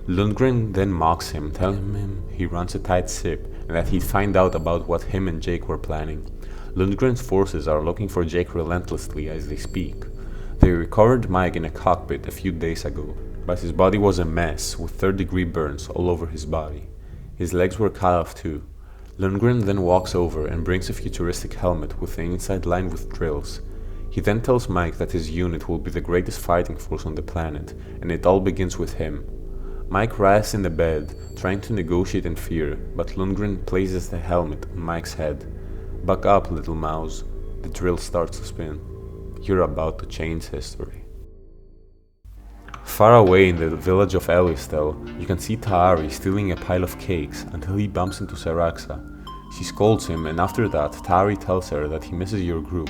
Lundgren then mocks him, telling him he runs a tight ship and that he'd find out about what him and Jake were planning. Lundgren's forces are looking for Jake relentlessly as they speak. They recovered Mike in a cockpit a few days ago, but his body was a mess with third-degree burns all over his body. His legs were cut off too. Lundgren then walks over and brings a futuristic helmet with the inside lined with drills. He then tells Mike that his unit will be the greatest fighting force on the planet, and it all begins with him. Mike writhes in the bed, trying to negotiate in fear, but Lundgren places the helmet on Mike's head. "Buck up, little mouse." The drill starts to spin. "You're about to change history." Far away in the village of Elistel, you can see Taari stealing a pile of cakes until he bumps into Saraxa. She scolds him, and after that, Taari tells her that he misses your group.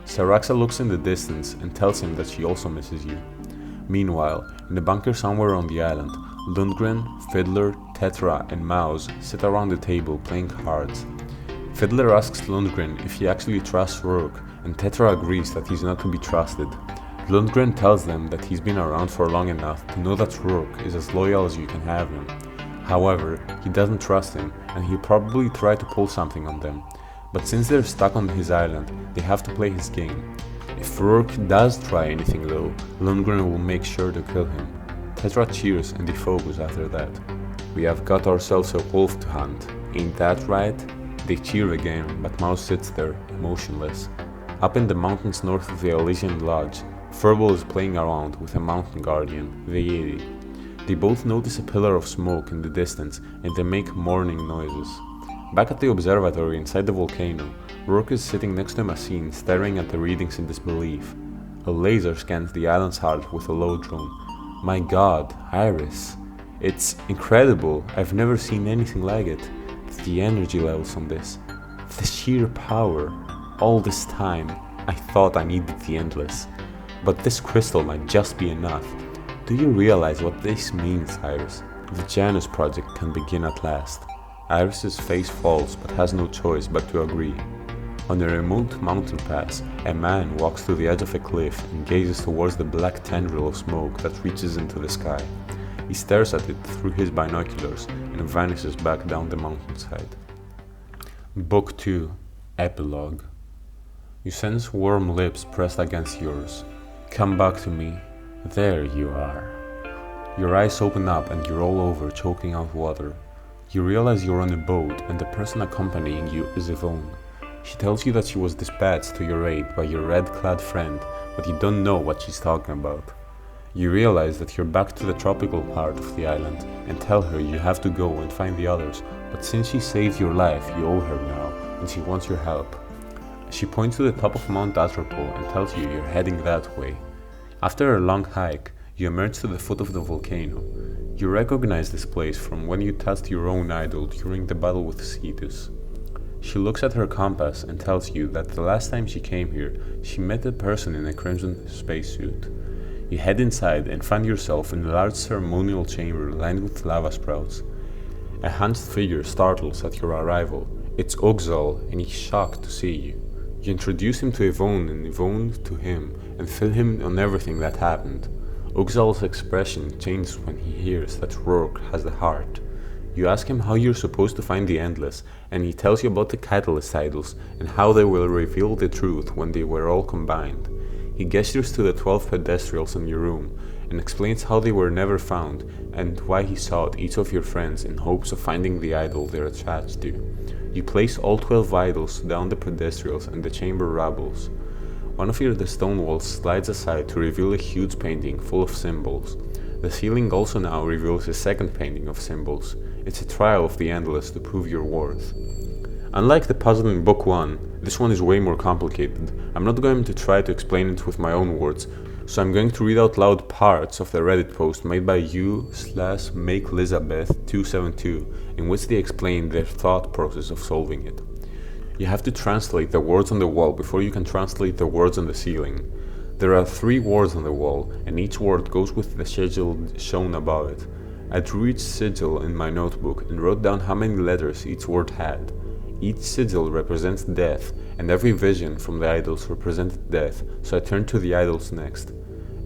Saraxa looks in the distance and tells him that she also misses you. Meanwhile, in a bunker somewhere on the island, Lundgren, Fiddler, Tetra, and Mouse sit around the table playing cards. Fiddler asks Lundgren if he actually trusts Rourke, and Tetra agrees that he's not to be trusted. Lundgren tells them that he's been around for long enough to know that Rourke is as loyal as you can have him. However, he doesn't trust him, and he'll probably try to pull something on them. But since they're stuck on his island, they have to play his game. If Rourke does try anything though, Lundgren will make sure to kill him. Tetra cheers and they focus after that. "We have got ourselves a wolf to hunt, ain't that right?" They cheer again, but Mouse sits there, motionless. Up in the mountains north of the Elysian Lodge, Furball is playing around with a mountain guardian, VIII. They both notice a pillar of smoke in the distance and they make mourning noises. Back at the observatory inside the volcano, Rourke is sitting next to a machine staring at the readings in disbelief. A laser scans the island's heart with a low drone. "My god, Iris. It's incredible, I've never seen anything like it. The energy levels on this, the sheer power. All this time, I thought I needed the Endless. But this crystal might just be enough. Do you realize what this means, Iris? The Janus project can begin at last." Iris's face falls but has no choice but to agree. On a remote mountain pass, a man walks to the edge of a cliff and gazes towards the black tendril of smoke that reaches into the sky. He stares at it through his binoculars and vanishes back down the mountainside. Book 2, Epilogue. You sense warm lips pressed against yours. "Come back to me." There you are. Your eyes open up and you're all over, choking out water. You realize you're on a boat and the person accompanying you is Yvonne. She tells you that she was dispatched to your aid by your red-clad friend, but you don't know what she's talking about. You realize that you're back to the tropical part of the island and tell her you have to go and find the others, but since she saved your life, you owe her now, and she wants your help. She points to the top of Mount Atropos and tells you you're heading that way. After a long hike, you emerge to the foot of the volcano. You recognize this place from when you touched your own idol during the battle with Cetus. She looks at her compass and tells you that the last time she came here, she met a person in a crimson spacesuit. You head inside and find yourself in a large ceremonial chamber lined with lava sprouts. A hunched figure startles at your arrival. It's Oxal, and he's shocked to see you. You introduce him to Yvonne and Yvonne to him, and fill him on everything that happened. Oxal's expression changes when he hears that Rourke has the heart. You ask him how you're supposed to find the Endless, and he tells you about the Catalyst idols and how they will reveal the truth when they were all combined. He gestures to the 12 pedestrials in your room and explains how they were never found and why he sought each of your friends in hopes of finding the idol they're attached to. You place all 12 idols down the pedestrials and the chamber rubbles. One of the stone walls slides aside to reveal a huge painting full of symbols. The ceiling also now reveals a second painting of symbols. It's a trial of the Endless to prove your worth. Unlike the puzzle in Book 1, this one is way more complicated. I'm not going to try to explain it with my own words, so I'm going to read out loud parts of the Reddit post made by u/MakeLizabeth272, in which they explain their thought process of solving it. You have to translate the words on the wall before you can translate the words on the ceiling. There are 3 words on the wall, and each word goes with the schedule shown above it. I drew each sigil in my notebook and wrote down how many letters each word had. Each sigil represents death, and every vision from the idols represented death, so I turned to the idols next.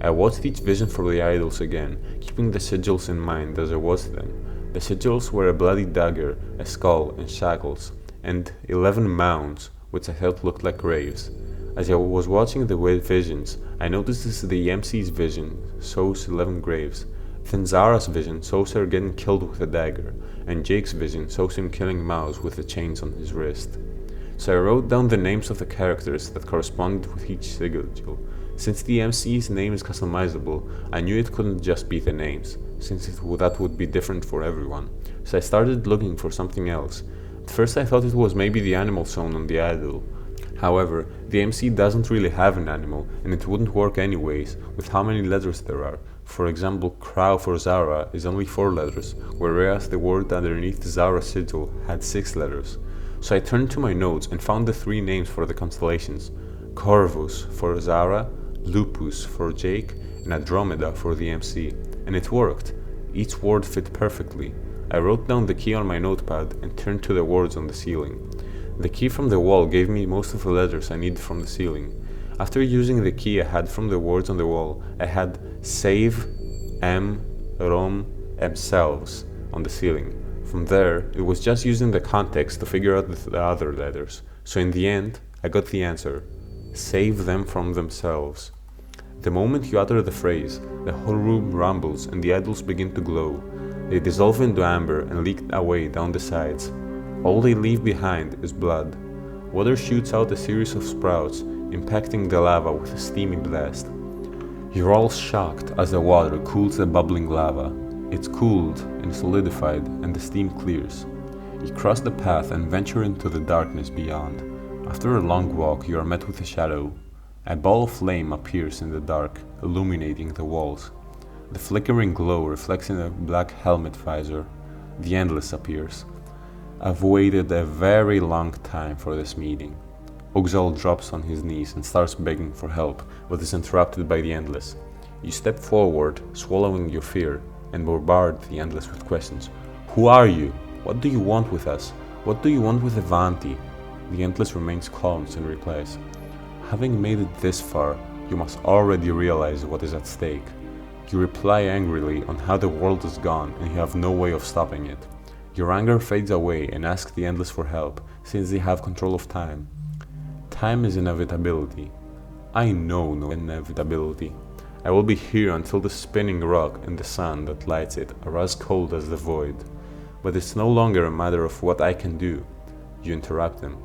I watched each vision for the idols again, keeping the sigils in mind as I watched them. The sigils were a bloody dagger, a skull, and shackles, and 11 mounds, which I felt looked like graves. As I was watching the visions, I noticed that the MC's vision shows 11 graves. Then Zara's vision shows her getting killed with a dagger, and Jake's vision shows him killing Mouse with the chains on his wrist. So I wrote down the names of the characters that corresponded with each sigil. Since the MC's name is customizable, I knew it couldn't just be the names, since that would be different for everyone. So I started looking for something else. At first I thought it was maybe the animal shown on the idol. However, the MC doesn't really have an animal, and it wouldn't work anyways, with how many letters there are. For example, crow for Zara is only 4 letters, whereas the word underneath Zara's sigil had 6 letters. So I turned to my notes and found the 3 names for the constellations: Corvus for Zara, Lupus for Jake, and Andromeda for the MC. And it worked. Each word fit perfectly. I wrote down the key on my notepad and turned to the words on the ceiling. The key from the wall gave me most of the letters I needed from the ceiling. After using the key I had from the words on the wall, I had save, rom, themselves on the ceiling. From there, it was just using the context to figure out the other letters. So in the end, I got the answer: save them from themselves. The moment you utter the phrase, the whole room rumbles and the idols begin to glow. They dissolve into amber and leak away down the sides. All they leave behind is blood. Water shoots out a series of sprouts, impacting the lava with a steamy blast. You're all shocked as the water cools the bubbling lava. It's cooled and solidified, and the steam clears. You cross the path and venture into the darkness beyond. After a long walk, you are met with a shadow. A ball of flame appears in the dark, illuminating the walls. The flickering glow reflects in a black helmet visor. The Endless appears. I've waited a very long time for this meeting. Oxal drops on his knees and starts begging for help, but is interrupted by the Endless. You step forward, swallowing your fear, and bombard the Endless with questions. Who are you? What do you want with us? What do you want with Avanti? The Endless remains calm and replies, having made it this far, you must already realize what is at stake. You reply angrily on how the world is gone and you have no way of stopping it. Your anger fades away and ask the Endless for help, since they have control of time. Time is inevitability. I know no inevitability. I will be here until the spinning rock and the sun that lights it are as cold as the void. But it's no longer a matter of what I can do. You interrupt them.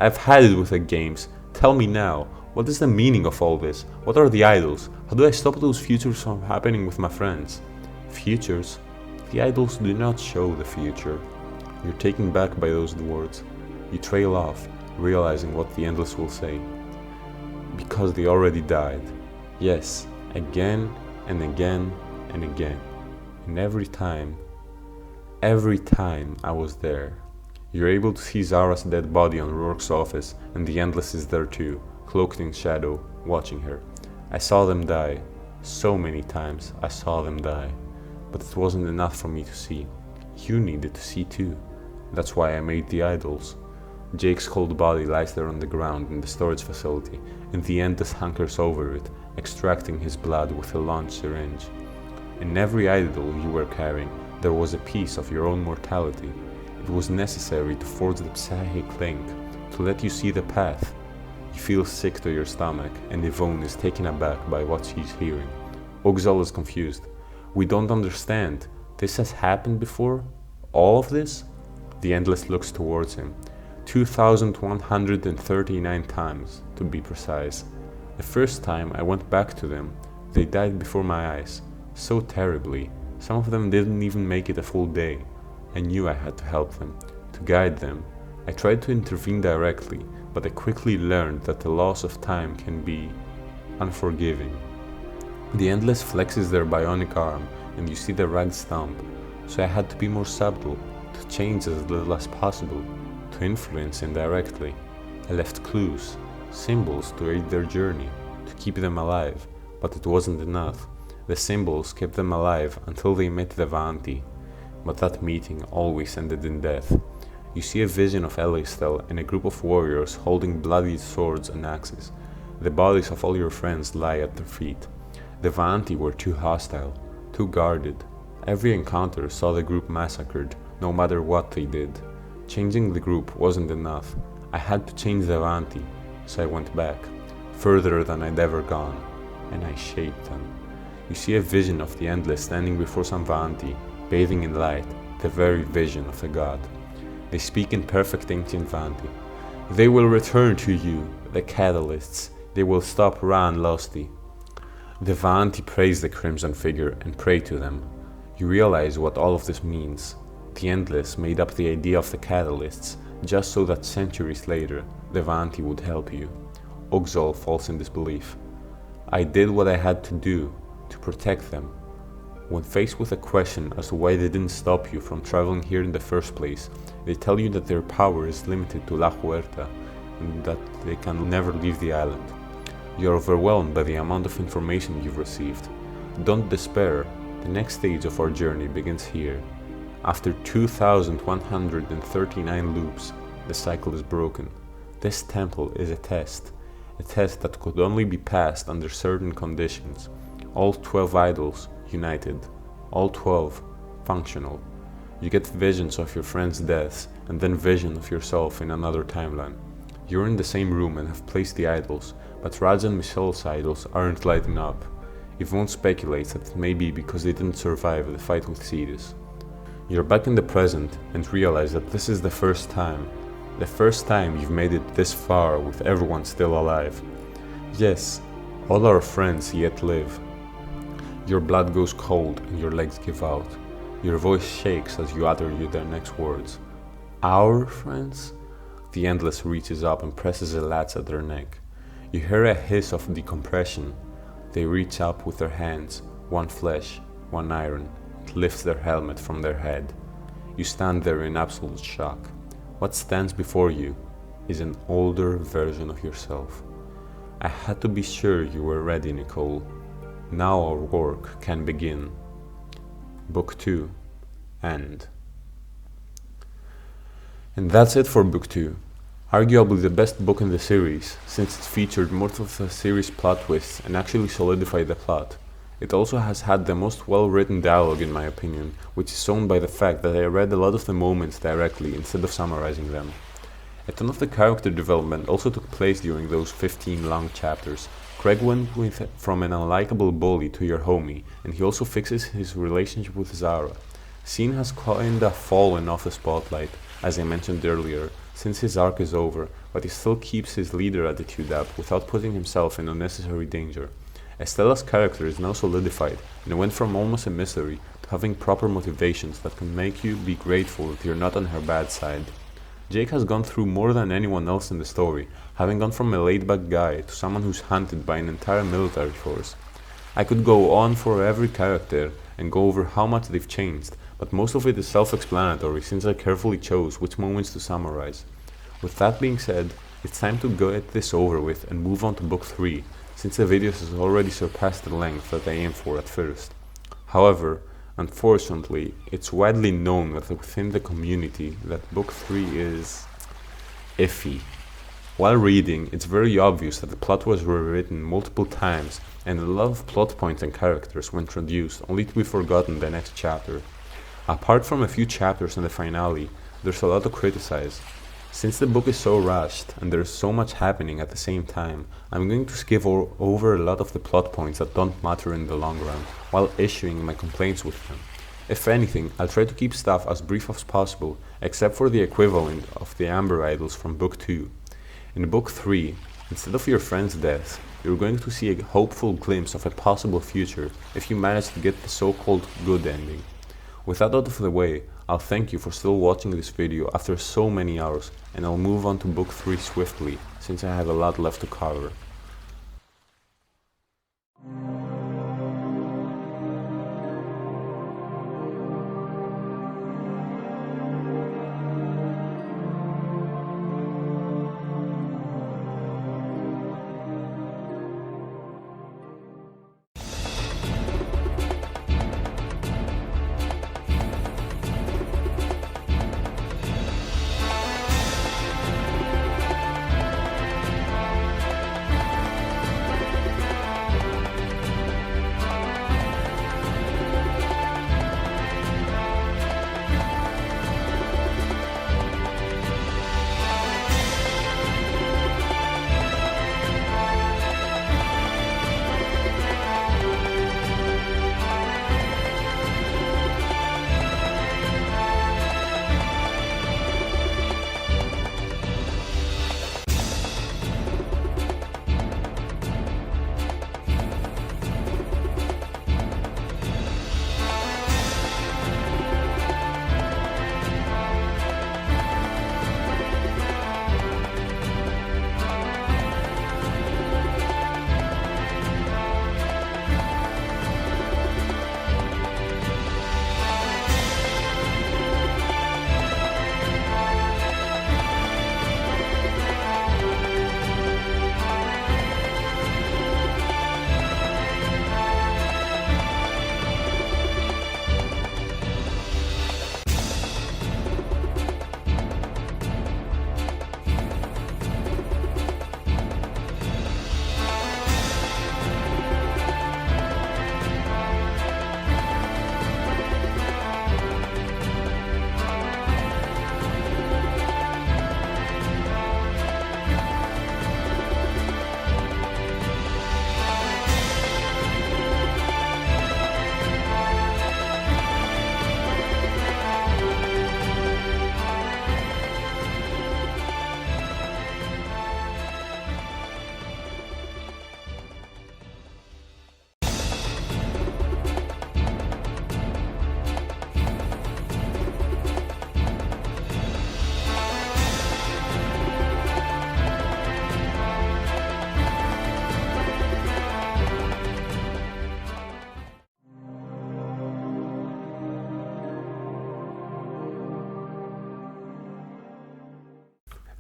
I've had it with the games. Tell me now, what is the meaning of all this? What are the idols? How do I stop those futures from happening with my friends? Futures? The idols do not show the future. You're taken back by those words. You trail off, realizing what the Endless will say. Because they already died. Yes, again and again and again. And every time I was there. You're able to see Zara's dead body on Rourke's office, and the Endless is there too, cloaked in shadow, watching her. I saw them die. So many times I saw them die. But it wasn't enough for me to see. You needed to see too. That's why I made the idols. Jake's cold body lies there on the ground in the storage facility, and the Endless hunkers over it, extracting his blood with a launch syringe. In every idol you were carrying, there was a piece of your own mortality. It was necessary to forge the psychic link, to let you see the path. You feel sick to your stomach, and Yvonne is taken aback by what she's hearing. Oxal is confused. We don't understand. This has happened before? All of this? The Endless looks towards him. 2,139 times, to be precise. The first time I went back to them, they died before my eyes. So terribly. Some of them didn't even make it a full day. I knew I had to help them, to guide them. I tried to intervene directly, but I quickly learned that the loss of time can be unforgiving. The Endless flexes their bionic arm, and you see the ragged stump, so I had to be more subtle, to change as little as possible, to influence indirectly. I left clues, symbols to aid their journey, to keep them alive, but it wasn't enough. The symbols kept them alive until they met the Vaanti, but that meeting always ended in death. You see a vision of Elistel and a group of warriors holding bloody swords and axes. The bodies of all your friends lie at their feet. The Vaanti were too hostile, too guarded. Every encounter saw the group massacred, no matter what they did. Changing the group wasn't enough. I had to change the Vaanti, so I went back, further than I'd ever gone, and I shaped them. You see a vision of the Endless standing before some Vaanti, bathing in light, the very vision of the god. They speak in perfect ancient Vaanti. They will return to you, the Catalysts. They will stop Ran Losti. The Vaanti praise the crimson figure and pray to them. You realize what all of this means. The Endless made up the idea of the Catalysts just so that centuries later the Vaanti would help you. Uxol falls in disbelief. I did what I had to do to protect them. When faced with a question as to why they didn't stop you from traveling here in the first place, they tell you that their power is limited to La Huerta and that they can never leave the island. You are overwhelmed by the amount of information you've received. Don't despair, the next stage of our journey begins here. After 2,139 loops, the cycle is broken. This temple is a test that could only be passed under certain conditions. All 12 idols united, all 12 functional. You get visions of your friends' deaths and then vision of yourself in another timeline. You're in the same room and have placed the idols, but Raj and Michelle's idols aren't lighting up. Yvonne speculates that it may be because they didn't survive the fight with Cetus. You're back in the present and realize that this is the first time you've made it this far with everyone still alive. Yes, all our friends yet live. Your blood goes cold and your legs give out. Your voice shakes as you utter their next words. Our friends? The Endless reaches up and presses a latch at their neck. You hear a hiss of decompression. They reach up with their hands, one flesh, one iron, and lift their helmet from their head. You stand there in absolute shock. What stands before you is an older version of yourself. I had to be sure you were ready, Nicole. Now our work can begin. Book 2. End. And that's it for Book 2. Arguably the best book in the series, since it featured most of the series' plot twists and actually solidified the plot. It also has had the most well-written dialogue in my opinion, which is shown by the fact that I read a lot of the moments directly instead of summarizing them. A ton of the character development also took place during those 15 long chapters. Craig went from an unlikable bully to your homie, and he also fixes his relationship with Zara. Scene has kinda fallen off the spotlight, as I mentioned earlier, since his arc is over, but he still keeps his leader attitude up without putting himself in unnecessary danger. Estella's character is now solidified, and went from almost a mystery to having proper motivations that can make you be grateful that you're not on her bad side. Jake has gone through more than anyone else in the story, having gone from a laid-back guy to someone who's hunted by an entire military force. I could go on for every character and go over how much they've changed, but most of it is self-explanatory since I carefully chose which moments to summarize. With that being said, it's time to get this over with and move on to Book 3, since the video has already surpassed the length that I aimed for at first. However, unfortunately, it's widely known that within the community that Book 3 is iffy. While reading, it's very obvious that the plot was rewritten multiple times and a lot of plot points and characters were introduced only to be forgotten the next chapter. Apart from a few chapters in the finale, there's a lot to criticize. Since the book is so rushed and there's so much happening at the same time, I'm going to skip over a lot of the plot points that don't matter in the long run, while issuing my complaints with them. If anything, I'll try to keep stuff as brief as possible, except for the equivalent of the Amber Idols from Book 2. In Book 3, instead of your friend's death, you're going to see a hopeful glimpse of a possible future if you manage to get the so-called good ending. With that out of the way, I'll thank you for still watching this video after so many hours, and I'll move on to Book 3 swiftly, since I have a lot left to cover.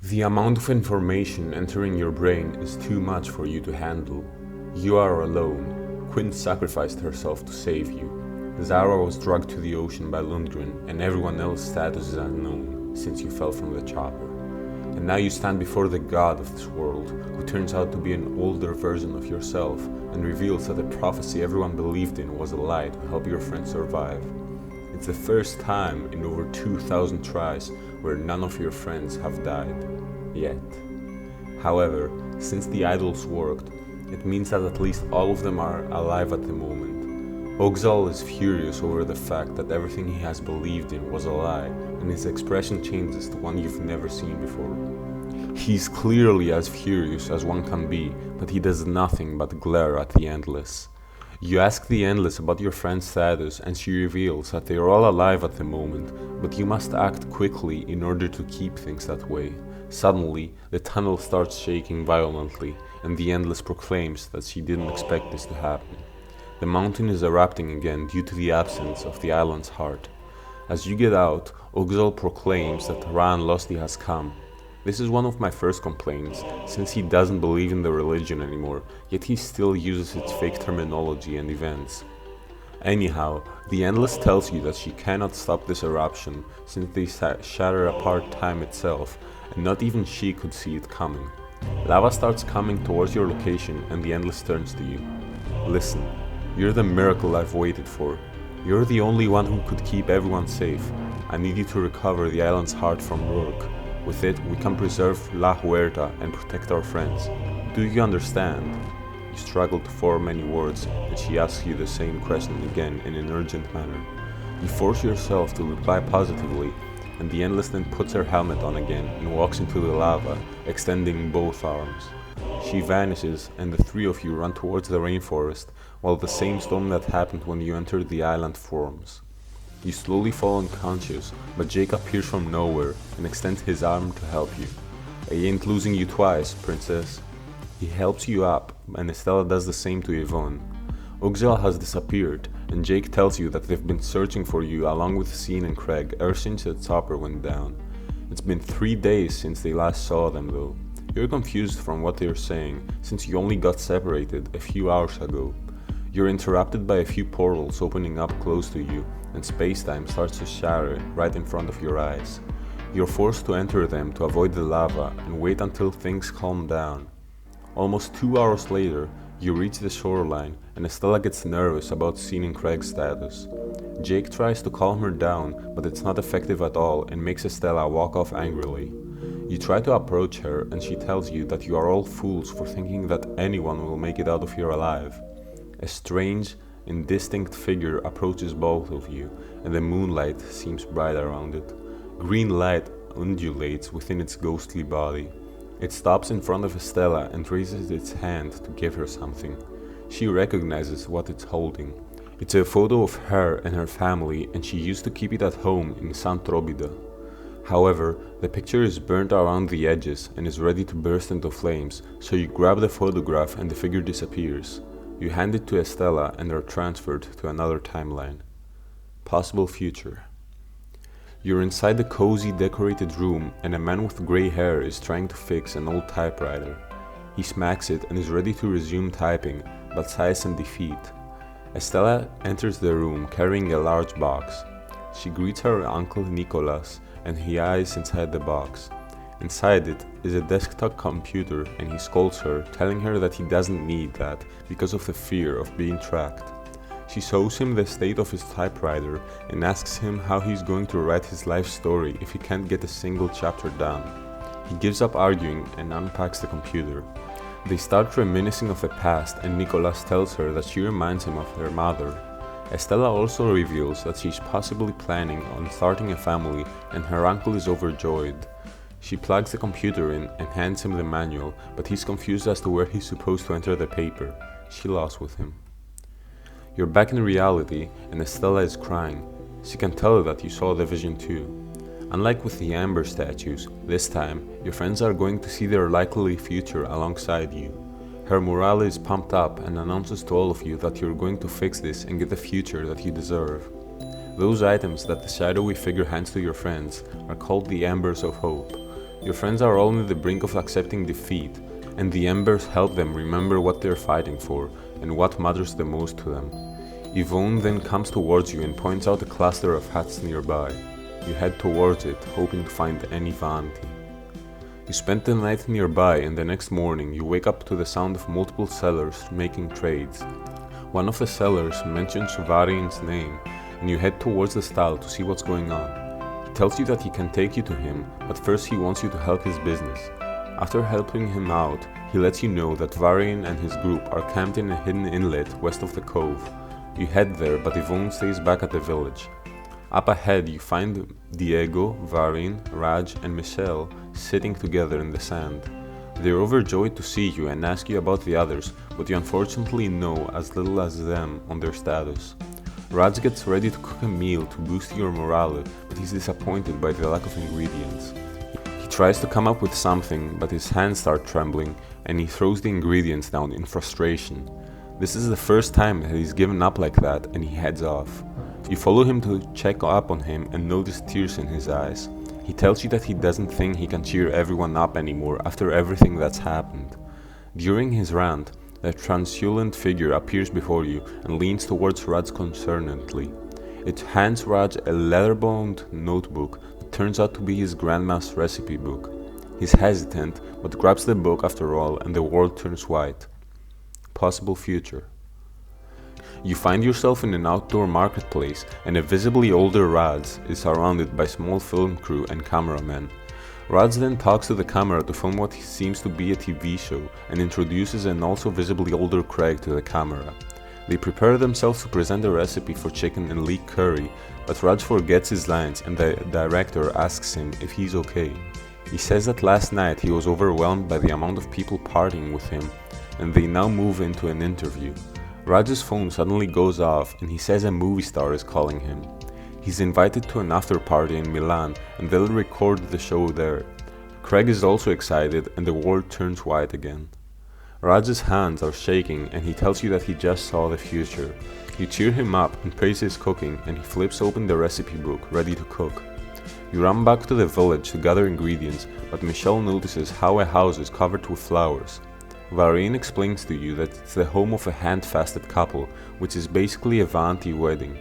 The amount of information entering your brain is too much for you to handle. You are alone. Quinn sacrificed herself to save you. Zara was dragged to the ocean by Lundgren, and everyone else's status is unknown since you fell from the chopper. And now you stand before the god of this world, who turns out to be an older version of yourself, and reveals that the prophecy everyone believed in was a lie to help your friend survive. It's the first time in over 2,000 tries where none of your friends have died. Yet. However, since the idols worked, it means that at least all of them are alive at the moment. Ogzal is furious over the fact that everything he has believed in was a lie, and his expression changes to one you've never seen before. He's clearly as furious as one can be, but he does nothing but glare at the Endless. You ask the Endless about your friend's status, and she reveals that they are all alive at the moment, but you must act quickly in order to keep things that way. Suddenly, the tunnel starts shaking violently, and the Endless proclaims that she didn't expect this to happen. The mountain is erupting again due to the absence of the island's heart. As you get out, Ogzal proclaims that Ran Losti has come. This is one of my first complaints, since he doesn't believe in the religion anymore, yet he still uses its fake terminology and events. Anyhow, the Endless tells you that she cannot stop this eruption, since they shatter apart time itself, and not even she could see it coming. Lava starts coming towards your location, and the Endless turns to you. Listen. You're the miracle I've waited for. You're the only one who could keep everyone safe. I need you to recover the island's heart from Rourke. With it, we can preserve La Huerta and protect our friends. Do you understand? You struggle to form any words, and she asks you the same question again in an urgent manner. You force yourself to reply positively, and the Endless then puts her helmet on again and walks into the lava, extending both arms. She vanishes, and the three of you run towards the rainforest, while the same storm that happened when you entered the island forms. You slowly fall unconscious, but Jake appears from nowhere and extends his arm to help you. I ain't losing you twice, princess. He helps you up, and Estella does the same to Yvonne. Ogzal has disappeared, and Jake tells you that they've been searching for you along with Sean and Craig ever since the chopper went down. It's been 3 days since they last saw them though. You're confused from what they're saying, since you only got separated a few hours ago. You're interrupted by a few portals opening up close to you, and space-time starts to shatter right in front of your eyes. You're forced to enter them to avoid the lava and wait until things calm down. Almost 2 hours later, you reach the shoreline, and Estella gets nervous about seeing Craig's status. Jake tries to calm her down, but it's not effective at all and makes Estella walk off angrily. You try to approach her, and she tells you that you are all fools for thinking that anyone will make it out of here alive. A strange, indistinct figure approaches both of you, and the moonlight seems bright around it. Green light undulates within its ghostly body. It stops in front of Estella and raises its hand to give her something. She recognizes what it's holding. It's a photo of her and her family, and she used to keep it at home in Sant Robida. However, the picture is burnt around the edges and is ready to burst into flames, so you grab the photograph and the figure disappears. You hand it to Estella and are transferred to another timeline. Possible future. You're inside the cozy, decorated room, and a man with grey hair is trying to fix an old typewriter. He smacks it and is ready to resume typing, but sighs in defeat. Estella enters the room carrying a large box. She greets her uncle Nicolas, and he eyes inside the box. Inside it is a desktop computer, and he scolds her, telling her that he doesn't need that because of the fear of being tracked. She shows him the state of his typewriter and asks him how he's going to write his life story if he can't get a single chapter done. He gives up arguing and unpacks the computer. They start reminiscing of the past, and Nicolas tells her that she reminds him of her mother. Estella also reveals that she's possibly planning on starting a family, and her uncle is overjoyed. She plugs the computer in and hands him the manual, but he's confused as to where he's supposed to enter the paper. She lost with him. You're back in reality, and Estella is crying. She can tell that you saw the vision too. Unlike with the amber statues, this time, your friends are going to see their likely future alongside you. Her morale is pumped up and announces to all of you that you're going to fix this and get the future that you deserve. Those items that the shadowy figure hands to your friends are called the Ambers of Hope. Your friends are all on the brink of accepting defeat, and the embers help them remember what they're fighting for and what matters the most to them. Yvonne then comes towards you and points out a cluster of hats nearby. You head towards it, hoping to find any vanity. You spend the night nearby, and the next morning you wake up to the sound of multiple sellers making trades. One of the sellers mentions Varian's name, and you head towards the stall to see what's going on. He tells you that he can take you to him, but first he wants you to help his business. After helping him out, he lets you know that Varian and his group are camped in a hidden inlet west of the cove. You head there, but Yvonne stays back at the village. Up ahead, you find Diego, Varian, Raj, and Michelle sitting together in the sand. They're overjoyed to see you and ask you about the others, but you unfortunately know as little as them on their status. Raj gets ready to cook a meal to boost your morale, but he's disappointed by the lack of ingredients. He tries to come up with something, but his hands start trembling, and he throws the ingredients down in frustration. This is the first time that he's given up like that, and he heads off. You follow him to check up on him and notice tears in his eyes. He tells you that he doesn't think he can cheer everyone up anymore after everything that's happened. During his rant, a translucent figure appears before you and leans towards Raj concernedly. It hands Raj a leather-bound notebook that turns out to be his grandma's recipe book. He's hesitant, but grabs the book after all, and the world turns white. Possible future. You find yourself in an outdoor marketplace, and a visibly older Raj is surrounded by small film crew and cameramen. Raj then talks to the camera to film what seems to be a TV show and introduces an also visibly older Craig to the camera. They prepare themselves to present a recipe for chicken and leek curry, but Raj forgets his lines and the director asks him if he's okay. He says that last night he was overwhelmed by the amount of people partying with him, and they now move into an interview. Raj's phone suddenly goes off and he says a movie star is calling him. He's invited to an after party in Milan and they'll record the show there. Craig is also excited and the world turns white again. Raj's hands are shaking and he tells you that he just saw the future. You cheer him up and praise his cooking, and he flips open the recipe book, ready to cook. You run back to the village to gather ingredients, but Michelle notices how a house is covered with flowers. Varian explains to you that it's the home of a hand-fasted couple, which is basically a vanity wedding.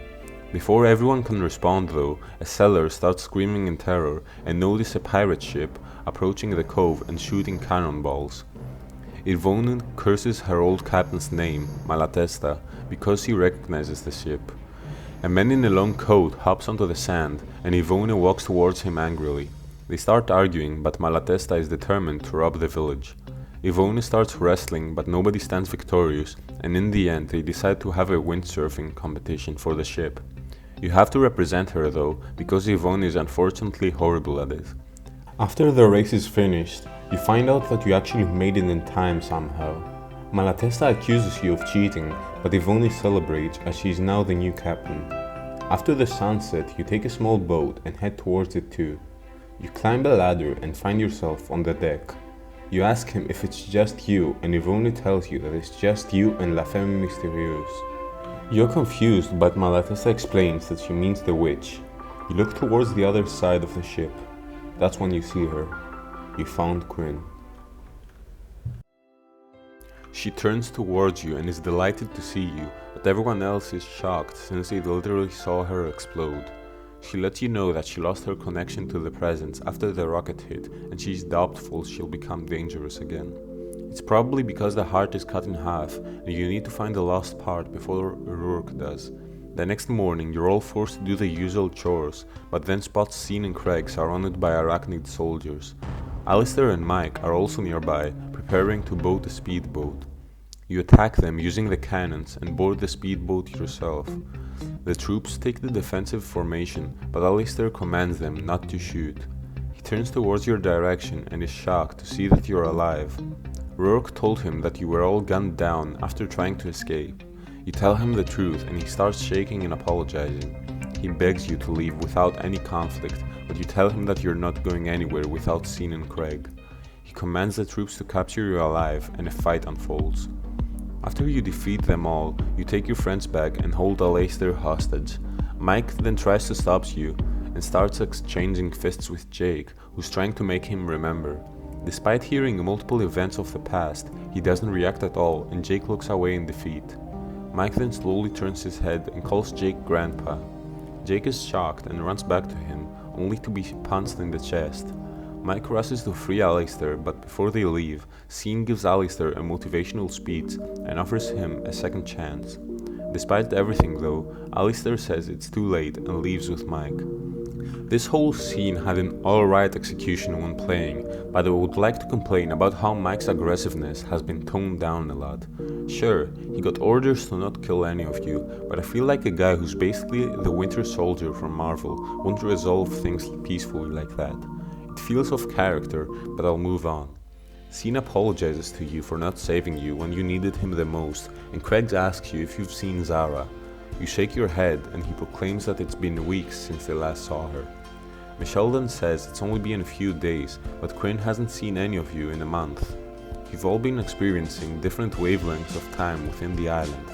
Before everyone can respond though, a seller starts screaming in terror and notices a pirate ship approaching the cove and shooting cannonballs. Yvonne curses her old captain's name, Malatesta, because he recognizes the ship. A man in a long coat hops onto the sand, and Yvonne walks towards him angrily. They start arguing, but Malatesta is determined to rob the village. Yvonne starts wrestling, but nobody stands victorious, and in the end they decide to have a windsurfing competition for the ship. You have to represent her though, because Yvonne is unfortunately horrible at it. After the race is finished, you find out that you actually made it in time somehow. Malatesta accuses you of cheating, but Yvonne celebrates as she is now the new captain. After the sunset, you take a small boat and head towards it too. You climb a ladder and find yourself on the deck. You ask him if it's just you, and Yvonne tells you that it's just you and La Femme Mysterieuse. You're confused, but Malatesta explains that she means the witch. You look towards the other side of the ship. That's when you see her. You found Quinn. She turns towards you and is delighted to see you, but everyone else is shocked since they literally saw her explode. She lets you know that she lost her connection to the presence after the rocket hit, and she's doubtful she'll become dangerous again. It's probably because the heart is cut in half, and you need to find the lost part before Rourke does. The next morning, you're all forced to do the usual chores, but then spot Sean and Craig surrounded by arachnid soldiers. Alistair and Mike are also nearby, preparing to boat a speedboat. You attack them using the cannons and board the speedboat yourself. The troops take the defensive formation, but Alistair commands them not to shoot. He turns towards your direction and is shocked to see that you're alive. Rourke told him that you were all gunned down after trying to escape. You tell him the truth and he starts shaking and apologizing. He begs you to leave without any conflict, but you tell him that you're not going anywhere without Sean and Craig. He commands the troops to capture you alive, and a fight unfolds. After you defeat them all, you take your friends back and hold Alistair hostage. Mike then tries to stop you, and starts exchanging fists with Jake, who's trying to make him remember. Despite hearing multiple events of the past, he doesn't react at all, and Jake looks away in defeat. Mike then slowly turns his head and calls Jake Grandpa. Jake is shocked and runs back to him, only to be punched in the chest. Mike rushes to free Alistair, but before they leave, Scene gives Alistair a motivational speech and offers him a second chance. Despite everything though, Alistair says it's too late and leaves with Mike. This whole scene had an alright execution when playing, but I would like to complain about how Mike's aggressiveness has been toned down a lot. Sure, he got orders to not kill any of you, but I feel like a guy who's basically the Winter Soldier from Marvel won't resolve things peacefully like that. It feels off character, but I'll move on. Scene apologizes to you for not saving you when you needed him the most, and Craig asks you if you've seen Zara. You shake your head, and he proclaims that it's been weeks since they last saw her. Michelle then says it's only been a few days, but Quinn hasn't seen any of you in a month. You've all been experiencing different wavelengths of time within the island.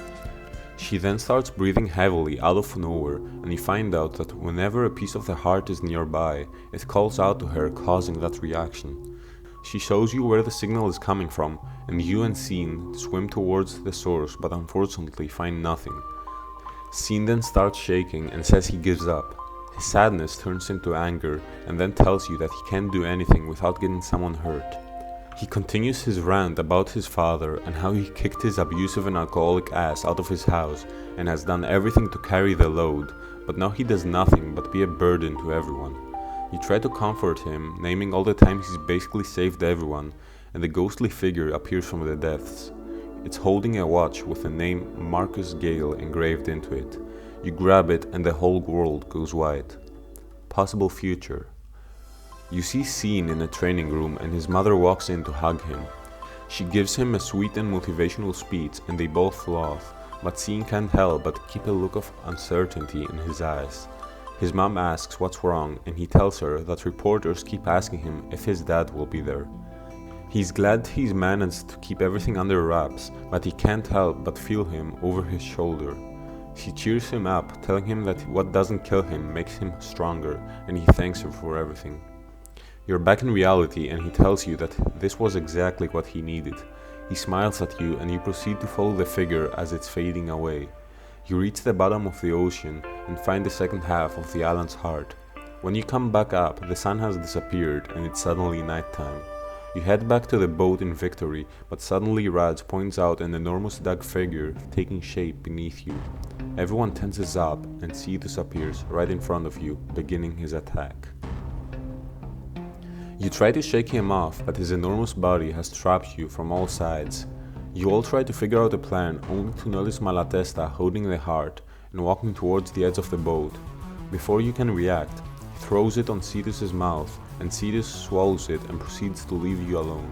She then starts breathing heavily out of nowhere, and you find out that whenever a piece of the heart is nearby, it calls out to her, causing that reaction. She shows you where the signal is coming from, and you and Scene swim towards the source, but unfortunately find nothing. Scene then starts shaking and says he gives up. His sadness turns into anger and then tells you that he can't do anything without getting someone hurt. He continues his rant about his father and how he kicked his abusive and alcoholic ass out of his house and has done everything to carry the load, but now he does nothing but be a burden to everyone. You try to comfort him, naming all the times he's basically saved everyone, and the ghostly figure appears from the depths. It's holding a watch with the name Marcus Gale engraved into it. You grab it and the whole world goes white. Possible future. You see Scene in a training room and his mother walks in to hug him. She gives him a sweet and motivational speech and they both laugh, but Scene can't help but keep a look of uncertainty in his eyes. His mom asks what's wrong and he tells her that reporters keep asking him if his dad will be there. He's glad he's managed to keep everything under wraps, but he can't help but feel him over his shoulder. She cheers him up, telling him that what doesn't kill him makes him stronger, and he thanks her for everything. You're back in reality and he tells you that this was exactly what he needed. He smiles at you and you proceed to follow the figure as it's fading away. You reach the bottom of the ocean and find the second half of the island's heart. When you come back up, the sun has disappeared and it's suddenly nighttime. You head back to the boat in victory, but suddenly Raj points out an enormous dark figure taking shape beneath you. Everyone tenses up and Cetus appears right in front of you, beginning his attack. You try to shake him off, but his enormous body has trapped you from all sides. You all try to figure out a plan, only to notice Malatesta holding the heart and walking towards the edge of the boat. Before you can react, he throws it on Cetus's mouth, and Cetus swallows it and proceeds to leave you alone.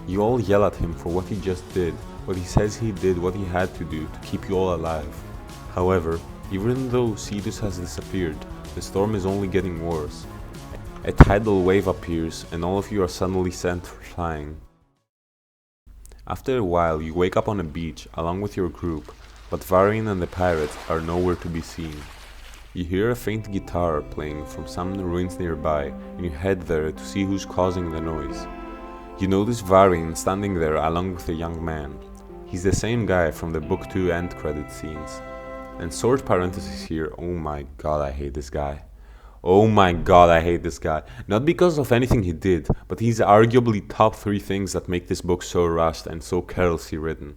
You all yell at him for what he just did, but he says he did what he had to do to keep you all alive. However, even though Cetus has disappeared, the storm is only getting worse. A tidal wave appears and all of you are suddenly sent flying. After a while, you wake up on a beach along with your group, but Varian and the pirates are nowhere to be seen. You hear a faint guitar playing from some ruins nearby, and you head there to see who's causing the noise. You notice Varian standing there along with a young man. He's the same guy from the Book 2 end credit scenes. And short parenthesis here, oh my god, I hate this guy. Oh my god, I hate this guy. Not because of anything he did, but he's arguably top 3 things that make this book so rushed and so carelessly written.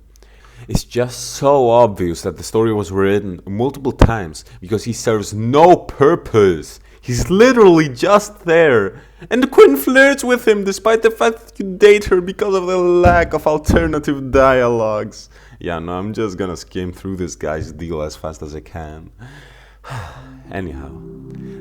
It's just so obvious that the story was written multiple times because he serves no purpose. He's literally just there. And Quinn flirts with him despite the fact that you date her because of the lack of alternative dialogues. Yeah, no, I'm just gonna skim through this guy's deal as fast as I can. Anyhow,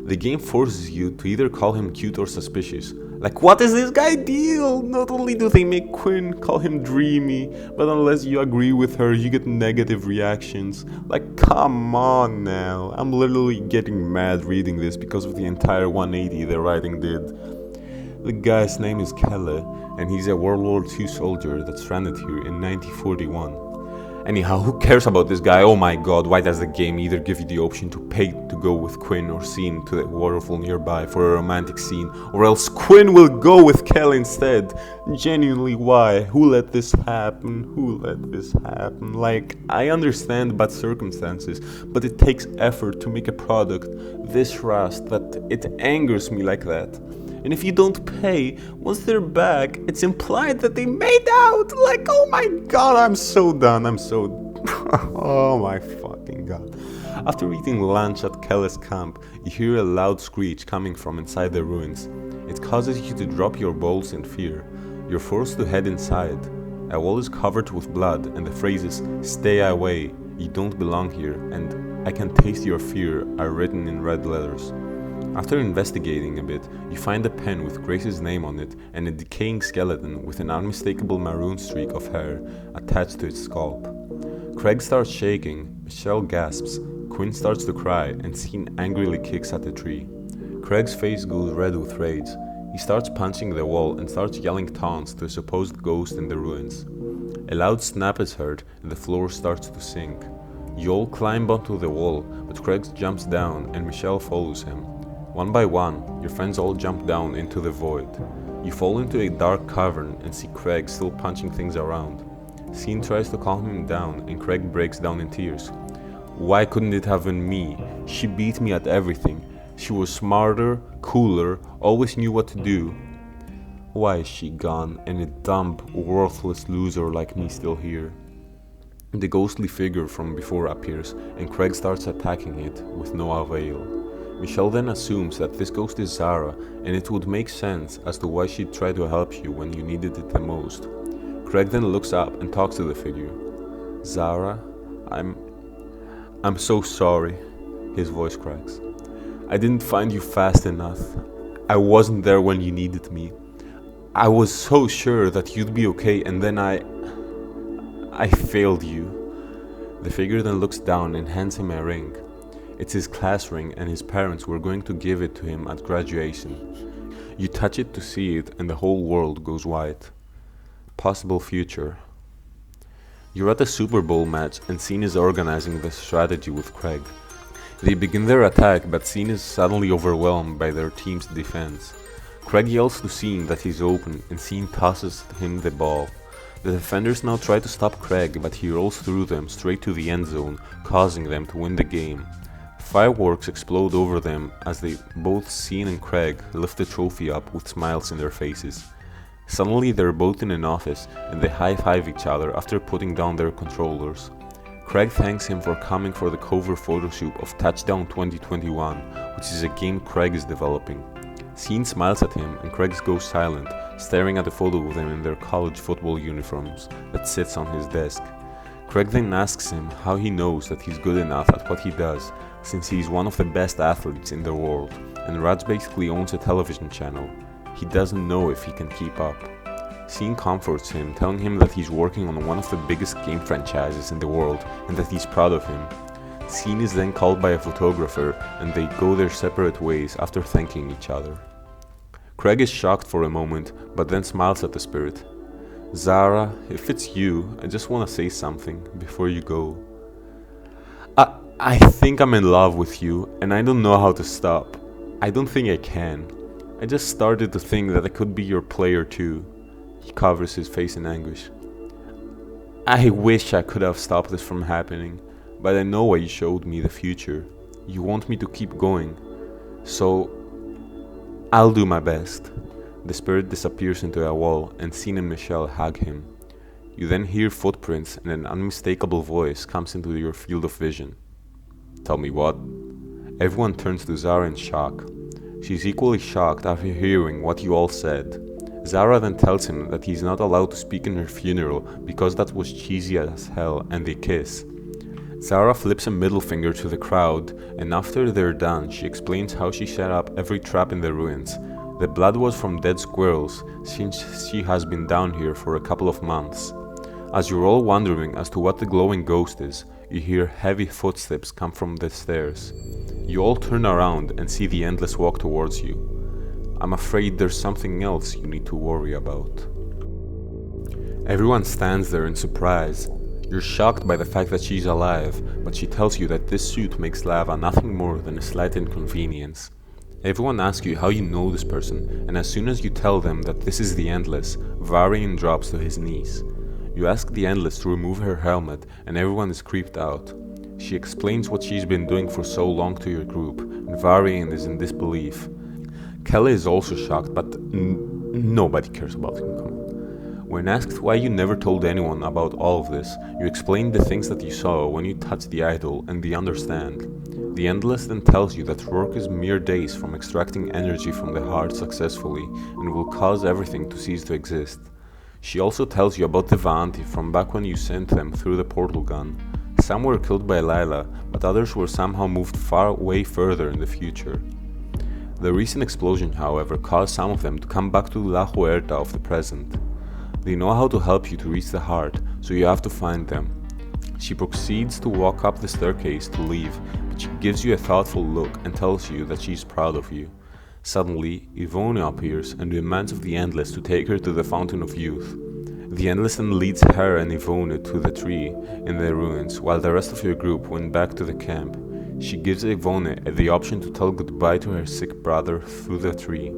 the game forces you to either call him cute or suspicious. Like, what is this guy deal? Not only do they make Quinn call him dreamy, but unless you agree with her, you get negative reactions. Like, come on now. I'm literally getting mad reading this because of the entire 180 the writing did. The guy's name is Kelle, and he's a World War II soldier that stranded here in 1941. Anyhow, who cares about this guy? Oh my god, why does the game either give you the option to pay to go with Quinn or Scene to the waterfall nearby for a romantic scene, or else Quinn will go with Kel instead? Genuinely, why? Who let this happen? Who let this happen? Like, I understand bad circumstances, but it takes effort to make a product this rust that it angers me like that. And if you don't pay, once they're back, it's implied that they made out. Like, oh my god, I'm so done. Oh my fucking god. After eating lunch at Kelly's camp, you hear a loud screech coming from inside the ruins. It causes you to drop your bowls in fear. You're forced to head inside. A wall is covered with blood, and the phrases, "Stay away," "You don't belong here," and "I can taste your fear" are written in red letters. After investigating a bit, you find a pen with Grace's name on it and a decaying skeleton with an unmistakable maroon streak of hair attached to its scalp. Craig starts shaking, Michelle gasps, Quinn starts to cry, and Scene angrily kicks at the tree. Craig's face goes red with rage. He starts punching the wall and starts yelling taunts to a supposed ghost in the ruins. A loud snap is heard and the floor starts to sink. You all climb onto the wall, but Craig jumps down and Michelle follows him. One by one, your friends all jump down into the void. You fall into a dark cavern and see Craig still punching things around. Scene tries to calm him down and Craig breaks down in tears. Why couldn't it have been me? She beat me at everything. She was smarter, cooler, always knew what to do. Why is she gone and a dumb, worthless loser like me still here? The ghostly figure from before appears and Craig starts attacking it with no avail. Michelle then assumes that this ghost is Zara, and it would make sense as to why she'd try to help you when you needed it the most. Craig then looks up and talks to the figure. Zara, I'm so sorry, his voice cracks. I didn't find you fast enough. I wasn't there when you needed me. I was so sure that you'd be okay, and then I failed you. The figure then looks down and hands him a ring. It's his class ring and his parents were going to give it to him at graduation. You touch it to see it and the whole world goes white. Possible future. You're at a Super Bowl match and Scene is organizing the strategy with Craig. They begin their attack, but Scene is suddenly overwhelmed by their team's defense. Craig yells to Scene that he's open and Scene tosses him the ball. The defenders now try to stop Craig, but he rolls through them straight to the end zone, causing them to win the game. Fireworks explode over them as they, both Scene and Craig, lift the trophy up with smiles in their faces. Suddenly they're both in an office and they high-five each other after putting down their controllers. Craig thanks him for coming for the cover photo shoot of Touchdown 2021, which is a game Craig is developing. Scene smiles at him and Craig goes silent, staring at a photo of them in their college football uniforms that sits on his desk. Craig then asks him how he knows that he's good enough at what he does, since he's one of the best athletes in the world, and Raj basically owns a television channel. He doesn't know if he can keep up. Scene comforts him, telling him that he's working on one of the biggest game franchises in the world and that he's proud of him. Scene is then called by a photographer and they go their separate ways after thanking each other. Craig is shocked for a moment, but then smiles at the spirit. Zara, if it's you, I just want to say something before you go. I think I'm in love with you, and I don't know how to stop. I don't think I can. I just started to think that I could be your player too. He covers his face in anguish. I wish I could have stopped this from happening, but I know why you showed me the future. You want me to keep going. So, I'll do my best. The spirit disappears into a wall, and Scene and Michelle hug him. You then hear footprints, and an unmistakable voice comes into your field of vision. Tell me what? Everyone turns to Zara in shock. She's equally shocked after hearing what you all said. Zara then tells him that he's not allowed to speak in her funeral because that was cheesy as hell, and they kiss. Zara flips a middle finger to the crowd, and after they're done, she explains how she set up every trap in the ruins. The blood was from dead squirrels, since she has been down here for a couple of months. As you're all wondering as to what the glowing ghost is, you hear heavy footsteps come from the stairs. You all turn around and see the endless walk towards you. I'm afraid there's something else you need to worry about. Everyone stands there in surprise. You're shocked by the fact that she's alive, but she tells you that this suit makes lava nothing more than a slight inconvenience. Everyone asks you how you know this person, and as soon as you tell them that this is the Endless, Varian drops to his knees. You ask the Endless to remove her helmet, and everyone is creeped out. She explains what she's been doing for so long to your group, and Varian is in disbelief. Kelly is also shocked, but nobody cares about him. Come on. When asked why you never told anyone about all of this, you explain the things that you saw when you touched the idol, and they understand. The Endless then tells you that Rourke is mere days from extracting energy from the heart successfully, and will cause everything to cease to exist. She also tells you about the Vaanti from back when you sent them through the portal gun. Some were killed by Lila, but others were somehow moved way further in the future. The recent explosion, however, caused some of them to come back to La Huerta of the present. They know how to help you to reach the heart, so you have to find them. She proceeds to walk up the staircase to leave, but she gives you a thoughtful look and tells you that she's proud of you. Suddenly, Vaanu appears and demands of the Endless to take her to the Fountain of Youth. The Endless then leads her and Vaanu to the tree in the ruins, while the rest of your group went back to the camp. She gives Vaanu the option to tell goodbye to her sick brother through the tree.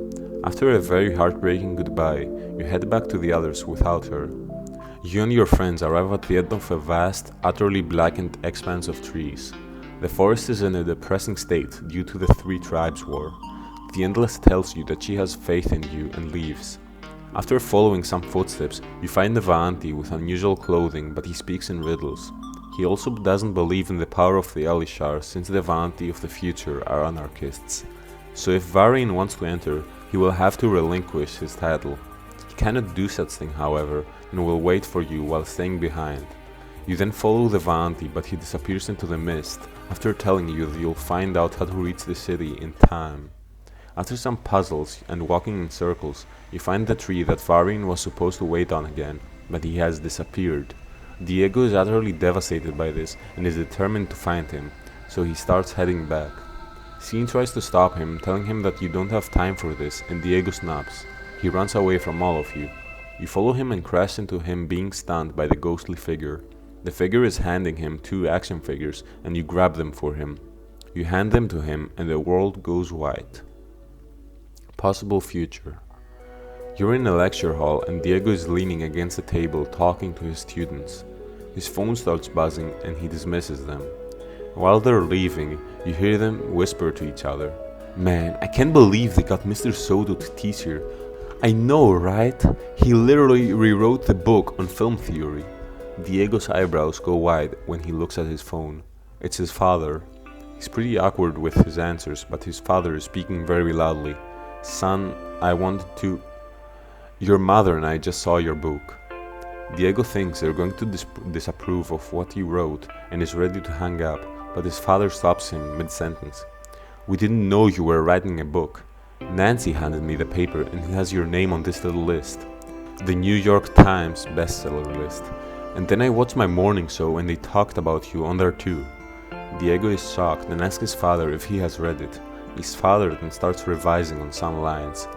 After a very heartbreaking goodbye, you head back to the others without her. You and your friends arrive at the end of a vast, utterly blackened expanse of trees. The forest is in a depressing state due to the Three Tribes War. The Endless tells you that she has faith in you and leaves. After following some footsteps, you find the Vaanti with unusual clothing, but he speaks in riddles. He also doesn't believe in the power of the Elishar, since the Vaanti of the future are anarchists. So if Varian wants to enter, he will have to relinquish his title. He cannot do such thing, however, and will wait for you while staying behind. You then follow the Vaanti, but he disappears into the mist, after telling you that you'll find out how to reach the city in time. After some puzzles and walking in circles, you find the tree that Varian was supposed to wait on again, but he has disappeared. Diego is utterly devastated by this and is determined to find him, so he starts heading back. Scene tries to stop him, telling him that you don't have time for this, and Diego snaps. He runs away from all of you. You follow him and crash into him being stunned by the ghostly figure. The figure is handing him 2 action figures, and you grab them for him. You hand them to him, and the world goes white. Possible future. You're in a lecture hall, and Diego is leaning against the table talking to his students. His phone starts buzzing, and he dismisses them. While they're leaving, you hear them whisper to each other. "Man, I can't believe they got Mr. Soto to teach here. I know, right? He literally rewrote the book on film theory." Diego's eyebrows go wide when he looks at his phone. It's his father. He's pretty awkward with his answers, but his father is speaking very loudly. "Son, I wanted to... Your mother and I just saw your book." Diego thinks they're going to disapprove of what he wrote and is ready to hang up, but his father stops him mid-sentence. "We didn't know you were writing a book. Nancy handed me the paper and it has your name on this little list. The New York Times bestseller list. And then I watched my morning show and they talked about you on there too." Diego is shocked and asks his father if he has read it. His father then starts revising on some lines.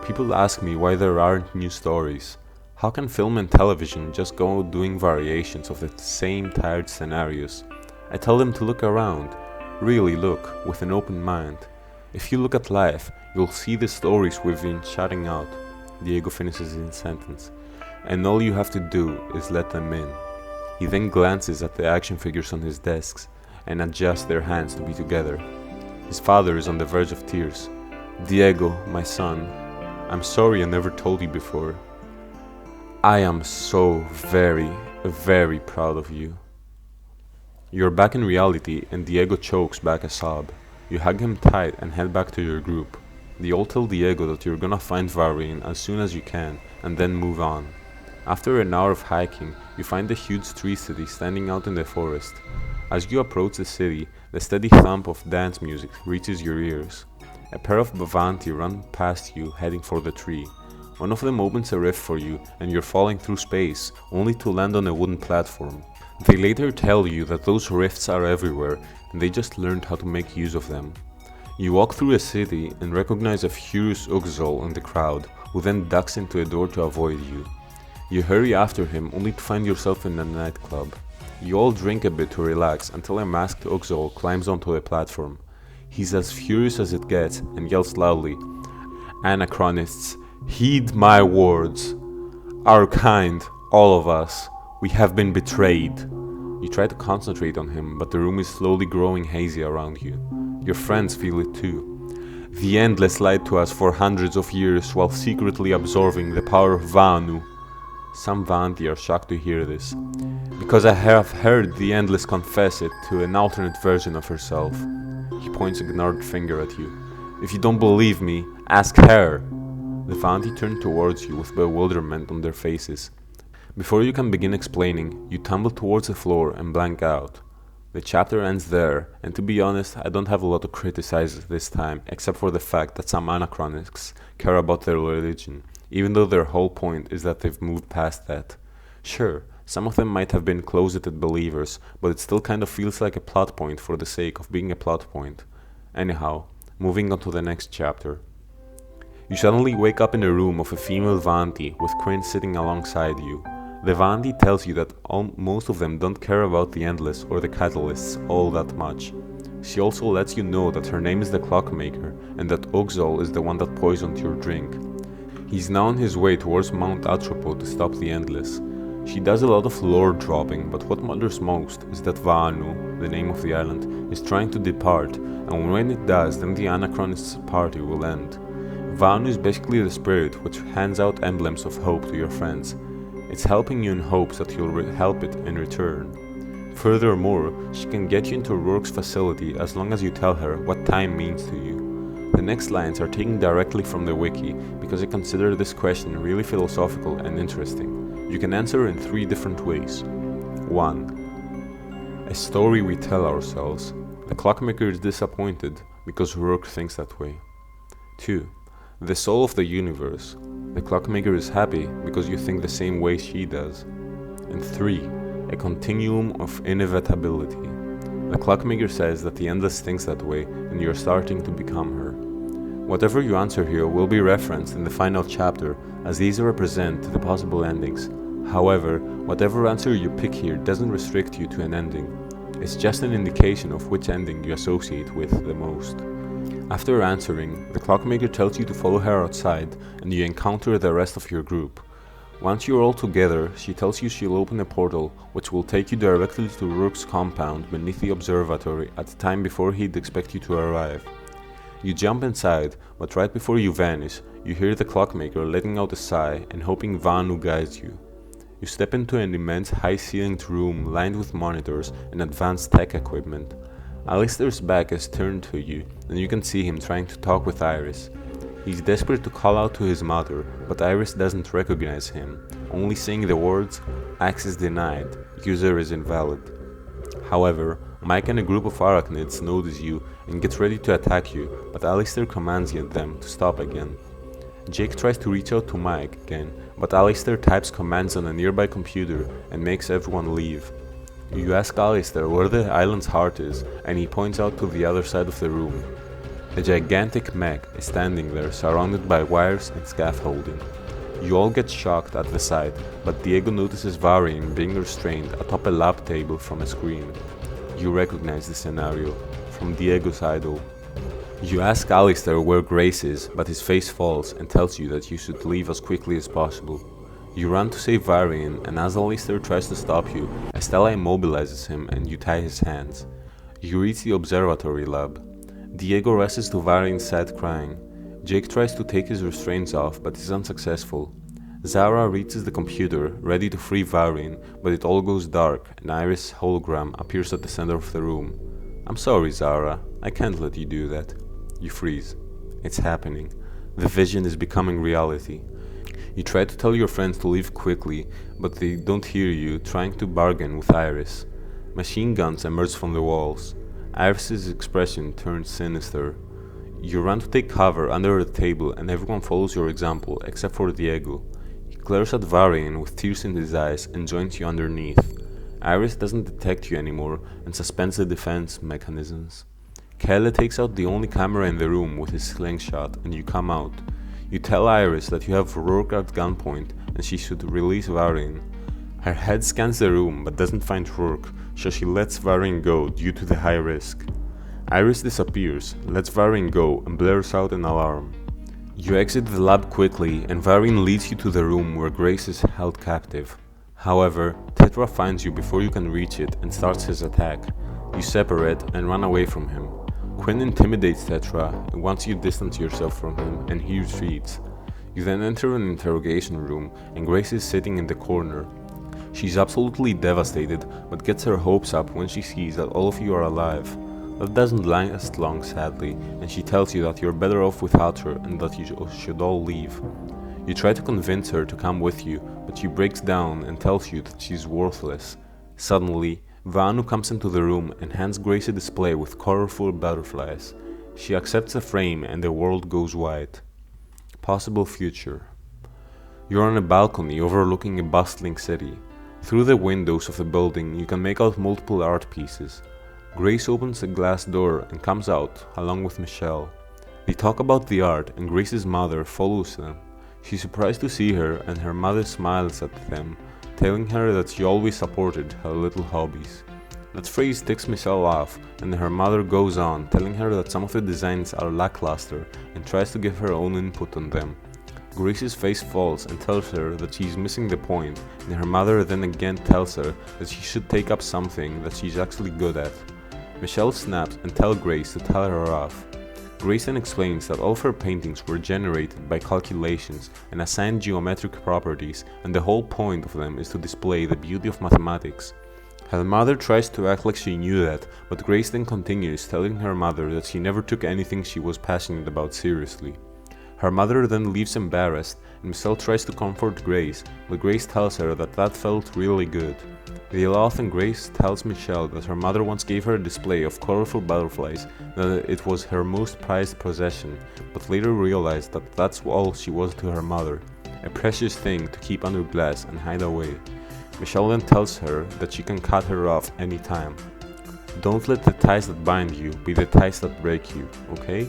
"People ask me why there aren't new stories. How can film and television just go doing variations of the same tired scenarios? I tell them to look around. Really look, with an open mind. If you look at life, you'll see the stories we've been shutting out." Diego finishes his sentence. "And all you have to do is let them in." He then glances at the action figures on his desks and adjusts their hands to be together. His father is on the verge of tears. "Diego, my son, I'm sorry I never told you before. I am so very, very proud of you." You're back in reality and Diego chokes back a sob. You hug him tight and head back to your group. They all tell Diego that you're gonna find Varian as soon as you can and then move on. After an hour of hiking, you find a huge tree city standing out in the forest. As you approach the city, the steady thump of dance music reaches your ears. A pair of Vaanti run past you heading for the tree. One of them opens a rift for you and you're falling through space, only to land on a wooden platform. They later tell you that those rifts are everywhere and they just learned how to make use of them. You walk through a city and recognize a furious Uxol in the crowd, who then ducks into a door to avoid you. You hurry after him only to find yourself in a nightclub. You all drink a bit to relax until a masked Uxol climbs onto the platform. He's as furious as it gets and yells loudly, "Anachronists, heed my words. Our kind, all of us, we have been betrayed." You try to concentrate on him, but the room is slowly growing hazy around you. Your friends feel it too. The Endless lied to us for hundreds of years while secretly absorbing the power of Vaanu. Some Vanti are shocked to hear this, because I have heard the Endless confess it to an alternate version of herself. He points a gnarled finger at you. "If you don't believe me, ask her." The Vanti turn towards you with bewilderment on their faces. Before you can begin explaining, you tumble towards the floor and blank out. The chapter ends there, and to be honest, I don't have a lot to criticize this time, except for the fact that some anachronists care about their religion, even though their whole point is that they've moved past that. Sure, some of them might have been closeted believers, but it still kind of feels like a plot point for the sake of being a plot point. Anyhow, moving on to the next chapter. You suddenly wake up in a room of a female Vanti with Quinn sitting alongside you. The Vanti tells you that most of them don't care about the Endless or the Catalysts all that much. She also lets you know that her name is the Clockmaker and that Uxol is the one that poisoned your drink. He's now on his way towards Mount Atropos to stop the Endless. She does a lot of lore dropping, but what matters most is that Vaanu, the name of the island, is trying to depart, and when it does, then the Anachronists' party will end. Vaanu is basically the spirit which hands out emblems of hope to your friends. It's helping you in hopes that you'll help it in return. Furthermore, she can get you into Rourke's facility as long as you tell her what time means to you. The next lines are taken directly from the wiki because I consider this question really philosophical and interesting. You can answer in 3 different ways. 1. A story we tell ourselves. The Clockmaker is disappointed because Rourke thinks that way. 2. The soul of the universe. The Clockmaker is happy because you think the same way she does. And 3. A continuum of inevitability. The Clockmaker says that the Endless thinks that way and you're starting to become her. Whatever you answer here will be referenced in the final chapter, as these represent the possible endings. However, whatever answer you pick here doesn't restrict you to an ending. It's just an indication of which ending you associate with the most. After answering, the Clockmaker tells you to follow her outside and you encounter the rest of your group. Once you're all together, she tells you she'll open a portal which will take you directly to Rourke's compound beneath the observatory at the time before he'd expect you to arrive. You jump inside, but right before you vanish, you hear the Clockmaker letting out a sigh and hoping Vaanu guides you. You step into an immense high-ceilinged room lined with monitors and advanced tech equipment. Alistair's back is turned to you, and you can see him trying to talk with Iris. He's desperate to call out to his mother, but Iris doesn't recognize him, only saying the words, "Access denied, user is invalid." However, Mike and a group of arachnids notice you and get ready to attack you, but Alistair commands them to stop again. Jake tries to reach out to Mike again, but Alistair types commands on a nearby computer and makes everyone leave. You ask Alistair where the island's heart is, and he points out to the other side of the room. A gigantic mech is standing there, surrounded by wires and scaffolding. You all get shocked at the sight, but Diego notices Varian being restrained atop a lab table from a screen. You recognize the scenario from Diego's idol. You ask Alistair where Grace is, but his face falls and tells you that you should leave as quickly as possible. You run to save Varian, and as Alistair tries to stop you, Estella immobilizes him and you tie his hands. You reach the observatory lab. Diego rushes to Varian's side crying. Jake tries to take his restraints off, but is unsuccessful. Zara reaches the computer, ready to free Varian, but it all goes dark, and Iris' hologram appears at the center of the room. "I'm sorry, Zara. I can't let you do that." You freeze. It's happening. The vision is becoming reality. You try to tell your friends to leave quickly, but they don't hear you, trying to bargain with Iris. Machine guns emerge from the walls. Iris' expression turns sinister. You run to take cover under the table and everyone follows your example, except for Diego. He glares at Varian with tears in his eyes and joins you underneath. Iris doesn't detect you anymore and suspends the defense mechanisms. Kelle takes out the only camera in the room with his slingshot and you come out. You tell Iris that you have Rourke at gunpoint and she should release Varian. Her head scans the room but doesn't find Rourke, so she lets Varin go due to the high risk. Iris disappears, lets Varin go, and blares out an alarm. You exit the lab quickly, and Varin leads you to the room where Grace is held captive. However, Tetra finds you before you can reach it and starts his attack. You separate and run away from him. Quinn intimidates Tetra once you distance yourself from him, and he retreats. You then enter an interrogation room, and Grace is sitting in the corner. She's absolutely devastated, but gets her hopes up when she sees that all of you are alive. That doesn't last long, sadly, and she tells you that you're better off without her and that you should all leave. You try to convince her to come with you, but she breaks down and tells you that she's worthless. Suddenly, Vaanu comes into the room and hands Grace a display with colorful butterflies. She accepts the frame and the world goes white. Possible future. You're on a balcony overlooking a bustling city. Through the windows of the building you can make out multiple art pieces. Grace opens a glass door and comes out, along with Michelle. They talk about the art and Grace's mother follows them. She's surprised to see her and her mother smiles at them, telling her that she always supported her little hobbies. That phrase ticks Michelle off, and her mother goes on, telling her that some of the designs are lackluster and tries to give her own input on them. Grace's face falls and tells her that she's missing the point, and her mother then again tells her that she should take up something that she's actually good at. Michelle snaps and tells Grace to tell her off. Grace then explains that all of her paintings were generated by calculations and assigned geometric properties, and the whole point of them is to display the beauty of mathematics. Her mother tries to act like she knew that, but Grace then continues telling her mother that she never took anything she was passionate about seriously. Her mother then leaves embarrassed, and Michelle tries to comfort Grace, but Grace tells her that felt really good. They laugh and Grace tells Michelle that her mother once gave her a display of colorful butterflies, that it was her most prized possession, but later realized that that's all she was to her mother, a precious thing to keep under glass and hide away. Michelle then tells her that she can cut her off anytime. Don't let the ties that bind you be the ties that break you, okay?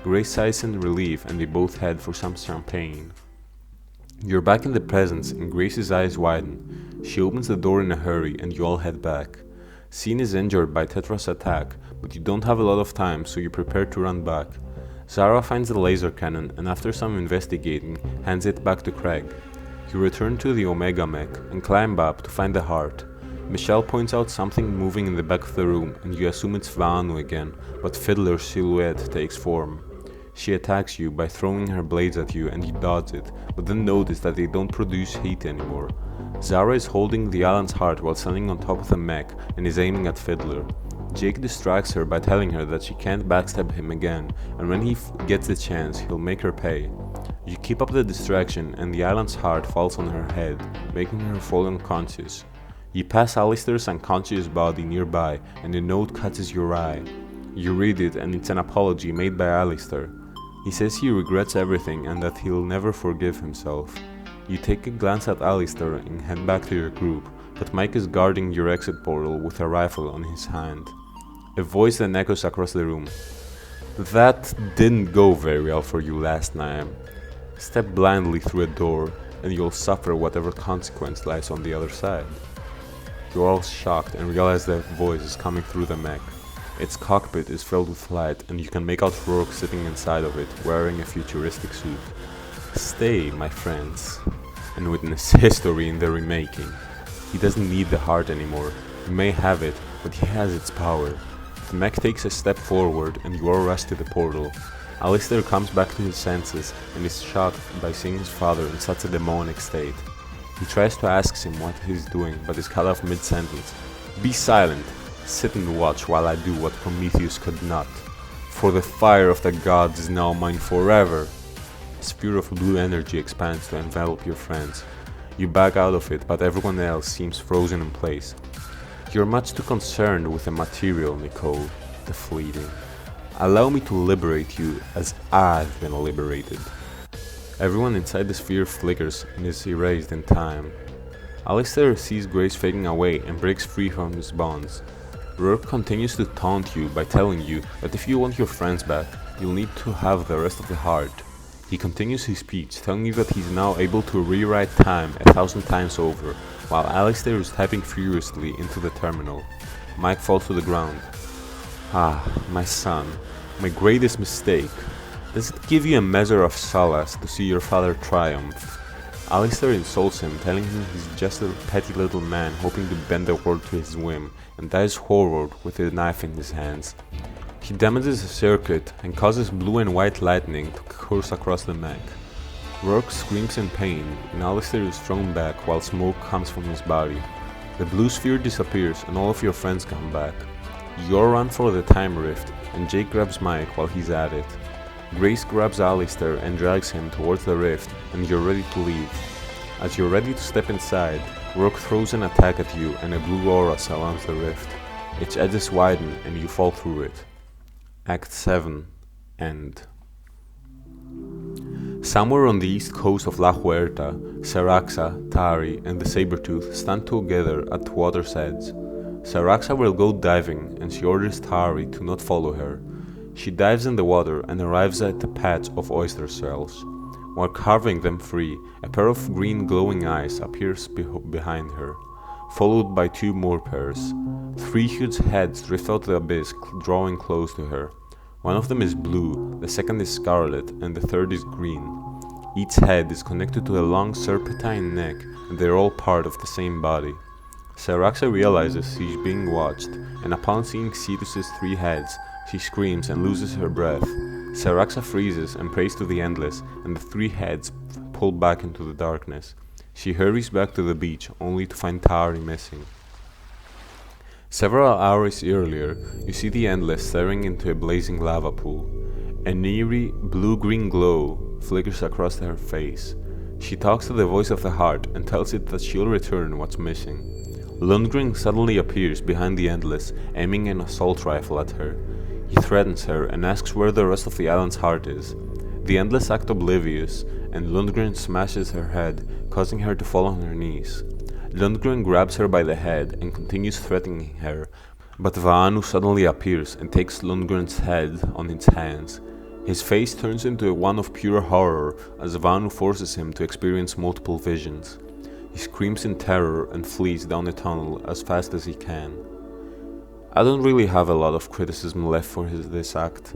Grace sighs in relief and they both head for some champagne. You're back in the presence and Grace's eyes widen. She opens the door in a hurry and you all head back. Scene is injured by Tetra's attack, but you don't have a lot of time, so you prepare to run back. Zara finds the laser cannon and after some investigating, hands it back to Craig. You return to the Omega mech and climb up to find the heart. Michelle points out something moving in the back of the room and you assume it's Vaanu again, but Fiddler's silhouette takes form. She attacks you by throwing her blades at you and you dodge it, but then notice that they don't produce heat anymore. Zara is holding the Alan's heart while standing on top of the mech and is aiming at Fiddler. Jake distracts her by telling her that she can't backstab him again, and when he gets the chance, he'll make her pay. You keep up the distraction and the Alan's heart falls on her head, making her fall unconscious. You pass Alistair's unconscious body nearby and a note catches your eye. You read it and it's an apology made by Alistair. He says he regrets everything and that he'll never forgive himself. You take a glance at Alistair and head back to your group, but Mike is guarding your exit portal with a rifle on his hand. A voice then echoes across the room. That didn't go very well for you last time. Step blindly through a door and you'll suffer whatever consequence lies on the other side. You're all shocked and realize that voice is coming through the mech. Its cockpit is filled with light and you can make out Rourke sitting inside of it wearing a futuristic suit. Stay, my friends, and witness history in the remaking. He doesn't need the heart anymore. You may have it, but he has its power. The mech takes a step forward and you all rush to the portal. Alistair comes back to his senses and is shocked by seeing his father in such a demonic state. He tries to ask him what he's doing, but is cut off mid-sentence. Be silent. Sit and watch while I do what Prometheus could not. For the fire of the gods is now mine forever. A sphere of blue energy expands to envelop your friends. You back out of it, but everyone else seems frozen in place. You're much too concerned with the material, Nicole, the fleeting. Allow me to liberate you as I've been liberated. Everyone inside the sphere flickers and is erased in time. Alistair sees Grace fading away and breaks free from his bonds. Rourke continues to taunt you by telling you that if you want your friends back, you'll need to have the rest of the heart. He continues his speech, telling you that he's now able to rewrite time 1,000 times over, while Alistair is typing furiously into the terminal. Mike falls to the ground. Ah, my son, my greatest mistake. Does it give you a measure of solace to see your father triumph? Alistair insults him, telling him he's just a petty little man hoping to bend the world to his whim, and dies forward with a knife in his hands. He damages a circuit and causes blue and white lightning to course across the mech. Rourke screams in pain, and Alistair is thrown back while smoke comes from his body. The blue sphere disappears and all of your friends come back. You all run for the time rift, and Jake grabs Mike while he's at it. Grace grabs Alistair and drags him towards the rift, and you're ready to leave. As you're ready to step inside, Rourke throws an attack at you and a blue aura surrounds the rift. Its edges widen and you fall through it. Act 7. End. Somewhere on the east coast of La Huerta, Saraxa, Tari, and the Sabertooth stand together at the water's edge. Saraxa will go diving, and she orders Tari to not follow her. She dives in the water and arrives at a patch of oyster shells. While carving them free, a pair of green glowing eyes appears behind her, followed by 2 more pairs. 3 huge heads drift out the abyss, drawing close to her. One of them is blue, the second is scarlet, and the third is green. Each head is connected to a long serpentine neck, and they're all part of the same body. Saraxa realizes she's being watched, and upon seeing Cetus's 3 heads, she screams and loses her breath. Saraxa freezes and prays to the Endless, and the 3 heads pull back into the darkness. She hurries back to the beach, only to find Tari missing. Several hours earlier, you see the Endless staring into a blazing lava pool. An eerie, blue-green glow flickers across her face. She talks to the voice of the heart and tells it that she'll return what's missing. Lundgren suddenly appears behind the Endless, aiming an assault rifle at her. He threatens her and asks where the rest of the island's heart is. The Endless act oblivious, and Lundgren smashes her head, causing her to fall on her knees. Lundgren grabs her by the head and continues threatening her, but Vaanu suddenly appears and takes Lundgren's head on its hands. His face turns into one of pure horror as Vaanu forces him to experience multiple visions. He screams in terror and flees down a tunnel as fast as he can. I don't really have a lot of criticism left for this act.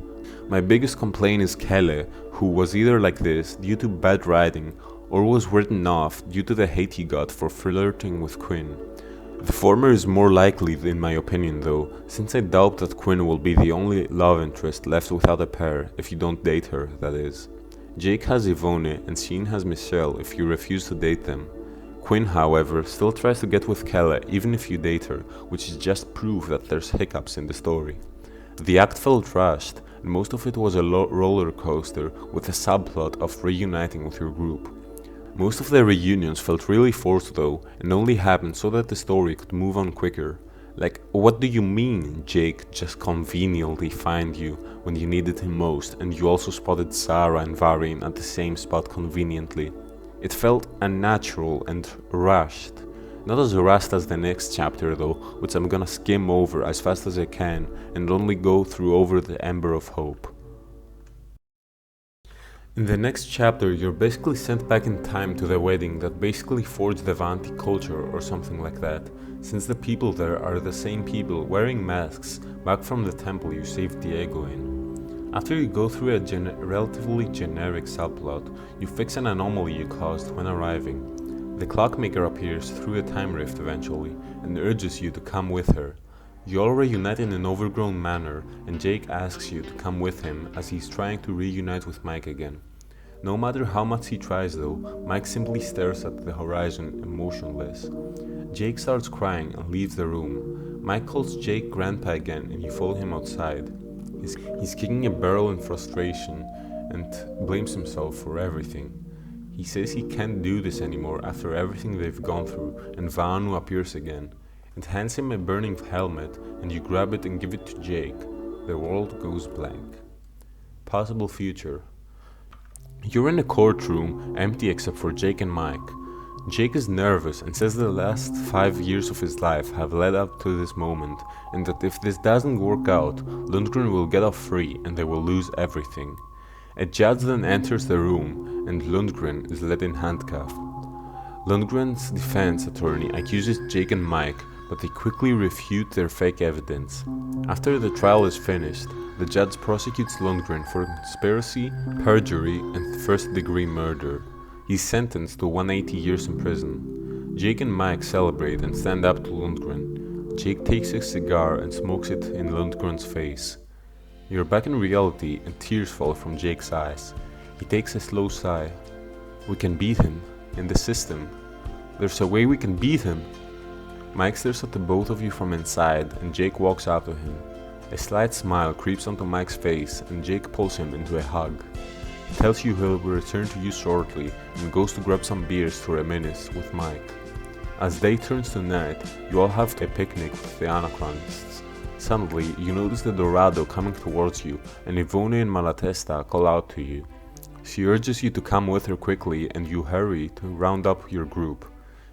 My biggest complaint is Kelle, who was either like this due to bad writing or was written off due to the hate he got for flirting with Quinn. The former is more likely in my opinion though, since I doubt that Quinn will be the only love interest left without a pair if you don't date her, that is. Jake has Yvonne and Sheen has Michelle if you refuse to date them. Quinn, however, still tries to get with Kelle even if you date her, which is just proof that there's hiccups in the story. The act felt rushed, and most of it was a roller coaster with a subplot of reuniting with your group. Most of the reunions felt really forced though, and only happened so that the story could move on quicker. Like, what do you mean Jake just conveniently found you when you needed him most, and you also spotted Sarah and Varin at the same spot conveniently? It felt unnatural and rushed. Not as rushed as the next chapter though, which I'm gonna skim over as fast as I can and only go through over the Ember of Hope. In the next chapter, you're basically sent back in time to the wedding that basically forged the Vanti culture or something like that, since the people there are the same people wearing masks back from the temple you saved Diego in. After you go through a relatively generic subplot, you fix an anomaly you caused when arriving. The clockmaker appears through a time rift eventually and urges you to come with her. You all reunite in an overgrown manner, and Jake asks you to come with him as he's trying to reunite with Mike again. No matter how much he tries though, Mike simply stares at the horizon emotionless. Jake starts crying and leaves the room. Mike calls Jake Grandpa again and you follow him outside. He's kicking a barrel in frustration and blames himself for everything. He says he can't do this anymore after everything they've gone through, and Vaanu appears again. It hands him a burning helmet, and you grab it and give it to Jake. The world goes blank. Possible future. You're in a courtroom, empty except for Jake and Mike. Jake is nervous and says the last 5 years of his life have led up to this moment, and that if this doesn't work out, Lundgren will get off free and they will lose everything. A judge then enters the room, and Lundgren is led in handcuff. Lundgren's defense attorney accuses Jake and Mike, but they quickly refute their fake evidence. After the trial is finished, the judge prosecutes Lundgren for conspiracy, perjury, and first-degree murder. He's sentenced to 180 years in prison. Jake and Mike celebrate and stand up to Lundgren. Jake takes a cigar and smokes it in Lundgren's face. You're back in reality, and tears fall from Jake's eyes. He takes a slow sigh. We can beat him. In the system. There's a way we can beat him. Mike stares at the both of you from inside, and Jake walks out to him. A slight smile creeps onto Mike's face, and Jake pulls him into a hug. He tells you he'll return to you shortly, and goes to grab some beers to reminisce with Mike. As day turns to night, you all have a picnic with the anachronists. Suddenly, you notice the Dorado coming towards you, and Ivone and Malatesta call out to you. She urges you to come with her quickly, and you hurry to round up your group.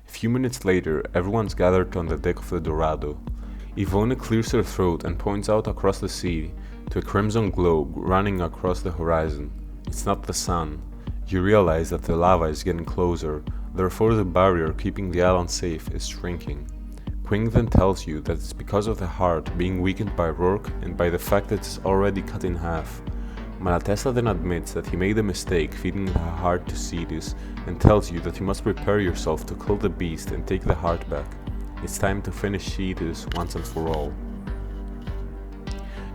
A few minutes later, everyone's gathered on the deck of the Dorado. Ivone clears her throat and points out across the sea to a crimson globe running across the horizon. It's not the sun. You realize that the lava is getting closer, therefore the barrier keeping the island safe is shrinking. Quinn then tells you that it's because of the heart being weakened by Rourke and by the fact that it's already cut in half. Malatesta then admits that he made a mistake feeding the heart to Cetus and tells you that you must prepare yourself to kill the beast and take the heart back. It's time to finish Cetus once and for all.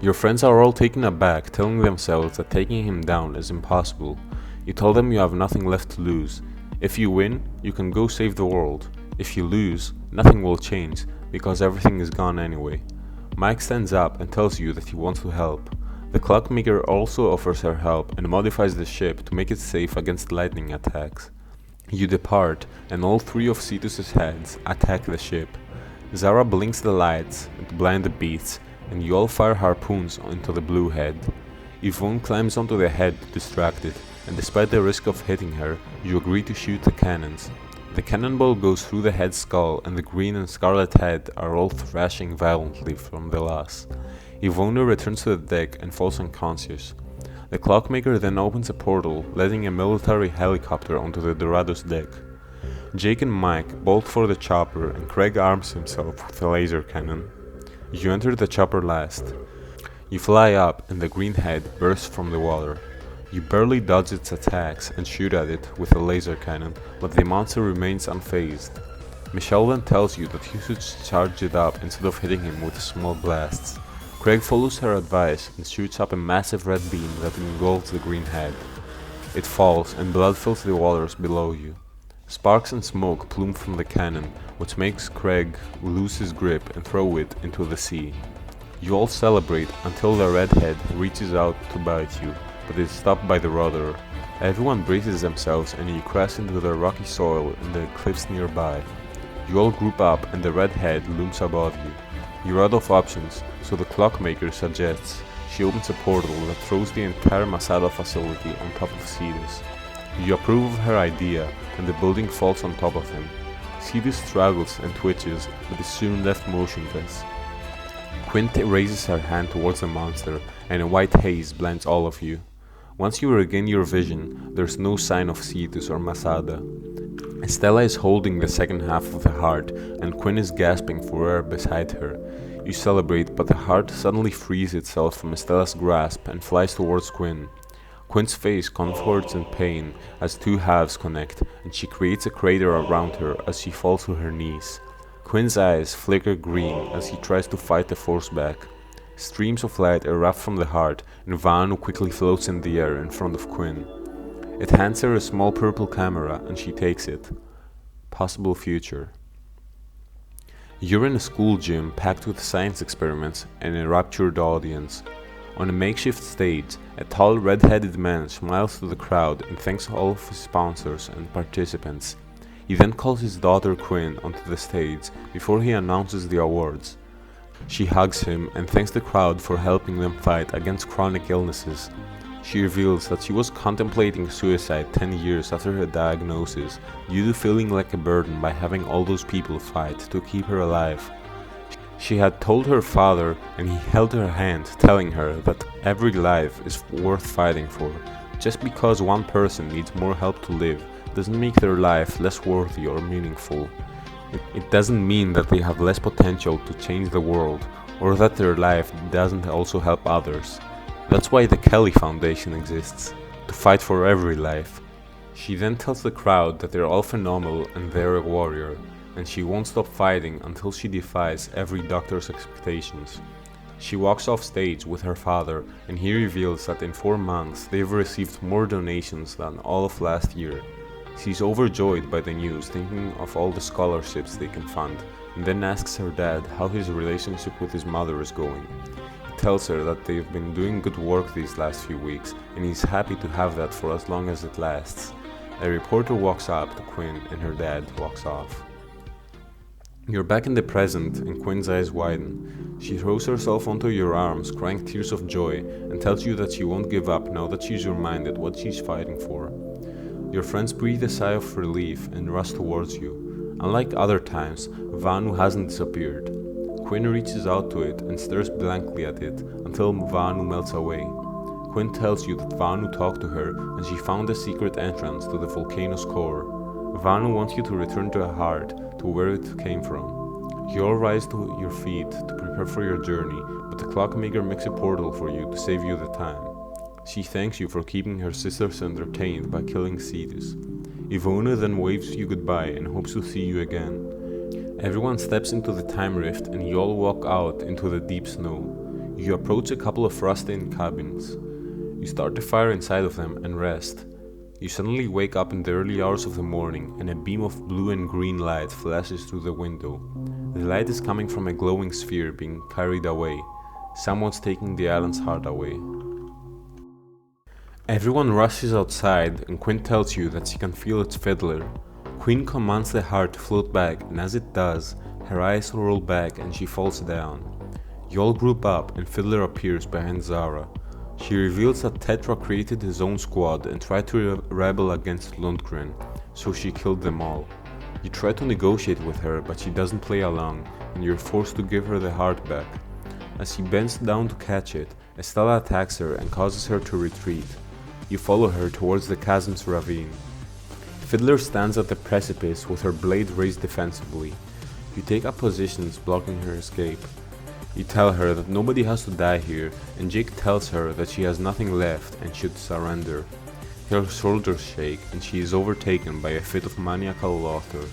Your friends are all taken aback, telling themselves that taking him down is impossible. You tell them you have nothing left to lose. If you win, you can go save the world. If you lose, nothing will change, because everything is gone anyway. Mike stands up and tells you that he wants to help. The clockmaker also offers her help and modifies the ship to make it safe against lightning attacks. You depart, and all three of Cetus's heads attack the ship. Zara blinks the lights to blind the beasts, and you all fire harpoons into the blue head. Yvonne climbs onto the head to distract it, and despite the risk of hitting her, you agree to shoot the cannons. The cannonball goes through the head's skull, and the green and scarlet head are all thrashing violently from the loss. Yvonne returns to the deck and falls unconscious. The clockmaker then opens a portal, letting a military helicopter onto the Dorado's deck. Jake and Mike bolt for the chopper, and Craig arms himself with a laser cannon. You enter the chopper last. You fly up, and the green head bursts from the water. You barely dodge its attacks and shoot at it with a laser cannon, but the monster remains unfazed. Michelle then tells you that you should charge it up instead of hitting him with small blasts. Craig follows her advice and shoots up a massive red beam that engulfs the green head. It falls, and blood fills the waters below you. Sparks and smoke plume from the cannon, which makes Craig lose his grip and throw it into the sea. You all celebrate until the red head reaches out to bite you, but is stopped by the rudder. Everyone braces themselves, and you crash into the rocky soil in the cliffs nearby. You all group up, and the red head looms above you. You're out of options, so the clockmaker suggests she opens a portal that throws the entire Masada facility on top of Cetus. You approve of her idea, and the building falls on top of him. Cetus struggles and twitches, but is soon left motionless. Quint raises her hand towards the monster, and a white haze blinds all of you. Once you regain your vision, there's no sign of Cetus or Masada. Estella is holding the second half of the heart, and Quinn is gasping for air beside her. You celebrate, but the heart suddenly frees itself from Estella's grasp and flies towards Quinn. Quinn's face contorts in pain as two halves connect, and she creates a crater around her as she falls to her knees. Quinn's eyes flicker green as he tries to fight the force back. Streams of light erupt from the heart, and Vaanu quickly floats in the air in front of Quinn. It hands her a small purple camera, and she takes it. Possible future. You're in a school gym packed with science experiments and a raptured audience. On a makeshift stage, a tall red-headed man smiles to the crowd and thanks all of his sponsors and participants. He then calls his daughter Quinn onto the stage before he announces the awards. She hugs him and thanks the crowd for helping them fight against chronic illnesses. She reveals that she was contemplating suicide 10 years after her diagnosis due to feeling like a burden by having all those people fight to keep her alive. She had told her father, and he held her hand, telling her that every life is worth fighting for. Just because one person needs more help to live doesn't make their life less worthy or meaningful. It doesn't mean that they have less potential to change the world, or that their life doesn't also help others. That's why the Kelly Foundation exists, to fight for every life. She then tells the crowd that they're all phenomenal and they're a warrior, and she won't stop fighting until she defies every doctor's expectations. She walks off stage with her father, and he reveals that in 4 months they've received more donations than all of last year. She's overjoyed by the news, thinking of all the scholarships they can fund, and then asks her dad how his relationship with his mother is going. He tells her that they've been doing good work these last few weeks, and he's happy to have that for as long as it lasts. A reporter walks up to Quinn, and her dad walks off. You're back in the present, and Quinn's eyes widen. She throws herself onto your arms, crying tears of joy, and tells you that she won't give up now that she's reminded what she's fighting for. Your friends breathe a sigh of relief and rush towards you. Unlike other times, Vaanu hasn't disappeared. Quinn reaches out to it and stares blankly at it until Vaanu melts away. Quinn tells you that Vaanu talked to her and she found a secret entrance to the volcano's core. Vaanu wants you to return to her heart, to where it came from. You all rise to your feet to prepare for your journey, but the clockmaker makes a portal for you to save you the time. She thanks you for keeping her sisters entertained by killing Cetus. Ivona then waves you goodbye and hopes to see you again. Everyone steps into the time rift and you all walk out into the deep snow. You approach a couple of rust-stained cabins. You start a fire inside of them and rest. You suddenly wake up in the early hours of the morning and a beam of blue and green light flashes through the window. The light is coming from a glowing sphere being carried away. Someone's taking the island's heart away. Everyone rushes outside and Quinn tells you that she can feel its fiddler. Quinn commands the heart to float back, and as it does, her eyes roll back and she falls down. You all group up and Fiddler appears behind Zara. She reveals that Tetra created his own squad and tried to rebel against Lundgren, so she killed them all. You try to negotiate with her, but she doesn't play along, and you're forced to give her the heart back. As she bends down to catch it, Estella attacks her and causes her to retreat. You follow her towards the chasm's ravine. Fiddler stands at the precipice with her blade raised defensively. You take up positions blocking her escape. You tell her that nobody has to die here, and Jake tells her that she has nothing left and should surrender. Her shoulders shake and she is overtaken by a fit of maniacal laughter.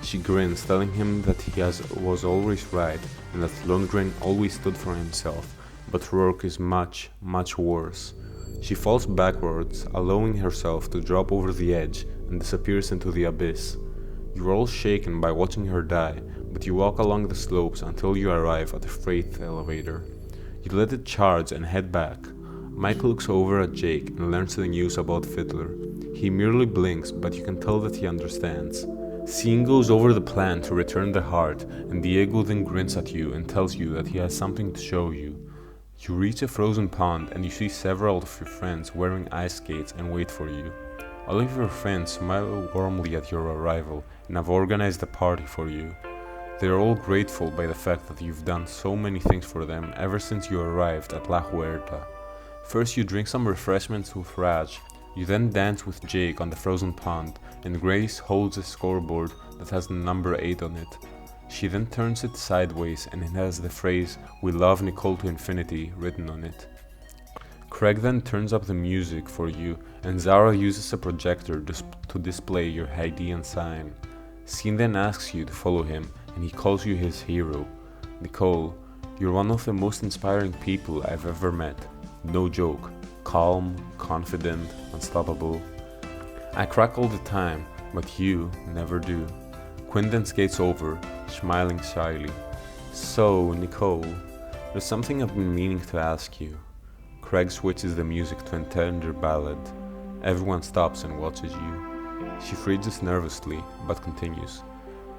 She grins, telling him that he was always right and that Lundgren always stood for himself, but Rourke is much, much worse. She falls backwards, allowing herself to drop over the edge and disappears into the abyss. You are all shaken by watching her die, but you walk along the slopes until you arrive at the freight elevator. You let it charge and head back. Mike looks over at Jake and learns the news about Fiddler. He merely blinks, but you can tell that he understands. Scene goes over the plan to return the heart, and Diego then grins at you and tells you that he has something to show you. You reach a frozen pond and you see several of your friends wearing ice skates and wait for you. All of your friends smile warmly at your arrival and have organized a party for you. They are all grateful by the fact that you've done so many things for them ever since you arrived at La Huerta. First you drink some refreshments with Raj, you then dance with Jake on the frozen pond, and Grace holds a scoreboard that has the number 8 on it. She then turns it sideways and it has the phrase "We love Nicole to infinity" written on it. Craig then turns up the music for you and Zara uses a projector to display your ID and sign. Scene then asks you to follow him and he calls you his hero. Nicole, you're one of the most inspiring people I've ever met. No joke. Calm, confident, unstoppable. I crack all the time, but you never do. Quinn then skates over, smiling shyly. So, Nicole, there's something I've been meaning to ask you. Craig switches the music to a tender ballad. Everyone stops and watches you. She freezes nervously, but continues.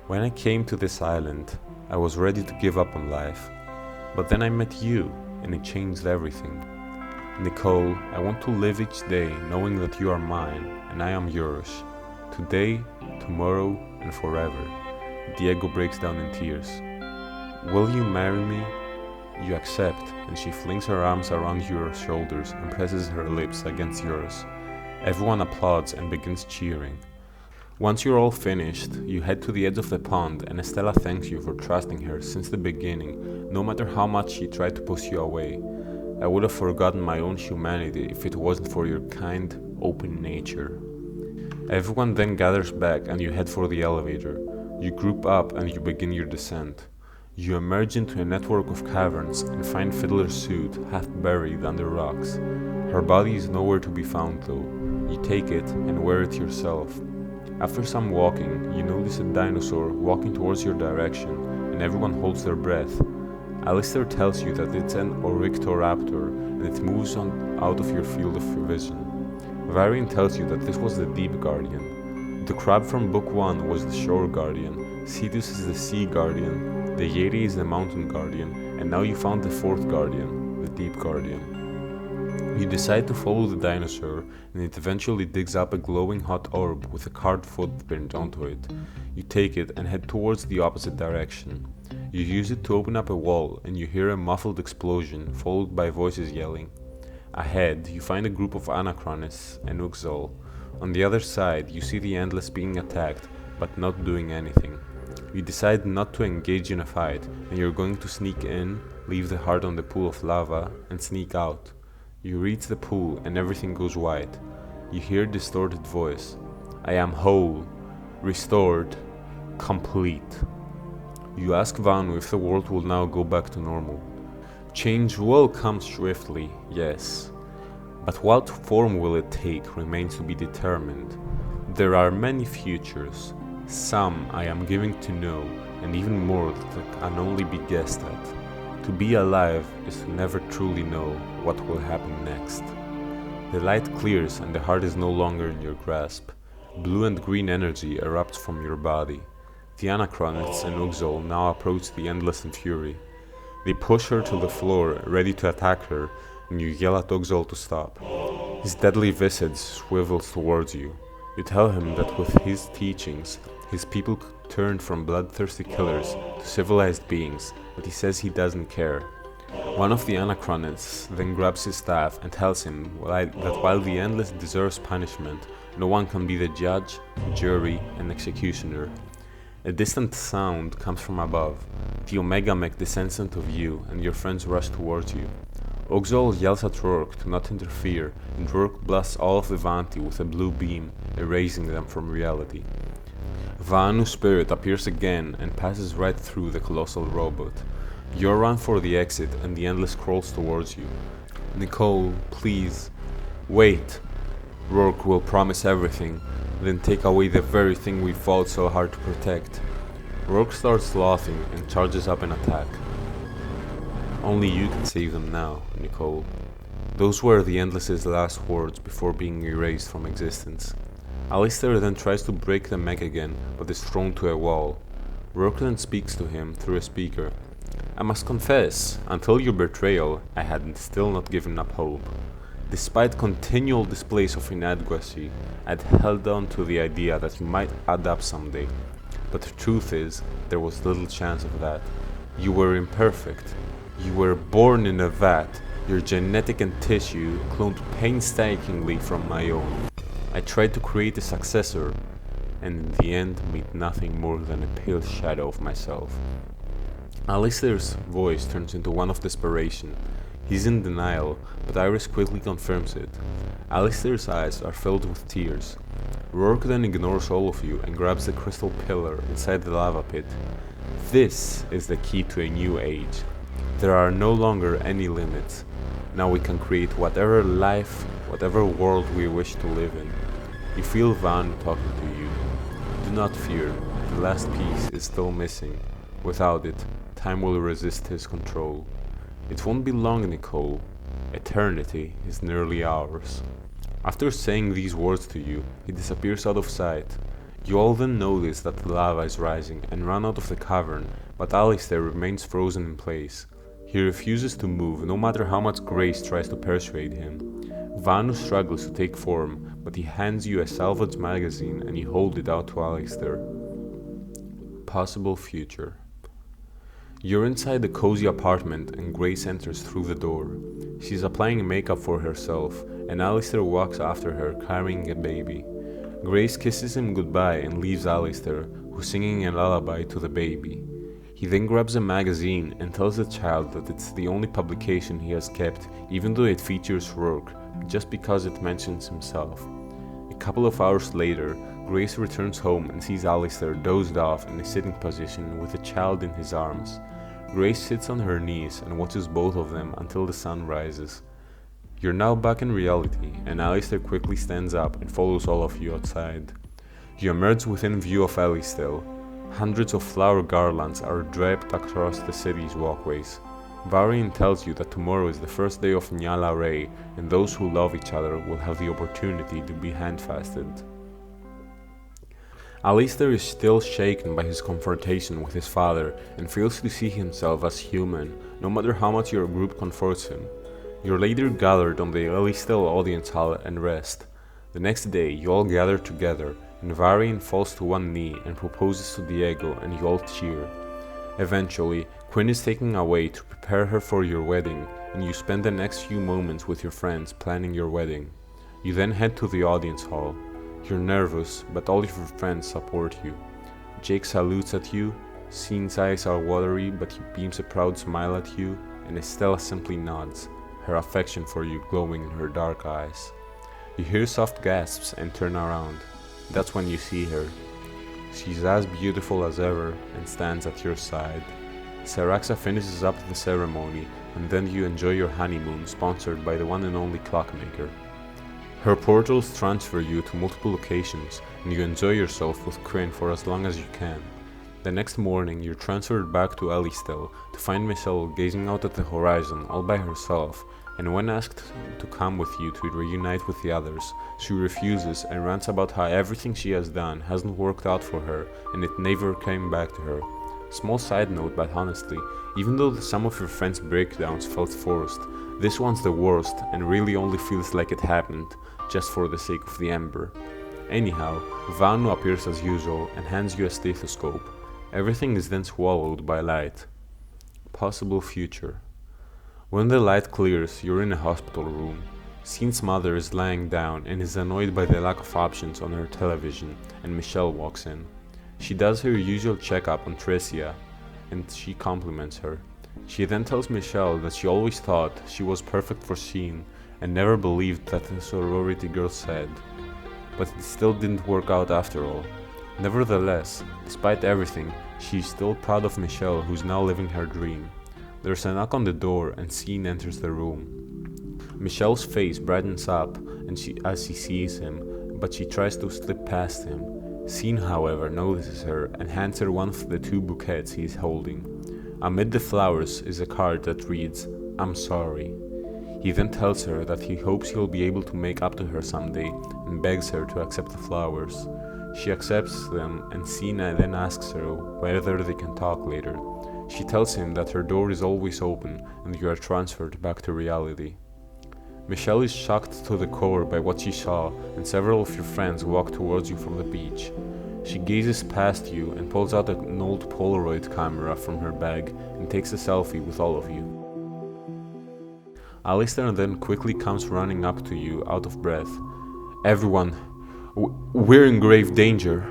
When I came to this island, I was ready to give up on life. But then I met you, and it changed everything. Nicole, I want to live each day knowing that you are mine, and I am yours. Today, tomorrow, and forever. Diego breaks down in tears. Will you marry me? You accept, and she flings her arms around your shoulders and presses her lips against yours. Everyone applauds and begins cheering. Once you're all finished, you head to the edge of the pond and Estella thanks you for trusting her since the beginning, no matter how much she tried to push you away. I would have forgotten my own humanity if it wasn't for your kind, open nature. Everyone then gathers back and you head for the elevator. You group up and you begin your descent. You emerge into a network of caverns and find Fiddler's suit half buried under rocks. Her body is nowhere to be found though. You take it and wear it yourself. After some walking, you notice a dinosaur walking towards your direction and everyone holds their breath. Alistair tells you that it's an Oryctoraptor and it moves on out of your field of vision. Varian tells you that this was the Deep Guardian. The crab from Book 1 was the Shore Guardian, Cetus is the Sea Guardian, the Yeti is the Mountain Guardian, and now you found the fourth Guardian, the Deep Guardian. You decide to follow the dinosaur, and it eventually digs up a glowing hot orb with a carved footprint onto it. You take it and head towards the opposite direction. You use it to open up a wall, and you hear a muffled explosion, followed by voices yelling. Ahead, you find a group of Anachronists and Uxol. On the other side, you see the Endless being attacked, but not doing anything. You decide not to engage in a fight, and you're going to sneak in, leave the heart on the pool of lava, and sneak out. You reach the pool, and everything goes white. You hear a distorted voice. I am whole, restored, complete. You ask Vaanu if the world will now go back to normal. Change will come swiftly, yes. But what form will it take remains to be determined. There are many futures. Some I am giving to know, and even more that can only be guessed at. To be alive is to never truly know what will happen next. The light clears and the heart is no longer in your grasp. Blue and green energy erupts from your body. The Anachronists and Uxol now approach the Endless in fury. They push her to the floor, ready to attack her, and you yell at Uxol to stop. His deadly visage swivels towards you. You tell him that with his teachings, his people turned from bloodthirsty killers to civilized beings, but he says he doesn't care. One of the Anachronists then grabs his staff and tells him that while the Endless deserves punishment, no one can be the judge, jury, and executioner. A distant sound comes from above. The Omega Mech descends into view, and your friends rush towards you. Uxol yells at Rourke to not interfere, and Rourke blasts all of the Vanti with a blue beam, erasing them from reality. Vaanu's spirit appears again and passes right through the colossal robot. You run for the exit, and the Endless crawls towards you. Nicole, please, wait. Rourke will promise everything, then take away the very thing we fought so hard to protect. Rourke starts laughing and charges up an attack. Only you can save them now, Nicole. Those were the Endless's last words before being erased from existence. Alistair then tries to break the mech again, but is thrown to a wall. Rourke then speaks to him through a speaker. I must confess, until your betrayal, I had still not given up hope. Despite continual displays of inadequacy, I'd held on to the idea that you might add up someday. But the truth is, there was little chance of that. You were imperfect. You were born in a vat, your genetic and tissue cloned painstakingly from my own. I tried to create a successor, and in the end made nothing more than a pale shadow of myself. Alistair's voice turns into one of desperation. He's in denial, but Iris quickly confirms it. Alistair's eyes are filled with tears. Rourke then ignores all of you and grabs the crystal pillar inside the lava pit. This is the key to a new age. There are no longer any limits. Now we can create whatever life, whatever world we wish to live in. You feel Vaanu talking to you. Do not fear, the last piece is still missing. Without it, time will resist his control. It won't be long, Nicole. Eternity is nearly ours. After saying these words to you, he disappears out of sight. You all then notice that the lava is rising and run out of the cavern, but Alistair remains frozen in place. He refuses to move, no matter how much Grace tries to persuade him. Vaanu struggles to take form, but he hands you a salvage magazine and you hold it out to Alistair. Possible future. You're inside the cozy apartment and Grace enters through the door. She's applying makeup for herself, and Alistair walks after her carrying a baby. Grace kisses him goodbye and leaves Alistair, who's singing a lullaby to the baby. He then grabs a magazine and tells the child that it's the only publication he has kept, even though it features Rourke, just because it mentions himself. A couple of hours later, Grace returns home and sees Alistair dozed off in a sitting position with the child in his arms. Grace sits on her knees and watches both of them until the sun rises. You're now back in reality, and Alistair quickly stands up and follows all of you outside. You emerge within view of Ellie still. Hundreds of flower garlands are draped across the city's walkways. Varian tells you that tomorrow is the first day of Nyala Ray, and those who love each other will have the opportunity to be handfasted. Alistair is still shaken by his confrontation with his father and fails to see himself as human, no matter how much your group comforts him. You're later gathered on the Alistair audience hall and rest. The next day, you all gather together, and Varian falls to one knee and proposes to Diego, and you all cheer. Eventually, Quinn is taken away to prepare her for your wedding, and you spend the next few moments with your friends planning your wedding. You then head to the audience hall. You're nervous, but all of your friends support you. Jake salutes at you, Scene's eyes are watery, but he beams a proud smile at you, and Estella simply nods, her affection for you glowing in her dark eyes. You hear soft gasps and turn around. That's when you see her. She's as beautiful as ever and stands at your side. Saraxa finishes up the ceremony, and then you enjoy your honeymoon sponsored by the one and only clockmaker. Her portals transfer you to multiple locations, and you enjoy yourself with Quinn for as long as you can. The next morning, you're transferred back to Ellistel to find Michelle gazing out at the horizon all by herself, and when asked to come with you to reunite with the others, she refuses and rants about how everything she has done hasn't worked out for her and it never came back to her. Small side note, but honestly, even though some of your friends' breakdowns felt forced, this one's the worst and really only feels like it happened just for the sake of the ember. Anyhow, Vaanu appears as usual and hands you a stethoscope. Everything is then swallowed by light. Possible future. When the light clears, you're in a hospital room. Scene's mother is lying down and is annoyed by the lack of options on her television, and Michelle walks in. She does her usual checkup on Tricia, and she compliments her. She then tells Michelle that she always thought she was perfect for Scene, and never believed that the sorority girl said. But it still didn't work out after all. Nevertheless, despite everything, she's still proud of Michelle, who's now living her dream. There's a knock on the door and Scene enters the room. Michelle's face brightens up as she sees him, but she tries to slip past him. Scene, however, notices her and hands her one of the two bouquets he is holding. Amid the flowers is a card that reads, "I'm sorry." He then tells her that he hopes he'll be able to make up to her someday and begs her to accept the flowers. She accepts them, and Sina then asks her whether they can talk later. She tells him that her door is always open and you are transferred back to reality. Michelle is shocked to the core by what she saw, and several of your friends walk towards you from the beach. She gazes past you and pulls out an old Polaroid camera from her bag and takes a selfie with all of you. Alistair then quickly comes running up to you, out of breath. "Everyone, we're in grave danger."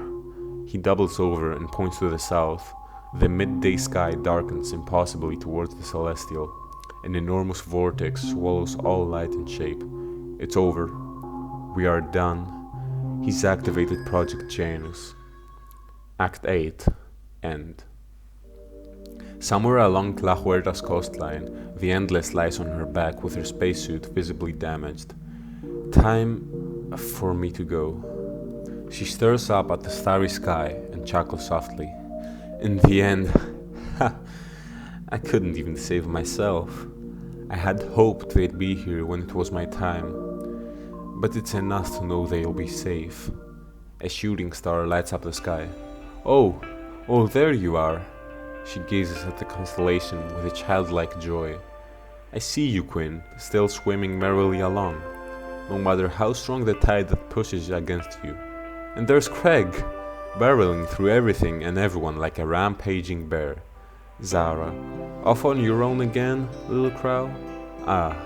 He doubles over and points to the south. The midday sky darkens impossibly towards the celestial. An enormous vortex swallows all light and shape. It's over. We are done. He's activated Project Janus. Act 8. End. Somewhere along La Huerta's coastline, the Endless lies on her back with her spacesuit visibly damaged. Time for me to go. She stares up at the starry sky and chuckles softly. In the end, I couldn't even save myself. I had hoped they'd be here when it was my time, but it's enough to know they'll be safe. A shooting star lights up the sky. Oh, there you are. She gazes at the constellation with a childlike joy. I see you, Quinn, still swimming merrily along, no matter how strong the tide that pushes against you. And there's Craig, barreling through everything and everyone like a rampaging bear. Zara, off on your own again, little crow? Ah,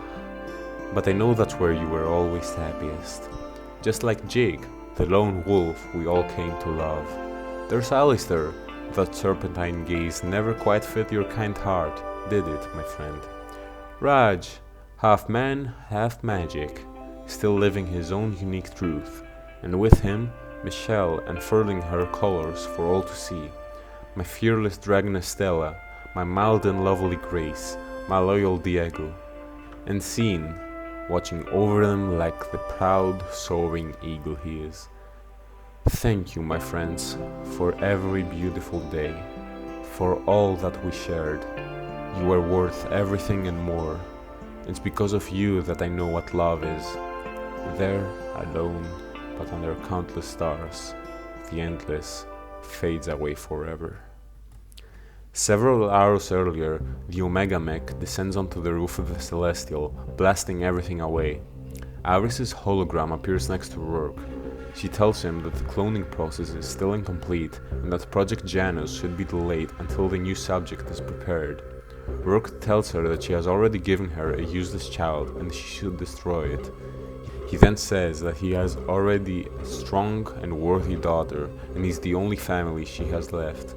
but I know that's where you were always happiest. Just like Jake, the lone wolf we all came to love. There's Alistair. That serpentine gaze never quite fit your kind heart, did it, my friend? Raj, half man, half magic, still living his own unique truth, and with him, Michelle unfurling her colors for all to see. My fearless dragon Estella, my mild and lovely Grace, my loyal Diego, and Scene, watching over them like the proud, soaring eagle he is. Thank you, my friends, for every beautiful day, for all that we shared. You are worth everything and more. It's because of you that I know what love is. There, alone, but under countless stars, the endless fades away forever. Several hours earlier, the Omega mech descends onto the roof of the Celestial, blasting everything away. Iris's hologram appears next to Rourke. She tells him that the cloning process is still incomplete and that Project Janus should be delayed until the new subject is prepared. Rourke tells her that she has already given her a useless child and she should destroy it. He then says that he has already a strong and worthy daughter and he's the only family she has left.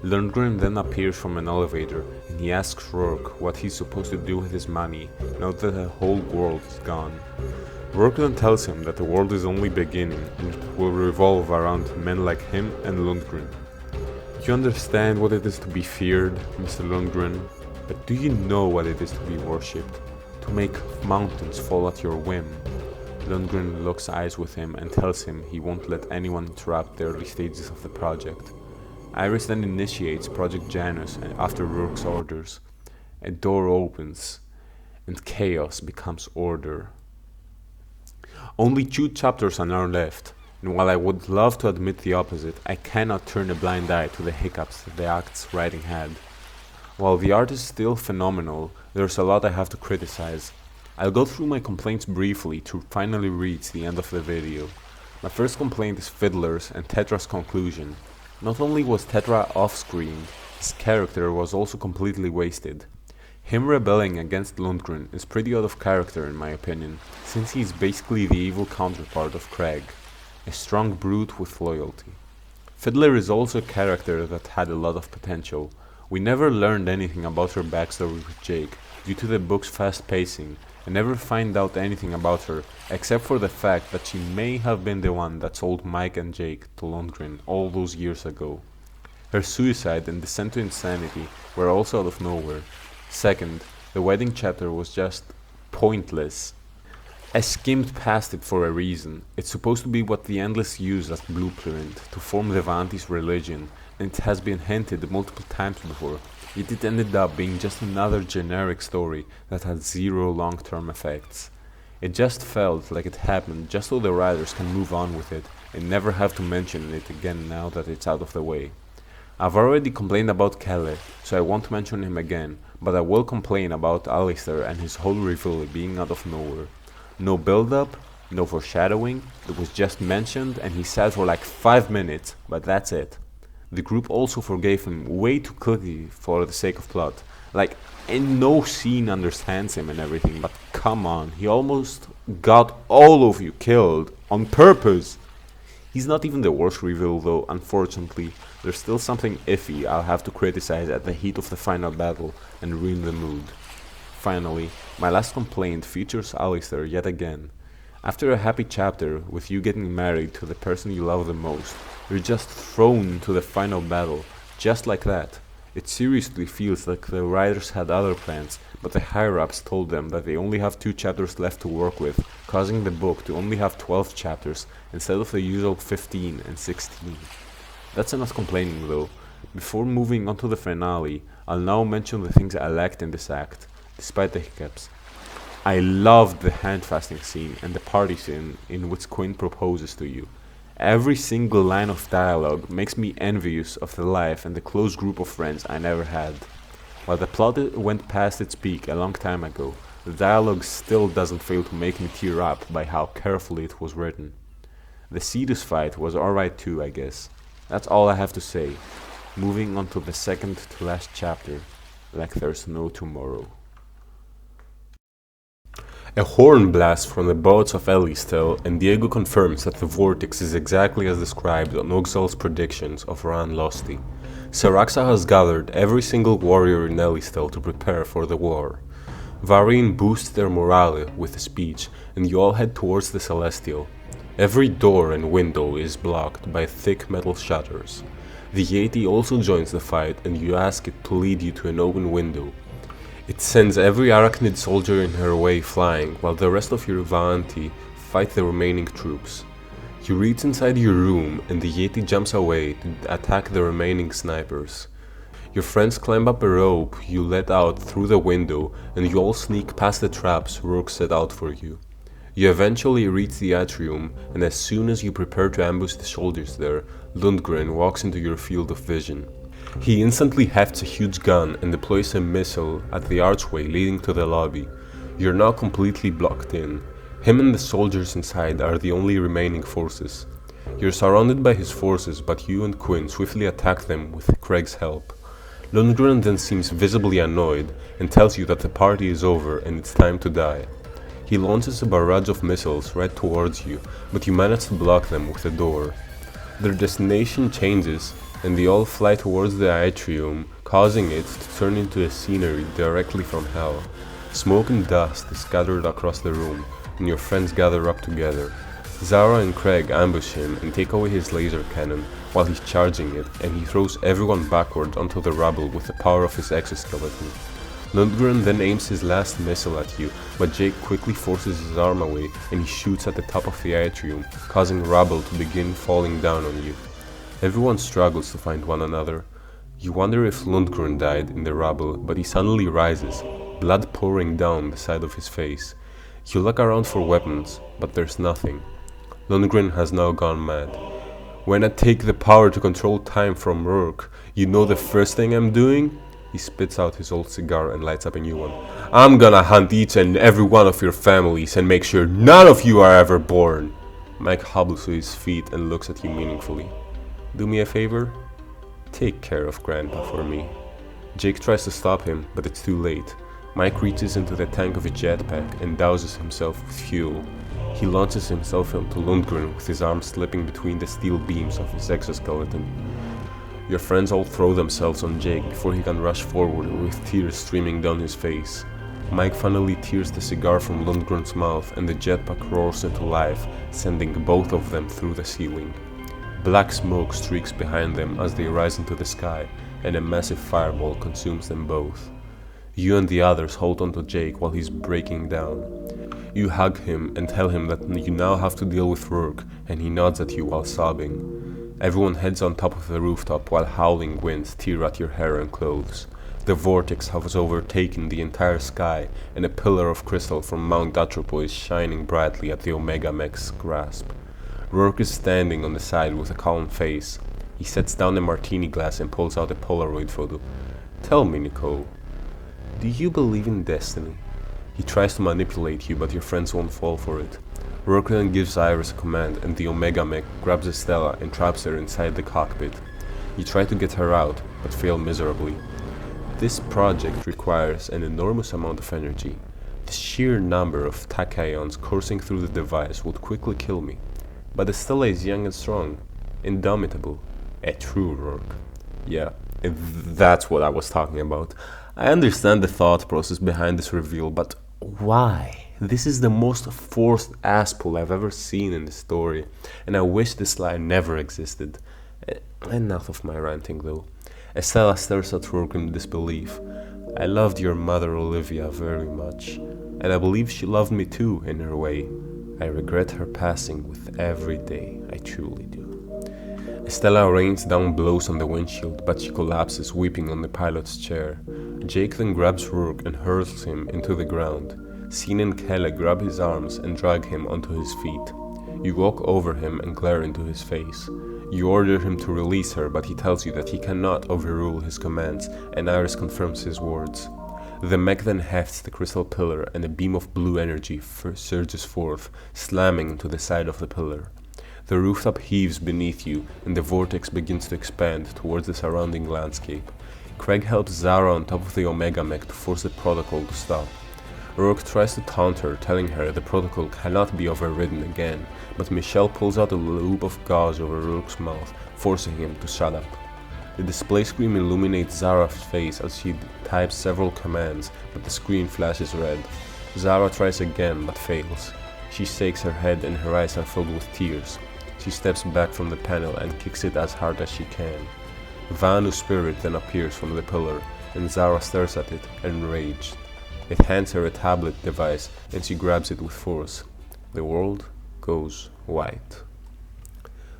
Lundgren then appears from an elevator and he asks Rourke what he's supposed to do with his money now that the whole world is gone. Rourke then tells him that the world is only beginning and it will revolve around men like him and Lundgren. You understand what it is to be feared, Mr. Lundgren, but do you know what it is to be worshipped? To make mountains fall at your whim? Lundgren locks eyes with him and tells him he won't let anyone interrupt the early stages of the project. Iris then initiates Project Janus after Rourke's orders. A door opens and chaos becomes order. Only 2 chapters are now left, and while I would love to admit the opposite, I cannot turn a blind eye to the hiccups that the act's writing had. While the art is still phenomenal, there's a lot I have to criticize. I'll go through my complaints briefly to finally reach the end of the video. My first complaint is Fiddler's and Tetra's conclusion. Not only was Tetra off-screen, his character was also completely wasted. Him rebelling against Lundgren is pretty out of character in my opinion, since he is basically the evil counterpart of Craig, a strong brute with loyalty. Fiddler is also a character that had a lot of potential. We never learned anything about her backstory with Jake, due to the book's fast pacing, and never find out anything about her, except for the fact that she may have been the one that sold Mike and Jake to Lundgren all those years ago. Her suicide and descent to insanity were also out of nowhere. Second, the wedding chapter was just pointless. I skimmed past it for a reason. It's supposed to be what the Endless use as blueprint to form the Vanti's religion, and it has been hinted multiple times before, yet it ended up being just another generic story that had zero long-term effects. It just felt like it happened just so the writers can move on with it and never have to mention it again now that it's out of the way. I've already complained about Kelly, so I won't mention him again, but I will complain about Alistair and his whole reveal being out of nowhere. No build-up, no foreshadowing, it was just mentioned and he sat for like 5 minutes, but that's it. The group also forgave him way too quickly for the sake of plot. Like, and no scene understands him and everything, but come on, he almost got all of you killed on purpose. He's not even the worst reveal though, unfortunately. There's still something iffy I'll have to criticize at the heat of the final battle and ruin the mood. Finally, my last complaint features Alistair yet again. After a happy chapter with you getting married to the person you love the most, you're just thrown into the final battle, just like that. It seriously feels like the writers had other plans, but the higher-ups told them that they only have 2 chapters left to work with, causing the book to only have 12 chapters instead of the usual 15 and 16. That's enough complaining though. Before moving on to the finale, I'll now mention the things I liked in this act, despite the hiccups. I loved the hand-fasting scene and the party scene in which Quinn proposes to you. Every single line of dialogue makes me envious of the life and the close group of friends I never had. While the plot went past its peak a long time ago, the dialogue still doesn't fail to make me tear up by how carefully it was written. The Cetus fight was alright too, I guess. That's all I have to say. Moving on to the second to last chapter, like there's no tomorrow. A horn blasts from the boats of Elistel, and Diego confirms that the vortex is exactly as described on Uxal's predictions of Ran Losti. Saraxa has gathered every single warrior in Elistel to prepare for the war. Varine boosts their morale with a speech, and you all head towards the Celestial. Every door and window is blocked by thick metal shutters. The Yeti also joins the fight, and you ask it to lead you to an open window. It sends every arachnid soldier in her way flying, while the rest of your Vaanti fight the remaining troops. You reach inside your room, and the Yeti jumps away to attack the remaining snipers. Your friends climb up a rope you let out through the window, and you all sneak past the traps Rourke set out for you. You eventually reach the atrium, and as soon as you prepare to ambush the soldiers there, Lundgren walks into your field of vision. He instantly hefts a huge gun and deploys a missile at the archway leading to the lobby. You're now completely blocked in. Him and the soldiers inside are the only remaining forces. You're surrounded by his forces, but you and Quinn swiftly attack them with Craig's help. Lundgren then seems visibly annoyed and tells you that the party is over and it's time to die. He launches a barrage of missiles right towards you, but you manage to block them with a door. Their destination changes, and they all fly towards the atrium, causing it to turn into a scenery directly from hell. Smoke and dust is scattered across the room, and your friends gather up together. Zara and Craig ambush him and take away his laser cannon while he's charging it, and he throws everyone backward onto the rubble with the power of his exoskeleton. Lundgren then aims his last missile at you, but Jake quickly forces his arm away and he shoots at the top of the atrium, causing rubble to begin falling down on you. Everyone struggles to find one another. You wonder if Lundgren died in the rubble, but he suddenly rises, blood pouring down the side of his face. You look around for weapons, but there's nothing. Lundgren has now gone mad. When I take the power to control time from Rourke, you know the first thing I'm doing? He spits out his old cigar and lights up a new one. I'm gonna hunt each and every one of your families and make sure none of you are ever born. Mike hobbles to his feet and looks at you meaningfully. Do me a favor? Take care of Grandpa for me. Jake tries to stop him, but it's too late. Mike reaches into the tank of a jetpack and douses himself with fuel. He launches himself into Lundgren with his arm slipping between the steel beams of his exoskeleton. Your friends all throw themselves on Jake before he can rush forward with tears streaming down his face. Mike finally tears the cigar from Lundgren's mouth and the jetpack roars into life, sending both of them through the ceiling. Black smoke streaks behind them as they rise into the sky, and a massive fireball consumes them both. You and the others hold onto Jake while he's breaking down. You hug him and tell him that you now have to deal with Rourke, and he nods at you while sobbing. Everyone heads on top of the rooftop while howling winds tear at your hair and clothes. The vortex has overtaken the entire sky, and a pillar of crystal from Mount Atropo is shining brightly at the Omega Mech's grasp. Rourke is standing on the side with a calm face. He sets down a martini glass and pulls out a Polaroid photo. Tell me, Nicole, do you believe in destiny? He tries to manipulate you, but your friends won't fall for it. Rourke then gives Iris a command, and the Omega Mech grabs Estella and traps her inside the cockpit. You try to get her out, but fail miserably. This project requires an enormous amount of energy. The sheer number of tachyons coursing through the device would quickly kill me. But Estella is young and strong, indomitable, a true Rourke. Yeah, that's what I was talking about. I understand the thought process behind this reveal, but why? This is the most forced ass pull I've ever seen in the story, and I wish this line never existed. Enough of my ranting though. Estella stares at Rourke in disbelief. I loved your mother Olivia very much, and I believe she loved me too in her way. I regret her passing with every day, I truly do. Estella rains down blows on the windshield, but she collapses weeping on the pilot's chair. Jake then grabs Rourke and hurls him into the ground. Scene and Kelle grab his arms and drag him onto his feet. You walk over him and glare into his face. You order him to release her, but he tells you that he cannot overrule his commands, and Iris confirms his words. The mech then hefts the crystal pillar, and a beam of blue energy surges forth, slamming into the side of the pillar. The rooftop heaves beneath you, and the vortex begins to expand towards the surrounding landscape. Craig helps Zara on top of the Omega Mech to force the protocol to stop. Rourke tries to taunt her, telling her the protocol cannot be overridden again, but Michelle pulls out a loop of gauze over Rourke's mouth, forcing him to shut up. The display screen illuminates Zara's face as she types several commands, but the screen flashes red. Zara tries again, but fails. She shakes her head and her eyes are filled with tears. She steps back from the panel and kicks it as hard as she can. Vaanu's spirit then appears from the pillar, and Zara stares at it, enraged. It hands her a tablet device, and she grabs it with force. The world goes white.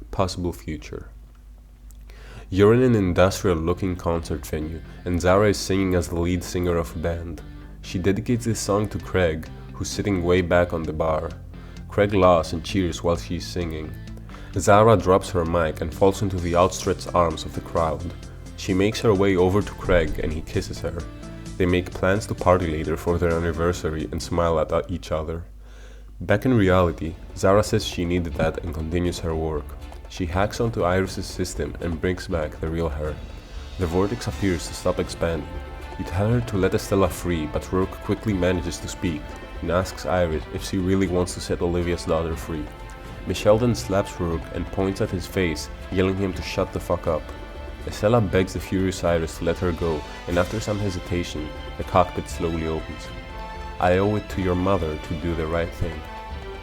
Possible future. You're in an industrial-looking concert venue, and Zara is singing as the lead singer of a band. She dedicates this song to Craig, who's sitting way back on the bar. Craig laughs and cheers while she's singing. Zara drops her mic and falls into the outstretched arms of the crowd. She makes her way over to Craig and he kisses her. They make plans to party later for their anniversary and smile at each other. Back in reality, Zara says she needed that and continues her work. She hacks onto Iris's system and brings back the real her. The vortex appears to stop expanding. You tell her to let Estella free, but Rourke quickly manages to speak and asks Iris if she really wants to set Olivia's daughter free. Michelle then slaps Rourke and points at his face, yelling him to shut the fuck up. Estella begs the furious Iris to let her go, and after some hesitation, the cockpit slowly opens. I owe it to your mother to do the right thing.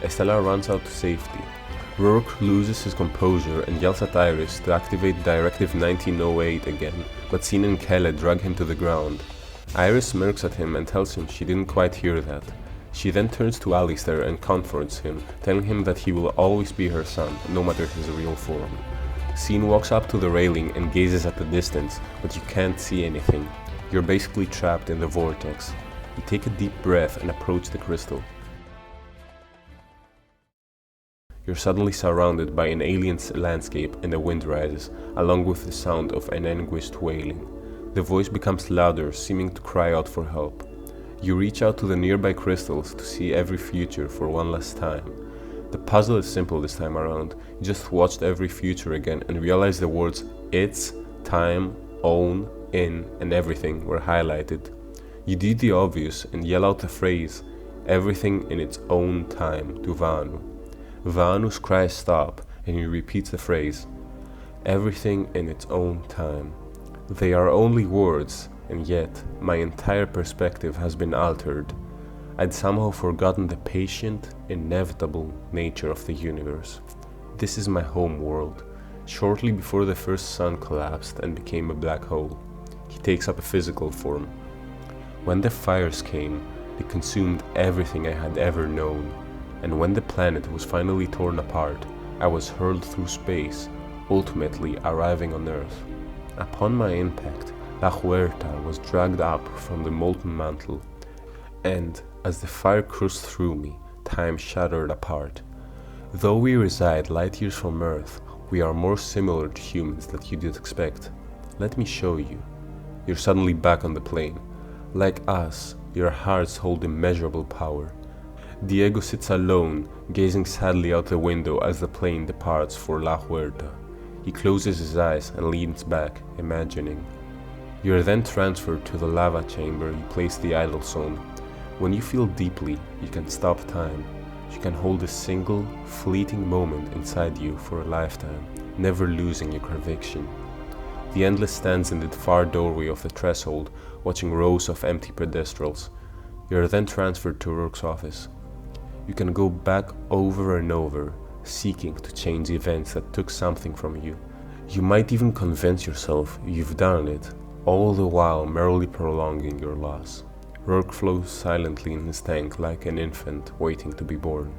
Estella runs out to safety. Rourke loses his composure and yells at Iris to activate Directive 1908 again, but Sin and Kelle drag him to the ground. Iris smirks at him and tells him she didn't quite hear that. She then turns to Alistair and comforts him, telling him that he will always be her son, no matter his real form. Sin walks up to the railing and gazes at the distance, but you can't see anything. You're basically trapped in the vortex. You take a deep breath and approach the crystal. You're suddenly surrounded by an alien landscape and the wind rises, along with the sound of an anguished wailing. The voice becomes louder, seeming to cry out for help. You reach out to the nearby crystals to see every future for one last time. The puzzle is simple this time around. You just watched every future again and realize the words it's, time, own, in, and everything were highlighted. You do the obvious and yell out the phrase, everything in its own time, to Vaanu. Vaanu's cries stop and he repeats the phrase, everything in its own time. They are only words, and yet my entire perspective has been altered. I'd somehow forgotten the patient, inevitable nature of the universe. This is my home world, shortly before the first sun collapsed and became a black hole. He takes up a physical form. When the fires came, they consumed everything I had ever known. And when the planet was finally torn apart, I was hurled through space, ultimately arriving on Earth. Upon my impact, La Huerta was dragged up from the molten mantle, and as the fire coursed through me, time shattered apart. Though we reside light years from Earth, we are more similar to humans than you'd expect. Let me show you. You're suddenly back on the plane. Like us, your hearts hold immeasurable power. Diego sits alone, gazing sadly out the window as the plane departs for La Huerta. He closes his eyes and leans back, imagining. You are then transferred to the lava chamber you placed the idol zone. When you feel deeply, you can stop time. You can hold a single, fleeting moment inside you for a lifetime, never losing your conviction. The Endless stands in the far doorway of the threshold, watching rows of empty pedestals. You are then transferred to Rourke's office. You can go back over and over, seeking to change events that took something from you. You might even convince yourself you've done it, all the while merely prolonging your loss. Rourke flows silently in his tank like an infant waiting to be born.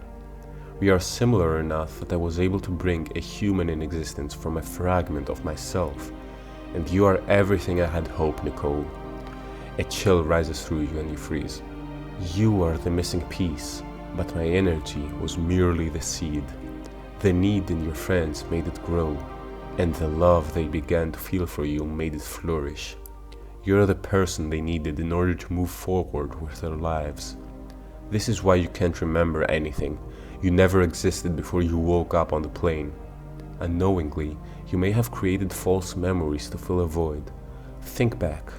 We are similar enough that I was able to bring a human in existence from a fragment of myself, and you are everything I had hoped, Nicole. A chill rises through you and you freeze. You are the missing piece. But my energy was merely the seed. The need in your friends made it grow, and the love they began to feel for you made it flourish. You're the person they needed in order to move forward with their lives. This is why you can't remember anything. You never existed before you woke up on the plane. Unknowingly, you may have created false memories to fill a void. Think back.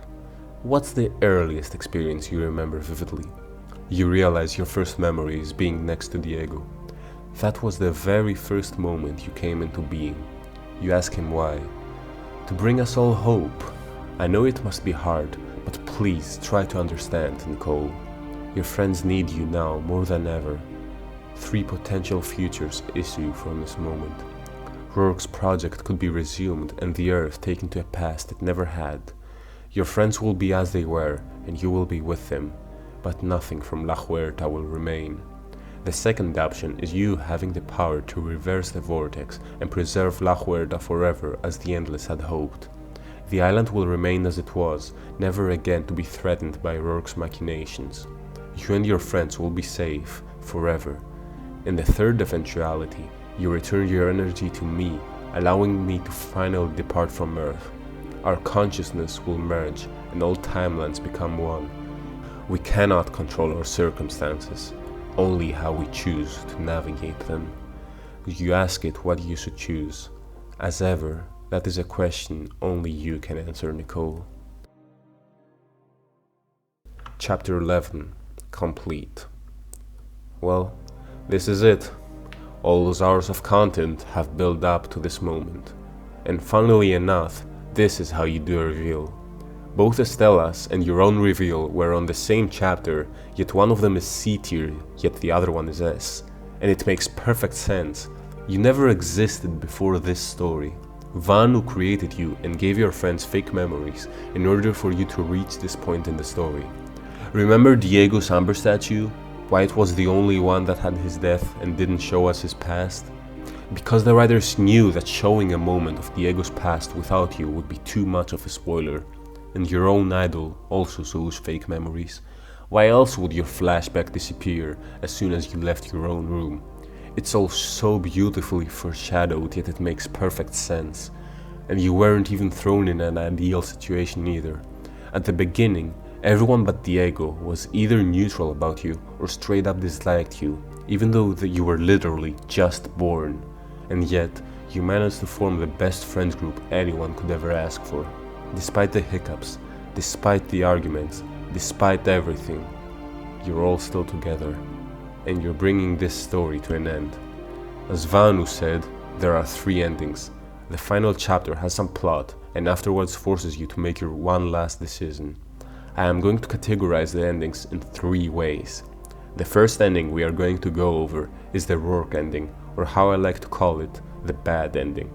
What's the earliest experience you remember vividly? You realize your first memory is being next to Diego. That was the very first moment you came into being. You ask him why. To bring us all hope. I know it must be hard, but please try to understand, Nicole. Your friends need you now more than ever. 3 potential futures issue from this moment. Rourke's project could be resumed and the Earth taken to a past it never had. Your friends will be as they were, and you will be with them, but nothing from La Huerta will remain. The second option is you having the power to reverse the vortex and preserve La Huerta forever as the Endless had hoped. The island will remain as it was, never again to be threatened by Rourke's machinations. You and your friends will be safe, forever. In the third eventuality, you return your energy to me, allowing me to finally depart from Earth. Our consciousness will merge and all timelines become one. We cannot control our circumstances, only how we choose to navigate them. You ask it what you should choose. As ever, that is a question only you can answer, Nicole. Chapter 11. Complete. Well, this is it. All those hours of content have built up to this moment. And funnily enough, this is how you do a reveal. Both Estella's and your own reveal were on the same chapter, yet one of them is C tier, yet the other one is S. And it makes perfect sense. You never existed before this story. Vaanu created you and gave your friends fake memories in order for you to reach this point in the story. Remember Diego's amber statue? Why it was the only one that had his death and didn't show us his past? Because the writers knew that showing a moment of Diego's past without you would be too much of a spoiler. And your own idol also shows fake memories. Why else would your flashback disappear as soon as you left your own room? It's all so beautifully foreshadowed, yet it makes perfect sense. And you weren't even thrown in an ideal situation either. At the beginning, everyone but Diego was either neutral about you or straight up disliked you, even though you were literally just born. And yet, you managed to form the best friends group anyone could ever ask for. Despite the hiccups, despite the arguments, despite everything, you're all still together. And you're bringing this story to an end. As Vaanu said, there are 3 endings. The final chapter has some plot, and afterwards forces you to make your one last decision. I am going to categorize the endings in 3 ways. The first ending we are going to go over is the Rourke ending, or how I like to call it, the bad ending.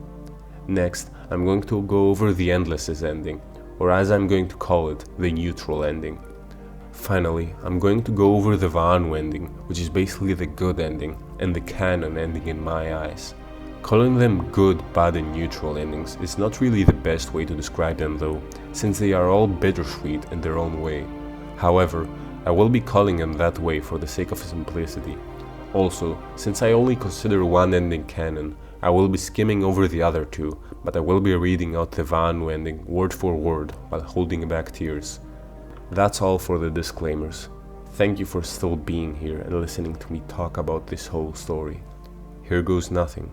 Next, I'm going to go over the Endless's ending, or as I'm going to call it, the neutral ending. Finally, I'm going to go over the Vaanu ending, which is basically the good ending, and the canon ending in my eyes. Calling them good, bad and neutral endings is not really the best way to describe them though, since they are all bittersweet in their own way. However, I will be calling them that way for the sake of simplicity. Also, since I only consider one ending canon, I will be skimming over the other 2, but I will be reading out the Vaanu ending word for word while holding back tears. That's all for the disclaimers. Thank you for still being here and listening to me talk about this whole story. Here goes nothing.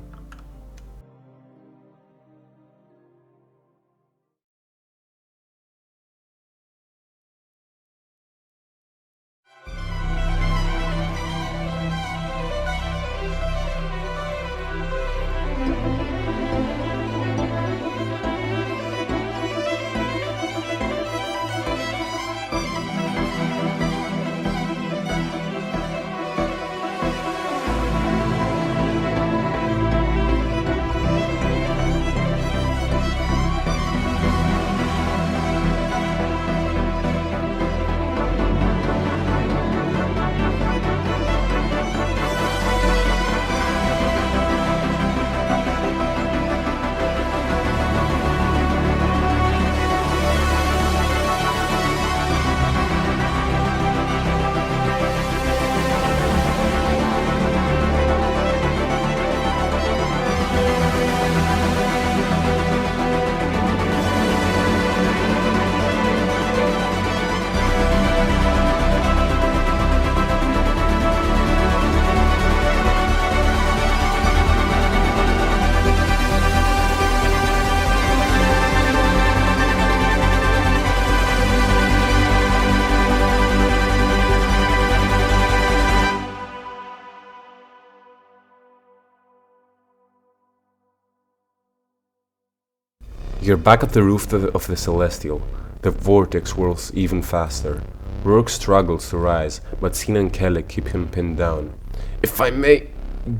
You're back at the roof of the Celestial. The vortex whirls even faster. Rourke struggles to rise, but Sina and Kelly keep him pinned down. If I may,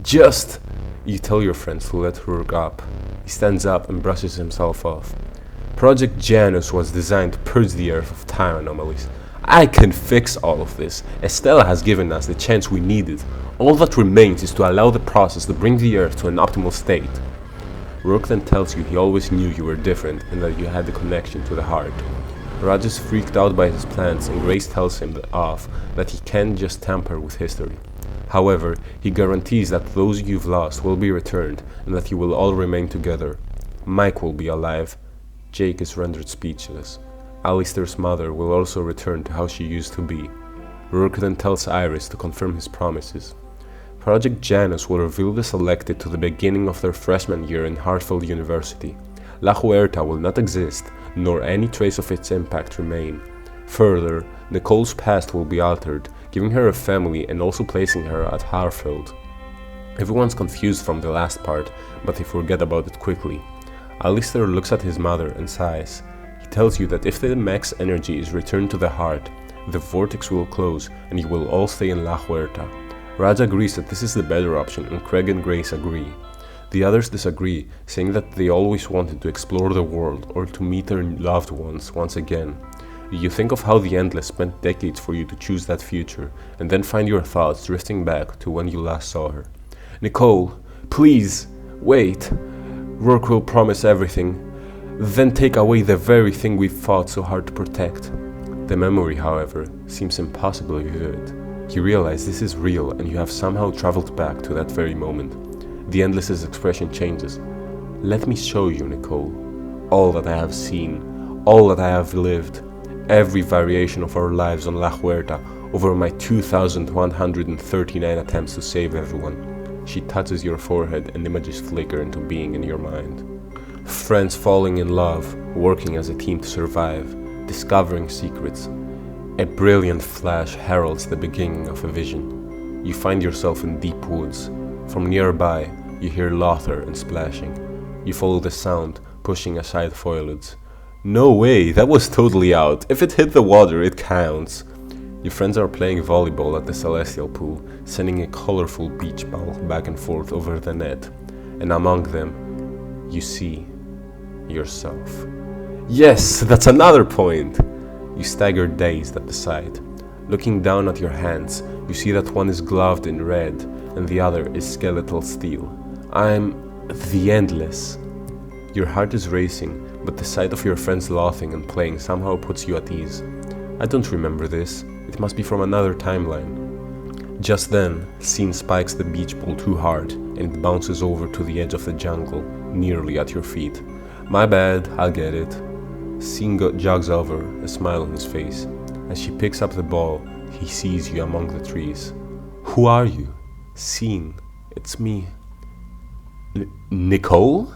just... You tell your friends to let Rourke up. He stands up and brushes himself off. Project Janus was designed to purge the Earth of time anomalies. I can fix all of this. Estella has given us the chance we needed. All that remains is to allow the process to bring the Earth to an optimal state. Rourke then tells you he always knew you were different and that you had the connection to the heart. Raj is freaked out by his plans and Grace tells him off that he can't just tamper with history. However, he guarantees that those you've lost will be returned and that you will all remain together. Mike will be alive. Jake is rendered speechless. Alistair's mother will also return to how she used to be. Rourke then tells Iris to confirm his promises. Project Janus will reveal the selected to the beginning of their freshman year in Hartfield University. La Huerta will not exist, nor any trace of its impact remain. Further, Nicole's past will be altered, giving her a family and also placing her at Hartfield. Everyone's confused from the last part, but they forget about it quickly. Alistair looks at his mother and sighs. He tells you that if the max energy is returned to the heart, the vortex will close and you will all stay in La Huerta. Raj agrees that this is the better option and Craig and Grace agree. The others disagree, saying that they always wanted to explore the world or to meet their loved ones once again. You think of how the Endless spent decades for you to choose that future, and then find your thoughts drifting back to when you last saw her. Nicole, please, wait. Rourke will promise everything, then take away the very thing we've fought so hard to protect. The memory, however, seems impossibly vivid. You realize this is real and you have somehow traveled back to that very moment. The Endless's expression changes. Let me show you, Nicole. All that I have seen, all that I have lived, every variation of our lives on La Huerta over my 2,139 attempts to save everyone. She touches your forehead and images flicker into being in your mind. Friends falling in love, working as a team to survive, discovering secrets. A brilliant flash heralds the beginning of a vision. You find yourself in deep woods. From nearby, you hear laughter and splashing. You follow the sound, pushing aside foliage. No way, that was totally out. If it hit the water, it counts. Your friends are playing volleyball at the Celestial pool, sending a colorful beach ball back and forth over the net. And among them, you see yourself. Yes, that's another point! You stagger dazed at the sight. Looking down at your hands, you see that one is gloved in red and the other is skeletal steel. I'm the Endless. Your heart is racing, but the sight of your friends laughing and playing somehow puts you at ease. I don't remember this. It must be from another timeline. Just then, Scene spikes the beach ball too hard and it bounces over to the edge of the jungle, nearly at your feet. My bad, I'll get it. Scene jogs over, a smile on his face. As she picks up the ball, he sees you among the trees. Who are you? Scene, it's me. Nicole?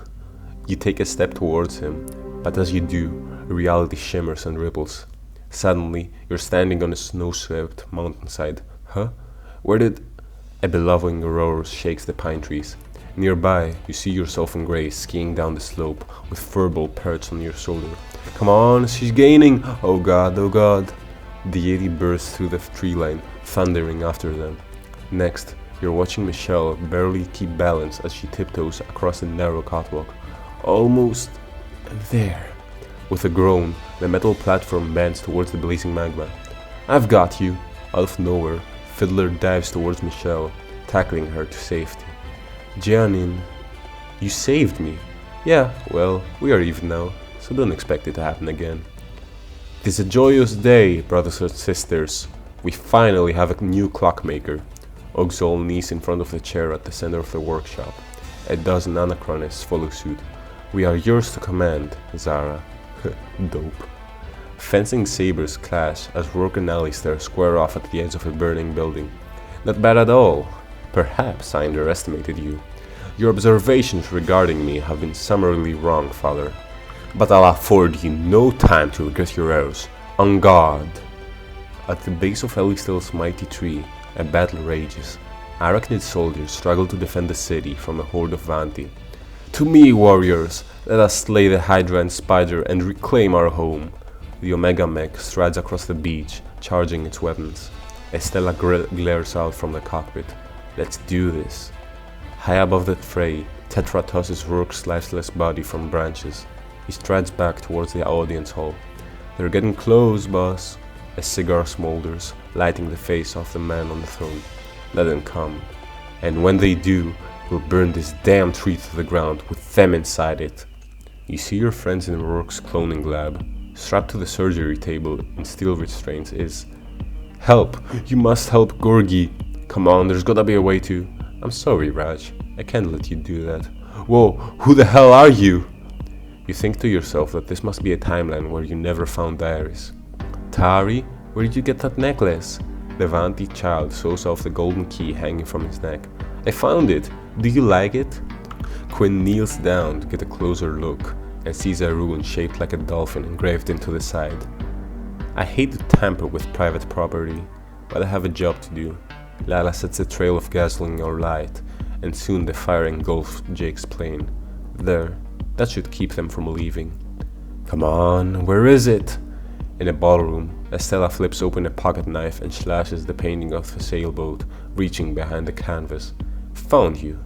You take a step towards him, but as you do, reality shimmers and ripples. Suddenly, you're standing on a snow-swept mountainside. Huh? Where did... A bellowing roar shakes the pine trees. Nearby, you see yourself and Grace skiing down the slope with furball perched on your shoulder. Come on, she's gaining! Oh god, oh god. The Yeti bursts through the tree line, thundering after them. Next, you're watching Michelle barely keep balance as she tiptoes across the narrow catwalk. Almost there. With a groan, the metal platform bends towards the blazing magma. I've got you. Out of nowhere, Fiddler dives towards Michelle, tackling her to safety. Jianin, you saved me. Yeah, well, we are even now, so don't expect it to happen again. It is a joyous day, brothers and sisters. We finally have a new clockmaker. Oxol knees in front of the chair at the center of the workshop. A dozen anachronists follow suit. We are yours to command, Zara. Dope. Fencing sabers clash as Rourke and Alistair square off at the edge of a burning building. Not bad at all. Perhaps I underestimated you. Your observations regarding me have been summarily wrong, father. But I'll afford you no time to regret your errors. On guard. At the base of Elistel's mighty tree, a battle rages. Arachnid soldiers struggle to defend the city from a horde of Vanti. To me, warriors, let us slay the Hydra and Spider and reclaim our home. The Omega mech strides across the beach, charging its weapons. Estella glares out from the cockpit. Let's do this. High above the fray, Tetra tosses Rourke's lifeless body from branches. He strides back towards the audience hall. They're getting close, boss. A cigar smolders, lighting the face of the man on the throne. Let them come. And when they do, we'll burn this damn tree to the ground with them inside it. You see your friends in Rourke's cloning lab. Strapped to the surgery table in steel restraints is... Help! You must help Gorgi! Come on, there's gotta be a way to... I'm sorry, Raj. I can't let you do that. Whoa, who the hell are you? You think to yourself that this must be a timeline where you never found diaries. Tari, where did you get that necklace? The Vanti child shows off the golden key hanging from his neck. I found it. Do you like it? Quinn kneels down to get a closer look and sees a rune shaped like a dolphin engraved into the side. I hate to tamper with private property, but I have a job to do. Lala sets a trail of gasoline or light, and soon the fire engulfs Jake's plane. There, that should keep them from leaving. Come on, where is it? In a ballroom, Estella flips open a pocket knife and slashes the painting of the sailboat, reaching behind the canvas. Found you.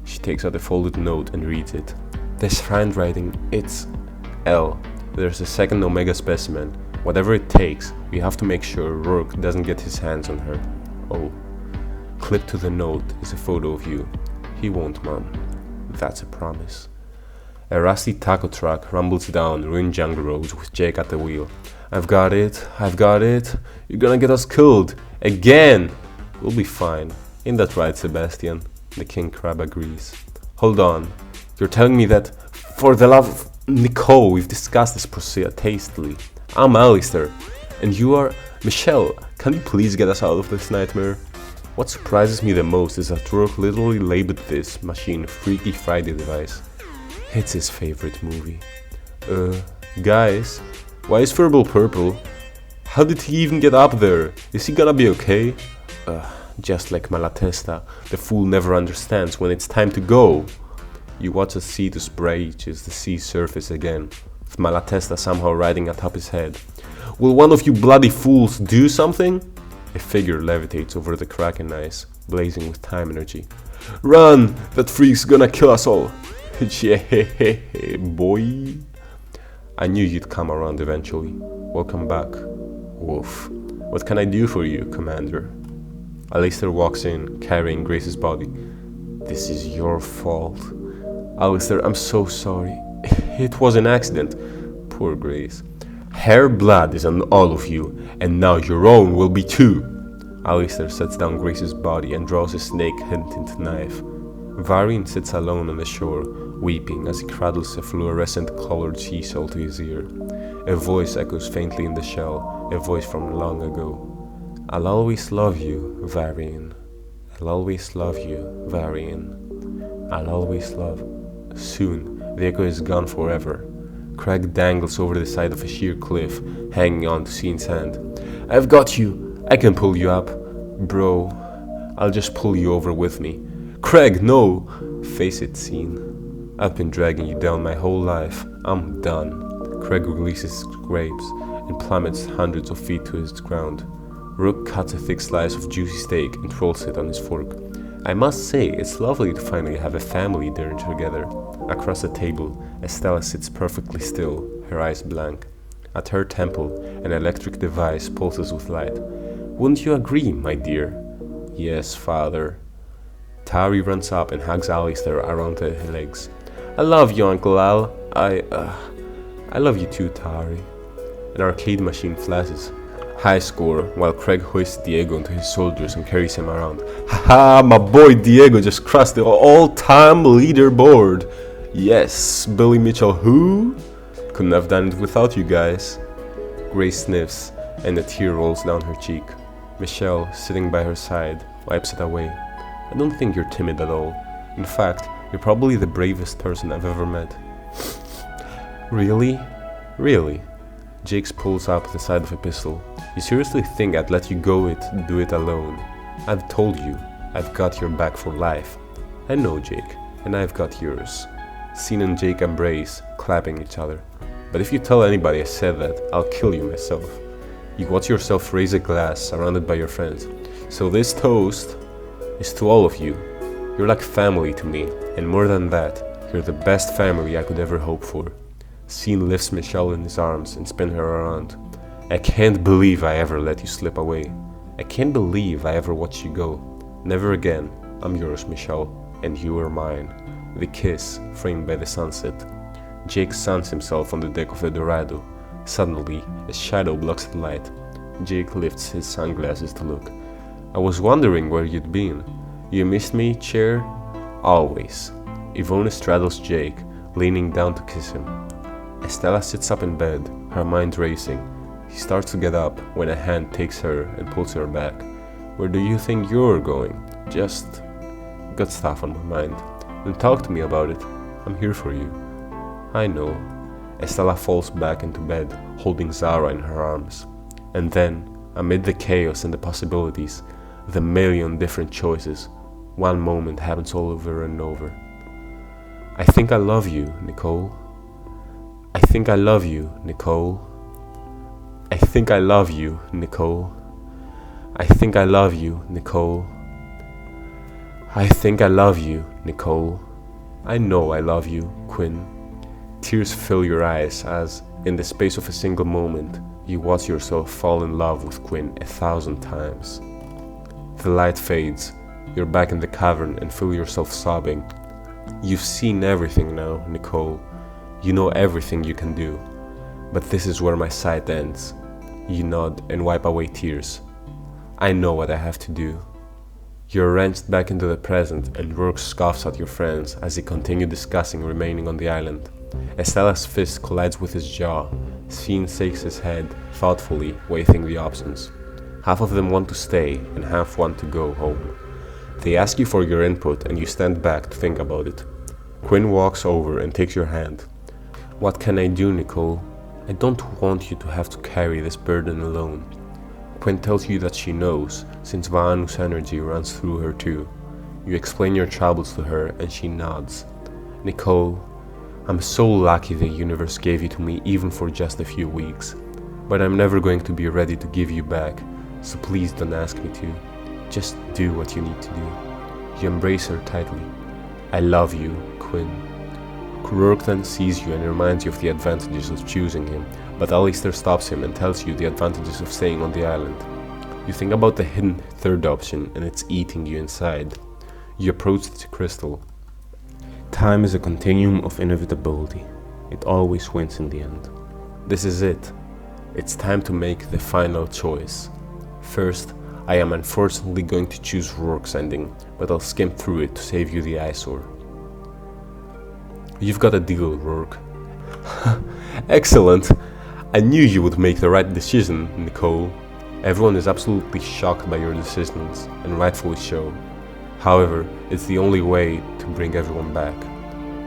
She takes out a folded note and reads it. This handwriting, it's L. There's a second Omega specimen. Whatever it takes, we have to make sure Rourke doesn't get his hands on her. Oh. Clipped to the note is a photo of you. He won't, Mom. That's a promise. A rusty taco truck rumbles down ruined jungle roads with Jake at the wheel. I've got it. You're gonna get us killed. Again! We'll be fine. Ain't that right, Sebastian? The king crab agrees. Hold on. You're telling me that, for the love of Nicole, we've discussed this procedure tastily. I'm Alistair, and you are... Michelle, can you please get us out of this nightmare? What surprises me the most is that Rourke literally labeled this machine Freaky Friday device. It's his favorite movie. Guys, why is Verbal purple? How did he even get up there? Is he gonna be okay? Just like Malatesta, the fool never understands when it's time to go. You watch as Cetus breaches the sea surface again, with Malatesta somehow riding atop his head. Will one of you bloody fools do something? A figure levitates over the Kraken ice, blazing with time energy. Run! That freak's gonna kill us all! Yeah, boy! I knew you'd come around eventually. Welcome back. Woof. What can I do for you, Commander? Alistair walks in, carrying Grace's body. This is your fault. Alistair, I'm so sorry. It was an accident. Poor Grace. Her blood is on all of you, and now your own will be too. Alistair sets down Grace's body and draws a snake-hinted knife. Varian sits alone on the shore, weeping as he cradles a fluorescent-colored seashell to his ear. A voice echoes faintly in the shell, a voice from long ago. I'll always love you, Varian. I'll always love you, Varian. I'll always love... Soon, the echo is gone forever. Craig dangles over the side of a sheer cliff, hanging on to Scene's hand. I've got you! I can pull you up. Bro, I'll just pull you over with me. Craig, no! Face it, Scene. I've been dragging you down my whole life. I'm done. Craig releases his grapes and plummets hundreds of feet to his ground. Rourke cuts a thick slice of juicy steak and rolls it on his fork. I must say, it's lovely to finally have a family dinner together. Across the table, Estella sits perfectly still, her eyes blank. At her temple, an electric device pulses with light. Wouldn't you agree, my dear? Yes, father. Tari runs up and hugs Alistair around her legs. I love you, Uncle Al. I love you too, Tari. An arcade machine flashes. High score, while Craig hoists Diego onto his shoulders and carries him around. Haha, my boy Diego just crossed the all-time leaderboard. Yes, Billy Mitchell who? Couldn't have done it without you guys. Grace sniffs, and a tear rolls down her cheek. Michelle, sitting by her side, wipes it away. I don't think you're timid at all. In fact, you're probably the bravest person I've ever met. Really? Really? Jakes pulls up the side of a pistol. You seriously think I'd let you do it alone? I've told you, I've got your back for life. I know, Jake, and I've got yours. Scene and Jake embrace, clapping each other. But if you tell anybody I said that, I'll kill you myself. You watch yourself raise a glass surrounded by your friends. So this toast is to all of you. You're like family to me, and more than that, you're the best family I could ever hope for. Scene lifts Michelle in his arms and spins her around. I can't believe I ever let you slip away. I can't believe I ever watched you go. Never again. I'm yours, Michelle, and you are mine. The kiss, framed by the sunset. Jake suns himself on the deck of the Dorado. Suddenly, a shadow blocks the light. Jake lifts his sunglasses to look. I was wondering where you'd been. You missed me, chair? Always. Yvonne straddles Jake, leaning down to kiss him. Estella sits up in bed, her mind racing. He starts to get up when a hand takes her and pulls her back. Where do you think you're going? Just got stuff on my mind. Then talk to me about it. I'm here for you. I know. Estella falls back into bed, holding Zara in her arms. And then, amid the chaos and the possibilities, the million different choices, one moment happens all over and over. I think I love you, Nicole. I think I love you, Nicole. I think I love you, Nicole. I think I love you, Nicole. I think I love you, Nicole. I know I love you, Quinn. Tears fill your eyes as, in the space of a single moment, you watch yourself fall in love with Quinn 1,000 times. The light fades, you're back in the cavern and feel yourself sobbing. You've seen everything now, Nicole. You know everything you can do. But this is where my sight ends. You nod and wipe away tears. I know what I have to do. You're wrenched back into the present and Rourke scoffs at your friends as they continue discussing remaining on the island. Estella's fist collides with his jaw. Scene shakes his head, thoughtfully weighing the options. Half of them want to stay and half want to go home. They ask you for your input and you stand back to think about it. Quinn walks over and takes your hand. What can I do, Nicole? I don't want you to have to carry this burden alone. Quinn tells you that she knows, since Vaanu's energy runs through her too. You explain your troubles to her and she nods. Nicole, I'm so lucky the universe gave you to me even for just a few weeks. But I'm never going to be ready to give you back, so please don't ask me to. Just do what you need to do. You embrace her tightly. I love you, Quinn. Rourke then sees you and reminds you of the advantages of choosing him, but Alistair stops him and tells you the advantages of staying on the island. You think about the hidden third option and it's eating you inside. You approach the crystal. Time is a continuum of inevitability. It always wins in the end. This is it. It's time to make the final choice. First, I am unfortunately going to choose Rourke's ending, but I'll skim through it to save you the eyesore. You've got a deal, Rourke. Excellent! I knew you would make the right decision, Nicole. Everyone is absolutely shocked by your decisions, and rightfully so. However, it's the only way to bring everyone back.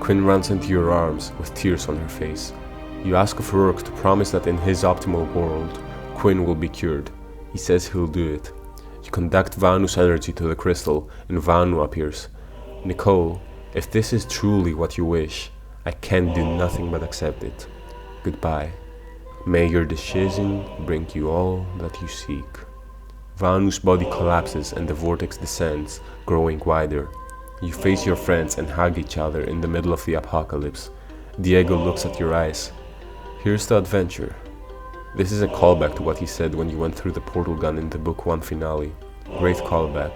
Quinn runs into your arms with tears on her face. You ask of Rourke to promise that in his optimal world, Quinn will be cured. He says he'll do it. You conduct Vaanu's energy to the crystal, and Vaanu appears. Nicole, if this is truly what you wish, I can do nothing but accept it. Goodbye. May your decision bring you all that you seek. Vaanu's body collapses and the vortex descends, growing wider. You face your friends and hug each other in the middle of the apocalypse. Diego looks at your eyes. Here's the adventure. This is a callback to what he said when you went through the portal gun in the Book 1 finale. Great callback.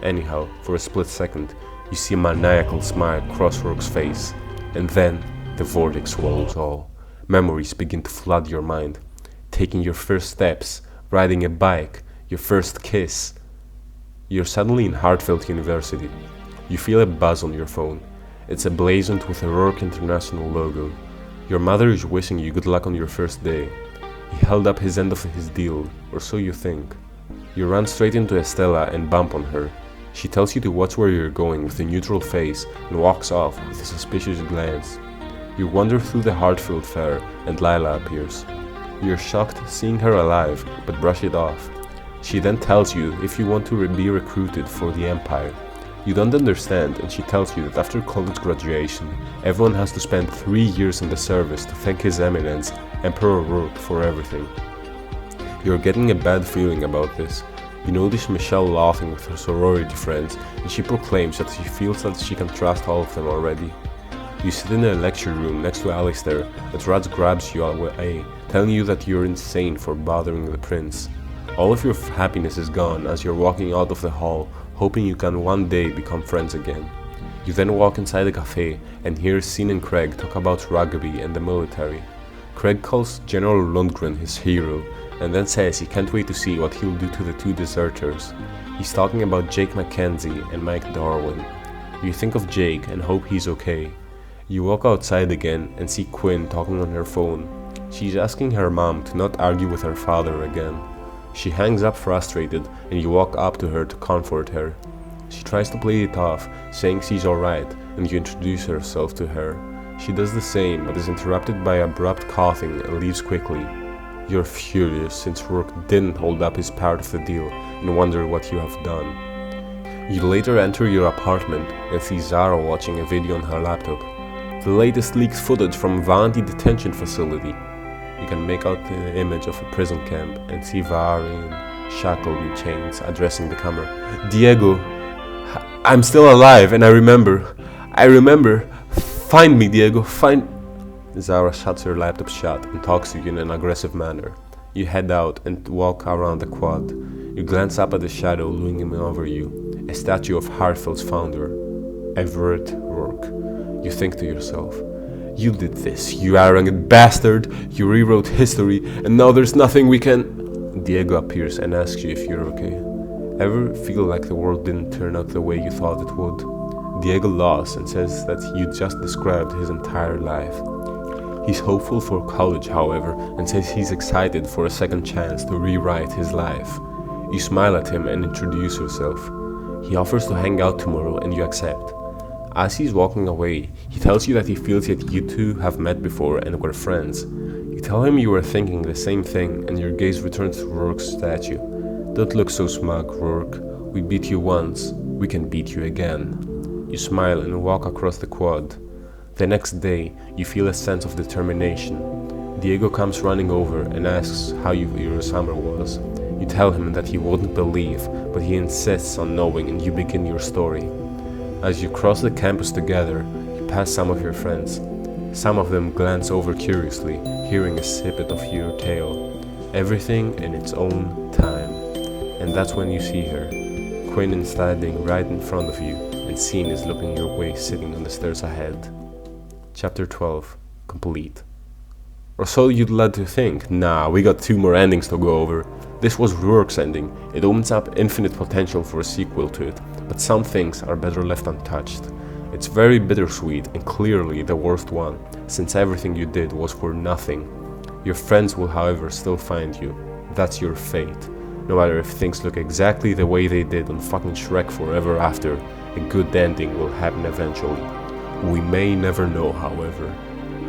Anyhow, for a split second, you see a maniacal smile cross Rourke's face, and then the vortex swallows all. Memories begin to flood your mind. Taking your first steps, riding a bike, your first kiss. You're suddenly in Hartfeld University. You feel a buzz on your phone. It's emblazoned with a Rourke International logo. Your mother is wishing you good luck on your first day. He held up his end of his deal, or so you think. You run straight into Estella and bump on her. She tells you to watch where you're going with a neutral face and walks off with a suspicious glance. You wander through the Hartfield Fair and Lila appears. You're shocked seeing her alive, but brush it off. She then tells you if you want to be recruited for the Empire. You don't understand, and she tells you that after college graduation, everyone has to spend 3 years in the service to thank His Eminence, Emperor Rourke, for everything. You're getting a bad feeling about this. You notice Michelle laughing with her sorority friends, and she proclaims that she feels that she can trust all of them already. You sit in a lecture room next to Alistair, but Rats grabs you away, telling you that you're insane for bothering the prince. All of your happiness is gone as you're walking out of the hall, hoping you can one day become friends again. You then walk inside a cafe and hear Sean and Craig talk about rugby and the military. Craig calls General Lundgren his hero, and then says he can't wait to see what he'll do to the two deserters. He's talking about Jake Mackenzie and Mike Darwin. You think of Jake and hope he's okay. You walk outside again and see Quinn talking on her phone. She's asking her mom to not argue with her father again. She hangs up frustrated and you walk up to her to comfort her. She tries to play it off, saying she's alright, and you introduce yourself to her. She does the same, but is interrupted by abrupt coughing and leaves quickly. You're furious since Rourke didn't hold up his part of the deal and wonder what you have done. You later enter your apartment and see Zara watching a video on her laptop. The latest leaked footage from Vaanu detention facility. You can make out the image of a prison camp and see Varian, shackled in chains, addressing the camera. Diego, I'm still alive and I remember. Find me, Diego, find... Zara shuts her laptop shut and talks to you in an aggressive manner. You head out and walk around the quad. You glance up at the shadow looming over you, a statue of Hartfield's founder, Everett Rourke. You think to yourself, you did this, you arrogant bastard, you rewrote history, and now there's nothing we can... Diego appears and asks you if you're okay. Ever feel like the world didn't turn out the way you thought it would? Diego laughs and says that you just described his entire life. He's hopeful for college, however, and says he's excited for a second chance to rewrite his life. You smile at him and introduce yourself. He offers to hang out tomorrow and you accept. As he's walking away, he tells you that he feels that you two have met before and were friends. You tell him you were thinking the same thing and your gaze returns to Rourke's statue. Don't look so smug, Rourke. We beat you once, we can beat you again. You smile and walk across the quad. The next day, you feel a sense of determination. Diego comes running over and asks how your summer was. You tell him that he wouldn't believe, but he insists on knowing and you begin your story. As you cross the campus together, you pass some of your friends. Some of them glance over curiously, hearing a snippet of your tale. Everything in its own time. And that's when you see her. Quinn is standing right in front of you, and Sean is looking your way sitting on the stairs ahead. Chapter 12. Complete. Or so you'd like to think. Nah, we got 2 more endings to go over. This was Rourke's ending. It opens up infinite potential for a sequel to it, but some things are better left untouched. It's very bittersweet and clearly the worst one, since everything you did was for nothing. Your friends will, however, still find you. That's your fate. No matter if things look exactly the way they did on fucking Shrek Forever After, a good ending will happen eventually. We may never know, however.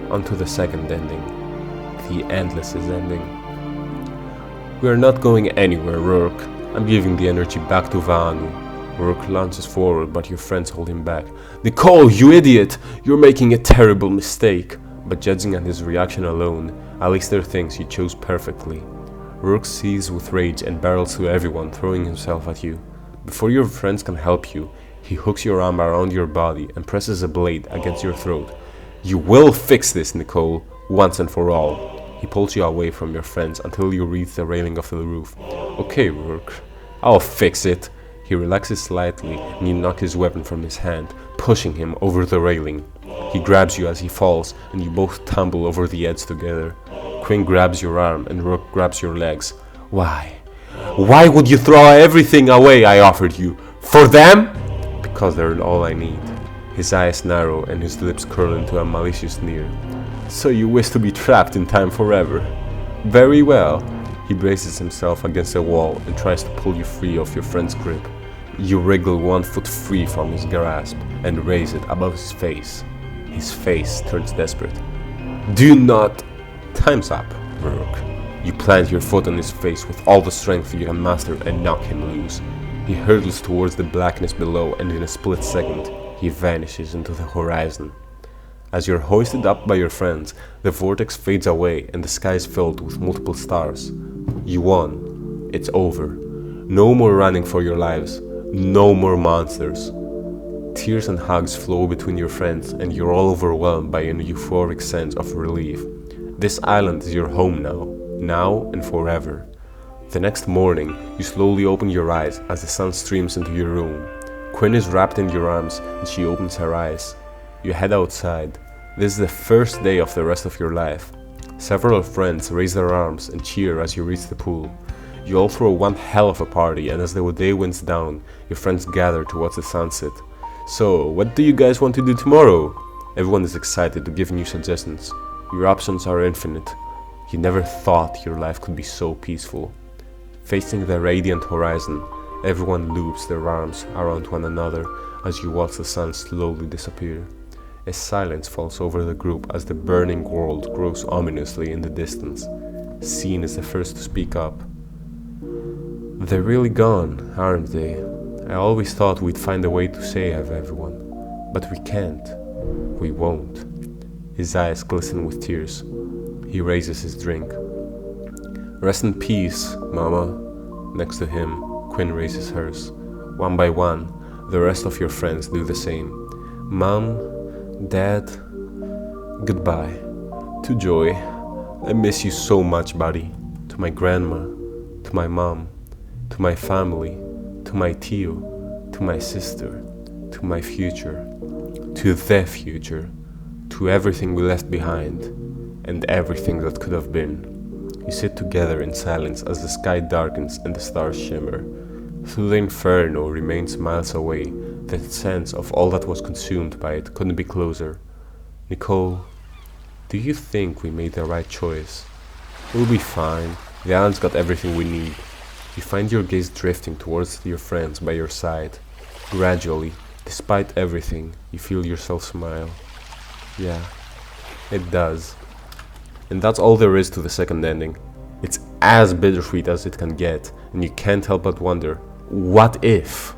On to the second ending. The Endless is ending. We are not going anywhere, Rourke. I'm giving the energy back to Vaanu. Rourke lunges forward, but your friends hold him back. Nicole, you idiot! You're making a terrible mistake. But judging at his reaction alone, Alistair thinks you chose perfectly. Rourke seizes with rage and barrels through everyone, throwing himself at you. Before your friends can help you, he hooks your arm around your body and presses a blade against your throat. You will fix this, Nicole, once and for all. He pulls you away from your friends until you reach the railing of the roof. Okay, Rourke, I'll fix it. He relaxes slightly and you knock his weapon from his hand, pushing him over the railing. He grabs you as he falls and you both tumble over the edge together. Quinn grabs your arm and Rourke grabs your legs. Why? Why would you throw everything away I offered you? For them? Because they're all I need. His eyes narrow and his lips curl into a malicious sneer. So you wish to be trapped in time forever? Very well. He braces himself against a wall and tries to pull you free of your friend's grip. You wriggle 1 foot free from his grasp and raise it above his face. His face turns desperate. Do not... Time's up, Rourke. You plant your foot on his face with all the strength you can muster and knock him loose. He hurtles towards the blackness below, and in a split second, he vanishes into the horizon. As you're hoisted up by your friends, the vortex fades away and the sky is filled with multiple stars. You won. It's over. No more running for your lives. No more monsters. Tears and hugs flow between your friends, and you're all overwhelmed by an euphoric sense of relief. This island is your home now and forever. The next morning, you slowly open your eyes as the sun streams into your room. Quinn is wrapped in your arms, and she opens her eyes. You head outside. This is the first day of the rest of your life. Several friends raise their arms and cheer as you reach the pool. You all throw one hell of a party, and as the day winds down, your friends gather to watch the sunset. So, what do you guys want to do tomorrow? Everyone is excited to give new suggestions. Your options are infinite. You never thought your life could be so peaceful. Facing the radiant horizon, everyone loops their arms around one another as you watch the sun slowly disappear. A silence falls over the group as the burning world grows ominously in the distance. Scene is the first to speak up. They're really gone, aren't they? I always thought we'd find a way to save everyone, but we can't. We won't. His eyes glisten with tears. He raises his drink. Rest in peace, Mama. Next to him, Quinn raises hers. One by one, the rest of your friends do the same. Mom, Dad, goodbye. To Joy, I miss you so much, buddy. To my grandma, to my mom, to my family, to my Tio, to my sister, to my future, to the future, to everything we left behind, and everything that could have been. You sit together in silence as the sky darkens and the stars shimmer. Though the inferno remains miles away, the sense of all that was consumed by it couldn't be closer. Nicole, do you think we made the right choice? We'll be fine. The island's got everything we need. You find your gaze drifting towards your friends by your side. Gradually, despite everything, you feel yourself smile. Yeah, it does. And that's all there is to the second ending. It's as bittersweet as it can get, and you can't help but wonder, what if?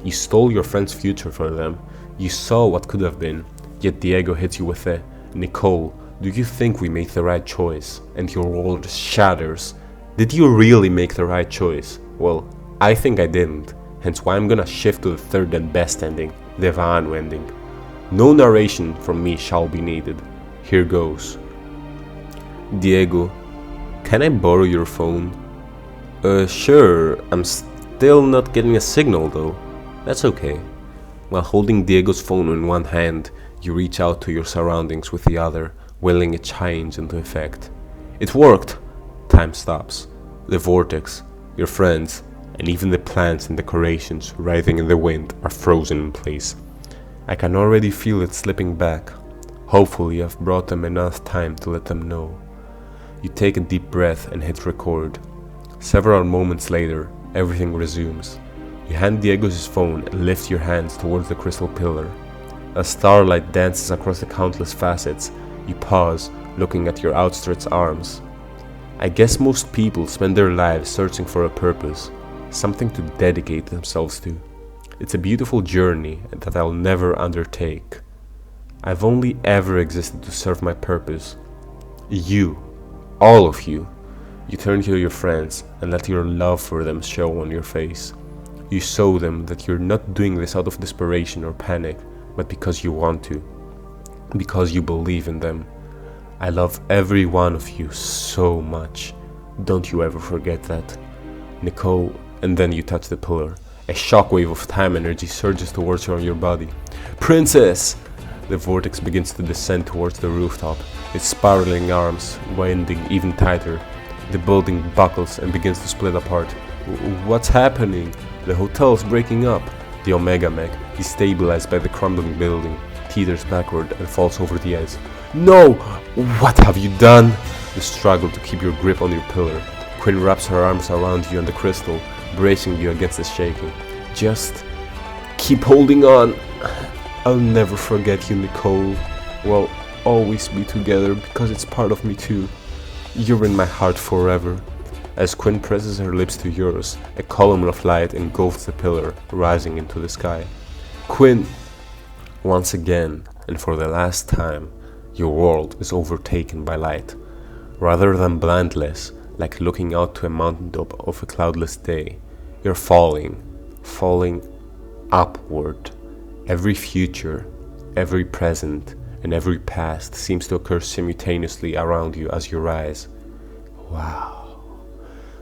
You stole your friend's future for them. You saw what could have been, yet Diego hits you with a, Nicole, do you think we made the right choice? And your world shatters. Did you really make the right choice? Well, I think I didn't, hence why I'm gonna shift to the third and best ending, the Vaanu ending. No narration from me shall be needed. Here goes. Diego, can I borrow your phone? Sure, I'm still not getting a signal though. That's okay. While holding Diego's phone in one hand, you reach out to your surroundings with the other, willing a change into effect. It worked! Time stops. The vortex, your friends, and even the plants and decorations writhing in the wind are frozen in place. I can already feel it slipping back. Hopefully I've brought them enough time to let them know. You take a deep breath and hit record. Several moments later, everything resumes. You hand Diego his phone and lift your hands towards the crystal pillar. As starlight dances across the countless facets, you pause, looking at your outstretched arms. I guess most people spend their lives searching for a purpose, something to dedicate themselves to. It's a beautiful journey that I'll never undertake. I've only ever existed to serve my purpose. You, all of you. You turn to your friends and let your love for them show on your face. You show them that you're not doing this out of desperation or panic, but because you want to. Because you believe in them. I love every one of you so much. Don't you ever forget that. Nicole, and then you touch the pillar. A shockwave of time energy surges towards your body. Princess! The vortex begins to descend towards the rooftop, its spiraling arms winding even tighter. The building buckles and begins to split apart. What's happening? The hotel's breaking up. The Omega Mech, destabilized by the crumbling building, teeters backward and falls over the edge. No! What have you done? You struggle to keep your grip on your pillar. Quinn wraps her arms around you and the crystal, bracing you against the shaking. Just keep holding on. I'll never forget you, Nicole. We'll always be together because it's part of me too. You're in my heart forever. As Quinn presses her lips to yours, a column of light engulfs the pillar, rising into the sky. Quinn! Once again, and for the last time, your world is overtaken by light. Rather than blindless, like looking out to a mountaintop of a cloudless day, you're falling upward. Every future, every present, and every past seems to occur simultaneously around you as you rise. Wow.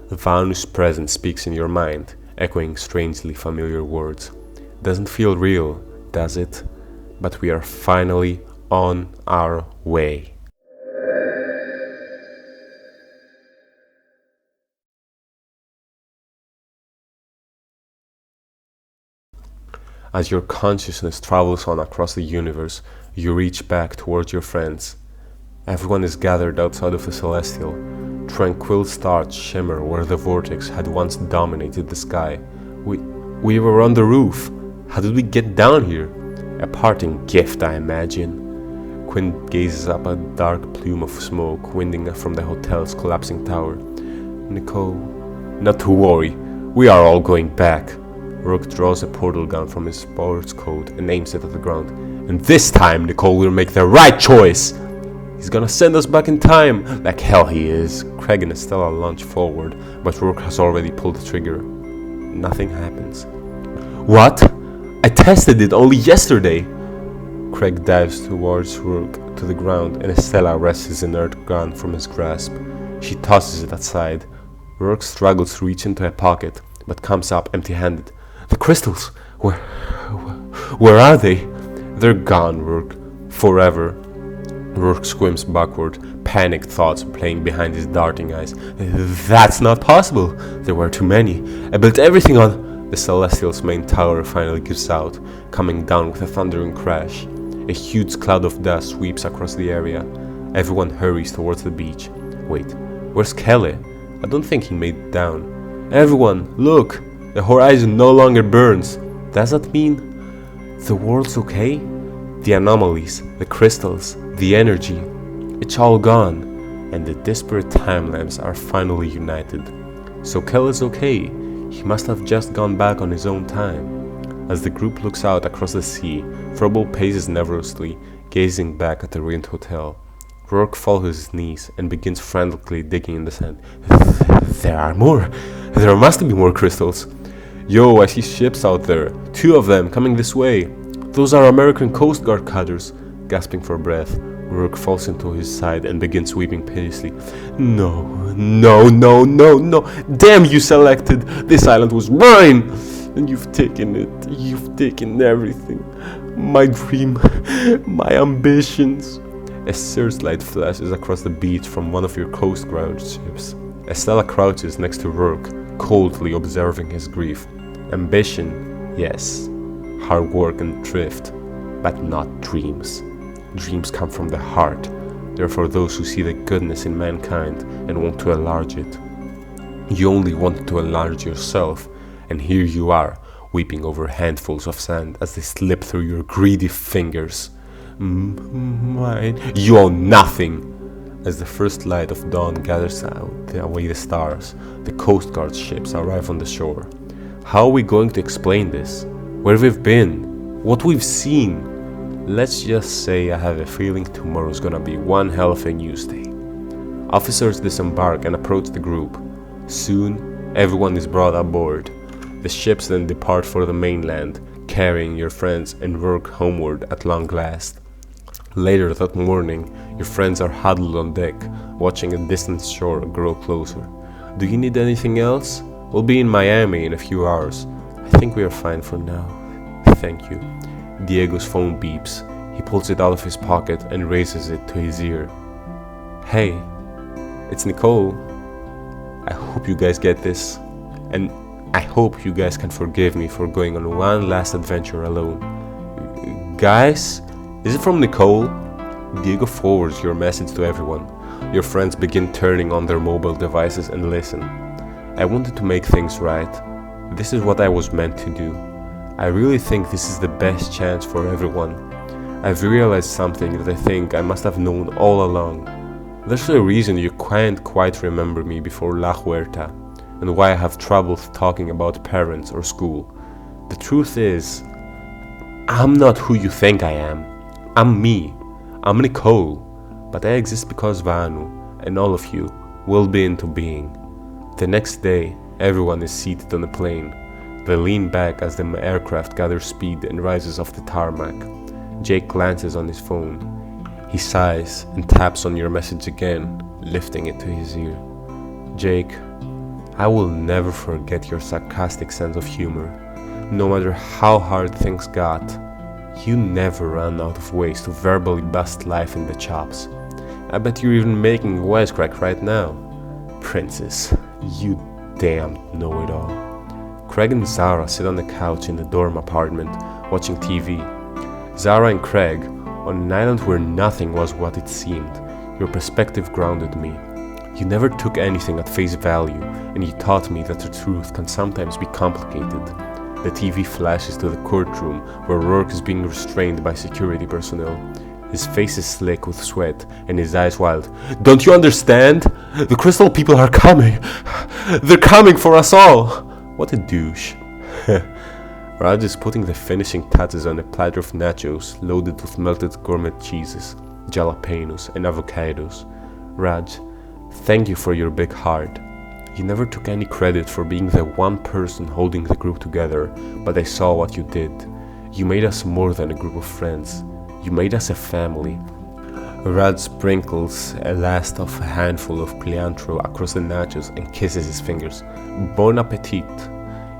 Vaanu's presence speaks in your mind, echoing strangely familiar words. Doesn't feel real, does it? But we are finally on our way. As your consciousness travels on across the universe, you reach back towards your friends. Everyone is gathered outside of the celestial. Tranquil stars shimmer where the vortex had once dominated the sky. We were on the roof. How did we get down here? A parting gift, I imagine. Quinn gazes up at a dark plume of smoke winding from the hotel's collapsing tower. Nicole, not to worry, we are all going back. Rourke draws a portal gun from his sports coat and aims it at the ground. And this time, Nicole will make the right choice! He's gonna send us back in time! Like hell he is! Craig and Estella launch forward, but Rourke has already pulled the trigger. Nothing happens. What? I tested it only yesterday! Craig dives towards Rourke to the ground, and Estella wrests his inert gun from his grasp. She tosses it aside. Rourke struggles to reach into a pocket, but comes up empty-handed. The crystals! Where are they? They're gone, Rourke. Forever. Rourke squirms backward, panicked thoughts playing behind his darting eyes. That's not possible! There were too many. I built everything on... The Celestial's main tower finally gives out, coming down with a thundering crash. A huge cloud of dust sweeps across the area. Everyone hurries towards the beach. Wait, where's Kelly? I don't think he made it down. Everyone, look! The horizon no longer burns. Does that mean the world's okay? The anomalies, the crystals, the energy, it's all gone, and the disparate timelines are finally united. So Kelly's okay. He must have just gone back on his own time. As the group looks out across the sea, Frobel paces nervously, gazing back at the ruined hotel. Rourke falls to his knees and begins frantically digging in the sand. There are more! There must be more crystals! Yo, I see ships out there. 2 of them coming this way. Those are American Coast Guard cutters. Gasping for breath, Rourke falls into his side and begins weeping piteously. No. Damn you, Selected! This island was mine! And you've taken it. You've taken everything. My dream. My ambitions. A searchlight flashes across the beach from one of your Coast Guard ships. Estella crouches next to Rourke, coldly observing his grief. Ambition, yes. Hard work and thrift, but not dreams. Dreams come from the heart. They're for those who see the goodness in mankind and want to enlarge it. You only wanted to enlarge yourself, and here you are, weeping over handfuls of sand as they slip through your greedy fingers. Mine. You own nothing! As the first light of dawn gathers away the stars, the Coast Guard ships arrive on the shore. How are we going to explain this? Where we've been? What we've seen? Let's just say I have a feeling tomorrow's gonna be one hell of a news day. Officers disembark and approach the group. Soon, everyone is brought aboard. The ships then depart for the mainland, carrying your friends and Rourke homeward at long last. Later that morning, your friends are huddled on deck, watching a distant shore grow closer. Do you need anything else? We'll be in Miami in a few hours. I think we are fine for now. Thank you. Diego's phone beeps. He pulls it out of his pocket and raises it to his ear. Hey, it's Nicole. I hope you guys get this. And I hope you guys can forgive me for going on one last adventure alone. Guys? Is it from Nicole? Diego forwards your message to everyone. Your friends begin turning on their mobile devices and listen. I wanted to make things right. This is what I was meant to do. I really think this is the best chance for everyone. I've realized something that I think I must have known all along. There's a reason you can't quite remember me before La Huerta, and why I have trouble talking about parents or school. The truth is, I'm not who you think I am. I'm me. I'm Nicole. But I exist because Vaanu, and all of you, will be into being. The next day, everyone is seated on a plane. They lean back as the aircraft gathers speed and rises off the tarmac. Jake glances on his phone. He sighs and taps on your message again, lifting it to his ear. Jake, I will never forget your sarcastic sense of humor. No matter how hard things got, you never ran out of ways to verbally bust life in the chops. I bet you're even making a wisecrack right now. Princess, you damn know-it-all. Craig and Zara sit on the couch in the dorm apartment, watching TV. Zara and Craig, on an island where nothing was what it seemed. Your perspective grounded me. You never took anything at face value, and you taught me that the truth can sometimes be complicated. The TV flashes to the courtroom where Rourke is being restrained by security personnel. His face is slick with sweat and his eyes wild. Don't you understand? The crystal people are coming. They're coming for us all. What a douche. Raj is putting the finishing touches on a platter of nachos loaded with melted gourmet cheeses, jalapenos and avocados. Raj, thank you for your big heart. You never took any credit for being the one person holding the group together, but I saw what you did. You made us more than a group of friends. You made us a family. Rad sprinkles a last of a handful of cilantro across the nachos and kisses his fingers. Bon appetit!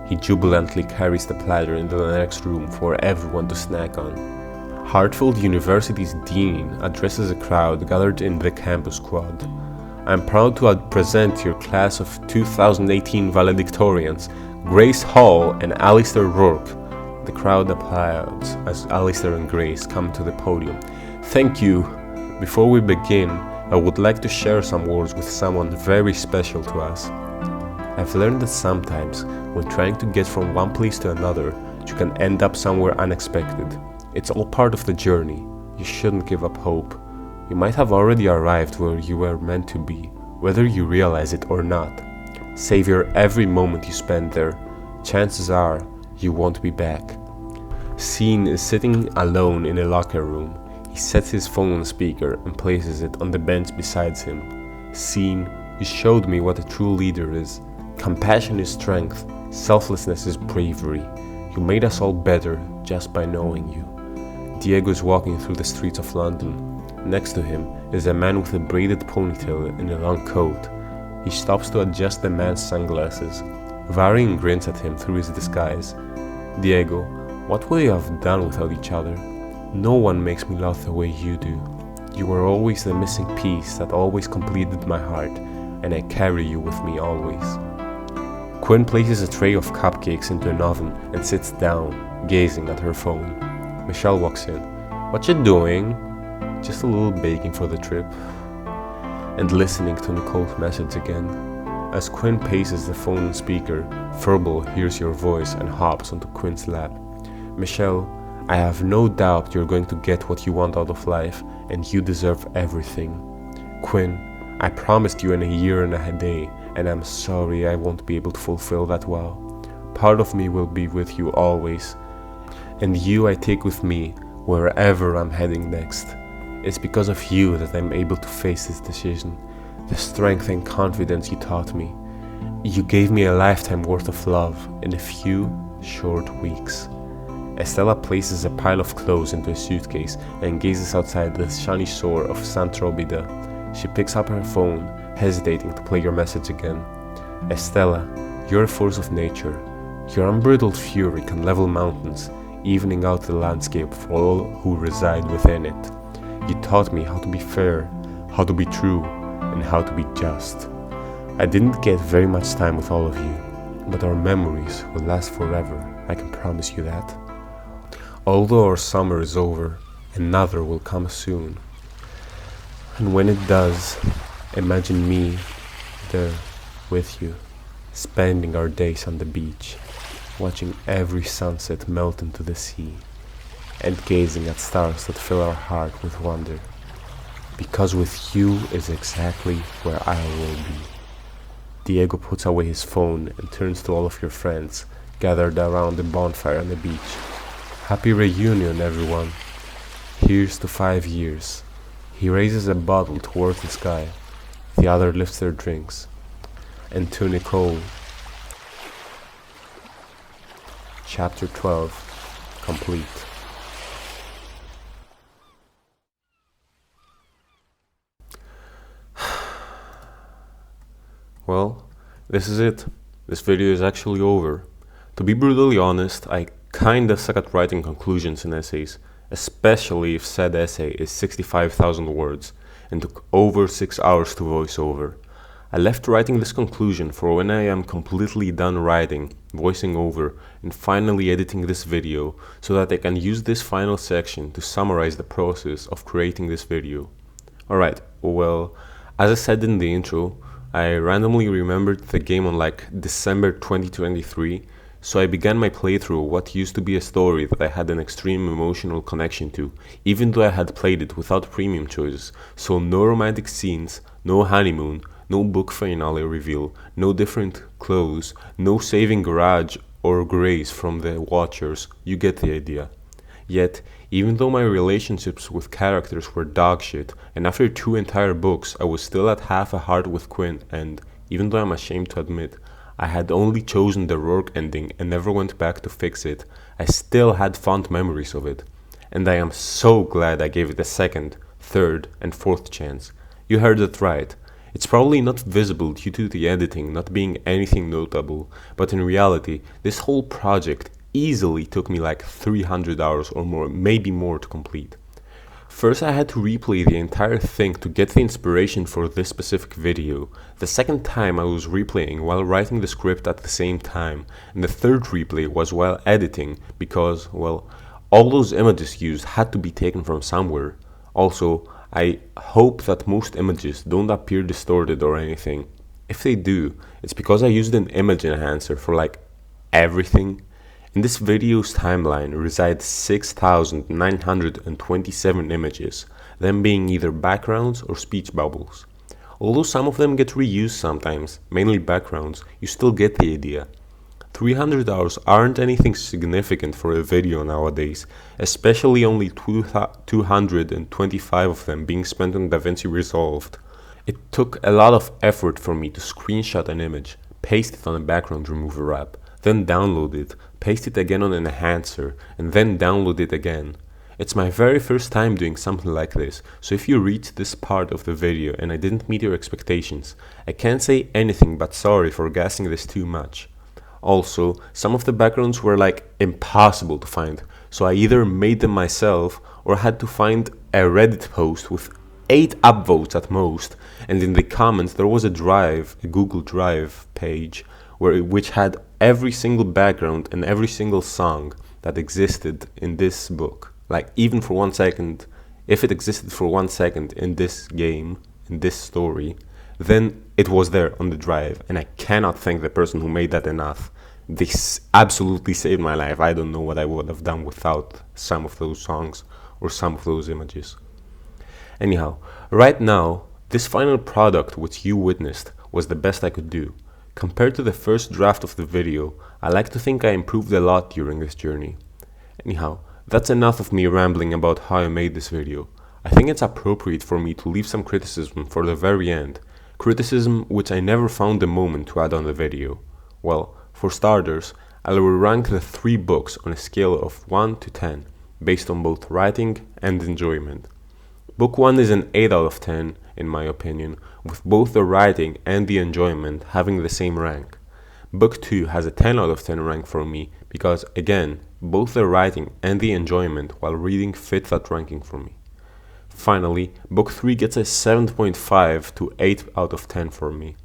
He jubilantly carries the platter into the next room for everyone to snack on. Hartfield University's dean addresses a crowd gathered in the campus quad. I'm proud to present your class of 2018 valedictorians, Grace Hall and Alistair Rourke. The crowd applauds as Alistair and Grace come to the podium. Thank you. Before we begin, I would like to share some words with someone very special to us. I've learned that sometimes, when trying to get from one place to another, you can end up somewhere unexpected. It's all part of the journey. You shouldn't give up hope. You might have already arrived where you were meant to be, whether you realize it or not. Savor every moment you spend there. Chances are, you won't be back. Scene is sitting alone in a locker room. He sets his phone on speaker and places it on the bench beside him. Scene, you showed me what a true leader is. Compassion is strength, selflessness is bravery. You made us all better just by knowing you. Diego is walking through the streets of London. Next to him is a man with a braided ponytail and a long coat. He stops to adjust the man's sunglasses. Varian grins at him through his disguise. Diego, what would you have done without each other? No one makes me laugh the way you do. You were always the missing piece that always completed my heart, and I carry you with me always. Quinn places a tray of cupcakes into an oven and sits down, gazing at her phone. Michelle walks in. What you doing? Just a little baking for the trip. And listening to Nicole's message again. As Quinn paces the phone on speaker, Furball hears your voice and hops onto Quinn's lap. Michelle, I have no doubt you're going to get what you want out of life, and you deserve everything. Quinn, I promised you in a year and a day, and I'm sorry I won't be able to fulfill that vow. Part of me will be with you always, and you I take with me wherever I'm heading next. It's because of you that I'm able to face this decision. The strength and confidence you taught me. You gave me a lifetime worth of love in a few short weeks. Estella places a pile of clothes into a suitcase and gazes outside the sunny shore of Sant Robida. She picks up her phone, hesitating to play your message again. Estella, you're a force of nature. Your unbridled fury can level mountains, evening out the landscape for all who reside within it. You taught me how to be fair, how to be true, and how to be just. I didn't get very much time with all of you, but our memories will last forever, I can promise you that. Although our summer is over, another will come soon. And when it does, imagine me there with you, spending our days on the beach, watching every sunset melt into the sea, and gazing at stars that fill our heart with wonder. because with you is exactly where I will be. Diego puts away his phone and turns to all of your friends gathered around the bonfire on the beach. Happy reunion, everyone. Here's to 5 years. He raises a bottle towards the sky. The other lifts their drinks. And to Nicole. Chapter 12, complete. Well, this is it. This video is actually over. To be brutally honest, I kinda suck at writing conclusions in essays, especially if said essay is 65,000 words and took over 6 hours to voice over. I left writing this conclusion for when I am completely done writing, voicing over, and finally editing this video so that I can use this final section to summarize the process of creating this video. Alright, well, as I said in the intro, I randomly remembered the game on like December 2023, so I began my playthrough of what used to be a story that I had an extreme emotional connection to, even though I had played it without premium choices, so no romantic scenes, no honeymoon, no book finale reveal, no different clothes, no saving Garage or Grace from the Watchers, you get the idea. Yet, even though my relationships with characters were dogshit, and after 2 entire books I was still at half a heart with Quinn, and, even though I'm ashamed to admit, I had only chosen the Rourke ending and never went back to fix it, I still had fond memories of it. And I am so glad I gave it a second, third, and fourth chance. You heard it right. It's probably not visible due to the editing not being anything notable, but in reality, this whole project easily took me like 300 hours or more, maybe more, to complete. First I had to replay the entire thing to get the inspiration for this specific video. The second time I was replaying while writing the script at the same time, and the third replay was while editing because, well, all those images used had to be taken from somewhere. Also, I hope that most images don't appear distorted or anything. If they do, it's because I used an image enhancer for like everything. In this video's timeline reside 6,927 images, them being either backgrounds or speech bubbles. Although some of them get reused sometimes, mainly backgrounds, you still get the idea. 300 hours aren't anything significant for a video nowadays, especially only 225 of them being spent on DaVinci Resolved. It took a lot of effort for me to screenshot an image, paste it on a background remover app, then download it, paste it again on an enhancer, and then download it again. It's my very first time doing something like this, so if you reached this part of the video and I didn't meet your expectations, I can't say anything but sorry for gassing this too much. Also, some of the backgrounds were like impossible to find, so I either made them myself or had to find a Reddit post with 8 upvotes at most, and in the comments there was a Google Drive page, which had every single background and every single song that existed in this book. Like, even for 1 second, if it existed for 1 second in this game, in this story, then it was there on the drive, and I cannot thank the person who made that enough. This absolutely saved my life. I don't know what I would have done without some of those songs or some of those images. Anyhow, right now, this final product which you witnessed was the best I could do. Compared to the first draft of the video, I like to think I improved a lot during this journey. Anyhow, that's enough of me rambling about how I made this video. I think it's appropriate for me to leave some criticism for the very end, criticism which I never found the moment to add on the video. Well, for starters, I will rank the 3 books on a scale of 1 to 10, based on both writing and enjoyment. Book 1 is an 8 out of 10, in my opinion, with both the writing and the enjoyment having the same rank. Book 2 has a 10 out of 10 rank for me because, again, both the writing and the enjoyment while reading fit that ranking for me. Finally, Book 3 gets a 7.5 to 8 out of 10 for me.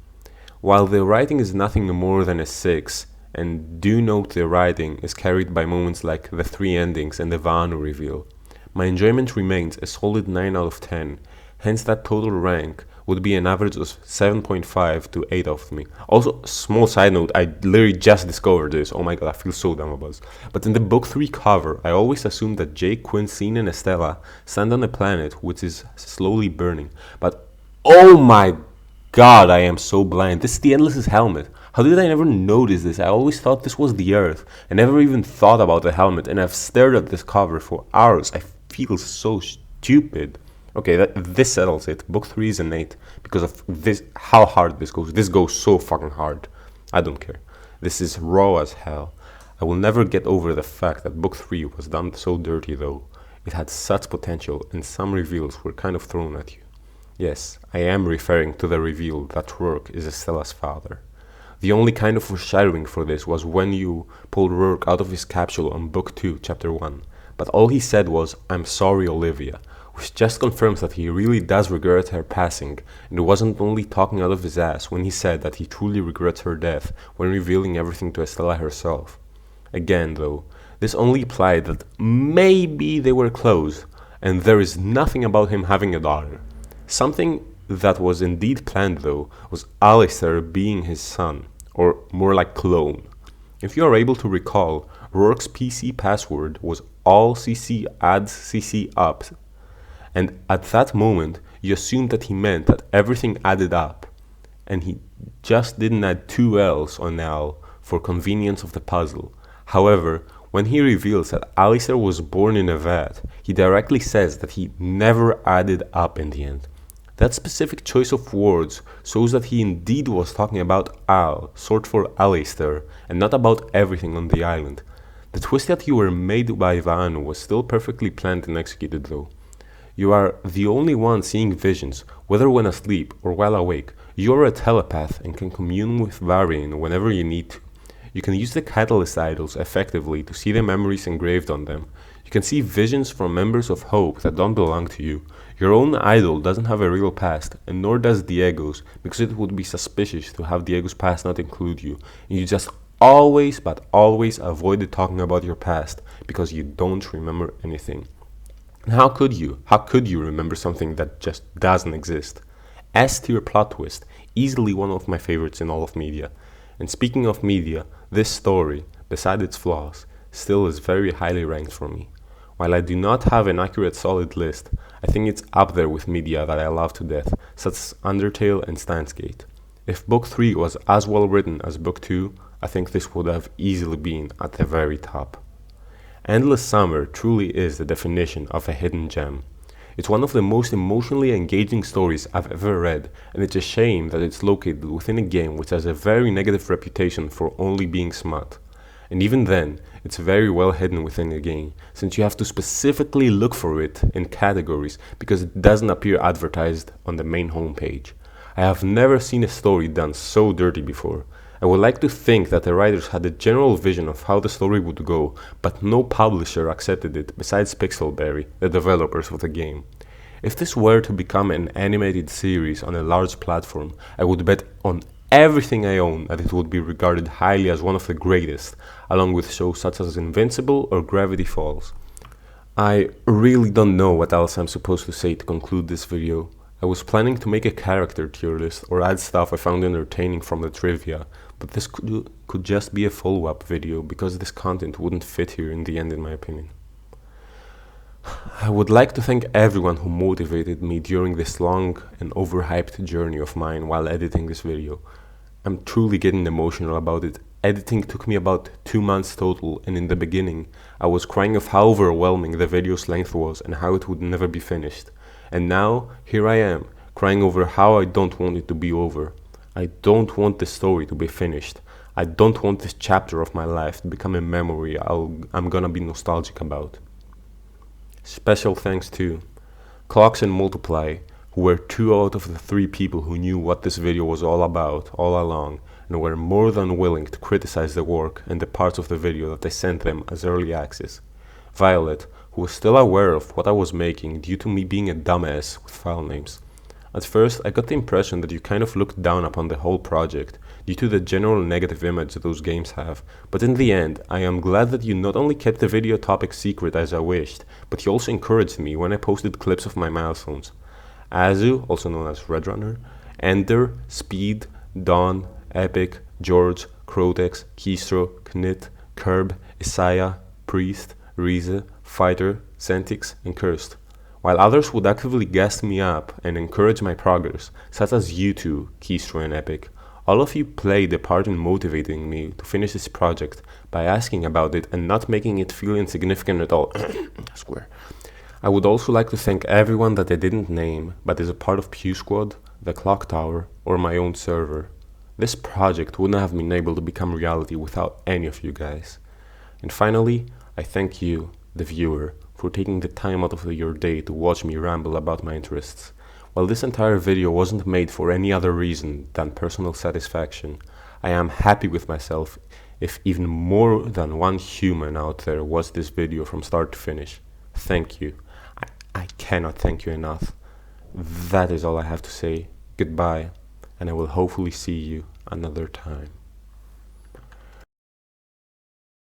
While the writing is nothing more than a 6, and do note the writing is carried by moments like the 3 endings and the Vaanu reveal, my enjoyment remains a solid 9 out of 10, hence that total rank would be an average of 7.5 to 8 of me. Also, small side note, I literally just discovered this. Oh my god, I feel so dumb about this. But in the book 3 cover, I always assumed that Jake, Quincy, and Estella stand on a planet which is slowly burning. But oh my god, I am so blind. This is the Endless's helmet. How did I never notice this? I always thought this was the Earth. I never even thought about the helmet, and I've stared at this cover for hours. I feel so stupid. Okay, this settles it. Book 3 is an 8 because of this, how hard this goes. This goes so fucking hard. I don't care. This is raw as hell. I will never get over the fact that book 3 was done so dirty though. It had such potential and some reveals were kind of thrown at you. Yes, I am referring to the reveal that Rourke is Estella's father. The only kind of foreshadowing for this was when you pulled Rourke out of his capsule on book 2, chapter 1. But all he said was, "I'm sorry, Olivia," which just confirms that he really does regret her passing, and wasn't only talking out of his ass when he said that he truly regrets her death when revealing everything to Estella herself. Again, though, this only implied that maybe they were close, and there is nothing about him having a daughter. Something that was indeed planned, though, was Alistair being his son, or more like clone. If you are able to recall, Rourke's PC password was all CC adds CC up, and at that moment you assumed that he meant that everything added up, and he just didn't add 2 L's on L for convenience of the puzzle. However, when he reveals that Alistair was born in a vat, he directly says that he never added up in the end. That specific choice of words shows that he indeed was talking about Al, short for Alistair, and not about everything on the island. The twist that you were made by Vaanu was still perfectly planned and executed though. You are the only one seeing visions, whether when asleep or while awake. You are a telepath and can commune with Varian whenever you need to. You can use the catalyst idols effectively to see the memories engraved on them. You can see visions from members of Hope that don't belong to you. Your own idol doesn't have a real past, and nor does Diego's, because it would be suspicious to have Diego's past not include you, and you just always avoided talking about your past because you don't remember anything. And how could you? How could you remember something that just doesn't exist? S-tier plot twist, easily one of my favorites in all of media. And speaking of media, this story, beside its flaws, still is very highly ranked for me. While I do not have an accurate solid list, I think it's up there with media that I love to death, such as Undertale and Steins Gate. If book 3 was as well written as book 2, I think this would have easily been at the very top. Endless Summer truly is the definition of a hidden gem. It's one of the most emotionally engaging stories I've ever read, and it's a shame that it's located within a game which has a very negative reputation for only being smut. And even then, it's very well hidden within the game, since you have to specifically look for it in categories because it doesn't appear advertised on the main homepage. I have never seen a story done so dirty before. I would like to think that the writers had a general vision of how the story would go, but no publisher accepted it besides Pixelberry, the developers of the game. If this were to become an animated series on a large platform, I would bet on everything I own that it would be regarded highly as one of the greatest, along with shows such as Invincible or Gravity Falls. I really don't know what else I'm supposed to say to conclude this video. I was planning to make a character tier list or add stuff I found entertaining from the trivia, but this could just be a follow-up video because this content wouldn't fit here in the end in my opinion. I would like to thank everyone who motivated me during this long and overhyped journey of mine while editing this video. I'm truly getting emotional about it. Editing took me about 2 months total, and in the beginning, I was crying of how overwhelming the video's length was and how it would never be finished. And now, here I am, crying over how I don't want it to be over. I don't want this story to be finished. I don't want this chapter of my life to become a memory I'm gonna be nostalgic about. Special thanks to Clocks and Multiply, who were 2 out of the 3 people who knew what this video was all about all along and were more than willing to criticize the work and the parts of the video that I sent them as early access. Violet, who was still aware of what I was making due to me being a dumbass with file names. At first, I got the impression that you kind of looked down upon the whole project due to the general negative image that those games have, but in the end, I am glad that you not only kept the video topic secret as I wished, but you also encouraged me when I posted clips of my milestones. Azu, also known as Red Runner, Ender, Speed, Dawn, Epic, George, Crotex, Keystro, Knit, Curb, Isaiah, Priest, Rize, Fighter, Centix, and Cursed, while others would actively gas me up and encourage my progress, such as you two, Keystro and Epic. All of you played a part in motivating me to finish this project by asking about it and not making it feel insignificant at all. Square. I would also like to thank everyone that I didn't name, but is a part of Pew Squad, the Clock Tower, or my own server. This project wouldn't have been able to become reality without any of you guys. And finally, I thank you, the viewer, for taking the time out of your day to watch me ramble about my interests. While this entire video wasn't made for any other reason than personal satisfaction, I am happy with myself if even more than one human out there watched this video from start to finish. Thank you. I cannot thank you enough. That is all I have to say. Goodbye, and I will hopefully see you another time.